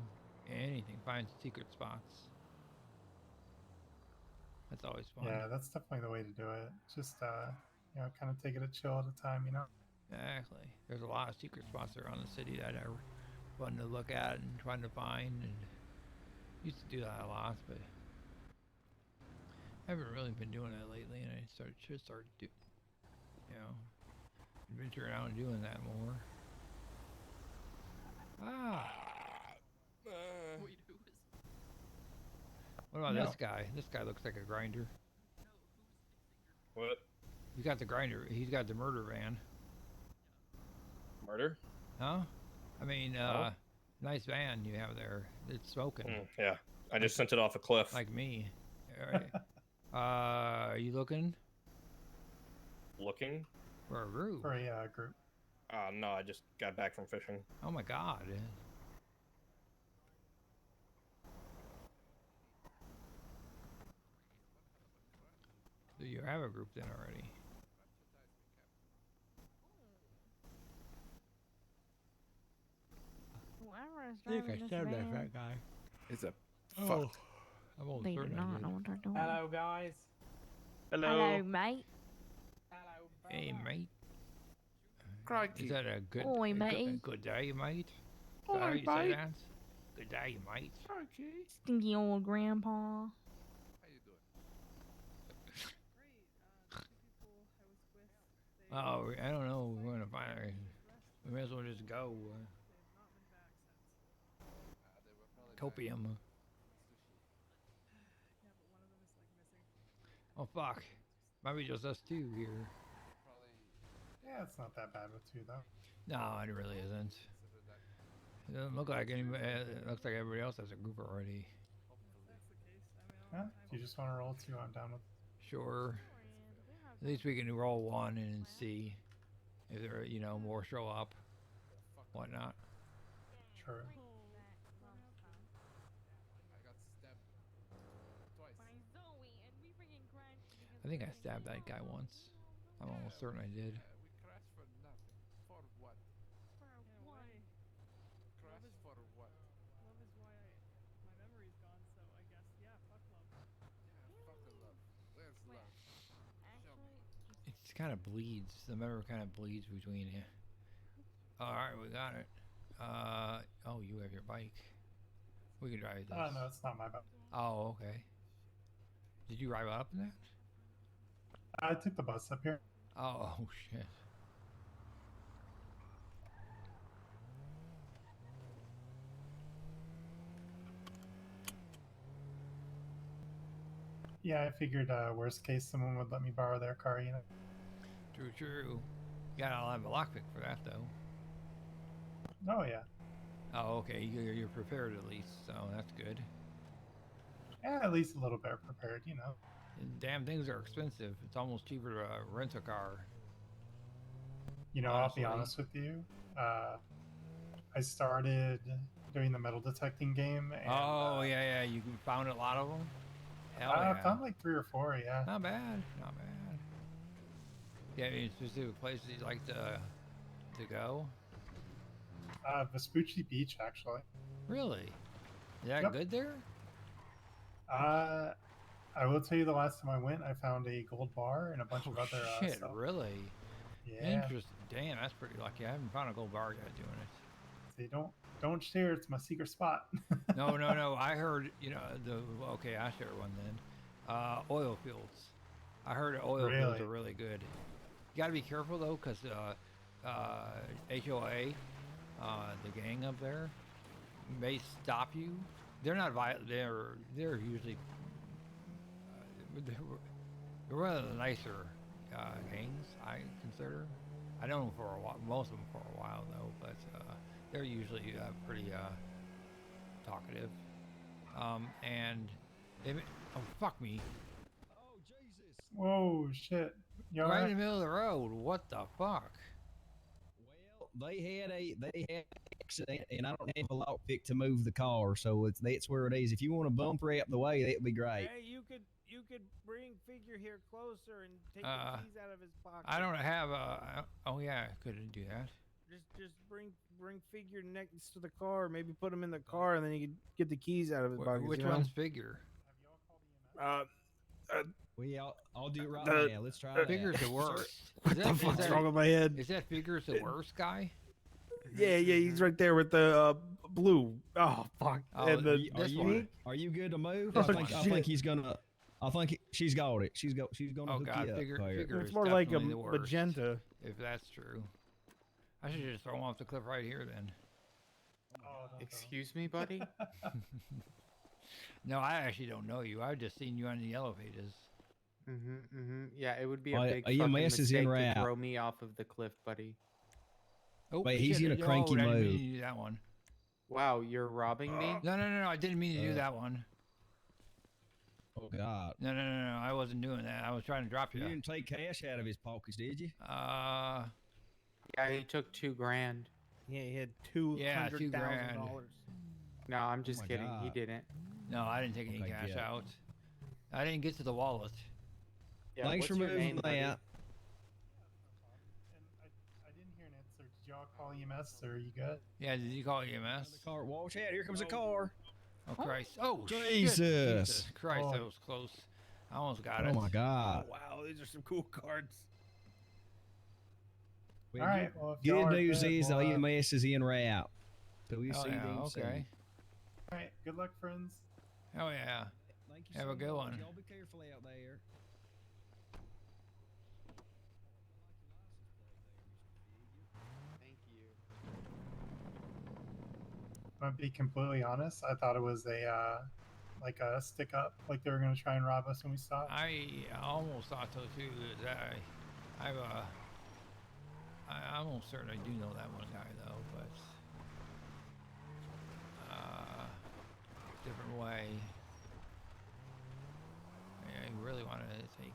anything. Find secret spots. That's always fun. Yeah, that's definitely the way to do it. Just you know, kind of take it a chill at a time. You know. Exactly. There's a lot of secret spots around the city that are fun to look at and trying to find. And used to do that a lot, but I haven't really been doing that lately. And I should start venturing out and doing that more. What about this guy? This guy looks like a grinder. What? He's got the grinder. He's got the murder van. Murder? Huh? I mean, nice van you have there. It's smoking. Yeah, I just sent it off a cliff. Like me. All right. Are you looking? Looking? For a group? For a group. No, I just got back from fishing. Oh my god. So you have a group then already. Whoever is I think I driving this stabbed that van. fat guy. It's a Oh. I'm almost They do certain I not did. know what they're doing. Hello, guys. Hello, mate. Hello, Hey, mate. Crikey. Is that a good, Oi, a matey. good day, mate? Is Oi, that how you say mate. that? Good day, mate. Crikey. Stinky old grandpa. How you doing? Oh, I don't know. We're gonna find her. We may as well just go. Copium. Oh fuck. Might be just us two here. Yeah, it's not that bad with two though. No, it really isn't. It doesn't look like anybody. It looks like everybody else has a group already. Yeah, if you just want to roll two, I'm down with. Sure. At least we can roll one and see if there, you know, more show up. Whatnot. Sure. I think I stabbed that guy once. I'm almost certain I did. We crashed for nothing. For what? Crash for what? Love is why my memory's gone, so I guess, yeah, fuck love. Yeah, fuck the love. Where's love? Show me. It kind of bleeds. The memory kind of bleeds between you. All right, we got it. Oh, you have your bike. We can drive this. Oh no, it's not my bike. Oh, okay. Did you ride up in that? I took the bus up here. Oh shit. Yeah, I figured worst case someone would let me borrow their car, you know. True. You gotta have a lockpick for that though. Oh yeah. Oh, okay. You're prepared at least, so that's good. Yeah, at least a little bit prepared, you know. And damn things are expensive. It's almost cheaper to rent a car. You know, honestly. I'll be honest with you. I started doing the metal detecting game. And, Oh yeah. You found a lot of them. Hell yeah. I found like 3 or 4. Yeah. Not bad. Not bad. Yeah, any specific places you'd like to go? Vespucci Beach, actually. Really? Is that good there? I will tell you, the last time I went, I found a gold bar and a bunch of other shit, stuff. really? Yeah. Interesting. Damn, that's pretty lucky. I haven't found a gold bar yet doing it. See, don't share. It's my secret spot. No. I heard, okay, I'll share one then. Oil fields. I heard oil fields are really good. You got to be careful though, because HOA, the gang up there, may stop you. They're not violent. They're usually they're one of the nicer gangs, I consider. I know them for a while, most of them for a while though, but they're usually pretty talkative. And they, oh fuck me! Whoa, shit! You all right right? in the middle of the road. What the fuck? Well, they had an accident, and I don't have a lockpick to move the car, so that's where it is. If you want to bumper out the way, that'd be great. Hey, you could bring Figure here closer and take the keys out of his pocket. I don't have a. Oh yeah, I couldn't do that. Just bring Figure next to the car. Maybe put him in the car, and then you can get the keys out of his pocket. Which one's Figure? I'll do it right now. Let's try it. Figure's the worst. What the fuck's wrong with my head? Is that Figure's the worst guy? Yeah, he's right there with the blue. Oh fuck! Oh, and Are you good to move? Oh, I think he's gonna. I think she's got it. She's gonna. Oh hook god, you up Figure it's is more like a definitely the worst, magenta. if that's true. I should just throw him off the cliff right here then. Excuse me, buddy? No, I actually don't know you. I've just seen you on the yellow pages. Yeah, it would be a big EMS fucking is mistake en to route. throw me off of the cliff, buddy. Oh, Wait, he's shit, in a cranky I didn't mode. mean to do that one. Wow, you're robbing me? No, I didn't mean to do that one. Oh God. No, I wasn't doing that. I was trying to drop you. You didn't take cash out of his pockets, did you? Yeah, he took $2,000. Yeah, he had $200,000. No, I'm just my kidding. He God. didn't. No, I didn't take any Okay, cash good. out. I didn't get to the wallet. Yeah, Thanks for what's your moving name, buddy? that. And I didn't hear an answer. Did y'all call EMS or are you good? Yeah, did you call EMS? Car, watch out! Here comes a car. Oh Christ! Oh shit, Jesus. Jesus Christ! That Oh. was close. I almost got Oh it. my God. Wow, these are some cool cards. Well, All right. Well, if y'all Good are news good, is we'll, the EMS is en route. So we'll Oh see yeah, them soon. okay. All right. Good luck, friends. Oh yeah. Thank you Have so a good much. one. Y'all be careful out there. Thank you. I'm gonna be completely honest. I thought it was a like a stick up, like they were gonna try and rob us when we stopped. I almost thought so too. I'm almost certain I do know that one guy though, but different way. Yeah, you really wanted to take him.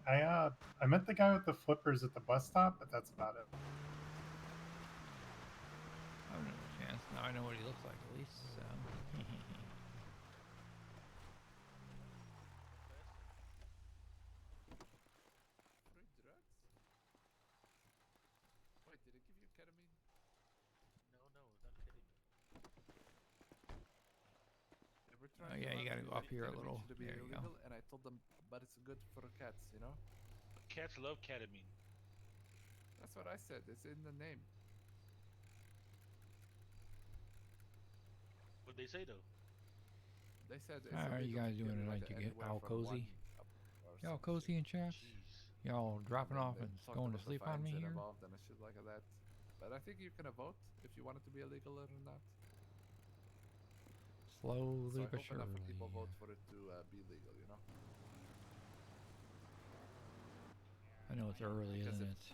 I met the guy with the flippers at the bus stop, but that's about it. I don't know a chance. Now I know what he looks like at least. So. Free drugs? Wait, did it give you ketamine? No, not kidding. They were Oh, trying yeah, to you gotta argue go up that here a ketamine little. should be There you go. illegal, and I told them, but it's good for cats, you know? Cats love ketamine. That's what I said. It's in the name. What they say though? They said it's How are you illegal guys to doing carry, tonight? like, You get anywhere all from cozy? 1 up or Y'all something. cozy in chat? Y'all dropping off They and talked going to about the sleep on me fines here? involved and shit like that. But I think you can vote if you want it to be illegal or not. Slowly So I but hope enough surely. people vote for it to be legal, you know? I know it's early, Because isn't it?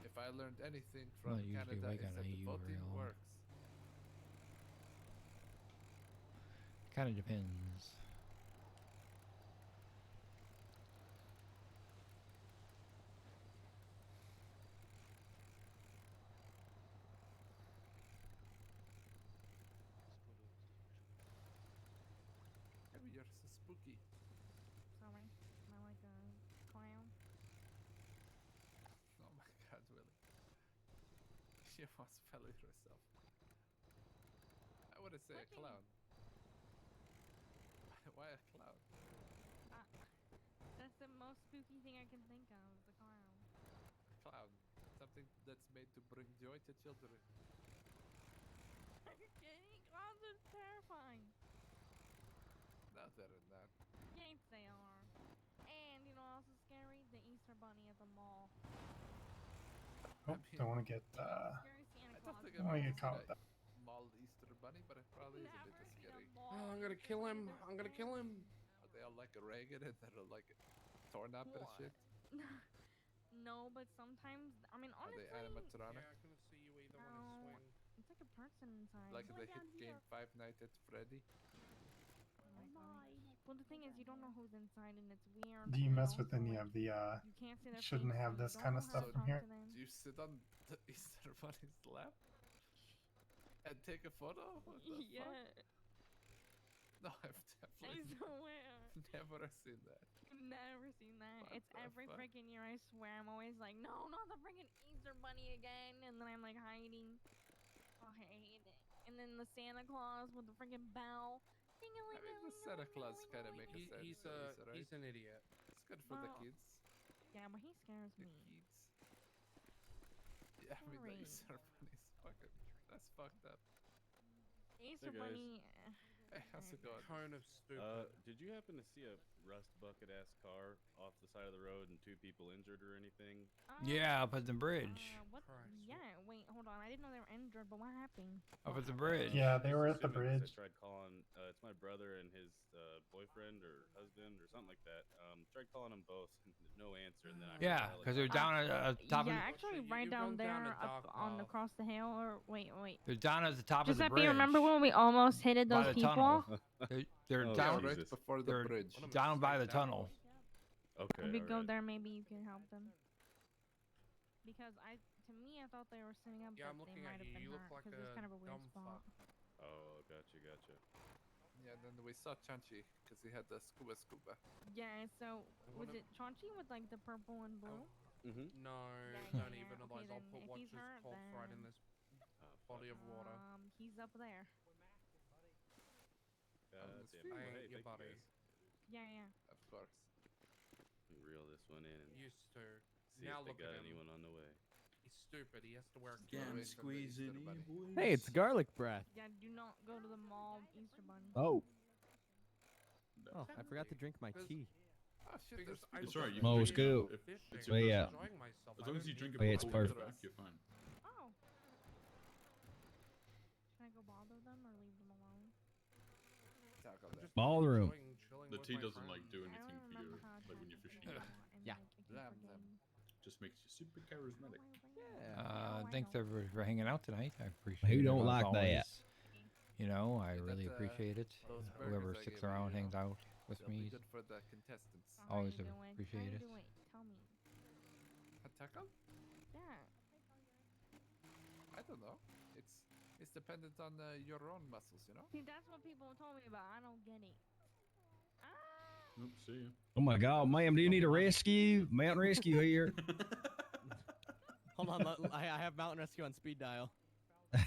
if I I learned anything Well, from usually Canada we is got that an EU voting real. works. Kind of depends. Maybe you're so spooky. Sorry. Am I like a clown? Oh my god, Willie. She wants to spell it herself. I wouldn't say a clown. Why a clown? That's the most spooky thing I can think of, the clown. A clown. Something that's made to bring joy to children. Are you kidding? Clowns are terrifying. No, they're not. Yes, they are. And you know what else is scary? The Easter Bunny at the mall. Oh, don't want to get Scary Santa I Claus. don't think don't I've want to ever get caught seen with that. a mauled Easter bunny, but it probably is a bit scary. Oh, I'm gonna kill him. I'm gonna kill him. Are they all like ragged and they're like torn up and shit? No, but sometimes, I mean, Are honestly, they animatronic? Yeah, I can see you either no, want to swing. it's like a person inside. Like the hit game Five Nights at Freddy? Oh my God. Well, the thing is, you don't know who's inside, and it's weird. Do you and mess with also, any like, of the you can't see their shouldn't face, have so you this don't kind know of how stuff to in talk here? to them. Do you sit on the Easter bunny's lap? And take a photo? What the Yeah. fuck? No, I've I definitely swear. never seen that. I've never seen that. What It's the every fuck? freaking year, I swear. I'm always like, no, not the freaking Easter Bunny again. And then I'm like hiding. Oh, I hate it. And then the Santa Claus with the freaking bell. I mean, the Santa Claus kind of makes sense. He's right? he's an idiot. It's good for the Well, kids. Yeah, but he scares The me. kids. Yeah, I mean, the Sorry. Easter bunny's fucking. That's fucked up. Easter guys. Bunny. Hey, how's it going? Kind of stupid. Did you happen to see a rust bucket ass car off the side of the road and 2 people injured or anything? Yeah, up at the bridge. What? Yeah, wait, hold on. I didn't know they were injured, but what happened? Up at the bridge. Yeah, they were at the Assuming 'cause bridge. I tried calling. It's my brother and his boyfriend or husband or something like that. Tried calling them both. And there's no answer. And then I Yeah, because they're down at the top Yeah, of actually, You right go down down there, a up dark on path. across the hill. Or wait. they're down at the top of the Giuseppe, bridge. remember when we almost hit by those the people? tunnel. They're Oh, down Jesus. Right before the they're bridge. down by the tunnel. Okay. If we go alright. there, maybe you can help them. Because to me, I thought they were sitting up, Yeah, I'm but they looking might at have you. been You look hurt like because it's a kind of a weird dumb spot. fuck. Oh, gotcha. Yeah, then we saw Chanchi because he had the scuba. Yeah, so was wanna- it Chauncey with like the purple and blue? Mm-hmm. No, Yeah, don't yeah, even okay, realize. I'll then put if watch he's his hurt, corpse right in then- this body of water. He's up there. Damn. I Well, ain't hey, your thank you buddy. guys. Yeah. Of course. Reel this one in and Used to. see Now if look they got at him. anyone on the way. He's stupid. He has to wear Again, clothes. squeezing in, boys. Hey, it's garlic breath. Yeah, do not go to the mall, Easter Bunny. Oh, I forgot to drink my tea. Oh shit, Because there's I people was right, just you can drink fishing, it. fishing, It's your yeah. enjoying myself. As I long as don't you need drink it to Oh, yeah, it's go perfect. to the- You're fine. Oh. Should I go bother them or leave them alone? Talk I'm just Bother 'em. enjoying chilling The with tea my doesn't like friends. do I anything don't for remember you, how like to when you're drink fishing. it, and, Yeah. like, I keep Zam, forgetting. Just makes you super charismatic. Yeah. Thanks everybody for hanging out tonight. I appreciate it. Who don't as like always. that? You know, I Yeah, really that, appreciate it. those Whoever burgers I sticks gave you, around, you know, hangs out with They'll be me. good for the contestants. So how Always you doing? appreciate How you it. doing? Tell me. A taco? Yeah. I don't know. It's dependent on your own muscles, you know. See, that's what people told me about. I don't get it. Oop, see you. Oh my God, ma'am, do you need a rescue? Mountain rescue here. Hold on, I have Mountain Rescue on speed dial. Oh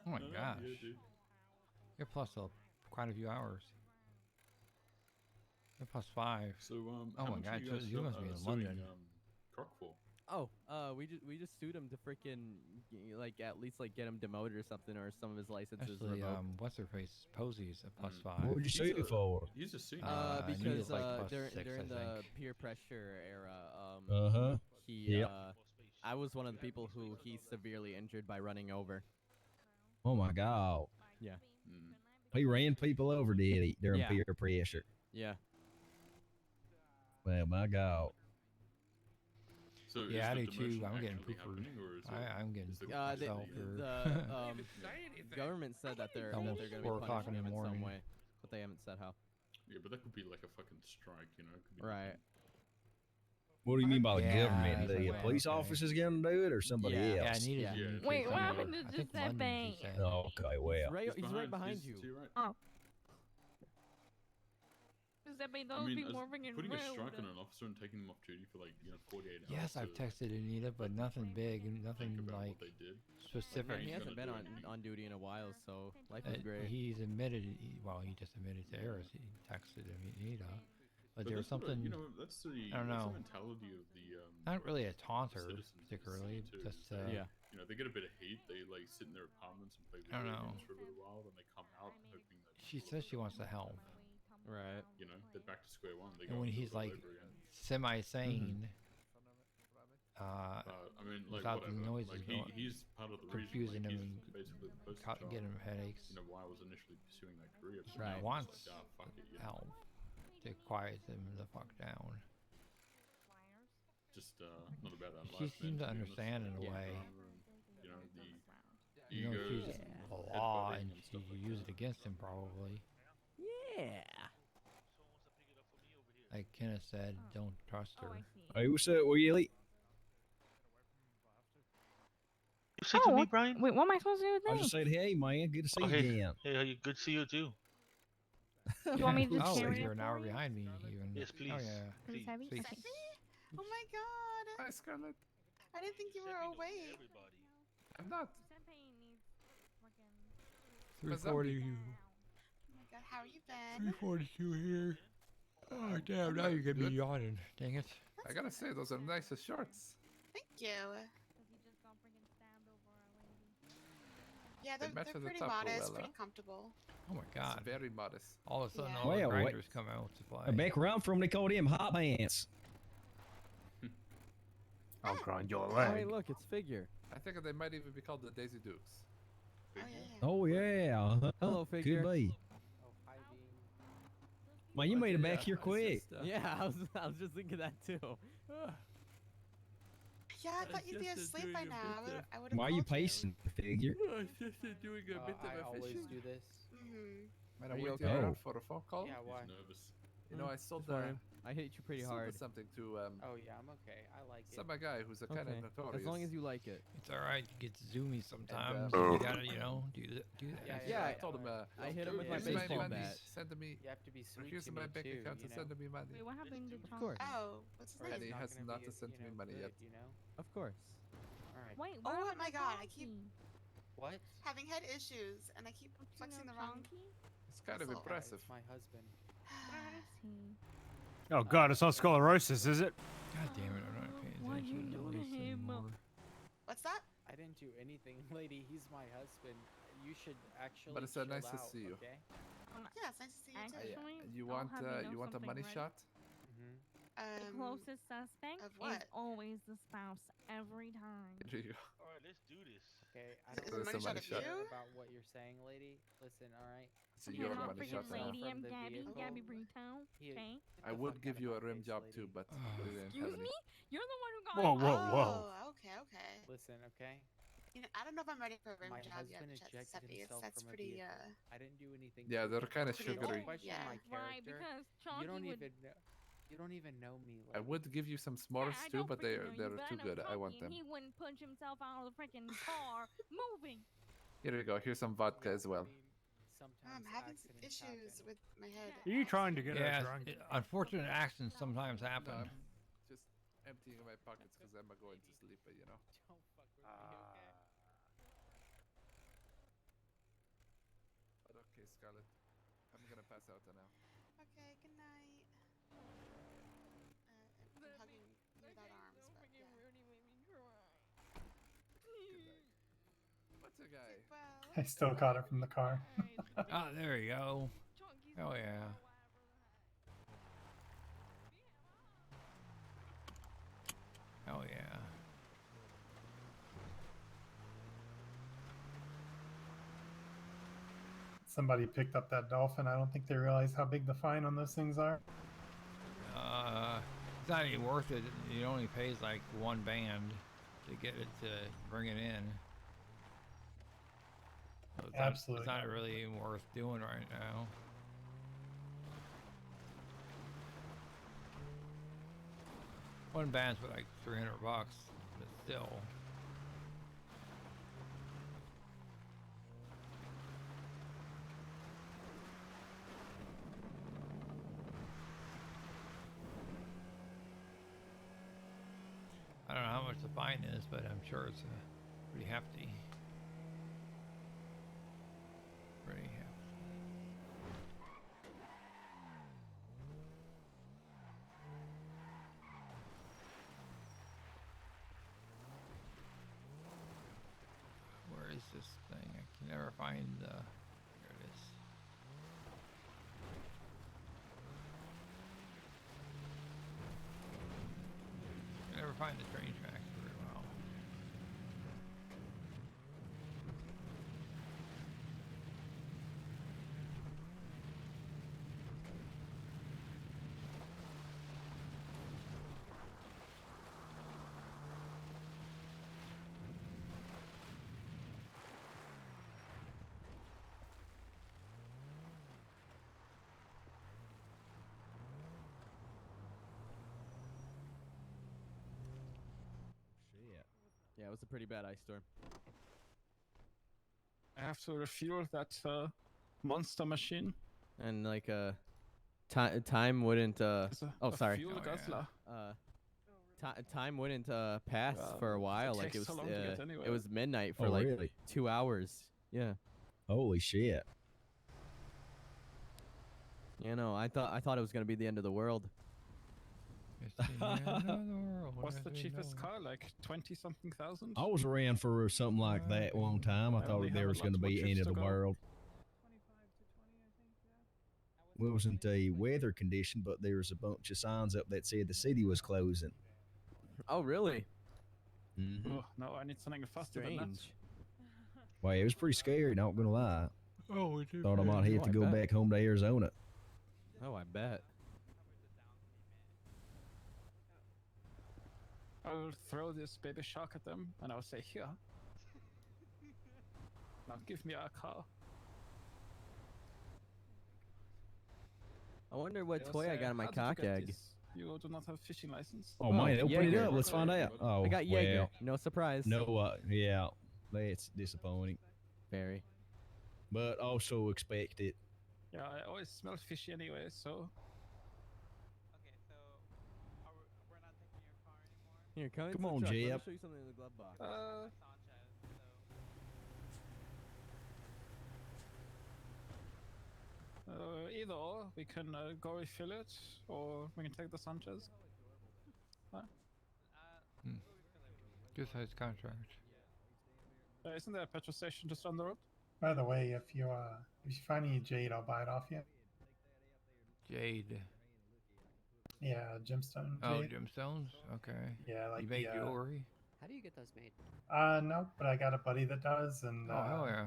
my Yeah, gosh. dude. You're plus quite a few hours. You're plus 5. So Oh how my much are God, you guys you must be in suing, London. Croc for? Oh, we just sued him to freaking like at least like get him demoted or something, or some of his licenses Actually, revoked. what's her face? Posey's a plus 5. What would you sue him for? He's a senior. I need Because it, like, plus during 6, I the think. peer pressure era, Uh-huh. he Yep. I was one of the people who he severely injured by running over. Oh my God. Yeah. He ran people over, did he, during Yeah. peer pressure? Yeah. Well, my God. So Yeah, I do is the too. demotion I'm getting actually poopered. happening, or is it? I'm getting is the, pooped The, myself here. government said that they're Almost going to 4 be o'clock in punishing the him in some morning. way, but they haven't said how. Yeah, but that could be like a fucking strike, you know? It could be Right. What do you mean by the Yeah, government? The yeah, police okay. officers going to do it, or somebody Yeah. Yeah, I else? needed Yeah. to. Wait, what I happened to think Giuseppe? London, she said. Oh, okay, well. He's right behind you. To your right. Oh. Giuseppe, I don't mean, be as more freaking putting rude. a strike on an officer and taking them off duty for like 48 hours. Yes, I've to texted Anita, but nothing big, nothing think about like what they did. specific. He hasn't been gonna do on duty in a while, so life is great. He's admitted. He just admitted to errors. He texted Anita, but there was that's what something. you know, that's the I don't know. That's the mentality of the Not really a taunter, citizens particularly. too, Just is that, yeah. You know, they get a bit of hate. They like sit in their apartments and play I don't video know. games for a little while, then they come out hoping that. She says she wants to help. Right. You know, they're back to square one. They And go when and do he's it all like over again. semi-sane, I mean, like without the whatever. noises Like going, he's part of the confusing reason. him Like, he's basically the poster and child. getting him headaches. You know why I was initially pursuing that career. But He now it's wants just like, fuck it, you know? help to quiet him the fuck down. Just not about that She life, seemed to man, be honest. understand in a Yeah. way. You know, the You know, egos she's and a law, headbutting and and she stuff like use that. it against him probably. Yeah. Like Kenneth said, don't trust her. Hey, what's up, Willie? You say to Oh, me, what- Brian? Wait, what am I supposed to do with I this? just said, hey, man, good to see Oh, you hey, again. hey, how you? Good to see you too. Do you want me to just Oh, carry you're it an hour for you? behind me even. Yes, please. Oh yeah. Is it heavy? Please. Okay. Oh my god. Hi, Scarlett. I didn't think you were awake. I'm not. Oh 340. my god, how you been? 342 here. Oh damn! Now you're gonna be yawning. Dang it. I gotta say, those are nicer shorts. Thank you. Yeah, They they're match with the pretty top modest, Luella. pretty comfortable. Oh my god. It's very modest. All of a sudden, Yeah. all the Well, wait. grinders come out to play. Back around from, they called him hot pants. I'll grind your Oh, leg. hey, look, it's Figure. I think they might even be called the Daisy Dukes. Oh, yeah. Hello, Figure. Could be. Man, you made it back here it's quick. just, yeah, I was just thinking that too. Yeah, I thought you'd be asleep by now. I would have Why are you called pacing, Figure? Just doing a bit of a always fishing. do this. Mm-hmm. When Are I'm you waiting okay? around for a phone call. Yeah, why? He's nervous. You know, I sold Just wondering. I hit you pretty sold hard. something to Oh yeah, I'm okay. I like it. some guy who's a kind Okay. of notorious. As long as you like it. It's all right. You get zoomy sometimes. Oh. You gotta, you know, do that. Yeah, I told him. I hit him with my "Here's baseball money, bat. Send me. You have to be sweet Here's to my me bank too, account you to know? send me money. Wait, what happened to Of course. Oh, what's his Or And name? he it's has gonna not be, sent you me know, money good, yet. You know? Of course. All right. Wait, Oh what my god, I keep What? having head issues and I keep flexing the wrong. It's kind of muscle. impressive. It's my husband. Oh god, it's not sclerosis, is it? God damn it! I'm not paying What'd you attention do to this him? anymore. What's that? I didn't do anything, lady. He's my husband. You should actually. But it's chill nice to out, see you. Okay? Yeah, it's nice to see you too. Actually, You I'll want have you know you want a something, money right? shot? The closest suspect of is what? always the spouse every time. Here you go. All right, let's do this. Okay. I Is don't it money shot of care you? about what you're saying, lady. Listen, all right. So Okay, you're a not money freaking shot now. lady, I'm From the Gabby, vehicle. Gabby Brito. He- Okay. I would give you a rim job too, but we didn't have Excuse any. me? You're the one who got Whoa, it. whoa, whoa. Oh, okay, okay. Listen, okay. You know, I don't know if I'm ready for a rim My job yet, husband ejected Giuseppe. himself That's from a pretty, vehicle. I didn't do anything. Yeah, to they're him. kinda Don't sugary. question Yeah. my Right, character. because You Chonky don't would... even know. You don't even know me. I Like, would give you some s'mores I too, don't but freaking know you, they're but too know good. I want Chonky, and them. He wouldn't punch himself out of the freaking car moving. Here you go. Here's some vodka as well. I'm having some issues with my head. Are you trying to get Yeah, us drunk? unfortunate accidents sometimes happen. No, I'm just emptying my pockets because I'm going to sleep, but you know. don't fuck with me, okay? But okay, Scarlett. I'm gonna pass out now. Okay, good night. I'm hugging you without arms, but yeah. What's a guy? I still caught it from the car. Oh, there you go. Oh yeah. Oh yeah. Somebody picked up that dolphin. I don't think they realize how big the fine on those things are. Is not even worth it. It only pays like one band to get it to bring it in. So Absolutely. It's not really even worth doing right now. One band's for like $300, but still. I don't know how much the fine is, but I'm sure it's pretty hefty. Pretty hefty. Where is this thing? I can never find the... There it is. I never find the train tracks very well. Shit. Yeah, it was a pretty bad ice storm. I have to refuel that monster machine. And like time wouldn't oh sorry. Fuel guzzler. Time wouldn't pass for a while. Like takes it so was long to get anywhere. it was midnight for Oh, like really? 2 hours. Yeah. Holy shit. You know, I thought it was gonna be the end of the world. What's the cheapest car? Like 20-something thousand? I was around for something like that one time. I I thought only there have a was lot going to more be trips end of to the go. world. It wasn't a weather condition, but there was a bunch of signs up that said the city was closing. Oh, really? Mm-hmm. Oh, no, I need something faster than that. Strange. Well, it was pretty scary, not going to lie. Oh, we did. Thought I might have to go back home to Arizona. Oh, I bet. I'll throw this baby shark at them, and I'll say, here. Now give me a car. I wonder what They'll toy I say, got in my "How did you cock get egg. this? You do not have fishing license. Oh, man, open it Jaeger. up. Let's find out. Oh, I got Jaeger. well, No surprise. no, yeah, that's disappointing. Very. But also expected. Yeah, I always smell fishy anyway, so... Here, come into Come the on, truck. Let me Jeb. show you something in the glove box. Either or, we can go refill it, or we can take the Sanchez. Good sized contract. Isn't there a petrol station just down the road? By the way, if you find any jade, I'll buy it off you. Jade. Yeah, gemstone. Oh, Jade. gemstones? Okay. Yeah, like you make the, jewelry? How do you get those made? No, but I got a buddy that does, and Oh, hell yeah.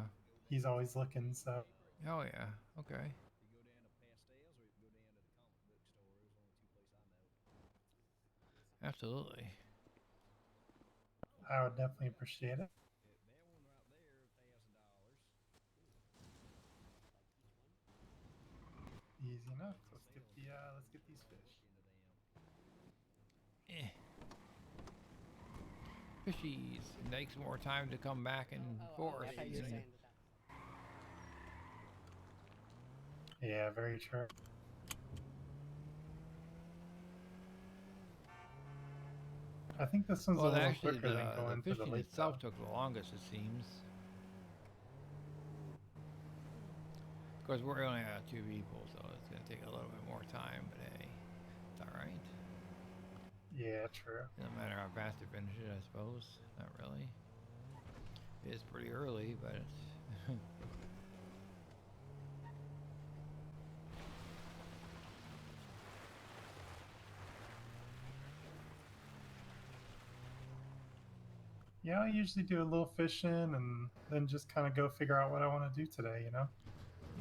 he's always looking. So. Oh yeah. Okay. Absolutely. I would definitely appreciate it. Easy enough. Let's get these fish. Fishies. It takes more time to come back and forth. I thought you were saying Yeah, very true. I think this one's a little actually, quicker than the going to the fishing lake. itself took the longest, it seems. Of course, we're only at 2 people, so it's going to take a little bit more time, but hey, it's alright. Yeah, true. Doesn't matter how fast you finish it, I suppose. Not really. It is pretty early, but it's... Yeah, I usually do a little fishing and then just kind of go figure out what I want to do today, you know?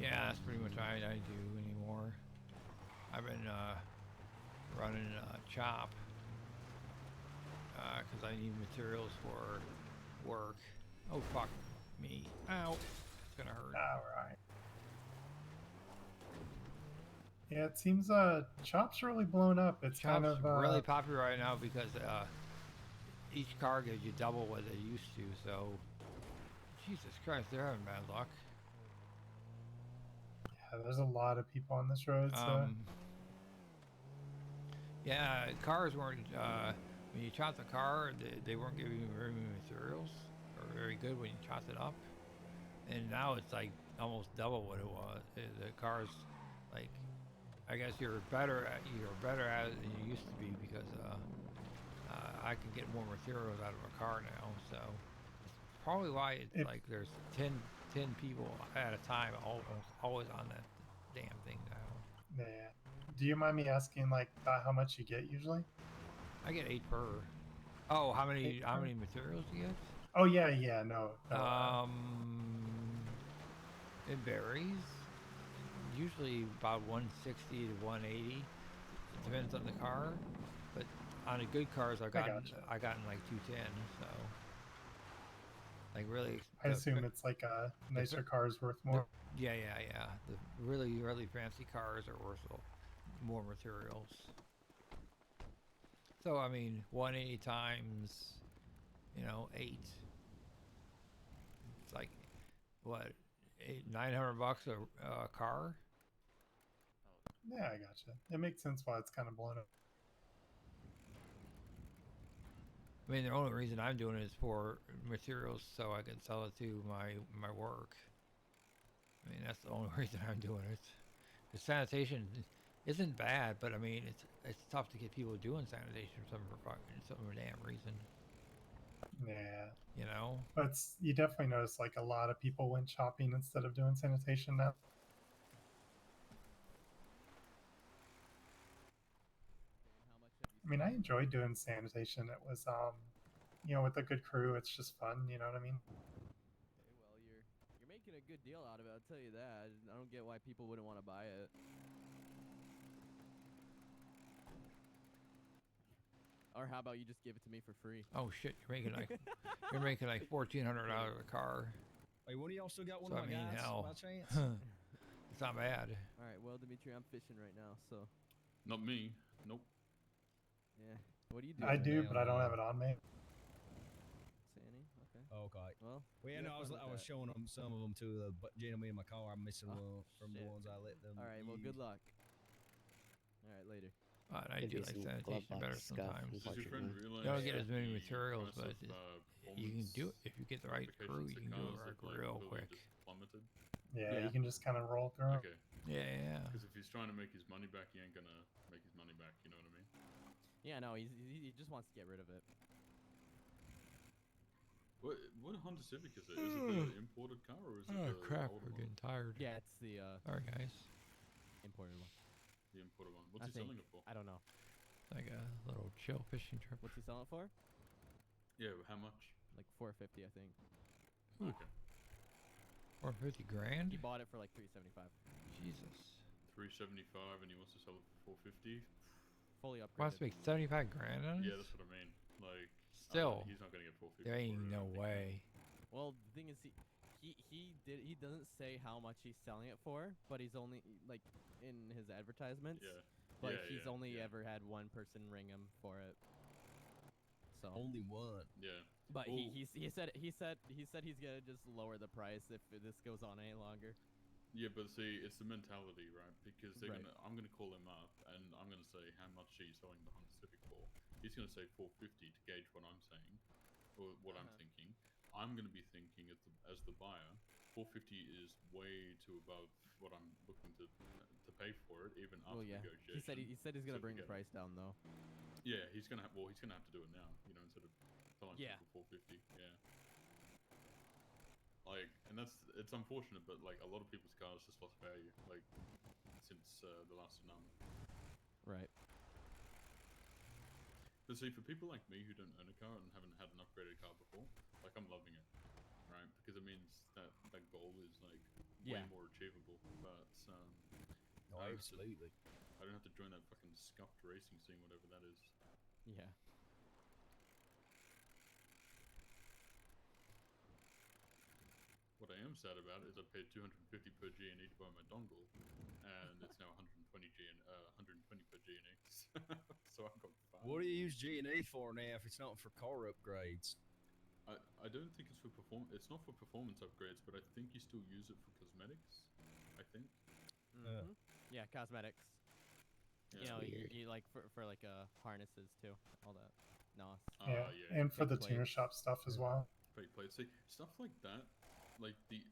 Yeah, that's pretty much all I do anymore. I've been running chop because I need materials for work. Oh fuck me! Ow! It's gonna hurt. All right. Yeah, it seems Chop's really blown up. It's kind Chop's of really popular right now because each car gives you double what they used to. So, Jesus Christ, they're having bad luck. yeah, there's a lot of people on this road. So Yeah, cars weren't. When you chopped the car, they weren't giving you very many materials, or very good when you chopped it up. And now it's like almost double what it was. The car's like, I guess you're better at it than you used to be because I can get more materials out of a car now. So it's probably why it's like there's 10 people at a time always on that damn thing now. yeah. Do you mind me asking like about how much you get usually? I get 8 per. Oh, how many materials do you get? Oh yeah, no. It varies. Usually about 160 to 180. It depends on the car, but on the good cars I gotten like 210. So like really. I assume it's like a nicer car is worth more. Yeah. The really fancy cars are worth more materials. So I mean, 180 times, 8. It's like what, $900 a car. Yeah, I gotcha. It makes sense why it's kind of blown up. I mean, the only reason I'm doing it is for materials so I can sell it to my work. I mean, that's the only reason I'm doing it. The sanitation isn't bad, but I mean, it's tough to get people doing sanitation for some damn reason. Yeah. But you definitely notice like a lot of people went shopping instead of doing sanitation now. I mean, I enjoyed doing sanitation. It was, with a good crew, it's just fun. You know what I mean? Okay, well, you're making a good deal out of it. I'll tell you that. I don't get why people wouldn't want to buy it. Or how about you just give it to me for free? Oh shit, you're making like $1,400 a car. Hey, what do y'all still got one So of I my mean, guys hell, by chance? it's not bad. All right, well, Dimitri, I'm fishing right now, so. Not me. Nope. Yeah. What do you do? I do, but I don't have it on me. Sandy? Okay. Okay. Well, yeah, no, I was showing them some of them to the gentleman in my car. I'm missing one from the ones I let them. All right, well, good luck. All right, later. I do like sanitation better sometimes. Does your friend realize You don't get as many the materials, price but of, you can do it if you get the right crew. You can do it real quick. Plummeted? Yeah, you can just kind of roll through. Okay. Yeah. Because if he's trying to make his money back, he ain't gonna make his money back. You know what I mean? Yeah, no, he just wants to get rid of it. What Honda Civic is it? Is it the imported car or is it the crap, older we're one? getting tired. Yeah, it's the Alright, guys. imported one. The imported one. What's he selling it for? I don't know. Like a little chill fishing trip. What's he selling it for? Yeah, how much? Like $450, I think. Okay. 450 grand? He bought it for like $375. Jesus. 375 and he wants to sell it for 450. Fully upgraded. Wants to make 75 grand on it? Yeah, that's what I mean. Like, still, he's not gonna get 450. there ain't no way. Well, the thing is, he doesn't say how much he's selling it for, but he's only like in his advertisements. Yeah. But he's only ever had one person ring him for it. So only one. Yeah. But he said he's gonna just lower the price if this goes on any longer. Yeah, but see, it's the mentality, right? Because I'm gonna call him up and I'm gonna say how much he's selling the Honda Civic for. He's gonna say 450 to gauge what I'm saying, or what I'm thinking. I'm gonna be thinking as the buyer, 450 is way too above what I'm looking to pay for it, even after negotiation. He said he's gonna bring the price down though. Yeah, he's gonna have to do it now, instead of telling people 450. Yeah. Like, and it's unfortunate, but like a lot of people's cars just lost value, like since the last tsunami. Right. But see, for people like me who don't own a car and haven't had an upgraded car before, like I'm loving it, right? Because it means that goal is like way more achievable. But absolutely. I I don't have to join that fucking scuffed racing scene, whatever that is. Yeah. What I am sad about is I paid 250 per G&E to buy my dongle, and it's now 120 per G&E. So I got fucked. What do you use G&E for now if it's not for car upgrades? I don't think it's for It's not for performance upgrades, but I think you still use it for cosmetics. I think. Mhm. Yeah, cosmetics. You know, Weird. you like for like harnesses too, all that. NOS. Yeah, and for the tuner shop stuff as well. Fake plates. See, stuff like that, like the.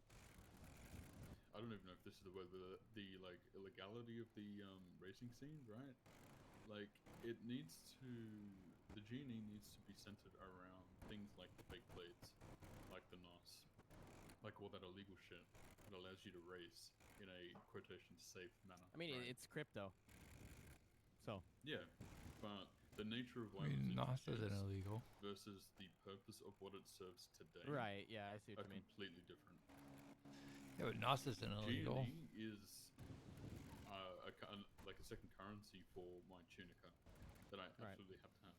I don't even know if this is the word, but the like illegality of the racing scene, right? Like it needs to. The G&E needs to be centered around things like the fake plates, like the NOS, like all that illegal shit that allows you to race in a quotation safe manner. I mean, right? it's crypto. So. Yeah, but the nature of why I mean, it was NOS isn't introduced illegal. versus the purpose of what it serves today. Right, yeah, I see what are you mean. completely different. Yeah, but NOS isn't illegal. G&E is like a second currency for my tunica that I absolutely have to have.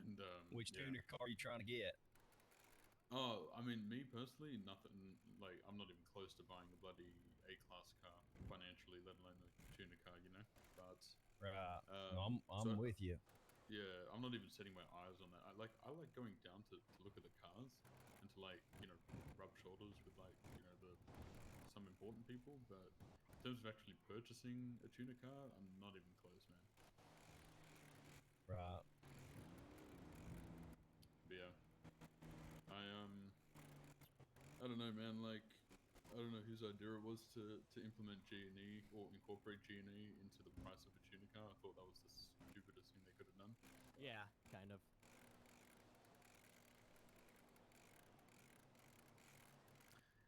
And Which yeah. tuner car are you trying to get? Oh, I mean, me personally, nothing. Like, I'm not even close to buying a bloody A-class car financially, let alone a tuner car. You know, but right. No, I'm with you. Yeah, I'm not even setting my eyes on that. I like going down to look at the cars and to like rub shoulders with like some important people. But in terms of actually purchasing a tuner car, I'm not even close, man. Right. But yeah, I don't know, man. Like, I don't know whose idea it was to implement G&E or incorporate G&E into the price of a tuner car. I thought that was the stupidest thing they could have done. Yeah, kind of.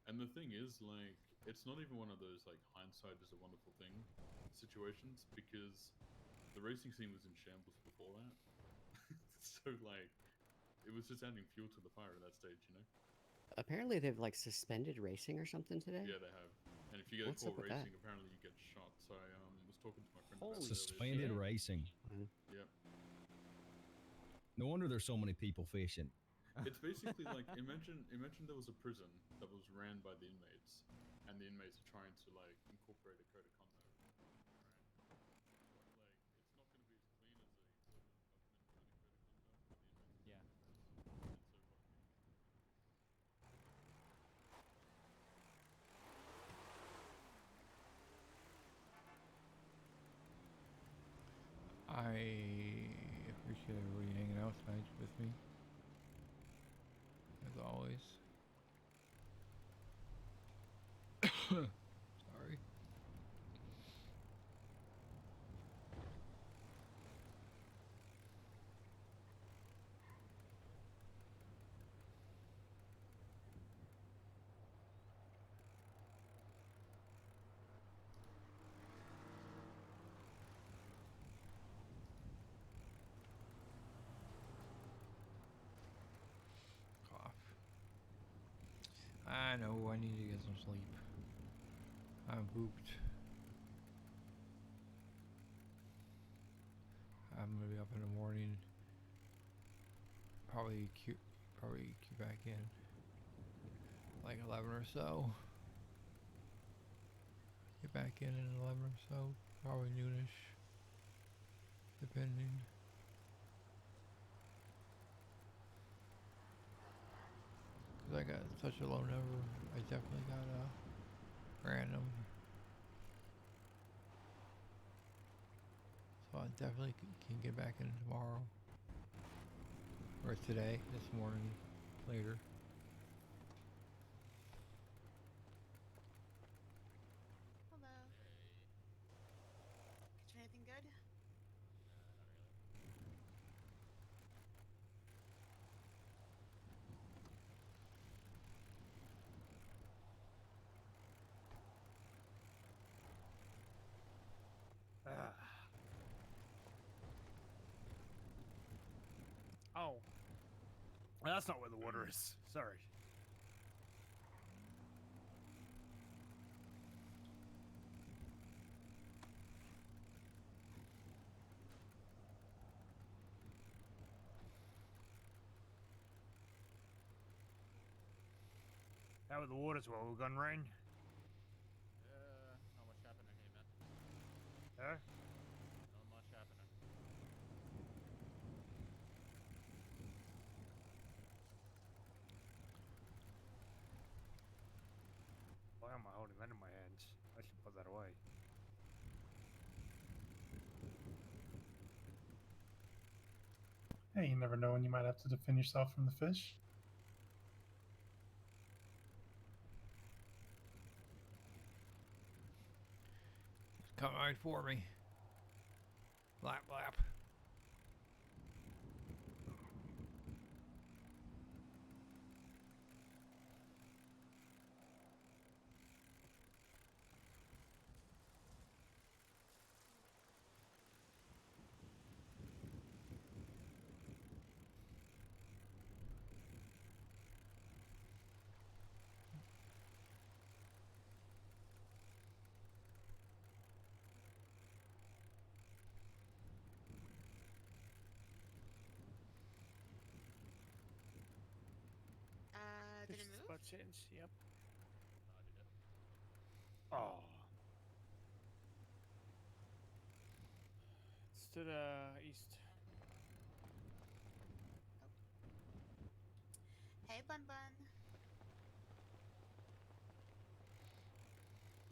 And the thing is, like, it's not even one of those like hindsight is a wonderful thing situations because the racing scene was in shambles before that. So like, it was just adding fuel to the fire at that stage, you know. Apparently, they've like suspended racing or something today. Yeah, they have. And if you get What's caught up with racing, that? apparently you get shot. So I was talking to my friend about this Suspended earlier. racing. Yep. No wonder there's so many people fishing. It's basically like imagine there was a prison that was ran by the inmates, and the inmates are trying to like incorporate a code of conduct. Right? Like it's not going to be as clean as a permanent government kind of code of conduct for the inmates. Yeah. And so what I mean. I appreciate everybody hanging out tonight with me. As always. Sorry. Cough. I know I need to get some sleep. I'm pooped. I'm gonna be up in the morning. Probably cue back in like 11 or so. Get back in at 11 or so, probably noonish, depending. Cause I got such a low number, I definitely got a random. So I definitely can get back in tomorrow. Or today, this morning, later. Hello. Catch anything good? Oh. That's not where the water is. Sorry. How are the waters while we're gone, Rain? Not much happening here, man. Huh? Not much happening. Why am I holding that in my hands? I should put that away. Hey, you never know when you might have to defend yourself from the fish. It's coming right for me. Blap, blap. Did it Fish move? spot change. Yep. Oh. It's to the east. Hey, Bun Bun.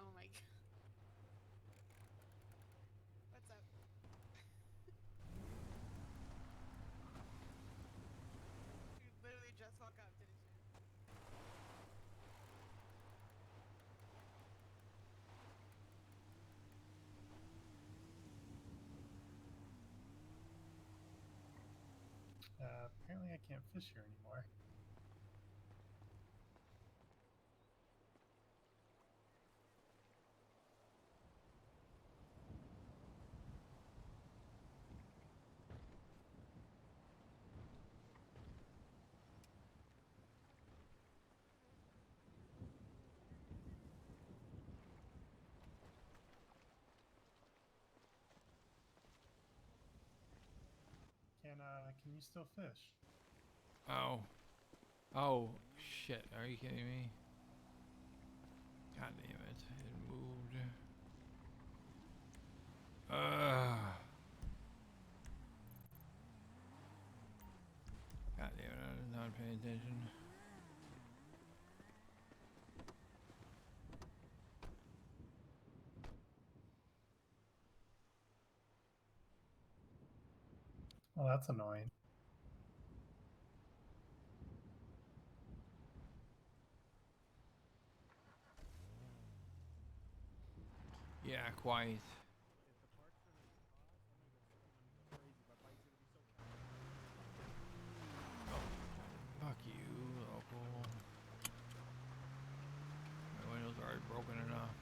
Oh my god. What's up? You literally just woke up, didn't you? Apparently I can't fish here anymore. Can you still fish? Oh. Oh, shit. Are you kidding me? God damn it. It moved. God damn it. I was not paying attention. Well, that's annoying. Yeah, quite. Fuck you, local. My window's already broken enough.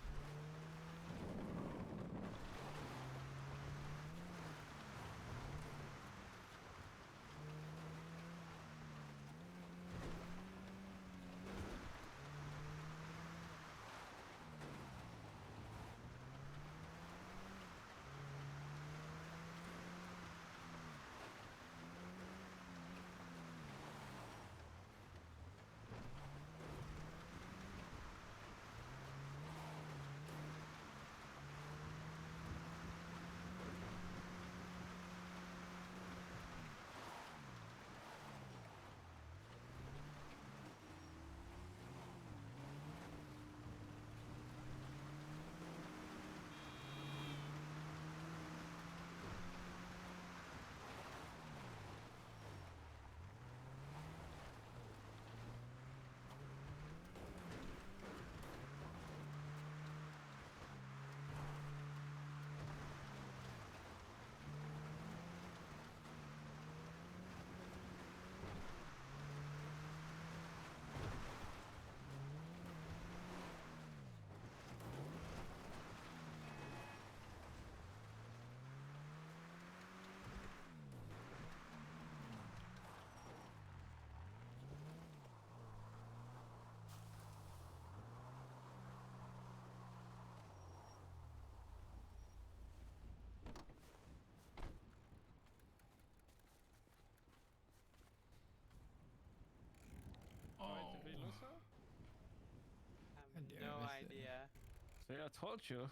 See, I told you.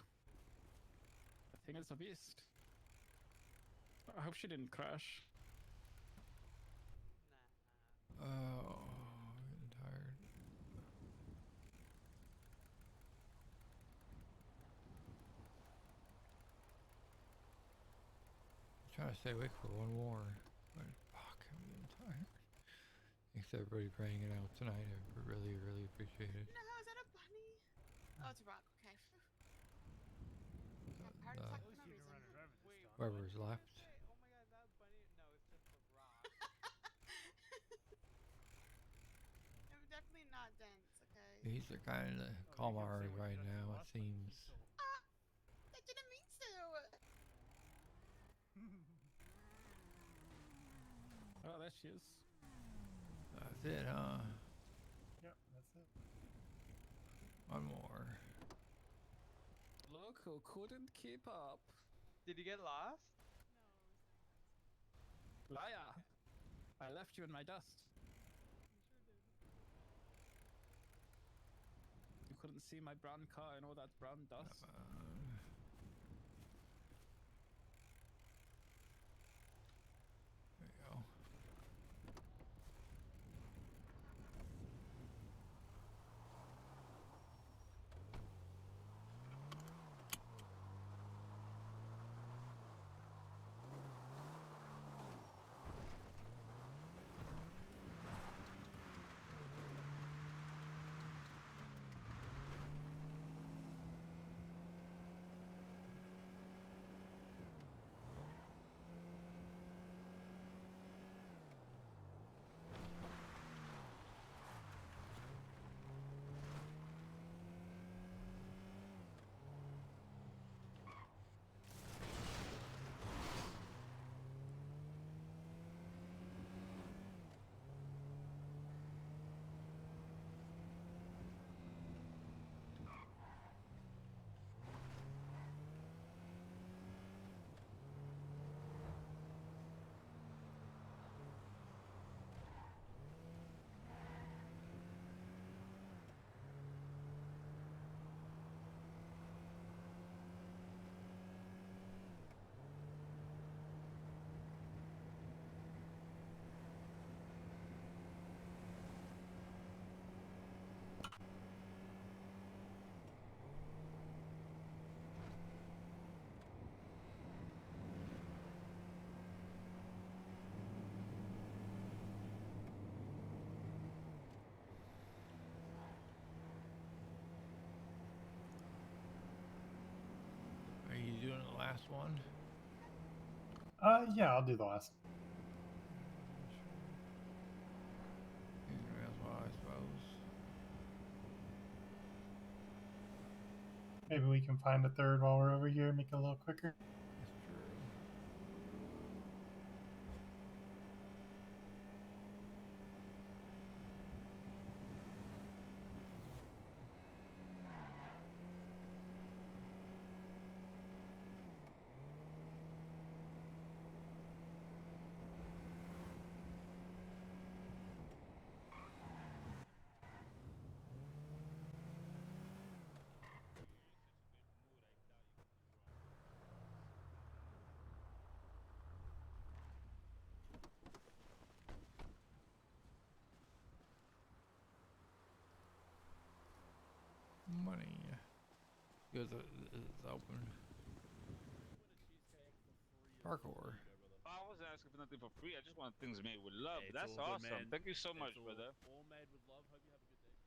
The thing is a beast. I hope she didn't crash. Oh, I'm getting tired. I'm trying to stay awake for one more, but fuck, I'm getting tired. Thanks everybody praying it out tonight. I really, really appreciate it. No, is that a bunny? Oh, it's a rock. Okay. Heart attack for no reason. Whoever's left. Oh my god, that bunny. No, it's just a rock. I'm definitely not dense, okay? He's the kind of calamari right now, it seems. I didn't mean to. Oh, there she is. That's it, huh? Yep, that's it. One more. Look who couldn't keep up. Did you get lost? Liar! I left you in my dust. You couldn't see my brown car and all that brown dust. There you go. Are you doing the last one? Yeah, I'll do the last. Well, I suppose. Maybe we can find a third while we're over here, make it a little quicker. That's true. Money. Because it's open. Parkour. I wasn't asking for nothing for free. I just want things made with love. Hey, it's That's all good, awesome. man. Thank you so much, It's brother. all made with love. Hope you have a good day.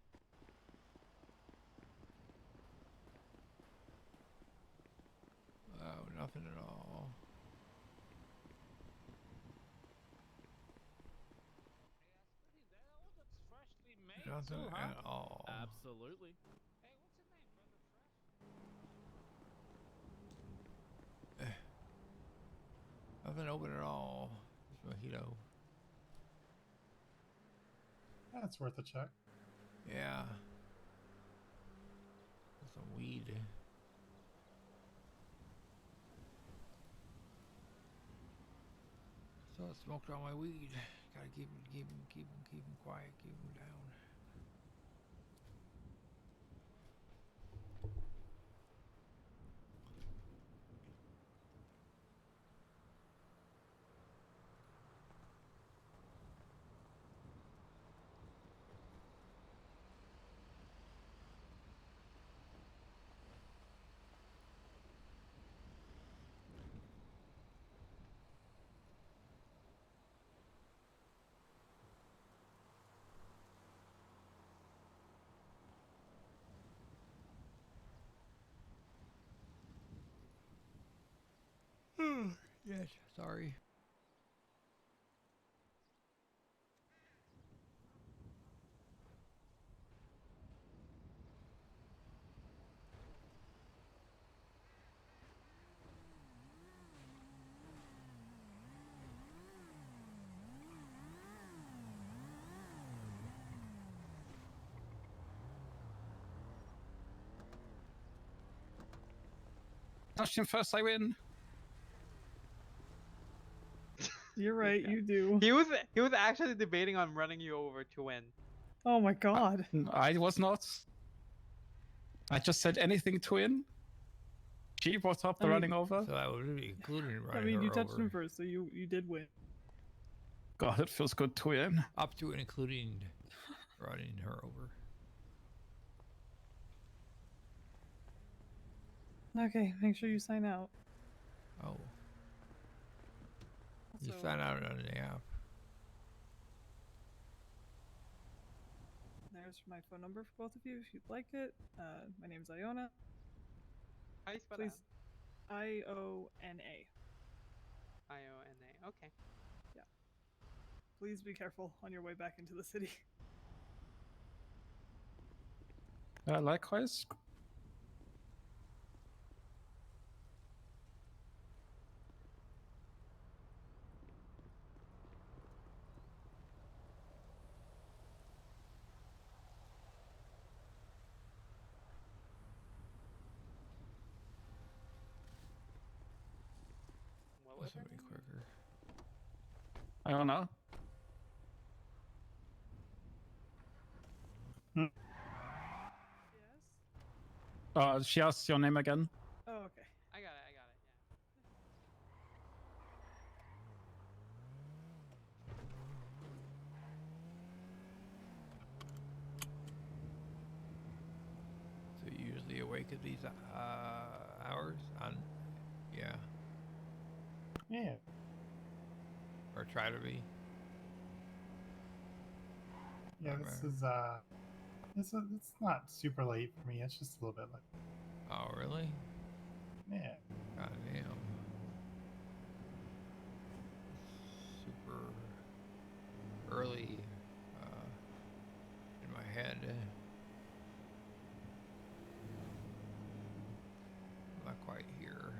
Oh, nothing at all. Freshly made. Nothing too, huh? at all. Absolutely. Hey, what's your name, brother? Nothing open at all. Just mojito. That's worth a check. Yeah. Some weed. So I smoked all my weed. Gotta keep him quiet, keep him down. Yes, sorry. Touch him first, I win. You're right, you do. He was actually debating on running you over to win. Oh my god. I was not. I just said anything to win. She brought up the running over. So that would be including I running mean, you her touched over. him first, so you did win. God, it feels good to win. Up to and including running her over. Okay, make sure you sign out. Oh. You Also- sign out on the app. There's my phone number for both of you if you'd like it. My name's Iona. How you spell Please, I-O-N-A. I-O-N-A. Okay. Yeah. Please be careful on your way back into the city. Likewise. What was This would be quicker. I don't know. She asked your name again. Oh, okay. I got it. Yeah. So you usually awake at these hours? Yeah. Yeah. Or try to be. Yeah, it's not super late for me. It's just a little bit late. Oh, really? Yeah. God damn. Super early in my head. I'm not quite here.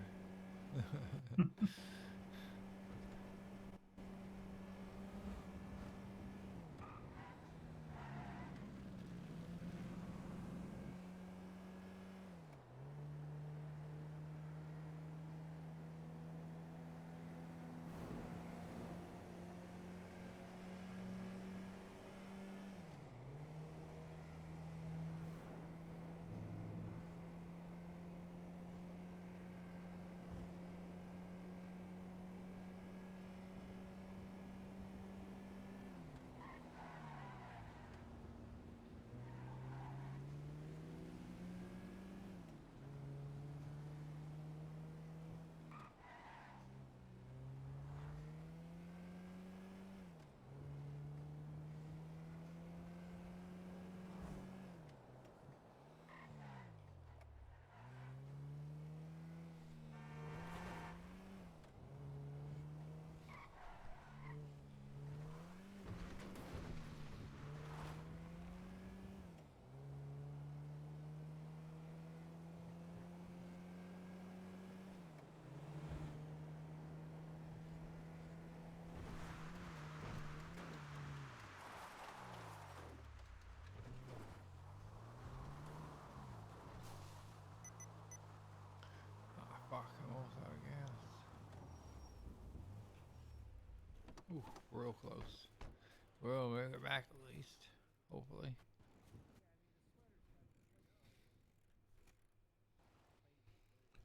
Fuck, I'm almost out of gas. Ooh, real close. We'll make it back at least, hopefully.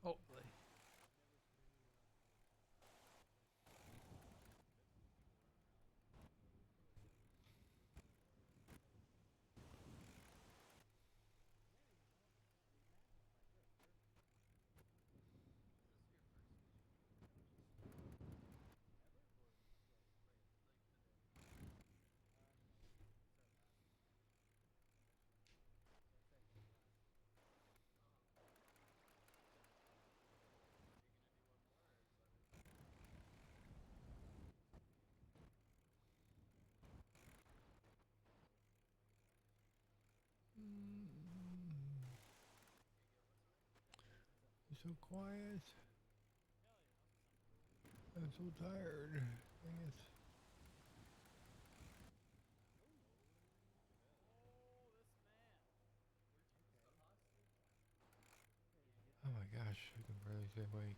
Hopefully. so quiet. I'm so tired. Dang it. Oh my gosh, I can barely stay awake.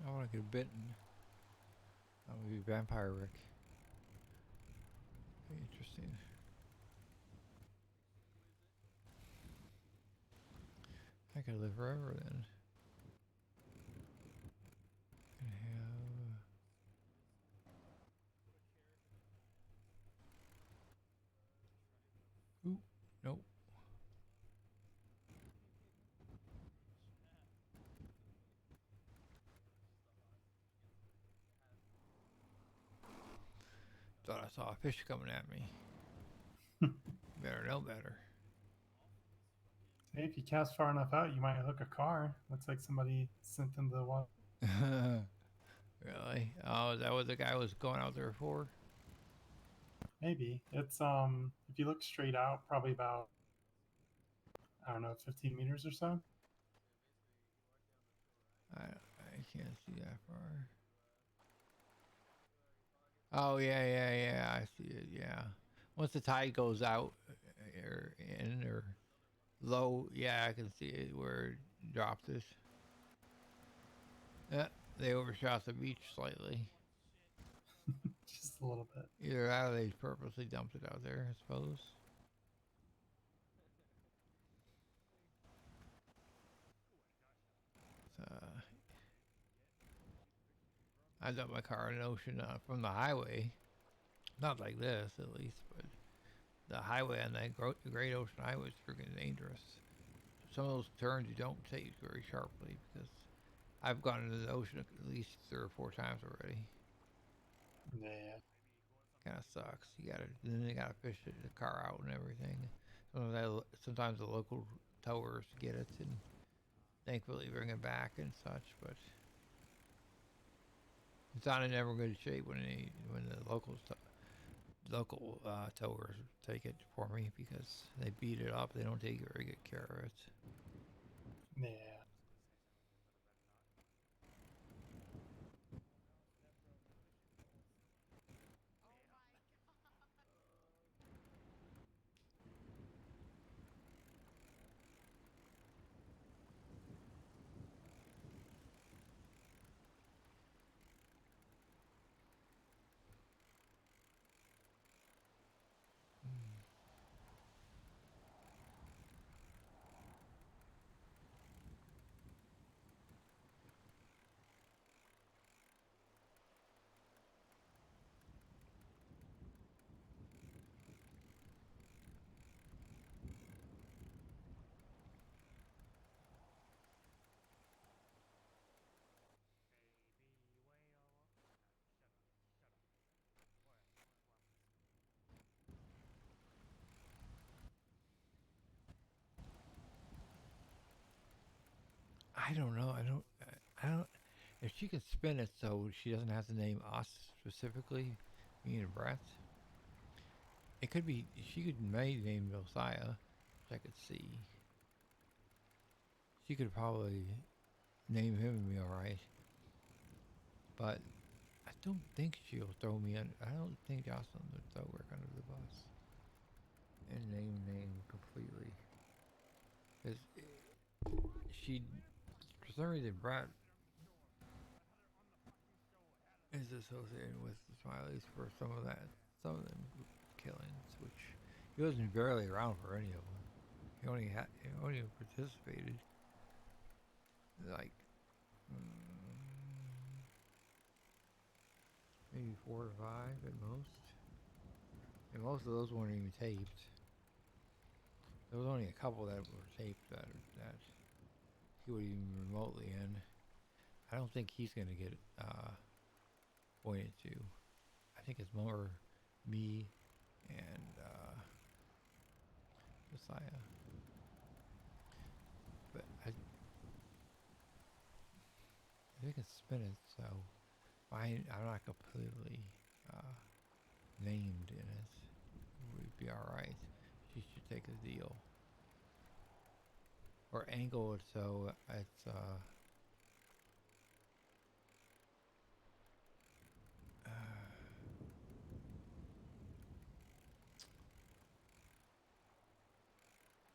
I want to get bitten. I want to be Vampire Rick. Be interesting. I could live forever then. And have... Ooh, nope. Thought I saw a fish coming at me. Better know better. Hey, if you cast far enough out, you might hook a car. Looks like somebody sent in the one. Really? Oh, is that what the guy was going out there for? Maybe. It's if you look straight out, probably about, I don't know, 15 meters or so. I can't see that far. Oh yeah, I see it. Yeah, once the tide goes out or in or low, yeah, I can see it where it dropped it. Yeah, they overshot the beach slightly. Just a little bit. Either that or they purposely dumped it out there, I suppose. I dumped my car in the ocean from the highway. Not like this, at least, but the highway on that Great Ocean Highway is freaking dangerous. Some of those turns you don't take very sharply because I've gone into the ocean at least 3 or 4 times already. Yeah. Kind of sucks. Then you gotta fish the car out and everything. Sometimes the local towers get it and thankfully bring it back and such, but it's not in ever good shape when the local towers take it for me because they beat it up. They don't take very good care of it. Yeah. I don't know. I don't. If she could spin it so she doesn't have to name us specifically, me and Brett. It could be she could name Josiah, which I could see. She could probably name him and be all right. But I don't think she'll throw me under. I don't think Jocelyn would throw Rick under the bus and name completely. Because she, for some reason, Brett associated with the Smileys for some of them killings, which he wasn't barely around for any of them. He only participated like maybe 4 or 5 at most, and most of those weren't even taped. There was only a couple that were taped that he would even remotely in. I don't think he's gonna get pointed to. I think it's more me and Messiah. But I think it's spinach, so I'm not completely named in it. We'd be alright. She should take the deal. Or angle it so it's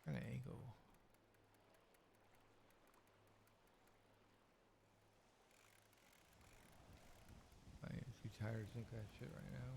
kind of angle. I am too tired to think that shit right now.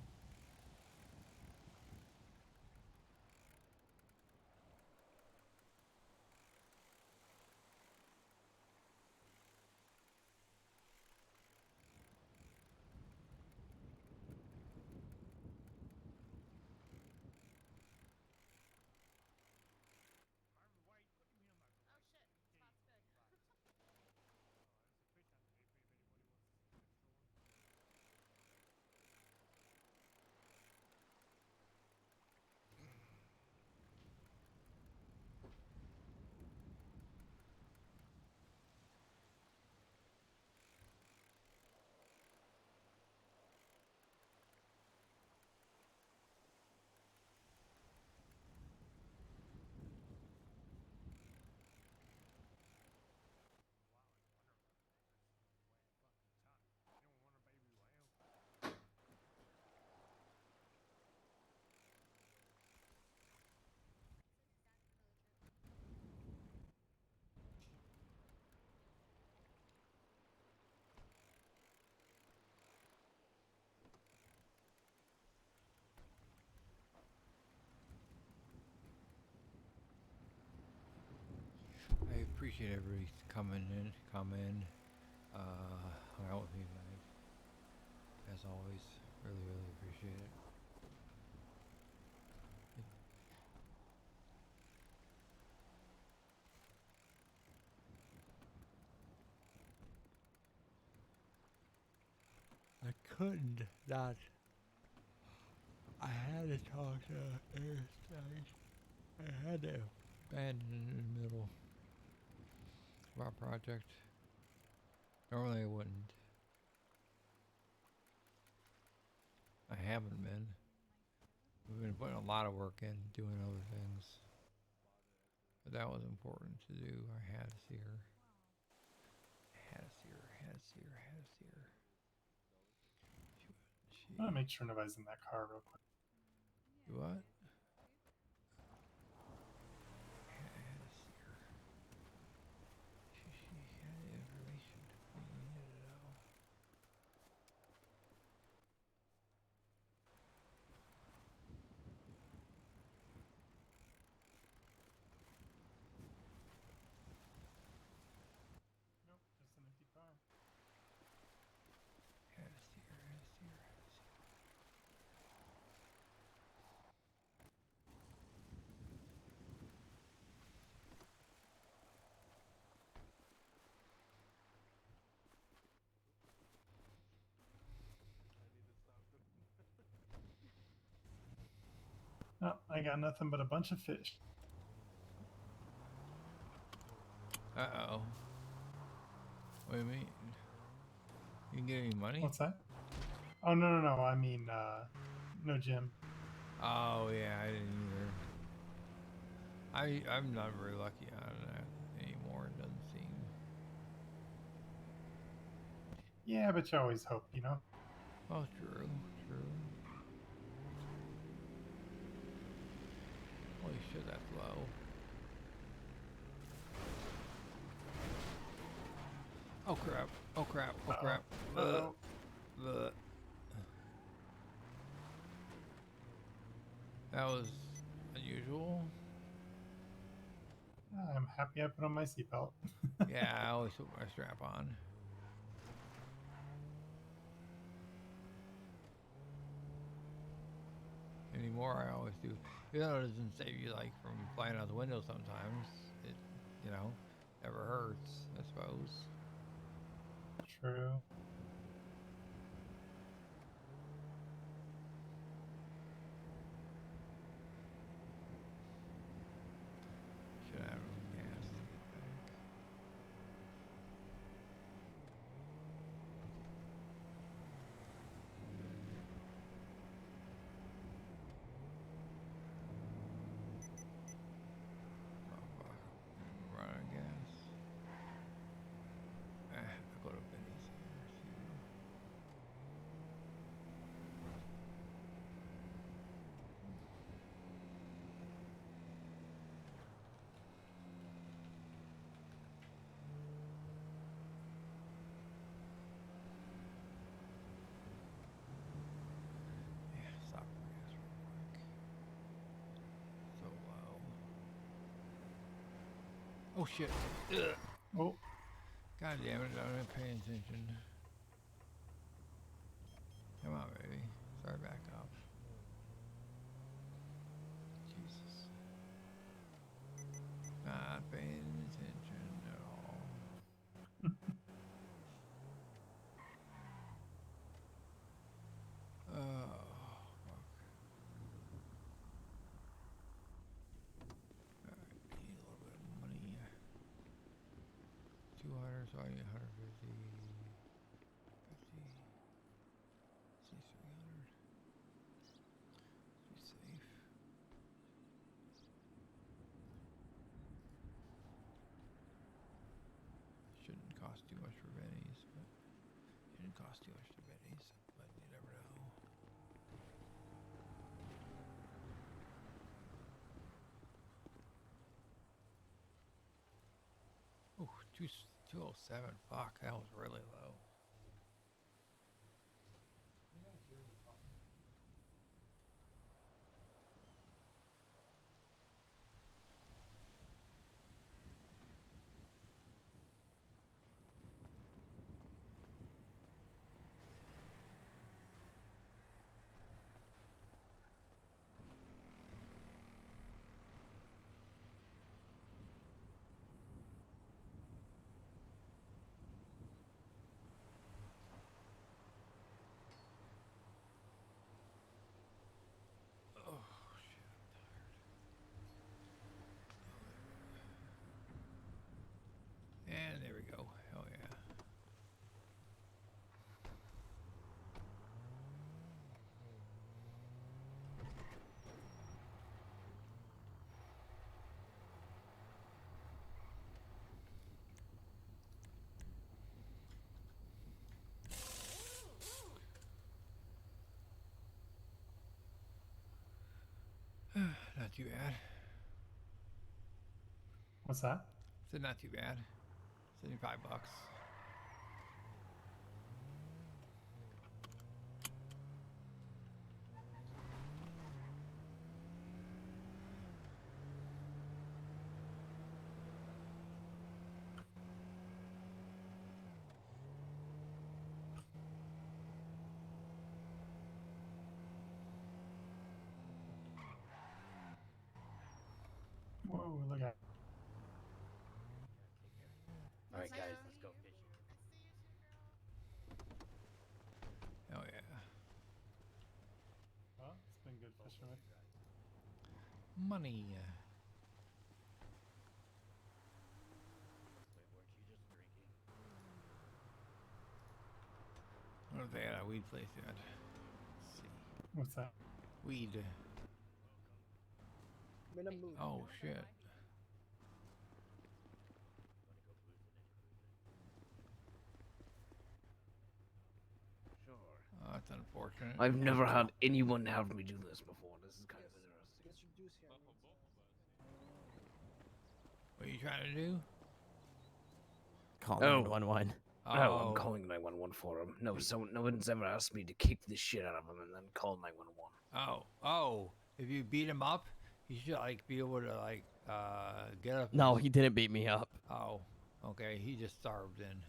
I appreciate everybody coming in, hung out with me tonight. As always, really appreciate it. I couldn't not. I had to talk to Eric. I had to abandon in the middle of our project. Normally I wouldn't. I haven't been. We've been putting a lot of work in, doing other things. But that was important to do. I had to see her. Had to see her. I'm gonna make sure nobody's in that car real quick. You what? Nope, just an empty car. No, I got nothing but a bunch of fish. Uh-oh. What do you mean? You can get any money? What's that? Oh, no. I mean, no gym. Oh, yeah, I didn't either. I'm not very lucky on that anymore, it doesn't seem. Yeah, but you always hope, you know? Oh, true. Holy shit, that's low. Oh crap. Uh-oh. Ugh. That was unusual. I'm happy I put on my seatbelt. Yeah, I always put my strap on. Anymore, I always do. Even though it doesn't save you like from flying out the window sometimes, it, you know, never hurts, I suppose. True. Should have gas to get back. Run out of gas. I'll go to Benny's here. See. Yeah, stop for gas real quick. So low. Oh shit. Ugh. Oh. God damn it, I'm not paying attention. Come on, baby. Start back up. Jesus. Not paying attention at all. Oh, fuck. Alright, we need a little bit of money. 200, so I need 150. 50. See 300. Be safe. Shouldn't cost too much for Benny's, but it didn't cost too much to Benny's, but you never know. Oh, 207. Fuck, that was really low. Oh, shit, I'm tired. And there we go. Hell yeah. Not too bad. What's that? Said not too bad. $75. Whoa, look at. All right, guys, let's go fishing. Hell yeah. Well, it's been good fishing with. Money. Wait, weren't you just drinking? What if they had a weed place yet? Let's see. What's that? Weed. I'm in a mood. Oh shit. Sure. That's unfortunate. I've never had anyone have me do this before. This is kind of interesting. What are you trying to do? Call Oh. 911. Oh, I'm calling 911 for him. No, no one's ever asked me to kick the shit out of him and then call 911. Oh, if you beat him up, he should like be able to like get up. No, he didn't beat me up. Oh, okay. He just starved in.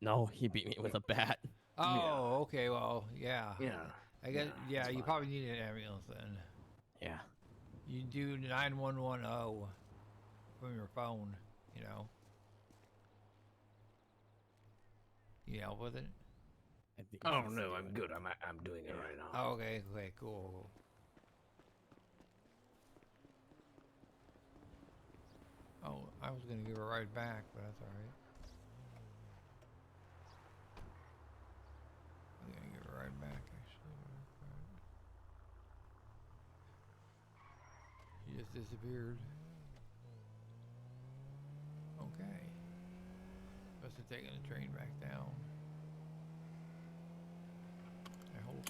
No, he beat me with a bat. Oh, okay. Well, yeah. Yeah. I guess. Yeah, it's you fine. probably need an ambulance then. Yeah. You do 9110 from your phone. You know. You help with it? Oh no, I'm good. I'm doing it right now. Oh, okay. Okay. Cool. Oh, I was gonna give her a ride back, but that's all right. I'm gonna give her a ride back, actually. She just disappeared. Okay. Must have taken the train back down. I hope.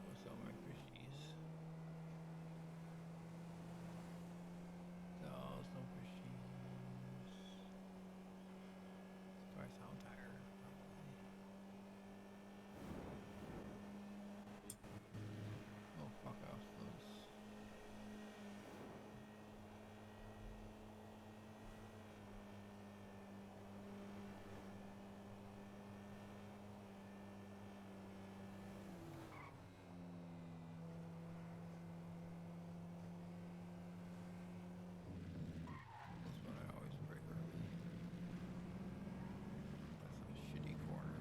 What's all my fishies? No, some fishies. Do I sound tired? Oh, fuck off, loose. This one I always break early. That's a shitty corner.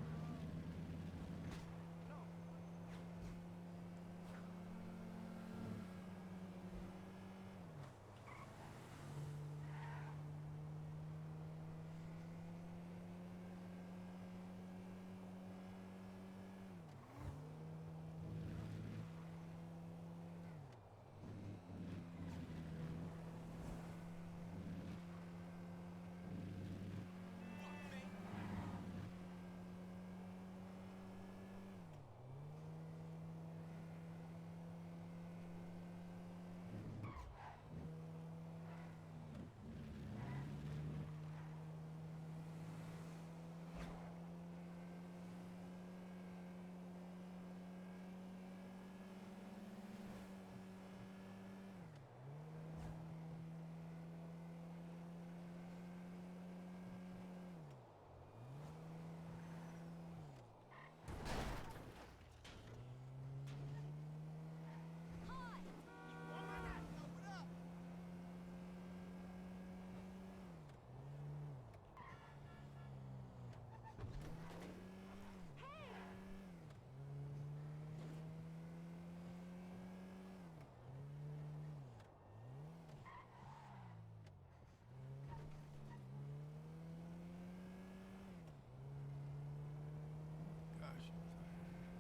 Gosh, I'm tired.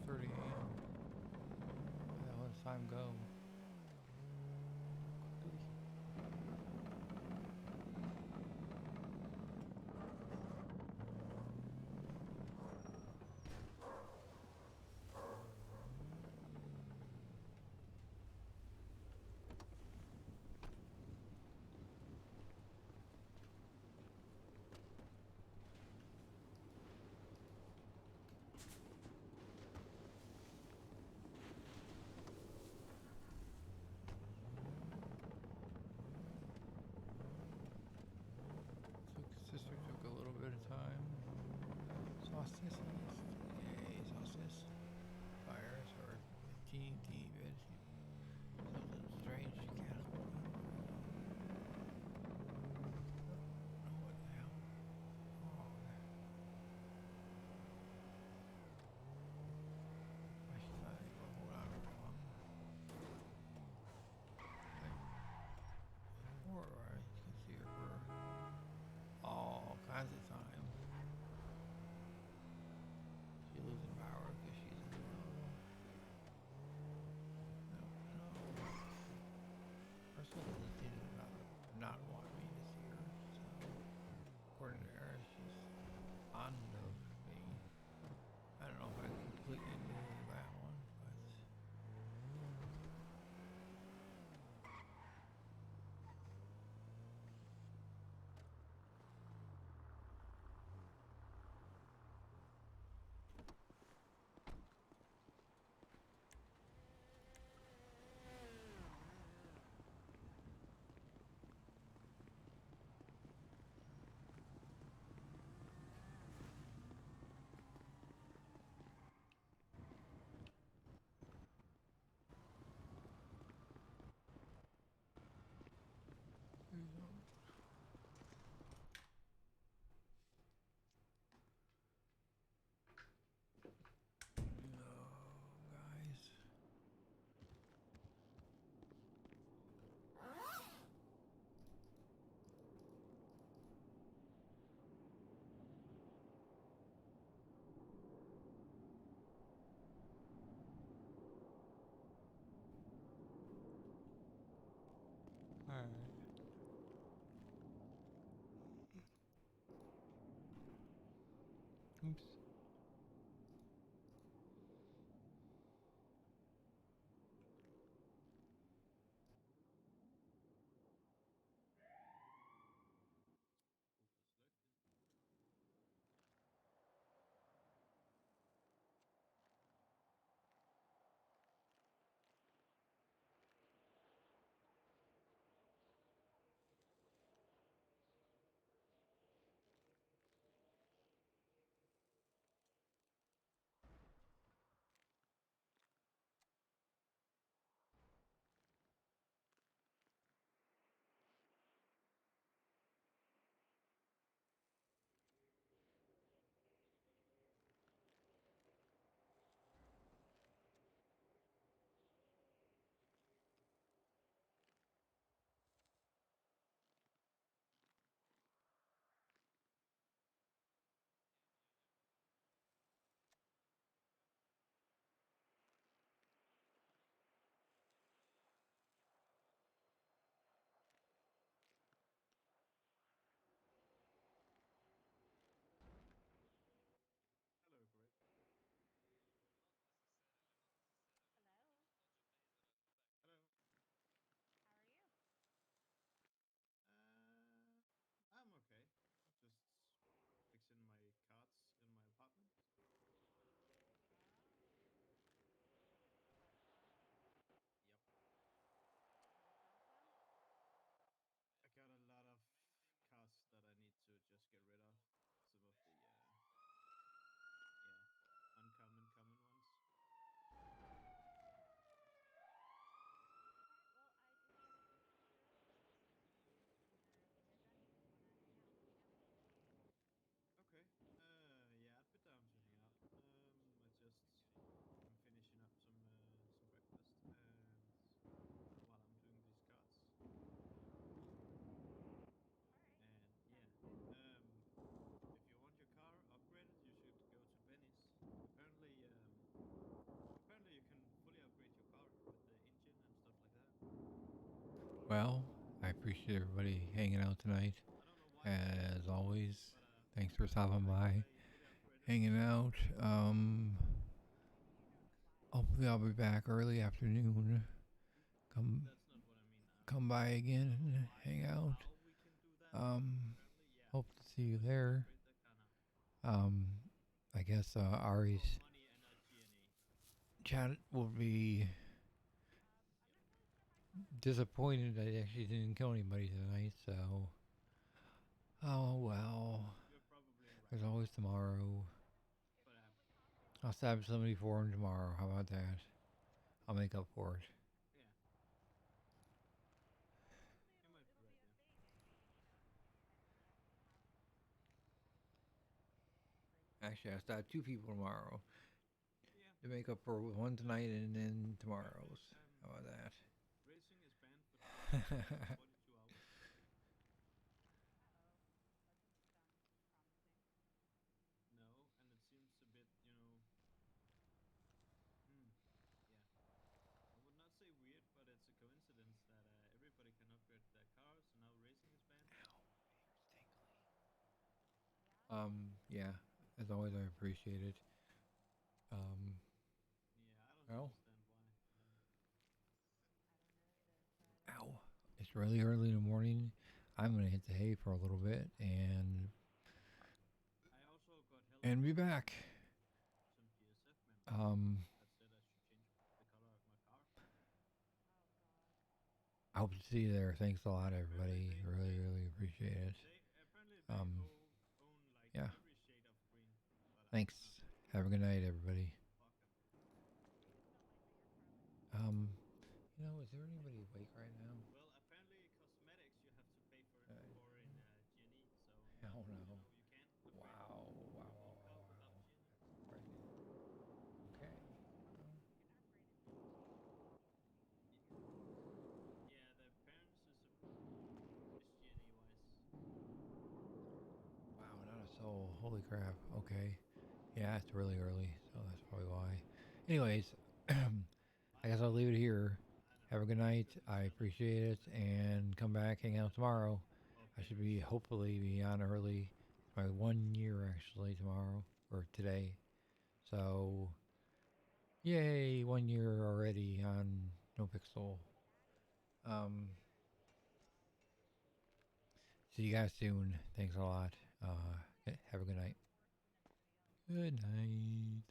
4:30 a.m. Where the hell does time go? Well, I appreciate everybody hanging out tonight. As always, thanks for stopping by, hanging out. Hopefully I'll be back early afternoon. Come by again and hang out. Hope to see you there. I guess Ari's chat will be disappointed I actually didn't kill anybody tonight, so oh well. There's always tomorrow. I'll stab somebody for him tomorrow. How about that? I'll make up for it. Actually, I'll stab 2 people tomorrow to make up for one tonight and then tomorrow's. How about that? Yeah, as always, I appreciate it. Well, ow, it's really early in the morning. I'm gonna hit the hay for a little bit and be back. I hope to see you there. Thanks a lot, everybody. Really, really appreciate it. Yeah. Thanks. Have a good night, everybody. You know, is there anybody awake right now? Hell no. Wow. That's crazy. Okay. Wow, not a soul. Holy crap. Okay. Yeah, it's really early, so that's probably why. Anyways, I guess I'll leave it here. Have a good night. I appreciate it, and come back, hang out tomorrow. I should hopefully be on early. It's my 1 year actually tomorrow or today. So, yay, 1 year already on NoPixel. See you guys soon. Thanks a lot. Have a good night. Good night.